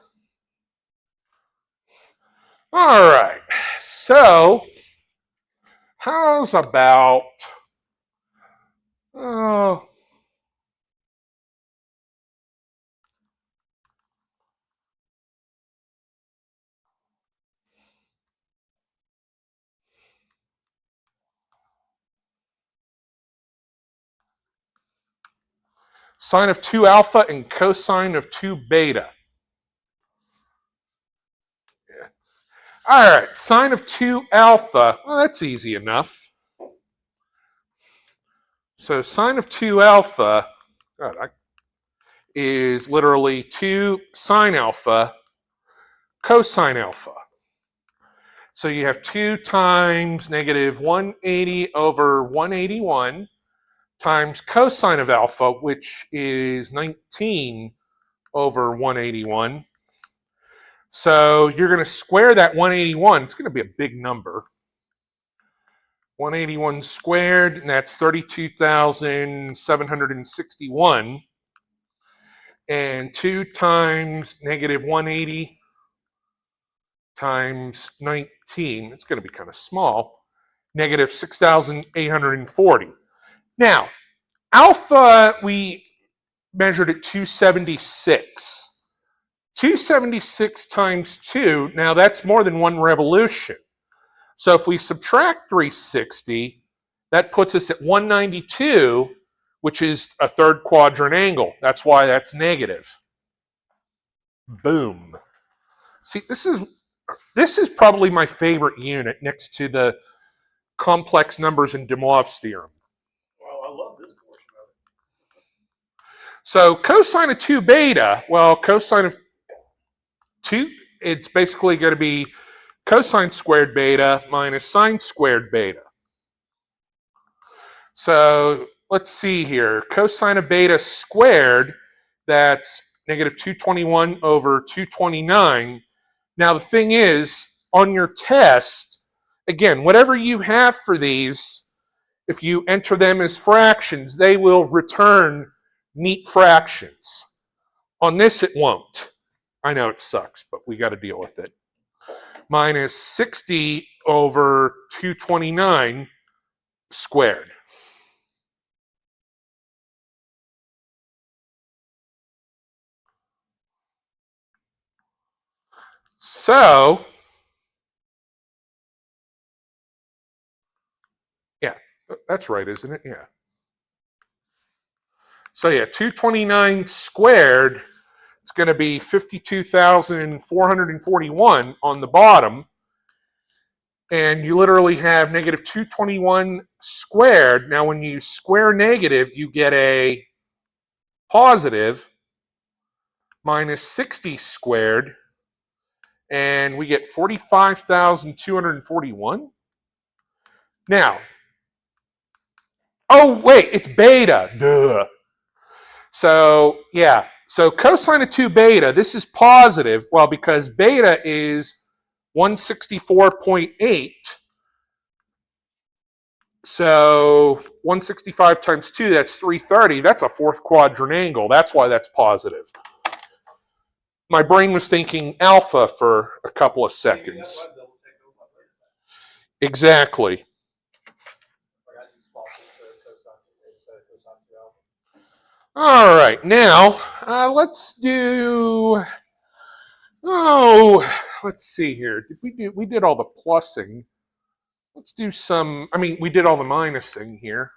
All right, so how's about, sine of 2 alpha and cosine of 2 beta. All right, sine of 2 alpha, well, that's easy enough. So sine of 2 alpha is literally 2 sine alpha cosine alpha. So you have 2 times negative 180 over 181 times cosine of alpha, which is 19 over 181. So you're going to square that 181. It's going to be a big number. 181 squared, and that's 32,761. And 2 times negative 180 times 19, it's going to be kind of small, negative 6,840. Now, alpha, we measured at 276. 276 times 2, now that's more than one revolution. So if we subtract 360, that puts us at 192, which is a third quadrant angle. That's why that's negative. Boom. See, this is probably my favorite unit next to the complex numbers in Demoivre's theorem. Well, I love this portion of it. So cosine of 2 beta, well, cosine of 2, it's basically going to be cosine squared beta minus sine squared beta. So let's see here. Cosine of beta squared, that's negative 221 over 229. Now, the thing is, on your test, again, whatever you have for these, if you enter them as fractions, they will return neat fractions. On this, it won't. I know it sucks, but we got to deal with it. Minus 60 over 229 squared. So, yeah, that's right, isn't it? Yeah. So, yeah, 229 squared, it's going to be 52,441 on the bottom. And you literally have negative 221 squared. Now, when you square negative, you get a positive minus 60 squared, and we get 45,241. Now, oh, wait, it's beta. Duh. So, yeah. So cosine of 2 beta, this is positive. Well, because beta is 164.8. So 165 times 2, that's 330. That's a fourth quadrant angle. That's why that's positive. My brain was thinking alpha for a couple of seconds. Exactly. All right, now let's do. Oh, let's see here. We did all the plussing. Let's do some. I mean, we did all the minusing here.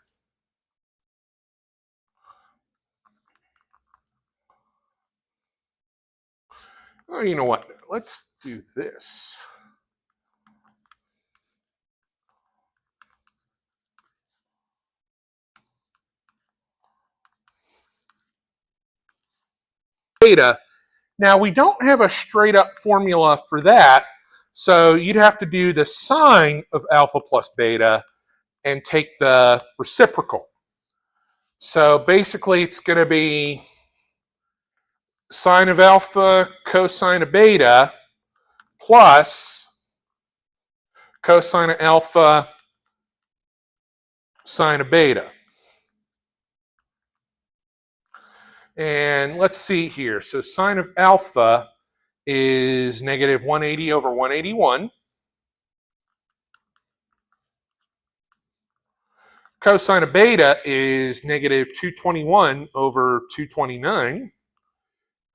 Oh, you know what? Let's do this. Beta. Now, we don't have a straight up formula for that, so you'd have to do the sine of alpha plus beta and take the reciprocal. So basically, it's going to be sine of alpha cosine of beta plus cosine of alpha sine of beta. And let's see here. So sine of alpha is negative 180 over 181. Cosine of beta is negative 221 over 229.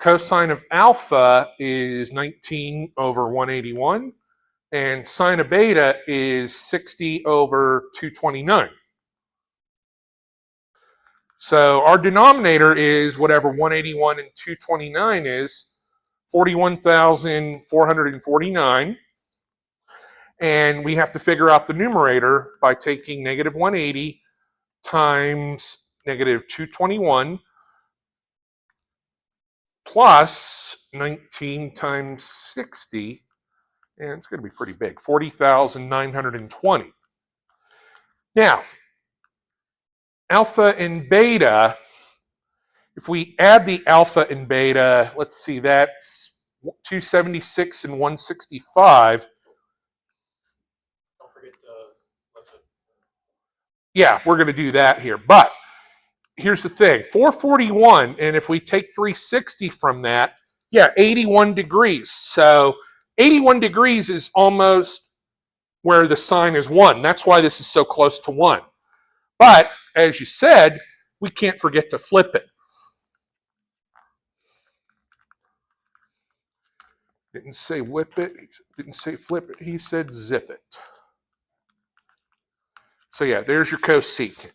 Cosine of alpha is 19 over 181. And sine of beta is 60 over 229. So our denominator is whatever 181 and 229 is, 41,449. And we have to figure out the numerator by taking negative 180 times negative 221 plus 19 times 60, and it's going to be pretty big, 40,920. Now, alpha and beta, if we add the alpha and beta, let's see, that's 276 and 165. Don't forget Yeah, we're going to do that here. But here's the thing, 441, and if we take 360 from that, yeah, 81 degrees. So 81 degrees is almost where the sine is 1. That's why this is so close to 1. But, as you said, we can't forget to flip it. Didn't say whip it, didn't say flip it, he said zip it. So yeah, there's your cosecant.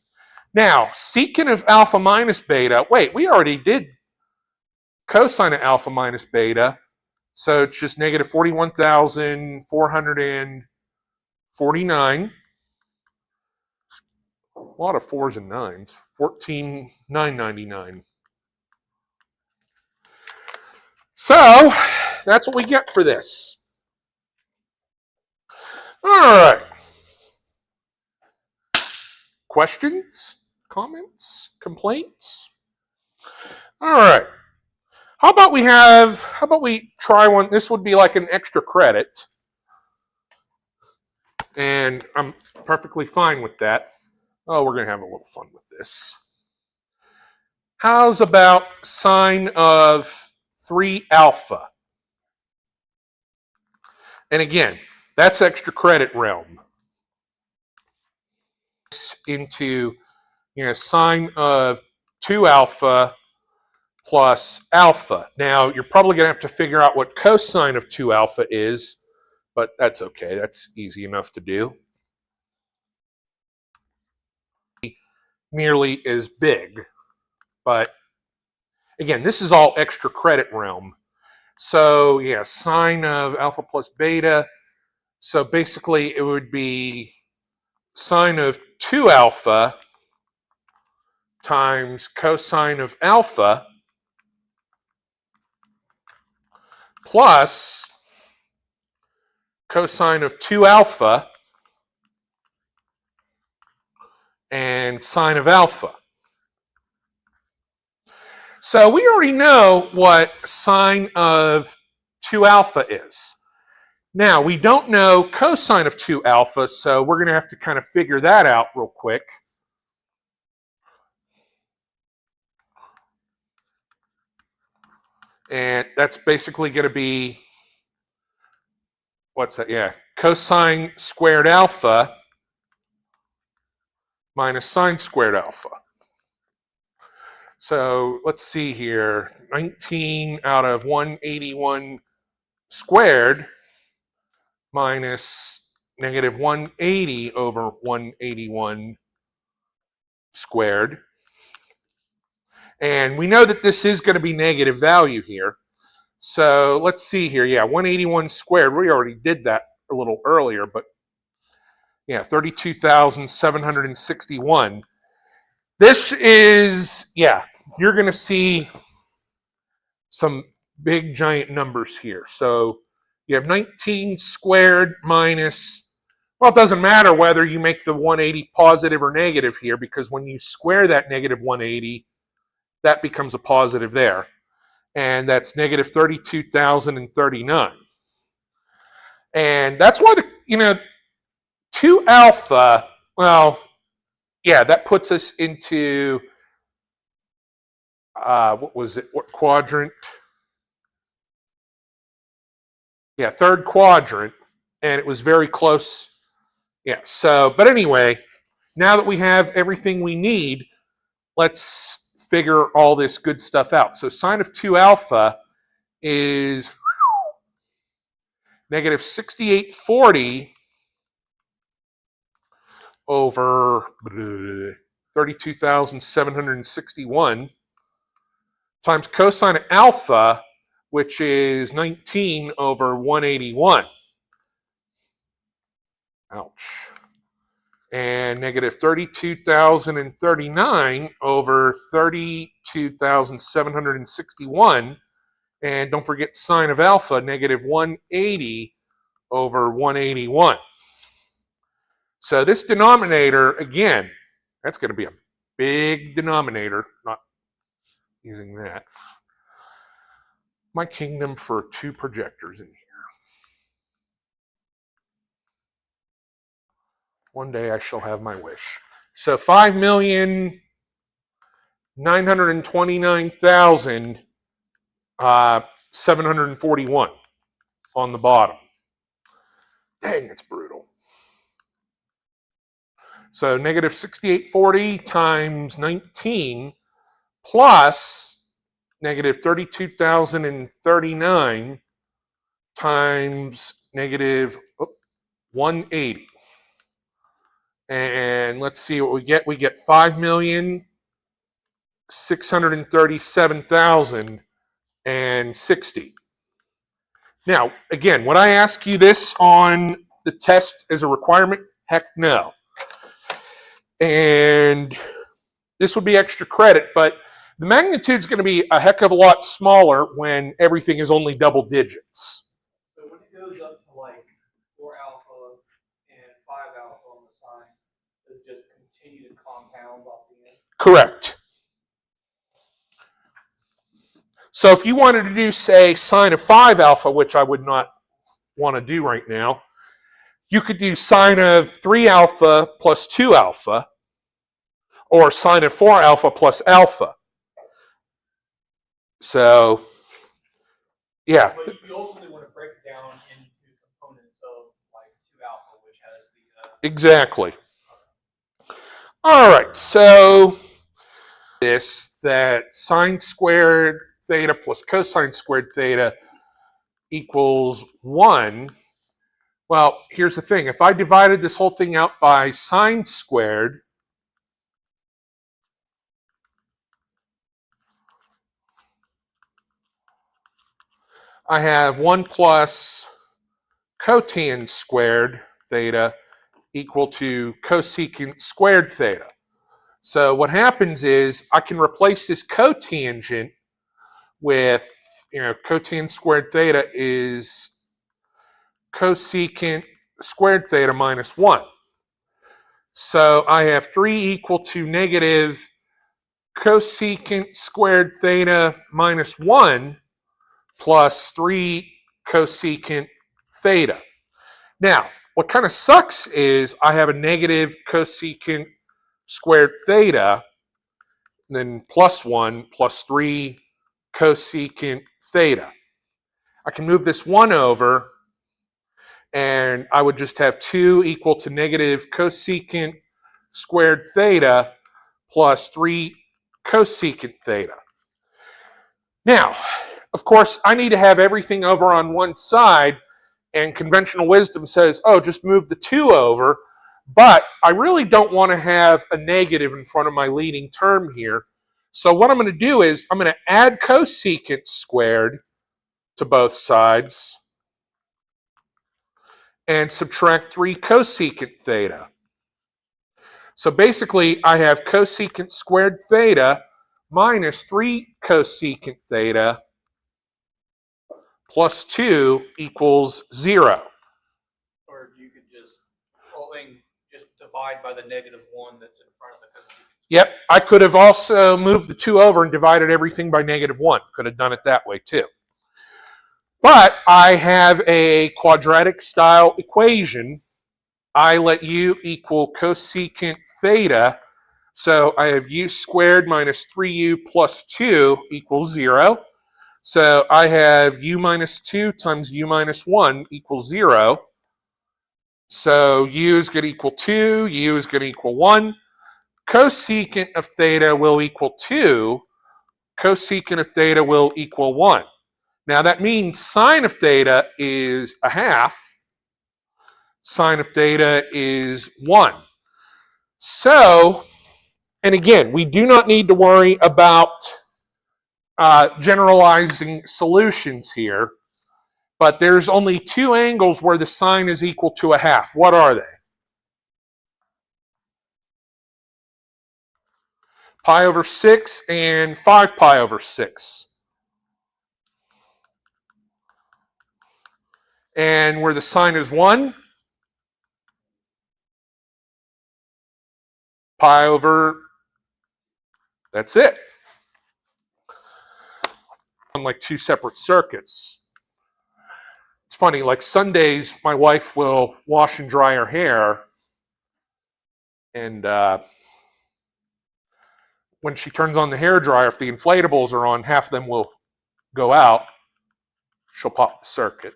Now, secant of alpha minus beta, wait, we already did cosine of alpha minus beta, so it's just negative 41,449. A lot of 4s and 9s. 14,999. So, that's what we get for this. All right. Questions? Comments? Complaints? All right. How about we try one? This would be like an extra credit. And I'm perfectly fine with that. Oh, we're going to have a little fun with this. How's about sine of 3 alpha? And again, that's extra credit realm. Into, sine of 2 alpha plus alpha. Now, you're probably going to have to figure out what cosine of 2 alpha is, but that's okay. That's easy enough to do. Nearly as big, but again, this is all extra credit realm. So yeah, sine of alpha plus beta. So basically it would be sine of 2 alpha times cosine of alpha plus cosine of 2 alpha and sine of alpha. So we already know what sine of 2 alpha is. Now, we don't know cosine of 2 alpha, so we're going to have to kind of figure that out real quick. And that's basically going to be, what's that? Yeah, cosine squared alpha minus sine squared alpha. So let's see here. 19 out of 181 squared minus negative 180 over 181 squared. And we know that this is going to be negative value here. So let's see here. Yeah, 181 squared. We already did that a little earlier, but yeah, 32,761. This is, yeah, you're going to see some big giant numbers here. So you have 19 squared minus, well, it doesn't matter whether you make the 180 positive or negative here, because when you square that negative 180, that becomes a positive there. And that's negative 32,039. And that's why 2 alpha, well, yeah, that puts us into, what was it, what quadrant? Yeah, third quadrant, and it was very close. Yeah, so, but anyway, now that we have everything we need, let's figure all this good stuff out. So sine of 2 alpha is negative 6840 over 32,761 times cosine of alpha, which is 19 over 181. Ouch. And negative 32,039 over 32,761. And don't forget sine of alpha, negative 180 over 181. So this denominator, again, that's going to be a big denominator. Not using that. My kingdom for 2 projectors in here. One day I shall have my wish. So 5,929,741 on the bottom. Dang, it's brutal. So negative 6840 times 19 plus negative 32,039 times negative 180. And let's see what we get. We get 5,637,060. Now, again, would I ask you this on the test as a requirement? Heck no. And this would be extra credit, but the magnitude is going to be a heck of a lot smaller when everything is only double digits. So when it goes up to like 4 alpha and 5 alpha on the sine, does it just continue to compound off the end? Correct. So if you wanted to do, say, sine of 5 alpha, which I would not want to do right now, you could do sine of 3 alpha plus 2 alpha, or sine of 4 alpha plus alpha. So, yeah. But you ultimately want to break it down into components of like 2 alpha, which has the Exactly. All right, so that sine squared theta plus cosine squared theta equals 1. Well, here's the thing. If I divided this whole thing out by sine squared, I have 1 plus cotan squared theta equal to cosecant squared theta. So what happens is I can replace this cotangent with, cotan squared theta is cosecant squared theta minus 1. So I have 3 equal to negative cosecant squared theta minus 1 plus 3 cosecant theta. Now, what kind of sucks is I have a negative cosecant squared theta, and then plus 1 plus 3 cosecant theta. I can move this 1 over, and I would just have 2 equal to negative cosecant squared theta plus 3 cosecant theta. Now, of course, I need to have everything over on one side, and conventional wisdom says, oh, just move the 2 over, but I really don't want to have a negative in front of my leading term here. So what I'm going to do is I'm going to add cosecant squared to both sides and subtract 3 cosecant theta. So basically, I have cosecant squared theta minus 3 cosecant theta plus 2 equals 0. or you could just divide by the -1 that's in front of the cosecant. Yep, I could have also moved the 2 over and divided everything by -1. Could have done it that way too. But I have a quadratic style equation. I let u equal cosecant theta. So I have u squared minus 3u plus 2 equals 0. So I have u minus 2 times u minus 1 equals 0. So u is going to equal 2, u is going to equal 1. Cosecant of theta will equal 2. Cosecant of theta will equal 1. Now that means sine of theta is a half. Sine of theta is 1. So, and again, we do not need to worry about generalizing solutions here, but there's only 2 angles where the sine is equal to a half. What are they? Pi over 6 and 5 pi over 6. And where the sine is 1, pi over, that's it. On like 2 separate circuits. It's funny, like Sundays, my wife will wash and dry her hair, and when she turns on the hair dryer, if the inflatables are on, half of them will go out. She'll pop the circuit.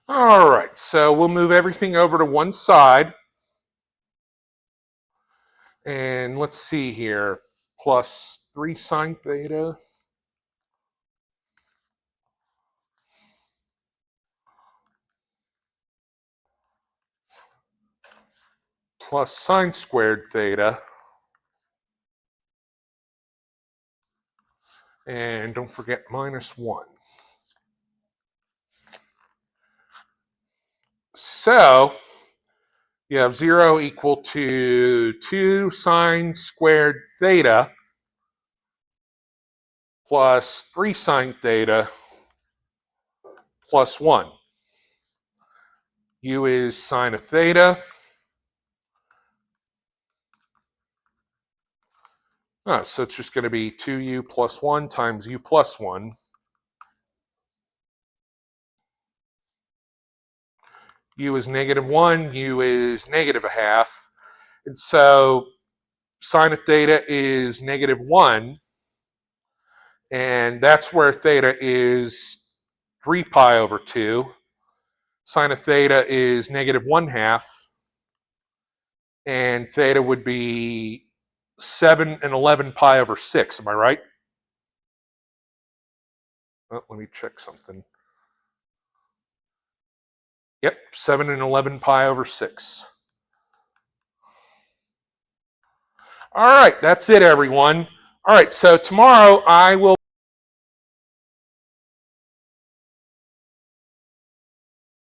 All right, so we'll move everything over to one side. And let's see here, plus 3 sine theta. Plus sine squared theta. And don't forget minus 1. So, You have 0 equal to 2 sine squared theta plus 3 sine theta plus 1. U is sine of theta. Oh, so it's just going to be 2u plus 1 times u plus 1. U is -1, u is -1/2. And so sine of theta is -1. And that's where theta is 3 pi over 2. Sine of theta is -1/2. And theta would be 7 and 11 pi over 6. Am I right? Oh, let me check something. Yep, 7 and 11 pi over 6. All right, that's it, everyone. All right, so tomorrow I will